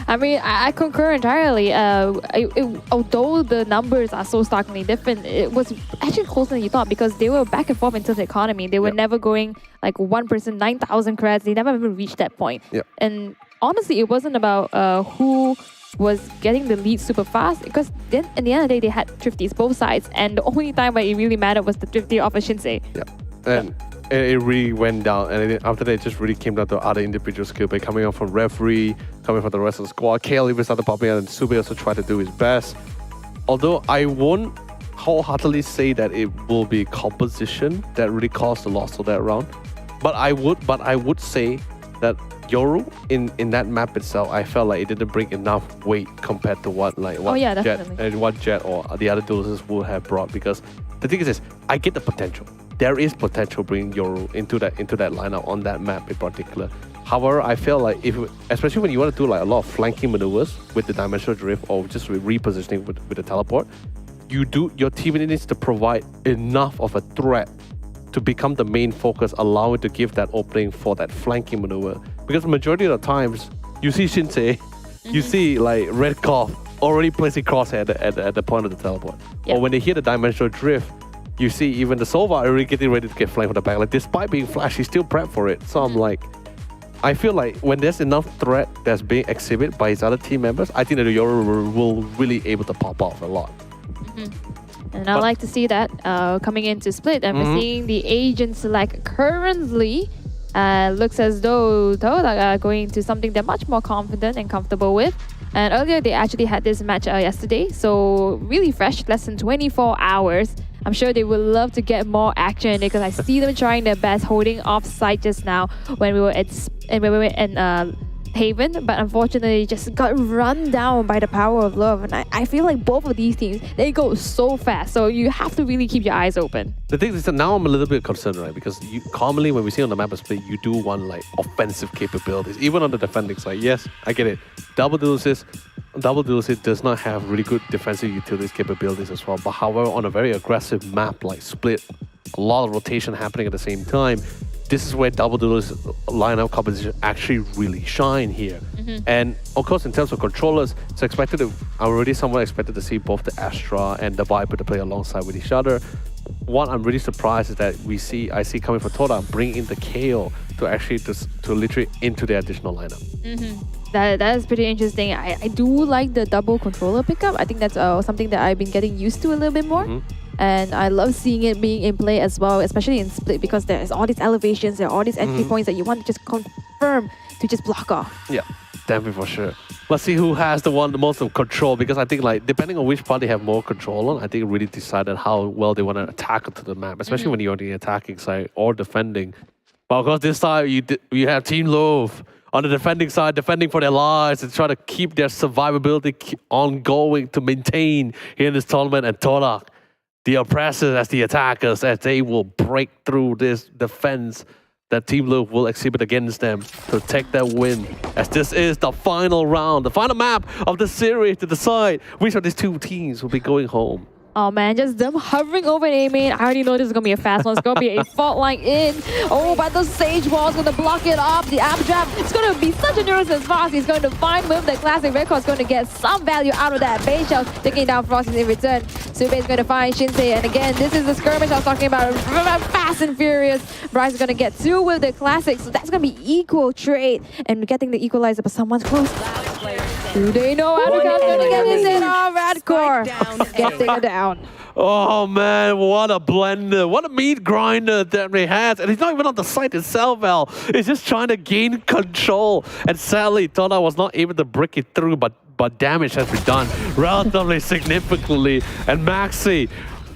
I mean, I concur entirely. Although the numbers are so starkly different, it was actually closer than you thought, because they were back and forth in terms of economy. They were never going like one person 9,000 creds. They never even reached that point. And honestly, it wasn't about who was getting the lead super fast, because then at the end of the day, they had thrifties both sides, and the only time where it really mattered was the thrifty of a Shinsei. And it really went down, and after that, it just really came down to other individual skill play coming out from referee, coming from the rest of the squad. KL even started popping out, and Sube also tried to do his best. Although I won't wholeheartedly say that it will be composition that really caused the loss of that round, but I would say that Yoru in that map itself, I felt like it didn't bring enough weight compared to what Jet or the other duelists would have brought. Because the thing is this, I get the potential. There is potential bringing Yoru into that lineup on that map in particular. However, I feel like especially when you want to do like a lot of flanking maneuvers with the dimensional drift or just repositioning with the teleport, your team needs to provide enough of a threat to become the main focus, allow it to give that opening for that flanking maneuver. Because the majority of the times, you see Shinsei, you see like Red Cough already placing crosshair at the point of the teleport. Or when they hear the dimensional drift, you see even the Sova already getting ready to get flanked from the back. Like, despite being flashed, he's still prepped for it. So I'm like, I feel like when there's enough threat that's being exhibited by his other team members, I think that the Yoru will really able to pop off a lot. And I like to see that coming into Split. And we're seeing the agent select currently. Looks as though Todak are going to something they're much more confident and comfortable with. And earlier they actually had this match yesterday, so really fresh, less than 24 hours. I'm sure they would love to get more action in it, because I see them trying their best, holding off site just now when we were in Haven, but unfortunately just got run down by the power of love. And I feel like both of these teams, they go so fast, so you have to really keep your eyes open. The thing is that now I'm a little bit concerned, right? Because commonly when we see on the map of Split, you do want like offensive capabilities, even on the defending side. Yes, I get it. Double duel assist, Double Duels it does not have really good defensive utilities capabilities as well. But however, on a very aggressive map like Split, a lot of rotation happening at the same time, this is where Double Duels lineup composition actually really shine here. And of course, in terms of controllers, it's expected to, I already somewhat expected to see both the Astra and the Viper to play alongside with each other. What I'm really surprised is that I see coming from Todak bring in the KO to actually to literally into the additional lineup. That is pretty interesting. I do like the double controller pickup. I think that's something that I've been getting used to a little bit more. And I love seeing it being in play as well, especially in Split, because there's all these elevations, there are all these entry points that you want to just confirm to just block off. Yeah, definitely for sure. Let's see who has the most of control, because I think like depending on which part they have more control on, I think it really decided how well they want to attack onto the map, especially when you're on the attacking side or defending. But of course, this time you have Team Louvre on the defending side, defending for their lives and try to keep their survivability ongoing to maintain here in this tournament. And Todak, the oppressors as the attackers, as they will break through this defense that Team Louvre will exhibit against them to take that win. As this is the final round, the final map of the series to decide which of these two teams will be going home. Oh man, just them hovering over A main. I already know this is going to be a fast one. It's going to be a fault line in. Oh, but the Sage Wall is going to block it up. The Updraft, it's going to be such a nuisance. Fast. He's going to find with the classic record. Is going to get some value out of that. Base Shell taking down Frosty in return. Sube is going to find Shinsei. And again, this is the skirmish I was talking about. Fast and furious. Bryce is going to get 2 with the classic. So that's going to be equal trade. And getting the equalizer, but someone's close. Do they know how to get this in? Oh, Radcore. Get taken down. Oh man, what a blender. What a meat grinder that he has. And he's not even on the site itself, Al. He's just trying to gain control. And sadly, Todak was not able to break it through, but damage has been done relatively significantly. And Maxi,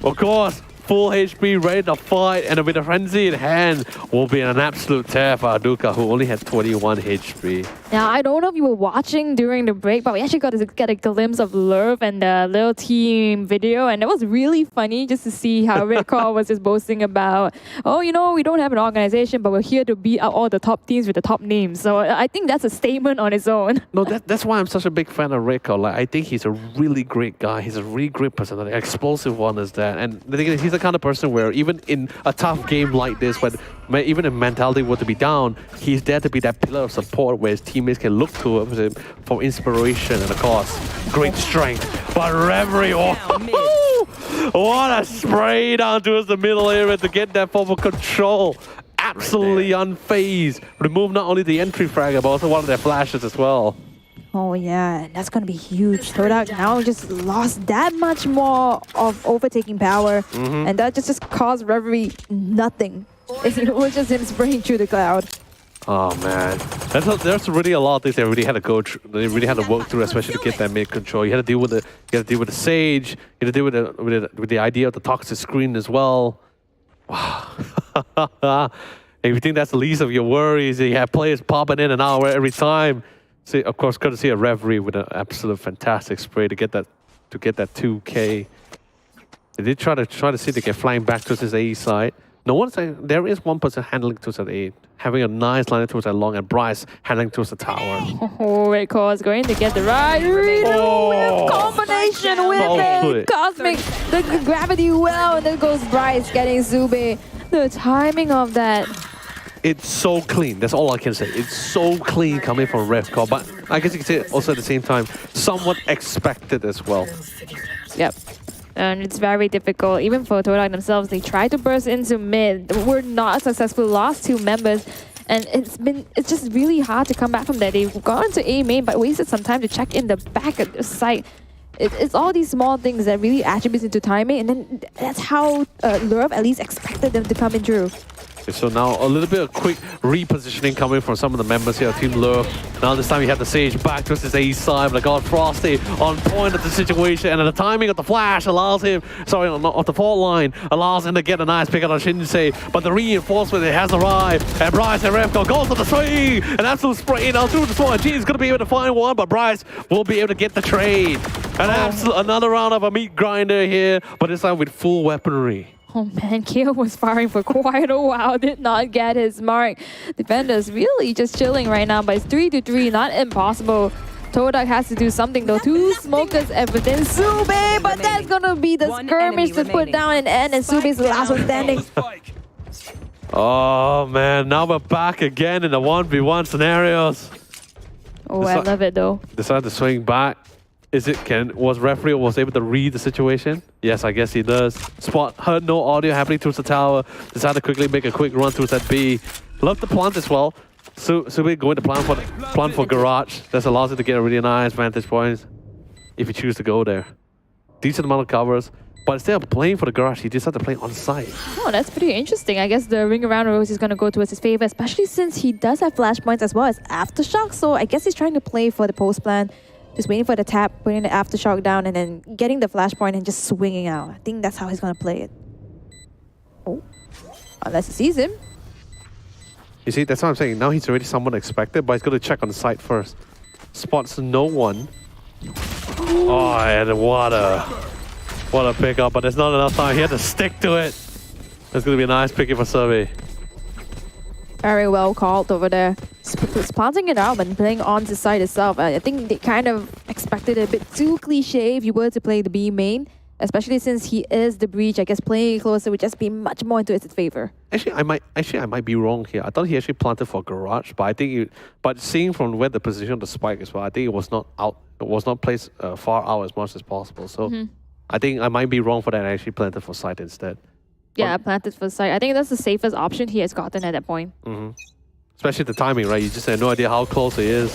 of course, full HP, ready to fight, and with a frenzy in hand, will be an absolute tear for Aduka, who only had 21 HP. Now, I don't know if you were watching during the break, but we actually got to get a glimpse of Louvre and the little team video, and it was really funny just to see how Redcore was just boasting about, oh, you know, we don't have an organization, but we're here to beat out all the top teams with the top names. So I think that's a statement on its own. No, that's why I'm such a big fan of Redcore. Like, I think he's a really great guy. He's a really great personality. Explosive one is that. And the thing is, he's the kind of person where even in a tough game like this, when even if mentality were to be down, he's there to be that pillar of support where his teammates can look to him for inspiration and of course, great strength. But Reverie, what a spray down towards the middle area to get that form of control. Absolutely unfazed. Remove not only the entry frag, but also one of their flashes as well. Oh yeah, that's going to be huge. Todak now just lost that much more of overtaking power, and that just caused Reverie nothing. It was just him spraying through the cloud. Oh man, there's really a lot of things they really had to go through. They really had to work through, especially to get that mid control. You had to deal with the Sage. You had to deal with the idea of the toxic screen as well. Wow. If you think that's the least of your worries, you have players popping in and out every time. See, of course, good to see a Reverie with an absolute fantastic spray to get that 2K. They did try to see if they can flying back towards his A side. No one's there is one person handling towards that A, having a nice line towards that long, and Bryce handling towards the tower. Oh, Redcore is going to get the right read with combination with it. Cosmic, the gravity well, and then goes Bryce getting Zube. The timing of that. It's so clean. That's all I can say. It's so clean coming from Redcore, but I guess you can say also at the same time, somewhat expected as well. Yep. And it's very difficult. Even for Todak themselves, they tried to burst into mid. Were not successful. Lost 2 members. And it's just really hard to come back from that. They've gone to A main, but wasted some time to check in the back of the site. It's all these small things that really attributes into timing. And then that's how Louvre at least expected them to come in through. So now a little bit of quick repositioning coming from some of the members here of Team Louvre. Now this time you have the Sage back towards his A side, but I got Frosty on point of the situation, and the timing of the flash allows him, of the fault line, allows him to get a nice pick out on Shinsei, but the reinforcement it has arrived, and Bryce and Redcore goes to the swing, an absolute spray now through the swan. G is going to be able to find one, but Bryce will be able to get the trade. Another round of a meat grinder here, but this time with full weaponry. Oh man, Keo was firing for quite a while, did not get his mark. Defenders really just chilling right now, but it's 3-3, not impossible Todak has to do something though. 2 smokers within Sube, but that's gonna be the skirmish to put down an end, and Sube's the last one standing. Oh man, now we're back again in the 1v1 scenarios. Oh, I love it though. Decided to swing back. Was referee was able to read the situation? Yes, I guess he does. Spot heard no audio happening towards the tower. Decided to quickly make a quick run towards that B. Love the plant as well. Sube going to plan for garage. That allows it to get a really nice vantage point if you choose to go there. Decent amount of covers. But instead of playing for the garage, he decided to play on site. Oh, that's pretty interesting. I guess the ring around Rose is going to go towards his favor, especially since he does have flashpoints as well as aftershock. So I guess he's trying to play for the post plan. Just waiting for the tap, putting the aftershock down, and then getting the flashpoint and just swinging out. I think that's how he's going to play it. Oh, unless he sees him. You see, that's what I'm saying. Now he's already someone expected, but he's going to check on the site first. Spots no one. Oh, and what a pickup, but there's not enough time. He had to stick to it. That's going to be a nice pickup for Survey. Very well called over there. Planting it out and playing on the side itself. I think they kind of expected a bit too cliche if you were to play the B main, especially since he is the breach. I guess playing it closer would just be much more into his favor. Actually, I might be wrong here. I thought he actually planted for garage, but I think but seeing from where the position of the spike as well, I think it was not out. It was not placed far out as much as possible. So I think I might be wrong for that. I actually planted for site instead. Yeah, planted for site. I think that's the safest option he has gotten at that point. Especially the timing, right? You just have no idea how close he is.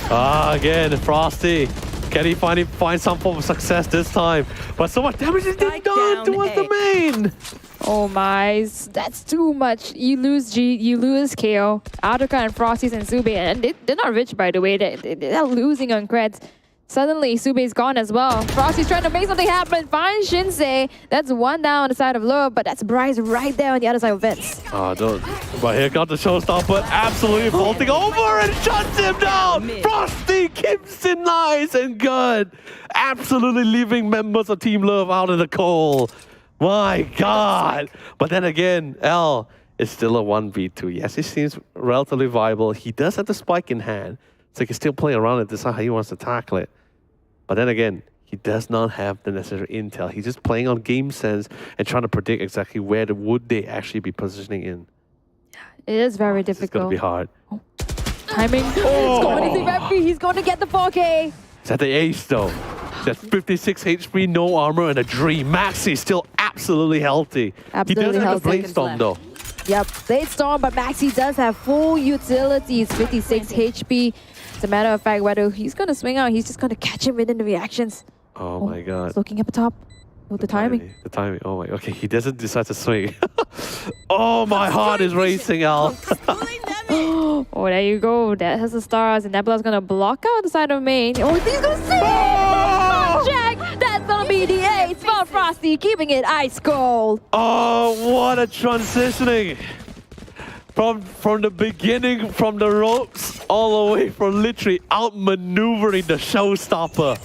Again, Frosty. Can he finally find some form of success this time? But so much damage is being done towards the main. Oh my, that's too much. You lose G, you lose KO. Aduka and Frosty's and Sube, and they're not rich by the way. They're losing on creds. Suddenly, Sube's gone as well. Frosty's trying to make something happen. Find Shinsei. That's one down on the side of Louvre, but that's Bryce right there on the other side of Vince. Oh, don't. But here comes the showstopper, absolutely vaulting over and shuts him down. Frosty keeps it nice and good. Absolutely leaving members of Team Love out in the cold. My God. But then again, L is still a 1v2. Yes, he seems relatively viable. He does have the spike in hand, so he can still play around it, decide how he wants to tackle it. But then again, he does not have the necessary intel. He's just playing on game sense and trying to predict exactly where would they actually be positioning in. It is very difficult. It's going to be hard. Timing. It's going into referee. He's going to get the 4K. He's at the ace though. He's at 56 HP, no armor, and a dream. Maxi still absolutely healthy. Absolutely he does have the healthy. Blade Storm though. Yep, Blade Storm, but Maxi does have full utilities, 56 HP. As a matter of fact, whether he's going to swing out, he's just going to catch him within the reactions. Oh my God. He's looking up top. Oh, the timing. The timing. Oh my. Okay, he doesn't decide to swing. Oh, my heart is racing, Al. Oh, there you go. That has the stars, and Nebula's going to block out the side of main. Oh, he's going to save it! Jack, that's going to be the ace for Frosty, keeping it ice cold. Oh, what a transitioning. From the beginning, from the ropes, all the way from literally outmaneuvering the showstopper.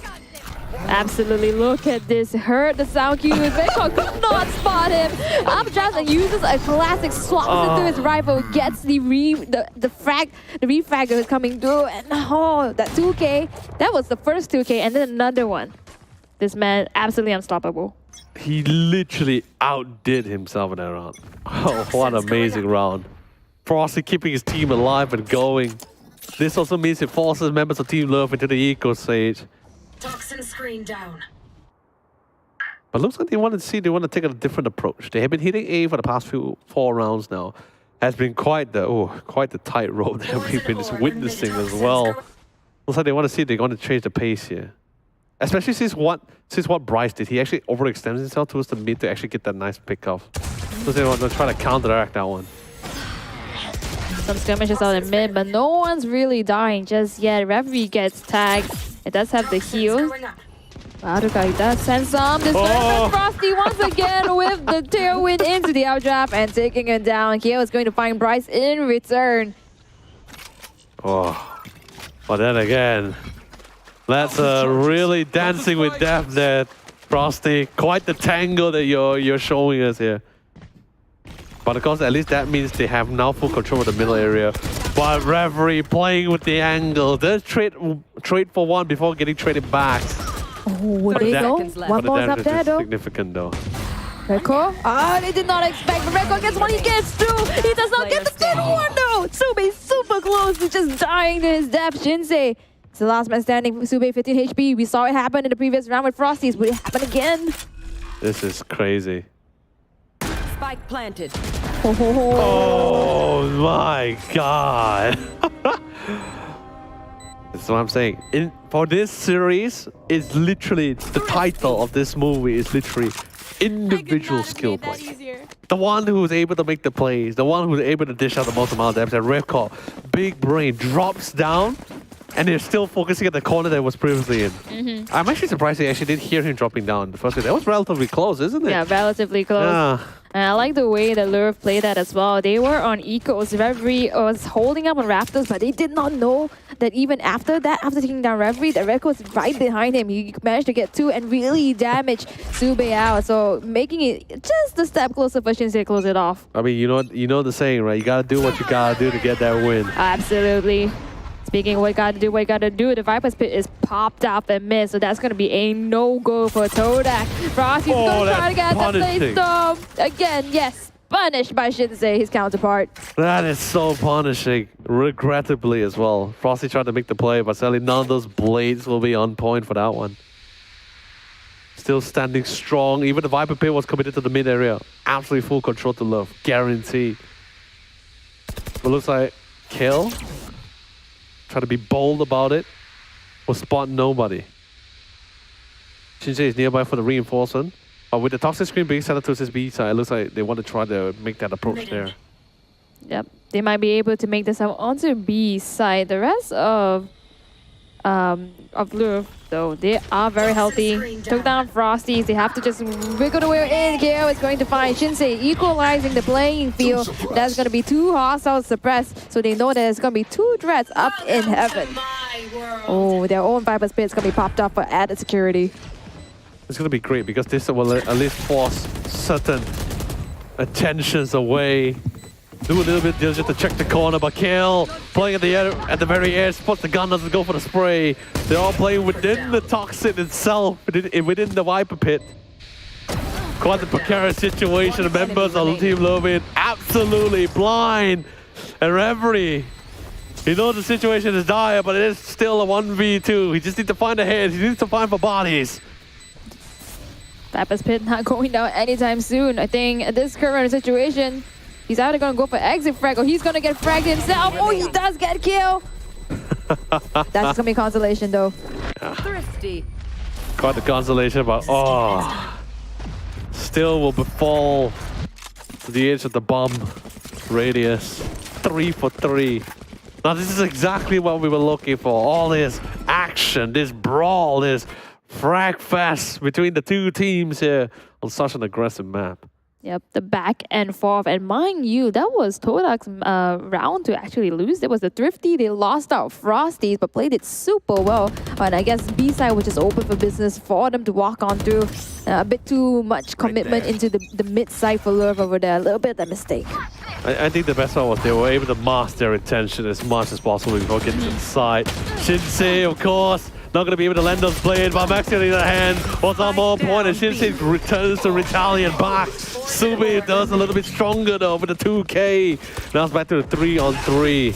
Absolutely, look at this. Heard the sound cue. Veto could not spot him. Updrafts and uses a classic, swaps into his rifle, gets the refragger is coming through, and that 2K, that was the first 2K, and then another one. This man, absolutely unstoppable. He literally outdid himself in that round. Oh, what an amazing round. Frosty keeping his team alive and going. This also means it forces members of Team Love into the eco stage. Toxin screen down. But looks like they want to take a different approach. They have been hitting A for the past 4 rounds now. Has been quite the tightrope that we've been witnessing as well. Looks like they want to see if they're going to change the pace here. Especially since what Bryce did. He actually overextends himself towards the mid to actually get that nice pick off. So they want to try to counteract that one. Some skirmishes out in mid, but no one's really dying just yet. Referee gets tagged. It does have the heal. Aduka does send some. This Frosty once again with the tailwind into the outdraft and taking it down. Keo is going to find Bryce in return. Oh, but then again, that's really dancing with death there, Frosty. Quite the tangle that you're showing us here. But of course, at least that means they have now full control of the middle area. But referee playing with the angle. There's trade for one before getting traded back. Oh, there you go. One more up there though. Significant though. Rekko? Ah, they did not expect, but Rekko gets one, he gets two! He does not get the third one though! Sube super close to just dying to his death. Shinsei, it's the last man standing. Sube 15 HP. We saw it happen in the previous round with Frosties. Will it happen again? This is crazy. Spike planted. Oh my god. That's what I'm saying. For this series, it's literally, the title of this movie is literally individual skill play. The one who's able to make the plays, the one who's able to dish out the most amount of damage, and Revcall, big brain, drops down, and they're still focusing at the corner that was previously in. I'm actually surprised they actually didn't hear him dropping down the first way. That was relatively close, isn't it? Yeah, relatively close. Yeah. And I like the way that Louvre played that as well. They were on Ecos. Reverie was holding up on Raptors, but they did not know that even after that, after taking down Reverie, that Rekko was right behind him. He managed to get two and really damage Sube out. So making it just a step closer for Shinsei to close it off. I mean, you know the saying, right? You gotta do what you gotta do to get that win. Absolutely. Speaking of what you gotta do, the Viper's Pit is popped up and missed, so that's gonna be a no-go for Todak. Frosty's gonna try to get the play storm. Again, yes, punished by Shinsei, his counterpart. That is so punishing, regrettably as well. Frosty tried to make the play, but sadly none of those blades will be on point for that one. Still standing strong, even the Viper Pit was committed to the mid area. Absolutely full control to Love, guaranteed. It looks like kill. Try to be bold about it. Will spot nobody. Shinsei is nearby for the reinforcement. But with the toxic screen being set up to his B side, it looks like they want to try to make that approach there. Yep, they might be able to make this up onto B side. The rest of Louvre, though, they are very healthy. Took down Frosties. They have to just wiggle the way in. KO is going to find Shinsei, equalizing the playing field. That's going to be two hostiles suppressed, so they know that there's going to be two threats up in heaven. Oh, their own Viper's Pit is going to be popped up for added security. It's going to be great because this will at least force certain attentions away. Do a little bit just to check the corner, but Kill playing at the very edge, spots the gun, doesn't go for the spray. They're all playing within the toxin itself, within the Viper Pit. Quite a precarious situation. The members of Team Louvre absolutely blind. And Reverie, he knows the situation is dire, but it is still a 1v2. He just needs to find the heads, he needs to find for bodies. Viper's Pit not going down anytime soon. I think at this current situation, he's either going to go for exit frag or he's going to get fragged himself. Oh, he does get kill. That's going to be consolation though. Thirsty. Quite the consolation, but still will fall to the edge of the bomb radius. 3 for 3. Now this is exactly what we were looking for. All this action, this brawl, this frag fest between the two teams here on such an aggressive map. Yep, the back and forth. And mind you, that was Todak's round to actually lose. There was the Thrifty. They lost out Frosties, but played it super well. And I guess B-side was just open for business for them to walk on through. A bit too much commitment into the mid-side for Louvre over there. A little bit of a mistake. I think the best one was they were able to mask their attention as much as possible before getting to the side. Shinsei, of course, not going to be able to land those blades, but Max on the other hand was on more point, and Shinsei returns to retaliate back. Sube does a little bit stronger though with the 2K. Now it's back to the 3-on-3.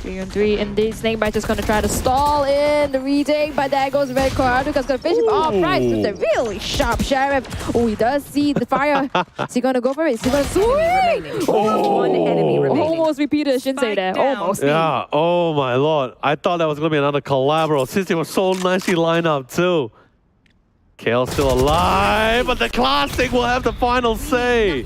3-on-3, indeed. Snakebite just going to try to stall in the retake, but there goes Red Haruka's going to finish him off. Price with a really sharp Sheriff. Oh, he does see the fire. Is he going to go for it? Is he going to swing? One enemy remaining. Almost repeated Shinsei there. Almost. Yeah, oh my lord. I thought that was going to be another collabor since they were so nicely lined up too. Kale's still alive, but the Classic will have the final say.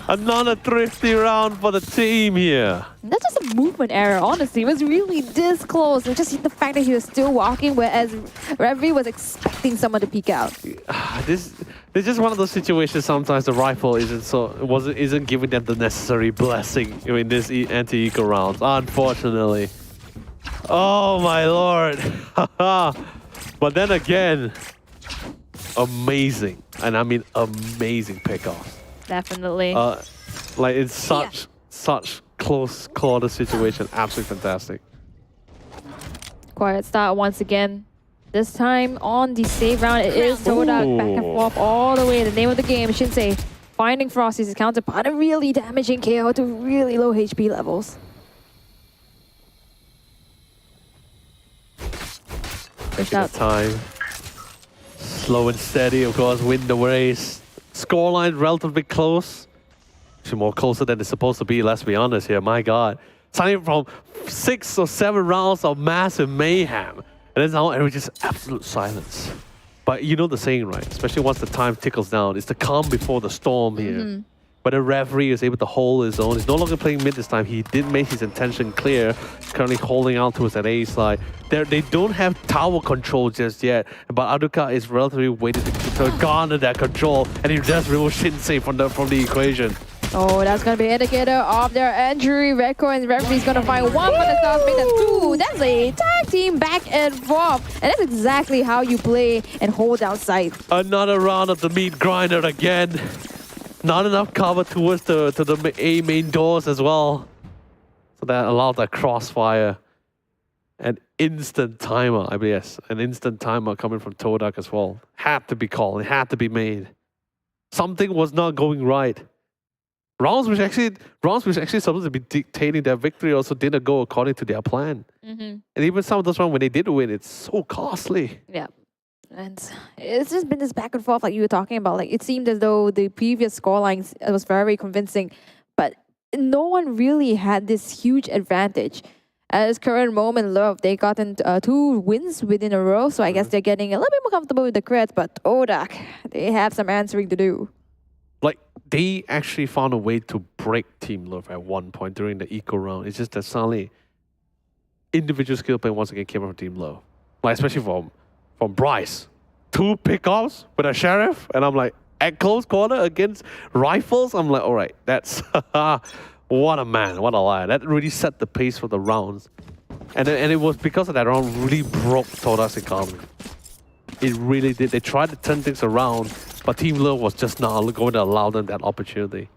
Another thrifty round for the team here. That's just a movement error, honestly. It was really this close. It was just the fact that he was still walking, whereas Reverie was expecting someone to peek out. This is just one of those situations. Sometimes the rifle isn't giving them the necessary blessing in this anti-eco rounds, unfortunately. Oh my lord. But then again, amazing, and I mean amazing pickoffs. Definitely. Like it's such close quarter situation. Absolutely fantastic. Quiet start once again. This time on the save round, it is Todak back and forth all the way. The name of the game, Shinsei, finding Frosty's counterpart and really damaging KO to really low HP levels. Taking the time. Slow and steady, of course, win the race. Scoreline relatively close. Actually more closer than it's supposed to be, let's be honest here. My God. Starting from 6 or 7 rounds of massive mayhem. And then now it's just absolute silence. But you know the saying, right? Especially once the time tickles down, it's the calm before the storm here. But the referee is able to hold his own. He's no longer playing mid this time. He did make his intention clear. He's currently holding on towards that A side. They don't have tower control just yet. But Aduka is relatively waiting to garner that control. And he does remove Shinsei from the equation. Oh, that's going to be an indicator of their injury. Redco and referee's going to find one for the stars, make that 2. That's a tag team back and forth. And that's exactly how you play and hold down sight. Another round of the meat grinder again. Not enough cover towards the A main doors as well. So that allowed that crossfire. An instant timer, I mean, yes. An instant timer coming from Todak as well. Had to be called. It had to be made. Something was not going right. Rounds which actually supposed to be dictating their victory also didn't go according to their plan. And even some of those rounds when they did win, it's so costly. Yeah. And it's just been this back and forth like you were talking about. Like it seemed as though the previous scorelines was very convincing, but no one really had this huge advantage. At this current moment, Louvre, they gotten 2 wins within a row, so I guess they're getting a little bit more comfortable with the creds, but Todak, they have some answering to do. Like, they actually found a way to break Team Louvre at one point during the eco round. It's just that suddenly individual skill play once again came from Team Louvre. Like, especially from Bryce. 2 pickoffs with a sheriff, and I'm like, at close quarter against rifles, I'm like, all right, that's what a man, what a lion. That really set the pace for the rounds. And it was because of that round really broke Todak's economy. It really did. They tried to turn things around, but Team Louvre was just not going to allow them that opportunity.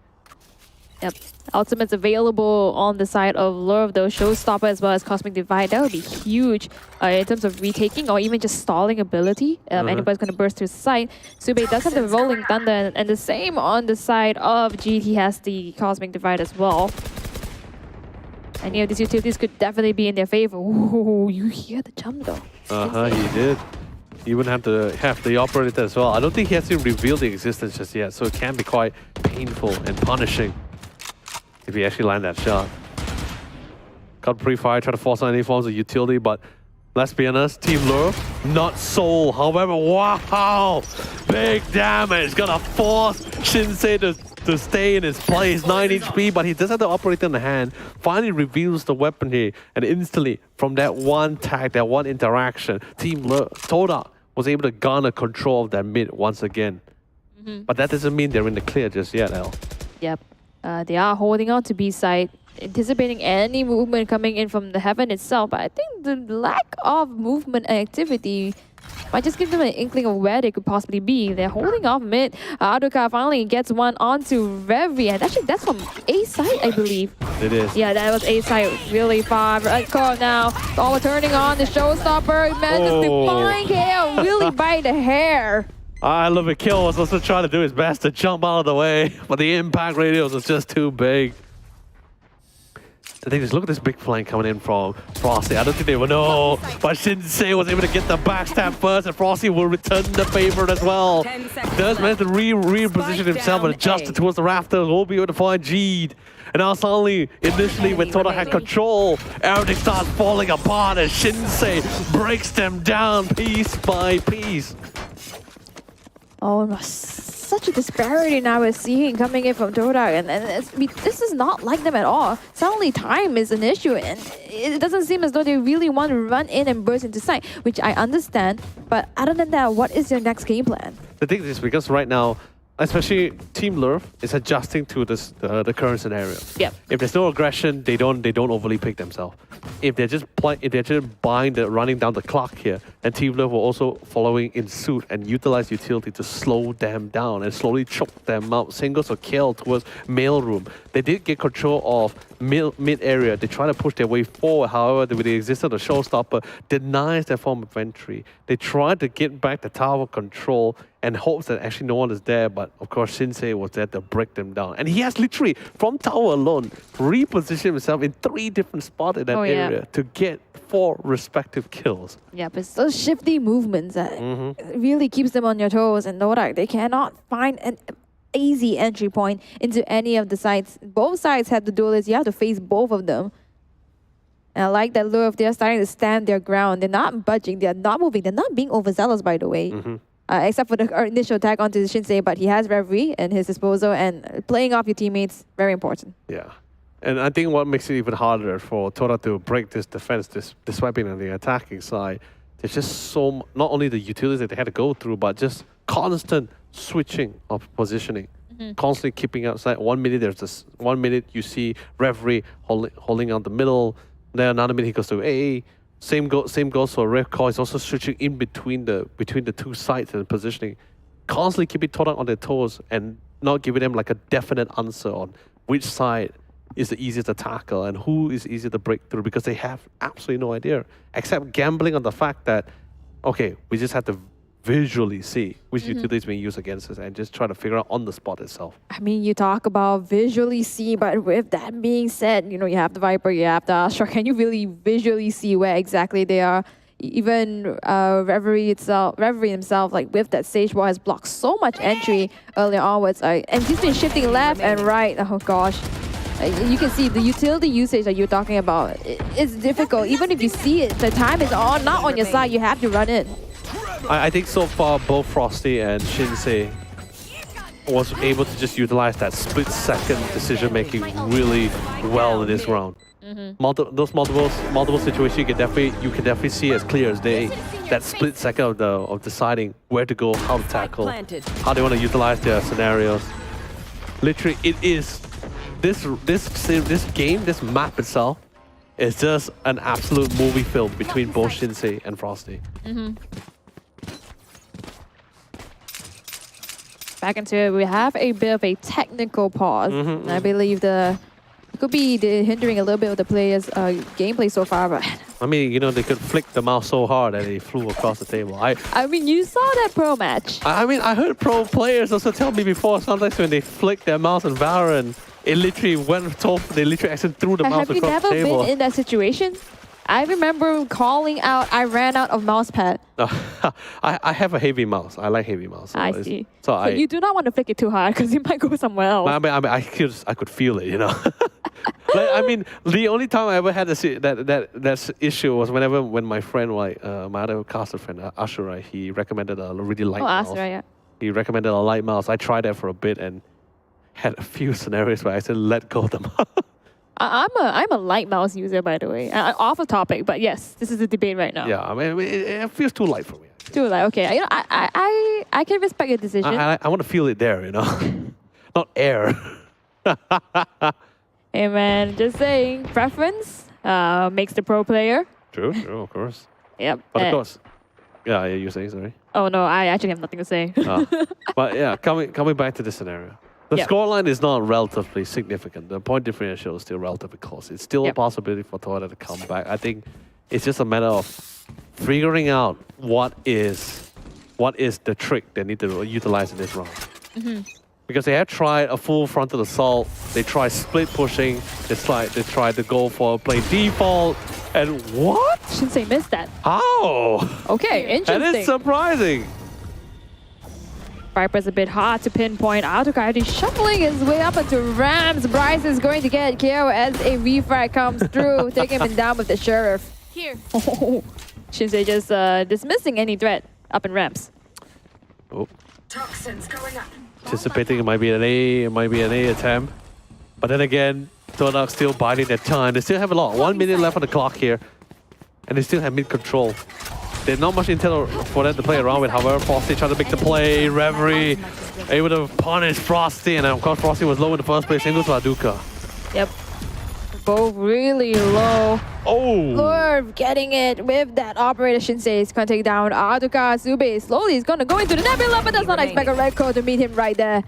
Yep. Ultimates available on the side of Louvre, though. Showstopper as well as Cosmic Divide. That would be huge in terms of retaking or even just stalling ability. Anybody's going to burst through sight. Sube does have the Rolling Thunder, and the same on the side of GT has the Cosmic Divide as well. Any of these utilities could definitely be in their favor. Ooh, you hear the jump though. He did. You would have to have the operator as well. I don't think he has to reveal the existence just yet, so it can be quite painful and punishing if he actually land that shot. Cut pre-fire, try to force on any forms of utility, but let's be honest, Team Louvre, not Soul. However, wow! Big damage, gonna force Shinsei to stay in his place. 9 HP, but he does have the operator in the hand. Finally reveals the weapon here, and instantly, from that one tag, that one interaction, Team Louvre, Todak was able to garner control of that mid once again. But that doesn't mean they're in the clear just yet, El. Yep. They are holding on to B side, anticipating any movement coming in from the heaven itself. But I think the lack of movement and activity might just give them an inkling of where they could possibly be. They're holding off mid. Aduka finally gets one onto Revi, and actually that's from A side, I believe. It is. Yeah, that was A side really far. Redco now, all turning on the showstopper. He manages to find KO really by the hair. I love it. Kill was also trying to do his best to jump out of the way, but the impact radius was just too big. The thing is, look at this big flank coming in from Frosty. I don't think they will know, but Shinsei was able to get the backstab first, and Frosty will return the favor as well. Does manage to reposition himself and adjust towards the rafters. Will be able to find Jeed. And now suddenly, initially when Todak had control, everything starts falling apart as Shinsei breaks them down piece by piece. Oh, such a disparity now we're seeing coming in from Todak, and this is not like them at all. Suddenly time is an issue, and it doesn't seem as though they really want to run in and burst into sight, which I understand, but other than that, what is your next game plan? The thing is, because right now, especially Team Louvre, is adjusting to this the current scenario. Yep. If there's no aggression, they don't overly pick themselves. If they're just buying running down the clock here, then Team Louvre will also following in suit and utilize utility to slow them down and slowly choke them out. Singles or kill towards mailroom. They did get control of mid area. They try to push their way forward. However, with the existence of the showstopper denies their form of entry. They try to get back the tower control and hopes that actually no one is there, but of course Shinsei was there to break them down. And he has literally, from tower alone, repositioned himself in 3 different spots in that area to get 4 respective kills. Yeah, but it's those shifty movements that really keeps them on your toes, and Todak, they cannot find an easy entry point into any of the sides. Both sides have the duelists, you have to face both of them. And I like that Louvre, they're starting to stand their ground. They're not budging, they're not moving, they're not being overzealous, by the way. Except for the initial attack onto Shinsei, but he has Reverie at his disposal, and playing off your teammates, very important. Yeah. And I think what makes it even harder for Todak to break this defense, despite being on the attacking side, there's just not only the utilities that they had to go through, but just constant switching of positioning. Constantly keeping outside. 1 minute there's this 1 minute you see Reverie holding out the middle, then another minute he goes to A. Same goes for Revcore. He's also switching in between the 2 sides and positioning, constantly keeping Todak on their toes and not giving them like a definite answer on which side is the easiest to tackle and who is easier to break through, because they have absolutely no idea, except gambling on the fact that, okay, we just have to visually see which utility is being used against us and just try to figure out on the spot itself. I mean, you talk about visually see, but with that being said, you know, you have the Viper, you have the Astra. Can you really visually see where exactly they are? Even Reverie himself, like with that Sage Wall, has blocked so much entry earlier onwards. And he's been shifting left and right. Oh gosh. You can see the utility usage that you're talking about. It's difficult. Even if you see it, the time is not on your side. You have to run in. I think so far both Frosty and Shinsei was able to just utilize that split-second decision-making really well in this round. Those multiple situations you can definitely see as clear as day. That split second of deciding where to go, how to tackle, how they want to utilize their scenarios. Literally, it is this game, this map itself, is just an absolute movie film between both Shinsei and Frosty. Back into it, we have a bit of a technical pause. I believe it could be hindering a little bit of the players' gameplay so far, but I mean, you know, they could flick the mouse so hard that they flew across the table. I mean, you saw that pro match. I mean, I heard pro players also tell me before, sometimes when they flick their mouse in VALORANT, it literally they literally actually threw the mouse across the table. Have you never been in that situation? I remember calling out, I ran out of mouse pad. I have a heavy mouse. I like heavy mouse. I see. So you do not want to flick it too hard because it might go somewhere else. I mean, I could feel it, you know. Like, I mean, the only time I ever had that issue was when my friend, like my other caster friend, Ashura, he recommended a really light mouse. Ashura, yeah. He recommended a light mouse. I tried that for a bit and had a few scenarios where I said let go of the mouse. I'm a light mouse user, by the way. Off the topic, but yes, this is the debate right now. Yeah, I mean, it feels too light for me. Too light, okay. You know, I can respect your decision. I want to feel it there, you know, not air. Hey man, just saying, preference makes the pro player. True, of course. Yep. But of course, yeah, you're saying, sorry. Oh no, I actually have nothing to say. But yeah, coming back to this scenario. The scoreline is not relatively significant. The point differential is still relatively close. It's still a possibility for Todak to come back. I think it's just a matter of figuring out what is the trick they need to utilize in this round. Because they have tried a full frontal assault, they tried split pushing, they tried to go for play default, and what? Shinsei missed that. How? Okay, interesting. That is surprising. Viper's a bit hard to pinpoint. Autocoyote shuffling his way up into Rams. Bryce is going to get KO as a refrag comes through, taking him down with the Sheriff. Here. Shinsei just dismissing any threat up in Rams. Oh. Toxins going up. Anticipating it might be an A attempt. But then again, Todak still biding their time. They still have a lot. 1 minute left on the clock here. And they still have mid control. There's not much intel for them to play around with. However, Frosty trying to make the play. Reverie able to punish Frosty, and of course Frosty was low in the first place. Single to Aduka. Yep. Both really low. Oh! Louvre getting it with that operator. Shinsei is going to take down Aduka. Zube slowly is going to go into the Nebula, but does not expect a red code to meet him right there.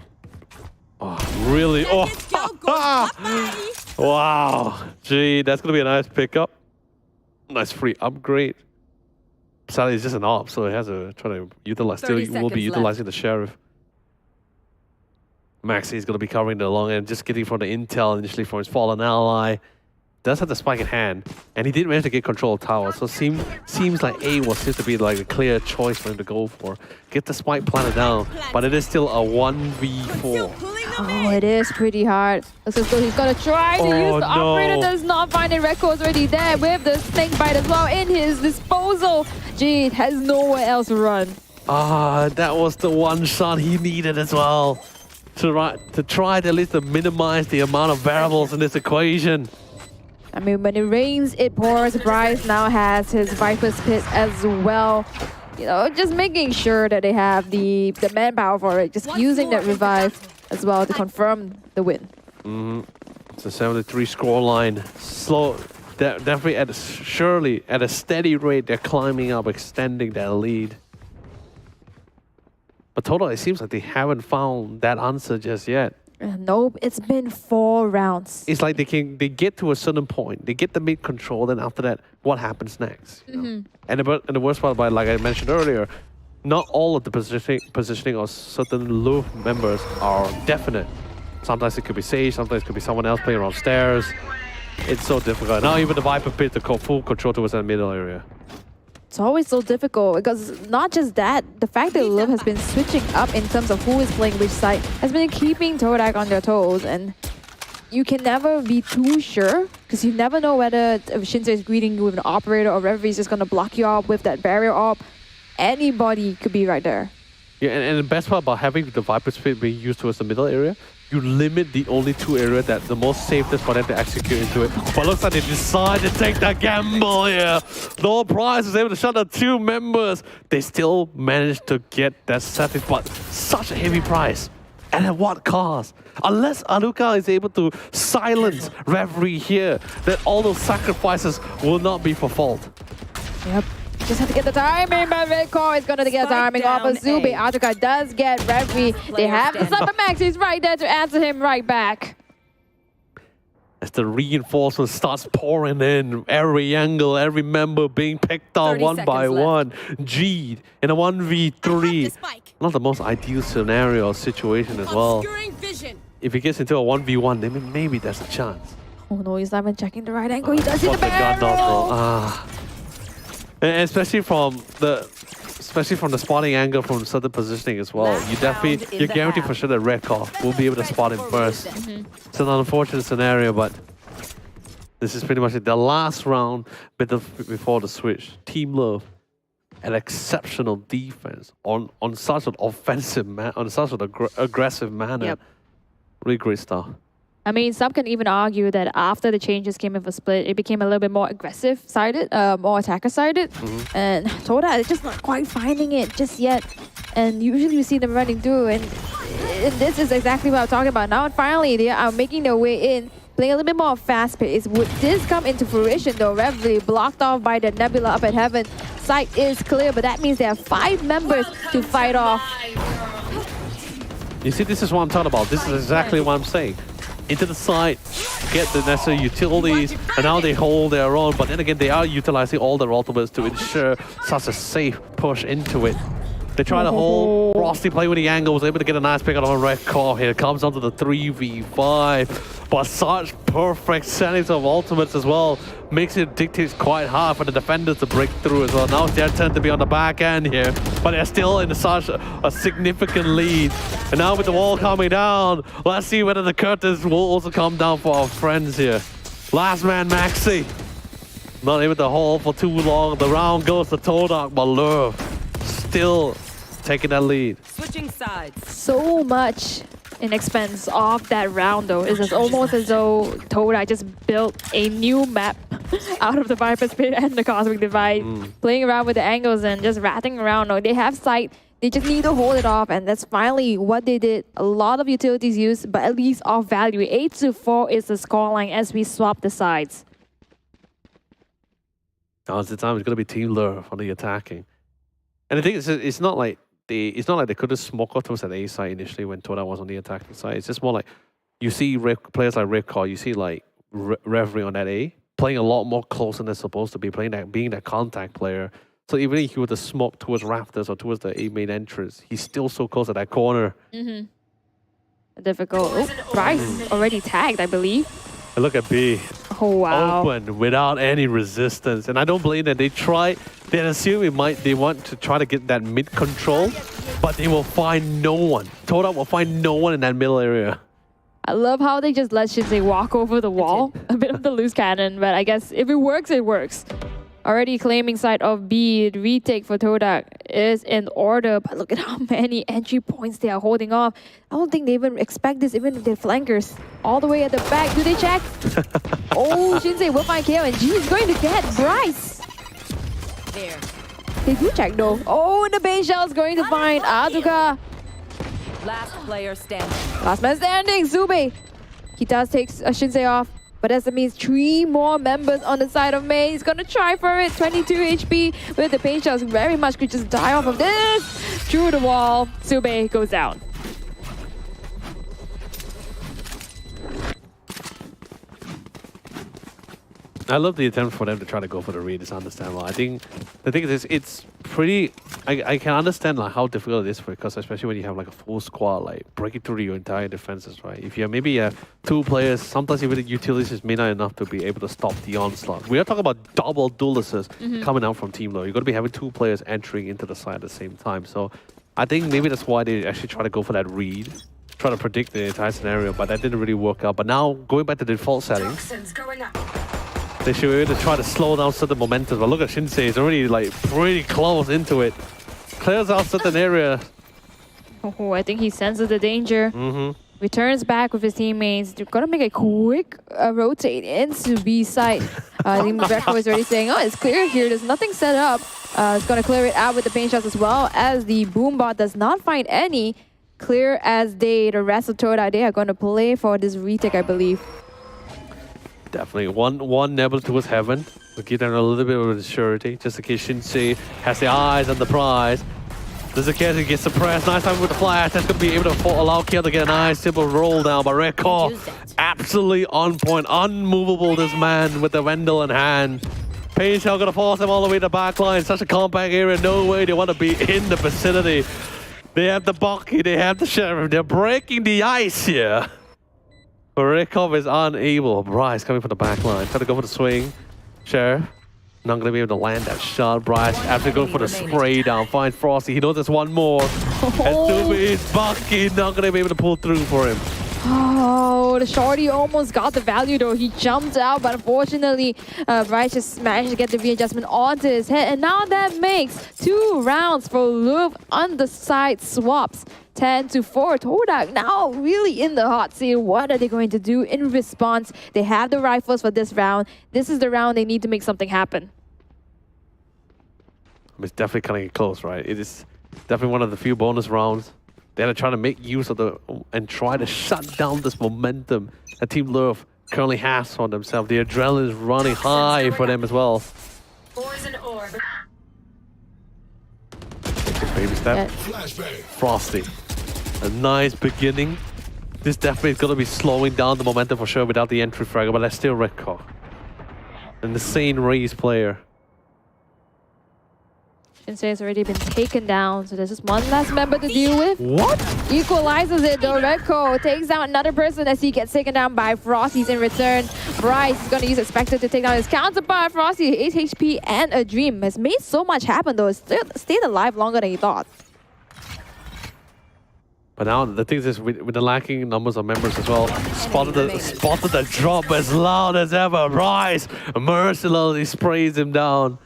Oh, really? Oh! Wow! Gee, that's going to be a nice pickup. Nice free upgrade. Sadly, it's just an op, so it has to try to utilize. Still, will be utilizing the Sheriff. Maxi is going to be covering the long end, just getting from the intel initially from his fallen ally. Does have the spike in hand, and he did manage to get control of tower. So seems like A seems to be like a clear choice for him to go for. Get the spike planted down, but it is still a 1v4. Oh, it is pretty hard. So he's going to try to use the operator. Does not find it. Reko's already there with the snake bite as well in his disposal. Jade has nowhere else to run. That was the one shot he needed as well. To try to at least minimize the amount of variables in this equation. I mean, when it rains, it pours. Bryce now has his Viper's Pit as well. You know, just making sure that they have the manpower for it. Just using that revive as well to confirm the win. It's a 73 scoreline. Slow, definitely surely at a steady rate, they're climbing up, extending their lead. But Todak, it seems like they haven't found that answer just yet. Nope, it's been 4 rounds. It's like they get to a certain point, they get the mid control, then after that, what happens next? You know? And the worst part about, like I mentioned earlier, not all of the positioning of certain Louvre members are definite. Sometimes it could be Sage, sometimes it could be someone else playing around stairs. It's so difficult. Now even the Viper Pit to full control towards that middle area. It's always so difficult because not just that, the fact that Louvre has been switching up in terms of who is playing which side has been keeping Todak on their toes, and you can never be too sure because you never know whether Shinsei is greeting you with an operator or Reverie is just going to block you up with that barrier op. Anybody could be right there. Yeah, and the best part about having the Viper's Pit being used towards the middle area, you limit the only 2 areas that the most safest for them to execute into it. But looks like they decide to take that gamble here. Though Price is able to shut down 2 members, they still managed to get that satisfied. But such a heavy price. And at what cost? Unless Aduka is able to silence Reverie here, that all those sacrifices will not be for fault. Yep. Just have to get the timing, but Redcore is going to get the timing off of Zube. Aduka does get Reverie. They have the Super Max. He's right there to answer him right back. As the reinforcement starts pouring in, every angle, every member being picked on one by one. G'd in a 1v3. Not the most ideal scenario or situation as well. If he gets into a 1v1, then maybe there's a chance. Oh no, he's not even checking the right angle. He does hit the barrel. And especially from the spotting angle from certain positioning as well. You're guaranteed for sure that Redcore will be able to spot him first. It's an unfortunate scenario, but this is pretty much it. The last round before the switch. Team Love, an exceptional defense on such an offensive on such an aggressive manner. Yep. Really great stuff. I mean, some can even argue that after the changes came in for split, it became a little bit more aggressive-sided, more attacker-sided. And Todak is just not quite finding it just yet. And usually we see them running through, and this is exactly what I'm talking about. Now, finally, they are making their way in, playing a little bit more fast-paced. Would this come into fruition, though? Reverie blocked off by the Nebula up at Heaven. Sight is clear, but that means there are 5 members to fight off. You see, this is what I'm talking about. This is exactly what I'm saying. Into the side, get the necessary utilities, and now they hold their own. But then again, they are utilizing all their ultimates to ensure such a safe push into it. They try to hold. Frosty play with the angle, was able to get a nice pick out of a red call here. Comes onto the 3v5. But such perfect settings of ultimates as well makes it dictates quite hard for the defenders to break through as well. Now it's their turn to be on the back end here, but they're still in such a significant lead. And now with the wall coming down, let's see whether the curtains will also come down for our friends here. Last man, Maxi. Not able to hold for too long. The round goes to Todak, but Louvre still taking that lead. Switching sides. So much in expense of that round, though. It's almost as though Todak just built a new map out of the Viper's pit and the Cosmic Divide, playing around with the angles and just ratting around. No, they have sight. They just need to hold it off, and that's finally what they did. A lot of utilities used, but at least off value. 8-4 is the scoreline as we swap the sides. Now it's the time. It's going to be Team Lure on the attacking. And I think it's not like they could have smoked out towards that A side initially when Todak was on the attacking side. It's just more like you see players like Ripcord, you see like Reverie on that A playing a lot more closer than they're supposed to be, being that contact player. So even if he were to smoke towards Rafters or towards the A main entrance, he's still so close to that corner. Difficult. Oh, Bryce already tagged, I believe. And look at B. Oh, wow. Open without any resistance. And I don't blame them. They assume they want to try to get that mid control, but they will find no one. Todak will find no one in that middle area. I love how they just let Shinsei walk over the wall. A bit of the loose cannon, but I guess if it works, it works. Already claiming side of B, the retake for Todak is in order, but look at how many entry points they are holding off. I don't think they even expect this, even if they're flankers. All the way at the back, do they check? Oh, Shinsei will find KO, and G is going to get Bryce. There. They do check though. Oh, and the base shell is going to find Azuka. Last player standing. Last man standing, Zube. He does take Shinsei off. But that means 3 more members on the side of Mei. He's gonna try for it. 22 HP with the pain shells. Very much could just die off of this. Through the wall. Sube goes down. I love the attempt for them to try to go for the read. It's understandable. I think the thing is, it's pretty. I can understand like how difficult it is because especially when you have like a full squad, like breaking through your entire defenses, right? If you have maybe 2 players, sometimes even the utilities may not enough to be able to stop the onslaught. We are talking about double duelists coming out from Team Low. You're going to be having 2 players entering into the side at the same time. So I think maybe that's why they actually try to go for that read, try to predict the entire scenario, but that didn't really work out. But now going back to the default settings. They should be able to try to slow down certain momentum. But look at Shinsei, he's already like pretty close into it. Clears out certain area. Oh, I think he senses the danger. Returns back with his teammates. They're gonna make a quick rotate into B side. I think Rebecca was already saying, oh, it's clear here. There's nothing set up. It's gonna clear it out with the paint shots as well as the Boombot does not find any. Clear as day. The rest of Todak, they are gonna play for this retake, I believe. Definitely. One Nebula towards heaven. We'll give them a little bit of surety, just in case Shinsei has the eyes on the prize. There's a case he gets suppressed. Nice time with the flash. That's going to be able to allow Kiel to get a nice simple roll down. But Ripcord, absolutely on point. Unmovable, this man with the Vendel in hand. Pain Shell going to force him all the way to the back line. Such a compact area. No way they want to be in the vicinity. They have the Bucky. They have the Sheriff. They're breaking the ice here. But Ripcord is unable. Bryce coming from the back line. Trying to go for the swing. Sheriff. Not going to be able to land that shot. Bryce after going for the spray down. Finds Frosty. He knows there's one more. And Zube is Bucky. Not going to be able to pull through for him. Oh, the shorty almost got the value though. He jumped out, but unfortunately, Bryce just managed to get the readjustment onto his head. And now that makes 2 rounds for Louvre on the side swaps. 10-4. Todak now really in the hot seat. What are they going to do in response? They have the rifles for this round. This is the round they need to make something happen. It's definitely cutting it close, right? It is definitely one of the few bonus rounds. They're trying to make use of and try to shut down this momentum that Team Louvre currently has on themselves. The adrenaline is running high for them as well. Baby step. Frosty. A nice beginning. This definitely is going to be slowing down the momentum for sure without the entry fragger, but that's still Ripcord. And the Sane Rays player. Shinsei has already been taken down, so there's just one last member to deal with. What? Equalizes it though. Redco takes down another person as he gets taken down by Frosty's in return. Bryce is going to use Expector to take down his counterpart. Frosty, 8 HP and a dream. Has made so much happen though. Still stayed alive longer than he thought. But now the thing is with the lacking numbers of members as well, spotted the drop as loud as ever. Bryce mercilessly sprays him down.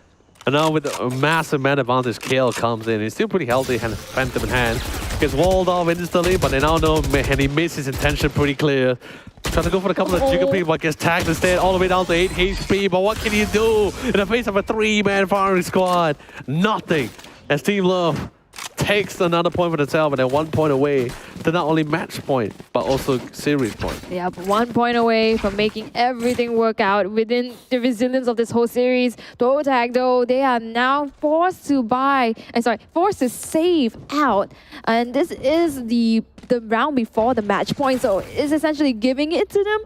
And now with a massive man advantage, Kale comes in. He's still pretty healthy, and Phantom in hand. Gets walled off instantly, but they now know, and he makes his intention pretty clear. Trying to go for a couple of Jigga, but gets tagged instead, all the way down to 8 HP. But what can you do in the face of a 3-man firing squad? Nothing. As Team Love takes another point for themselves, and they're 1 point away to not only match point, but also series point. Yep, 1 point away from making everything work out within the resilience of this whole series. Todak, though, they are now forced to save out. And this is the round before the match point, so it's essentially giving it to them.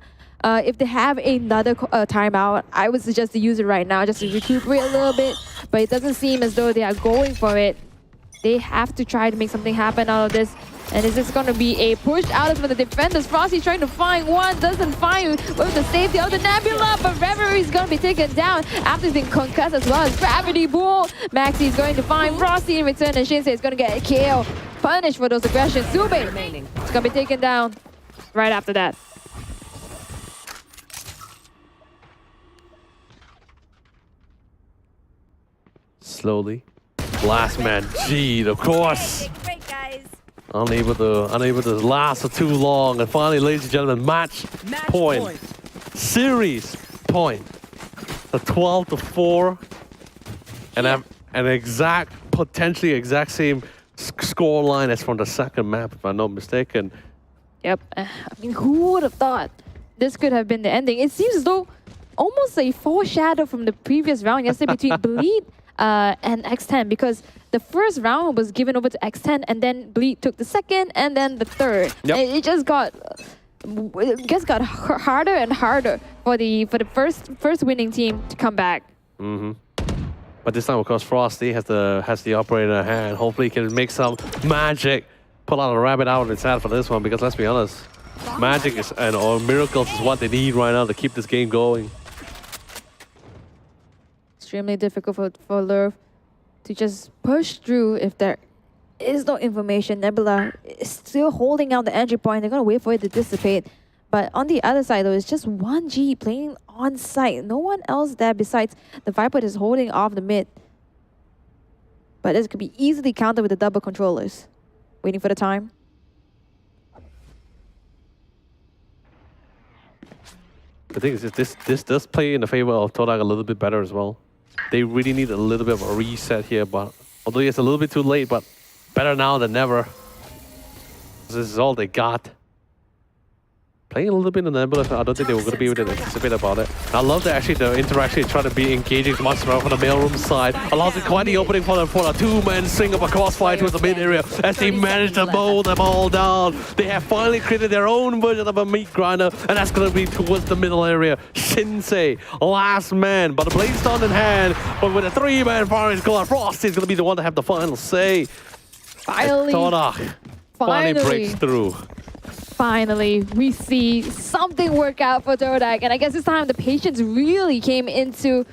If they have another timeout, I would suggest to use it right now just to recuperate a little bit, but it doesn't seem as though they are going for it. They have to try to make something happen out of this. And is this going to be a push out of the defenders? Frosty trying to find one, doesn't find with the safety of the Nebula, but Reverie is going to be taken down after being concussed as well as Gravity Bull. Maxi is going to find Frosty in return, and Shinsei is going to get a KO. Punished for those aggressions. Sube is going to be taken down right after that. Slowly. Last man, G, of course. Great, guys. Unable to last for too long. And finally, ladies and gentlemen, match point. Series point. The 12-4. And an potentially exact same score line as from the second map, if I'm not mistaken. Yep. I mean, who would have thought this could have been the ending? It seems as though almost a foreshadow from the previous round yesterday between Bleed and X10, because the first round was given over to X10, and then Bleed took the second, and then the third. Yep. It just got harder and harder for the first winning team to come back. But this time, of course, Frosty has the operator in hand. Hopefully, he can make some magic, pull out a rabbit out of his hat for this one. Because let's be honest, magic or miracles is what they need right now to keep this game going. Extremely difficult for Louvre to just push through if there is no information. Nebula is still holding out the entry point. They're going to wait for it to dissipate. But on the other side, though, it's just 1G playing on site. No one else there besides the Viper is holding off the mid. But this could be easily countered with the double controllers. Waiting for the time. The thing is, this does play in the favor of Todak a little bit better as well. They really need a little bit of a reset here, but although it's a little bit too late, but better now than never. This is all they got. Playing a little bit in the Nebula, I don't think they were going to be able to anticipate about it. I love that actually the interaction trying to be engaging much more from the mailroom side. Allows it quite the opening for a two-man swing of a crossfire towards the mid area as they manage to mow them all down. They have finally created their own version of a meat grinder, and that's going to be towards the middle area. Shinsei, last man, but the blade's done in hand. But with a three-man firing squad, Frosty's going to be the one to have the final say. Finally. Todak finally breaks through. Finally, we see something work out for Todak, and I guess this time the patience really came into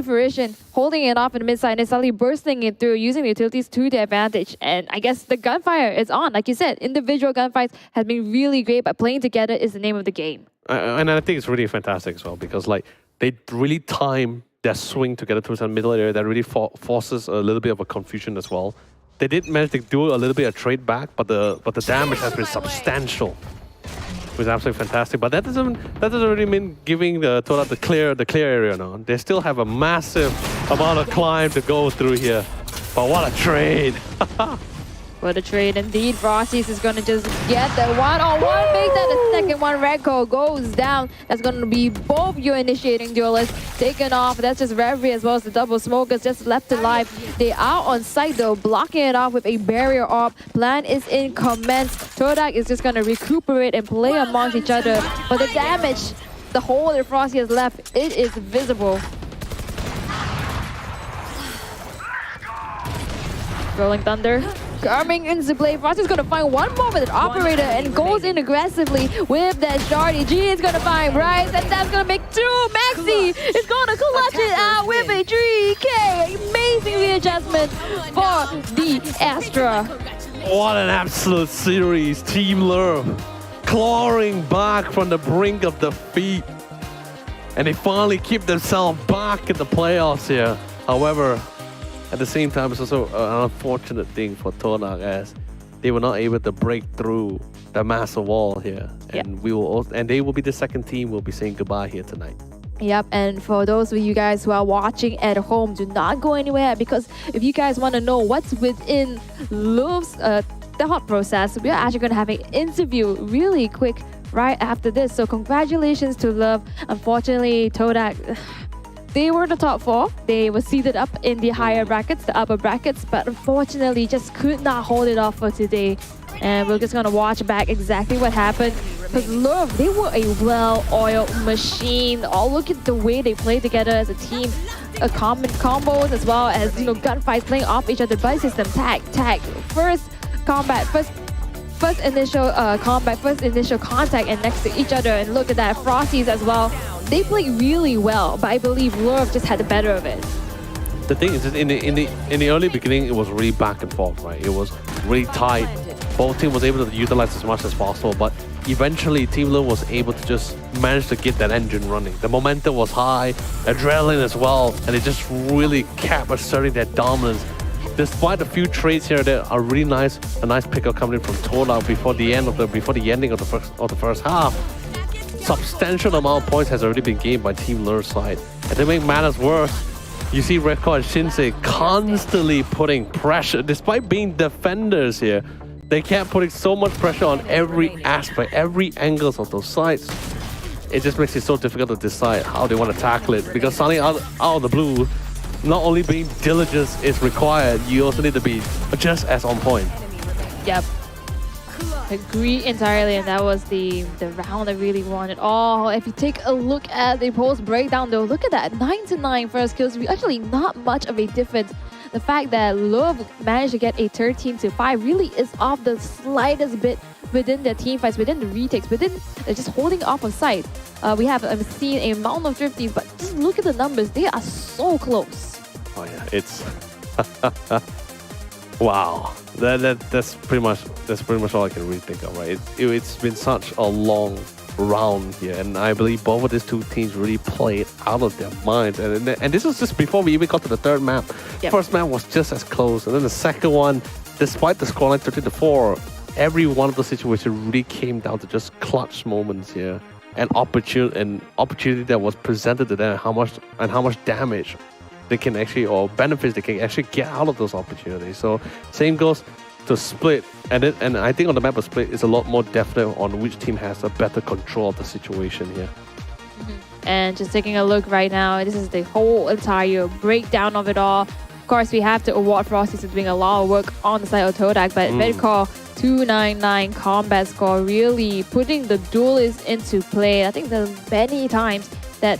fruition, holding it off in the mid side and suddenly bursting it through, using the utilities to their advantage. And I guess the gunfire is on. Like you said, individual gunfights have been really great, but playing together is the name of the game. And I think it's really fantastic as well, because like they really time their swing together towards the middle area. That really forces a little bit of a confusion as well. They did manage to do a little bit of trade back, but the damage has been substantial. It was absolutely fantastic. But that doesn't really mean giving the Todak the clear area now. They still have a massive amount of climb to go through here. But what a trade! What a trade indeed. Frosties is going to just get the one-on-one, make that the second one. Redco goes down. That's going to be both your initiating duelists taken off. That's just Reverie as well as the double smokers just left alive. They are on site though, blocking it off with a barrier orb. Plan is in commence. Todak is just going to recuperate and play amongst each other. But the damage, the hole that Frosty has left, it is visible. Rolling Thunder coming into play. Frosty's going to find one more with an operator and goes in aggressively with that shorty. G is going to find Bryce, and that's going to make two. Maxi is going to clutch it out with a 3K. Amazing readjustment for the Astra. What an absolute series. Team Louvre clawing back from the brink of defeat. And they finally keep themselves back in the playoffs here. However, at the same time, it's also an unfortunate thing for Todak as they were not able to break through the massive wall here. And we will also, and they will be the second team we'll be saying goodbye here tonight. Yep, and for those of you guys who are watching at home, do not go anywhere, because if you guys want to know what's within Louvre's thought process, we are actually going to have an interview really quick right after this. So congratulations to Love. Unfortunately, Todak, they were the top 4. They were seated up in the higher brackets, the upper brackets, but unfortunately just could not hold it off for today. And we're just going to watch back exactly what happened. Because Love, they were a well-oiled machine. Oh, look at the way they play together as a team. Common combos as well as, gunfights playing off each other. Buddy system, tag, first combat, first initial combat, first initial contact, and next to each other. And look at that, Frosties as well. They played really well, but I believe Love just had the better of it. The thing is, in the early beginning, it was really back and forth, right? It was really tight. Both teams was able to utilize as much as possible, but eventually Team Love was able to just manage to get that engine running. The momentum was high, adrenaline as well, and it just really kept asserting that dominance. Despite a few trades here that are really nice, a nice pickup coming in from Todak before the ending of the first half. Substantial amount of points has already been gained by Team Lure's side. And to make matters worse, you see Redcore and Shinsei constantly putting pressure, despite being defenders here. They kept putting so much pressure on every aspect, every angles of those sides. It just makes it so difficult to decide how they want to tackle it, because suddenly out of the blue, not only being diligent is required, you also need to be just as on point. Yep. Agree entirely, and that was the round that really won it all. If you take a look at the post breakdown though, look at that, 9-9 first kills. Actually not much of a difference. The fact that Love managed to get a 13-5 really is off the slightest bit within their team fights, within the retakes, within just holding off of sight. We have seen a mountain of drifties, but just look at the numbers. They are so close. Oh yeah, it's wow. That's pretty much all I can really think of, right? It's been such a long round here, and I believe both of these two teams really played out of their minds. And this was just before we even got to the third map. Yep. First map was just as close, and then the second one, despite the scoreline 13-4, every one of those situations really came down to just clutch moments here, and opportunity that was presented to them, how much damage they can actually, or benefits they can actually get out of those opportunities. So same goes to Split, and I think on the map of Split is a lot more definite on which team has a better control of the situation here. And just taking a look right now, this is the whole entire breakdown of it all. Of course, we have to award Frosties for doing a lot of work on the side of Todak, but Vedcore 299 combat score, really putting the duelists into play. I think there's many times that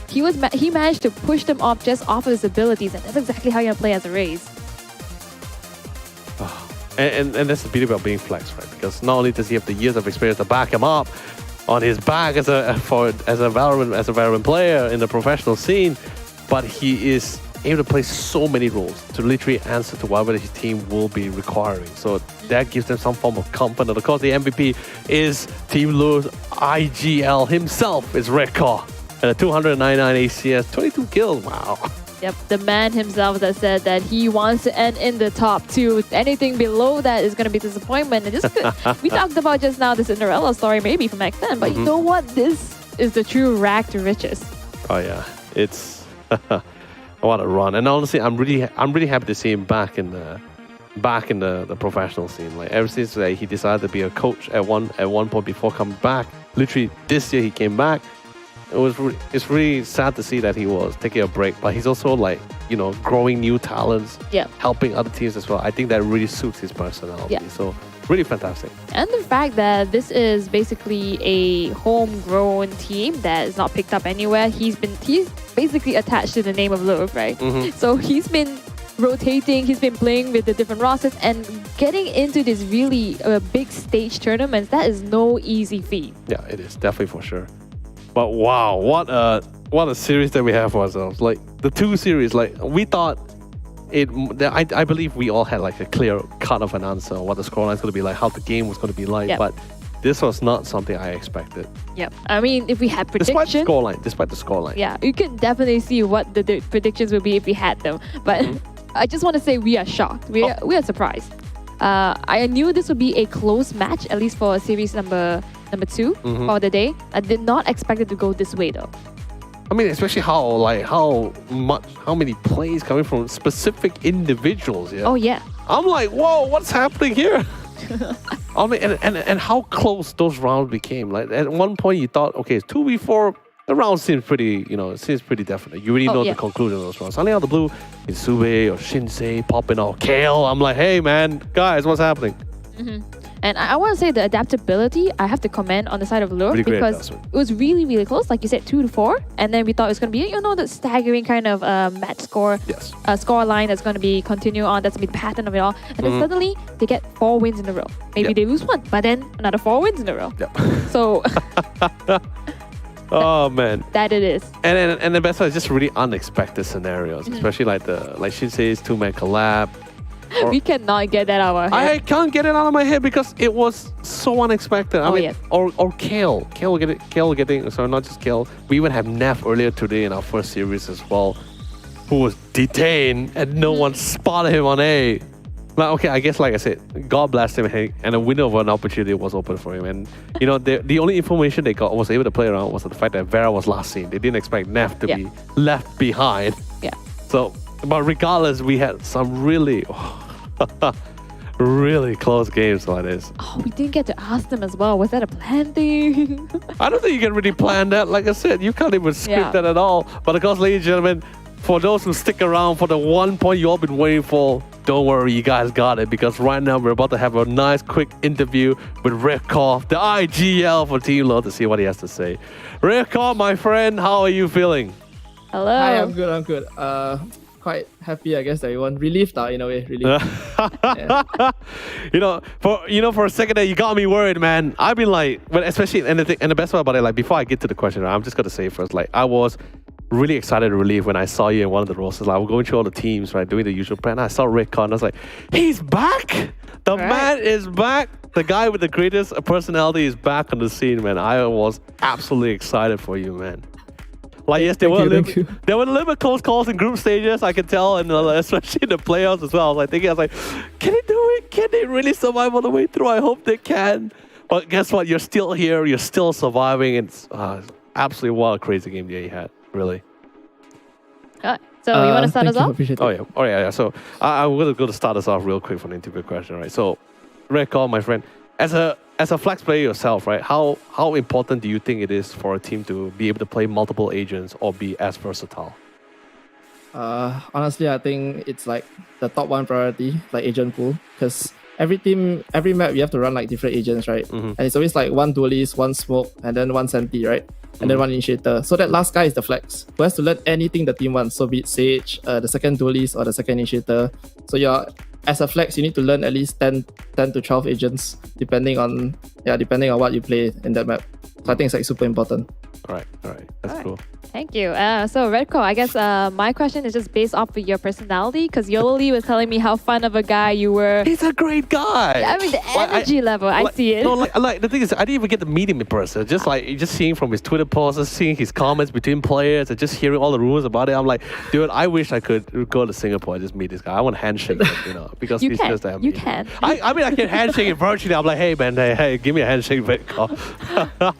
he managed to push them off just off of his abilities, and that's exactly how you play as a Raze. And that's the beauty about being Flex, right? Because not only does he have the years of experience to back him up on his back as a veteran player in the professional scene, but he is able to play so many roles to literally answer to whatever his team will be requiring. So that gives them some form of comfort. And of course, the MVP is Team Lure's IGL himself, is Redcore. And a 299 ACS, 22 kills, wow. Yep, the man himself that said that he wants to end in the top 2. Anything below that is going to be disappointment. And this we talked about just now the Cinderella story maybe from X10, but you know what? This is the true rag to riches. Oh yeah, it's what a run. And honestly, I'm really happy to see him back in the professional scene. Like ever since he decided to be a coach at one point before coming back. Literally this year he came back. It's really sad to see that he was taking a break, but he's also like, growing new talents, helping other teams as well. I think that really suits his personality. So really fantastic. And the fact that this is basically a homegrown team that is not picked up anywhere. He's basically attached to the name of Louvre, right? So he's been rotating, he's been playing with the different rosters and getting into this really big stage tournaments. That is no easy feat. Yeah, it is definitely for sure. But wow, what a series that we have for ourselves. Like the 2 series, like we thought I believe we all had like a clear cut of an answer on what the scoreline is going to be like, how the game was going to be like. But this was not something I expected. Yep. I mean, if we had predictions... Despite the scoreline. Yeah, you can definitely see what the predictions would be if we had them. But I just want to say we are shocked. We are surprised. I knew this would be a close match, at least for series number 2 for the day. I did not expect it to go this way though. I mean, especially how many plays coming from specific individuals. Yeah. Oh yeah. I'm like, whoa, what's happening here? I mean, and how close those rounds became. Like at one point, you thought, okay, it's 2v4. The round seems pretty, seems pretty definite. You already know the conclusion of those rounds. Suddenly out of the blue, it's Sube or Shinsei popping out Kale. I'm like, hey man, guys, what's happening? And I want to say the adaptability, I have to comment on the side of Louvre Really great because it was really, really close. Like you said, 2-4. And then we thought it was going to be, the staggering kind of match score, score line that's going to be continue on. That's going to be the pattern of it all. And then suddenly they get 4 wins in a row. Maybe they lose one, but then another 4 wins in a row. So... Oh man, that it is. And the best part is just really unexpected scenarios, especially like Shinsei's 2-man collab. We cannot get that out of our head. I can't get it out of my head because it was so unexpected. I mean, or Kale getting. So not just Kale. We even have Neff earlier today in our first series as well, who was detained and no one spotted him on A. Like, okay, I guess like I said, God bless him, and a window of an opportunity was open for him. And the only information they was able to play around was the fact that Vera was last seen. They didn't expect Neff to be left behind. Yeah. So, but regardless, we had some really, really close games like this. Oh, we didn't get to ask them as well. Was that a planned thing? I don't think you can really plan that. Like I said, you can't even script that at all. But of course, ladies and gentlemen, for those who stick around for the 1 point you all been waiting for, don't worry, you guys got it, because right now we're about to have a nice quick interview with Rivkov, the IGL for Team Low, to see what he has to say. Rivkov, my friend, how are you feeling? Hello. Hi, I'm good. Quite happy, I guess, that you won. Relieved in a way, relieved. For a second there, you got me worried, man. I've been like, especially, and the best part about it, like before I get to the question, I'm just gonna say first, like I was really excited and relieved when I saw you in one of the rosters. Like, we're going through all the teams, right, doing the usual plan. I saw Rick Con. I was like, he's back. The man is back. The guy with the greatest personality is back on the scene, man. I was absolutely excited for you, man. Like, yes, there were a little bit close calls in group stages, I can tell, and especially in the playoffs as well. I was like, can they do it? Can they really survive all the way through? I hope they can. But guess what? You're still here. You're still surviving. It's absolutely what a crazy game you had. Really. So you want to start us off? Oh yeah. So I'm going to start us off real quick for the interview question, right? So, Rivkov, my friend, as a flex player yourself, right? How important do you think it is for a team to be able to play multiple agents or be as versatile? Honestly, I think it's like the top 1 priority, like agent pool, because every map you have to run like different agents, right? And it's always like 1 duelist, 1 smoke, and then 1 senti, right? And then 1 initiator. So that last guy is the flex, who has to learn anything the team wants. So be it Sage, the second duelist, or the second initiator. So as a flex, you need to learn at least 10 to 12 agents, depending on what you play in that map. So I think it's like super important. All right. That's cool. Thank you. So Redco, I guess my question is just based off of your personality, because Yoli was telling me how fun of a guy you were. He's a great guy. I mean, the energy level, I see it. No, like the thing is, I didn't even get to meet him in person. Just seeing from his Twitter posts, just seeing his comments between players, and just hearing all the rumors about it. I'm like, dude, I wish I could go to Singapore and just meet this guy. I want to handshake him, because he's just amazing. You can. I mean, I can handshake him virtually. I'm like, hey man, hey, give me a handshake, Redco.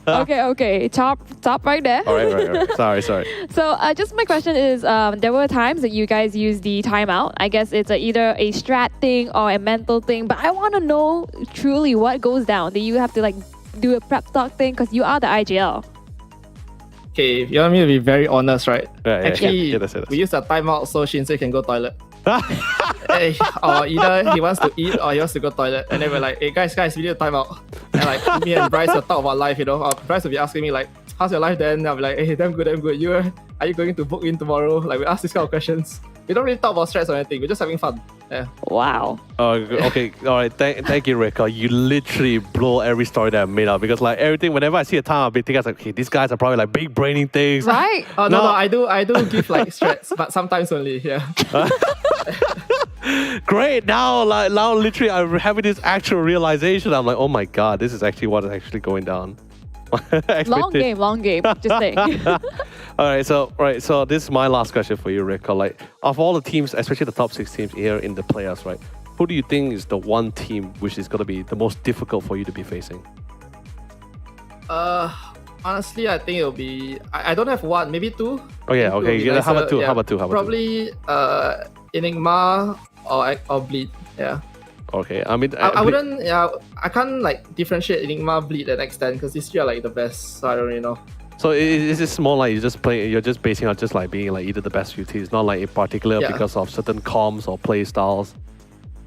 Okay. Top right there. All right. Sorry. So just my question is, there were times that you guys used the timeout. I guess it's either a strat thing or a mental thing, but I want to know truly what goes down. Do you have to do a prep talk thing, because you are the IGL? Okay, if you want me to be very honest, right? Actually, we use a timeout so Shinsei can go toilet. Or either he wants to eat or he wants to go toilet, and then we're like, hey guys, we need a timeout. And like me and Bryce will talk about life, Bryce will be asking me like, how's your life then? I'll be like, hey, damn good. Are you going to book in tomorrow? Like, we ask these kind of questions. We don't really talk about stress or anything. We're just having fun. Yeah. Wow. Okay. All right. Thank you, Rick. You literally blow every story that I made up, because like everything, whenever I see a time, I'll be thinking like, okay, these guys are probably like big braining things. Right? Oh no, I do give like stress, but sometimes only. Yeah. Great. Now literally I'm having this actual realization. I'm like, oh my god, this is actually what is actually going down. Long game. Just saying. All right, so this is my last question for you, Rick. Like, of all the teams, especially the top 6 teams here in the playoffs, right? who do you think is the one team which is going to be the most difficult for you to be facing? Honestly, I think it'll be. I don't have one, maybe two. Oh yeah, okay. Two How about two? yeah. How about two? How about Probably Enigma or Bleed. Yeah. Okay, I mean, I wouldn't. Yeah, I can't like differentiate Enigma, Bleed, and X10 because these three are like the best. So I don't really know. So is this more like you're just basing on just like being like either the best VT, it's not like in particular because of certain comms or play styles?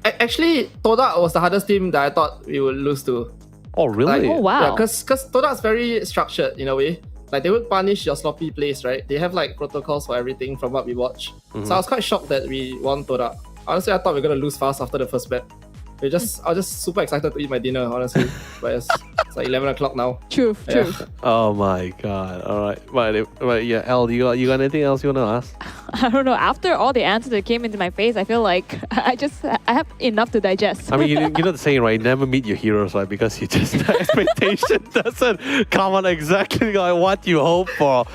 Actually, Todak was the hardest team that I thought we would lose to. Oh really? Oh wow. Yeah, because Todak's very structured in a way. Like they would punish your sloppy plays, right? They have like protocols for everything from what we watch. So I was quite shocked that we won Todak. Honestly, I thought we were gonna lose fast after the first bet. I was just super excited to eat my dinner, honestly. But it's like 11 o'clock now. Truth. Oh my god. All right. But yeah, Elle, you got anything else you want to ask? I don't know. After all the answers that came into my face, I feel like I have enough to digest. I mean, you know the saying, right? Never meet your heroes, right? Because you just the expectation doesn't come on exactly like what you hope for.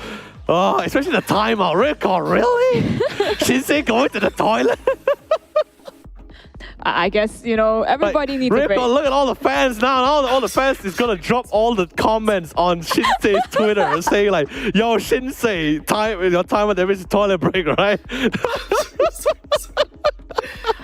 Oh, especially the timeout. Record, really? Shinsei going to the toilet? I guess, everybody needs a break. Look at all the fans now. All the fans is going to drop all the comments on Shinsei's Twitter saying like, yo, Shinsei, your time at the toilet break, right?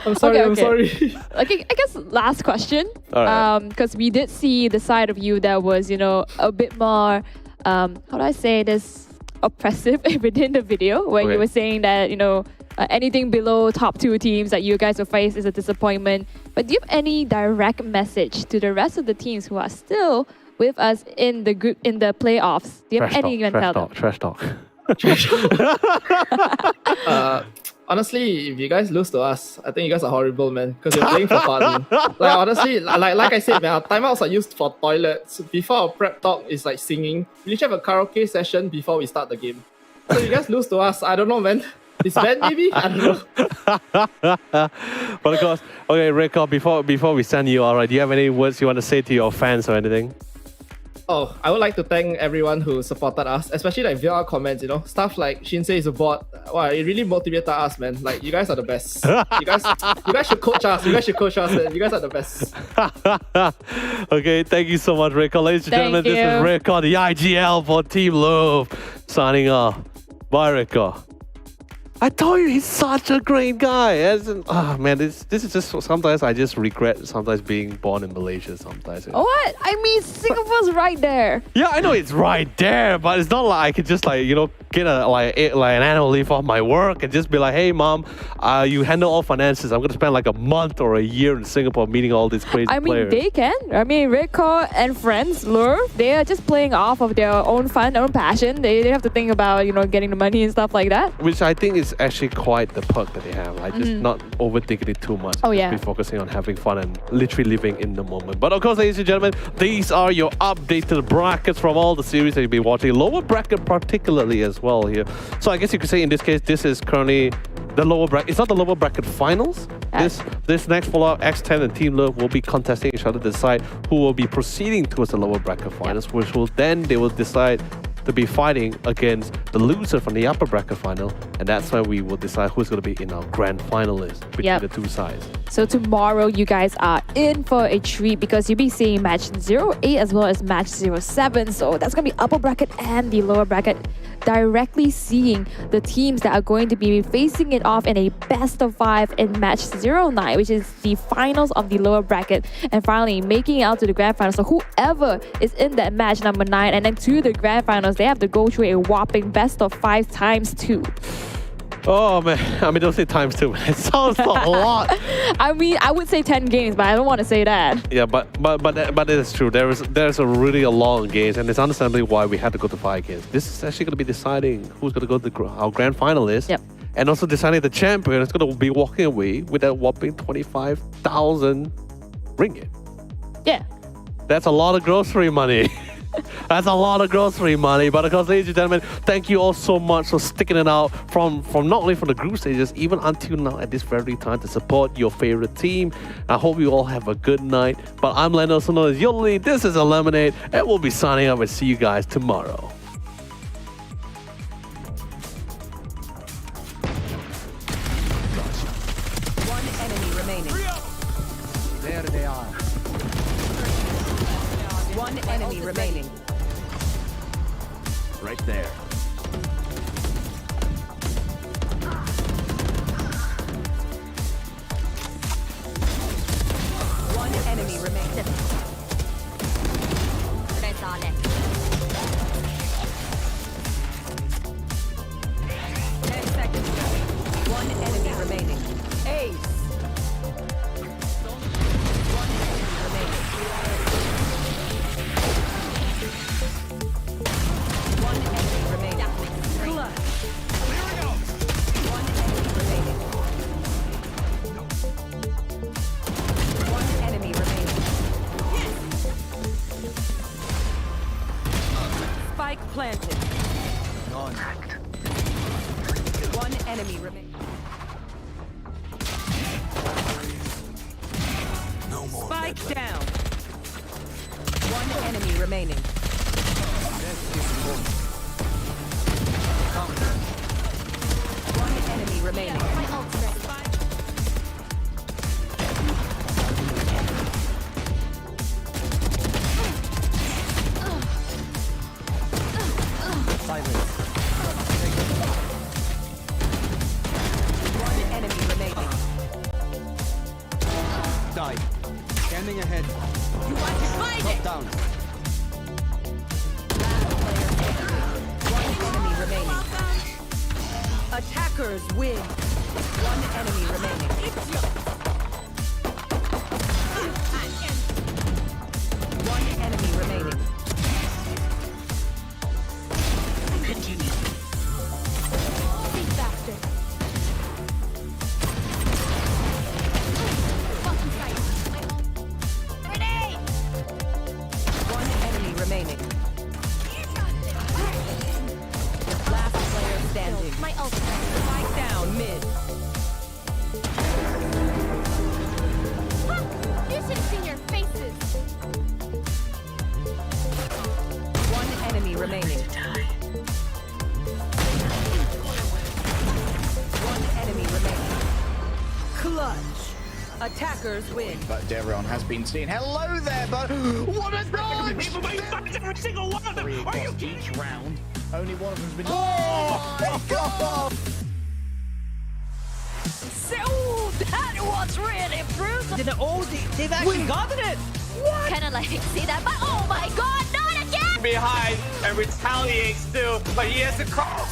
I'm sorry. I guess last question. Because we did see the side of you that was, a bit more, how do I say this, oppressive within the video where you were saying that, anything below top 2 teams that you guys will face is a disappointment. But do you have any direct message to the rest of the teams who are still with us in the group in the playoffs? Do you have anything you can tell them? Trash talk. Honestly, if you guys lose to us, I think you guys are horrible, man. Because you're playing for fun. Like honestly, like I said, man, our timeouts are used for toilets. Before our prep talk is like singing. We literally have a karaoke session before we start the game. So you guys lose to us, I don't know, man. It's bad, maybe? I don't know. But of course, okay, Record, before we send you, alright, do you have any words you want to say to your fans or anything? Oh, I would like to thank everyone who supported us, especially like via our comments, stuff like Shinsei is a bot. Wow, it really motivated us, man. Like, you guys are the best. You guys should coach us. You guys should coach us, man. You guys are the best. Okay, thank you so much, Record. Ladies and gentlemen, this is Record, the IGL for Team Louvre. Signing off. Bye, Record. I told you he's such a great guy. Man, this is just sometimes I just regret sometimes being born in Malaysia sometimes. What? I mean, Singapore's right there. Yeah, I know it's right there, but it's not like I could just like get an annual leave off my work and just be like, hey mom, you handle all finances. I'm gonna spend like a month or a year in Singapore meeting all these crazy players. They can. I mean, Rico and friends, Louvre, they are just playing off of their own fun, their own passion. They have to think about getting the money and stuff like that. Which I think is actually quite the perk that they have. Like just not overthinking it too much. Oh yeah. Just be focusing on having fun and literally living in the moment. But of course, ladies and gentlemen, these are your updated brackets from all the series that you'll be watching. Lower bracket particularly as well here. So I guess you could say in this case, this is currently the lower bracket. It's not the lower bracket finals. This next follow-up, X10 and Team Love will be contesting each other to decide who will be proceeding towards the lower bracket finals, which will then they will decide to be fighting against the loser from the upper bracket final, and that's when we will decide who's going to be in our grand finalists between the two sides. So tomorrow you guys are in for a treat because you'll be seeing match 08 as well as match 07. So that's going to be upper bracket and the lower bracket, directly seeing the teams that are going to be facing it off in a best of 5 in match 09, which is the finals of the lower bracket, and finally making it out to the grand finals. So whoever is in that match number 9 and then to the grand finals, they have to go through a whopping best of 5 times 2. Oh man, I mean, don't say times 2. It sounds a lot. I mean, I would say 10 games, but I don't want to say that. Yeah, but it is true. There's a really long games, and it's understandably why we had to go to 5 games. This is actually going to be deciding who's going to go to our grand finalist. Yep. And also deciding the champion is going to be walking away with that whopping 25,000 ringgit. Yeah. That's a lot of grocery money. That's a lot of grocery money. But of course, ladies and gentlemen, thank you all so much for sticking it out from not only from the group stages, even until now at this very time to support your favorite team. I hope you all have a good night. But I'm Len, also known as Yoli. This is Lemonade, and we'll be signing up and see you guys tomorrow. One enemy remaining. There they are. One enemy remaining. Right there. One enemy remaining. ได้ซ้อนแหละ 10 seconds left. One enemy remaining. Ace. One enemy remaining. One enemy remaining. Clutch. One enemy remaining. One enemy remaining. Spike planted. One enemy remaining. Spike down. One enemy remaining. One enemy remaining. My ult's ready. One enemy remaining. Die. Scanning ahead. You want to find it? Down. One enemy remaining. Attackers win. One enemy remaining. One enemy remaining. Think faster. Fucking fight. Grenade! One enemy remaining. Last player standing. My ult's ready. Spike down mid. Huh! You should have seen your faces. One enemy remaining. One enemy remaining. Clutch. Attackers win. But everyone has been seen. Hello there, but what a dodge! Every single one of them. Are you Each round, only one of them's been. Oh my god! So that was really brutal. They've actually gotten it. Kinda like see that, but oh my god, not again! Behind and retaliates still, but he has to call.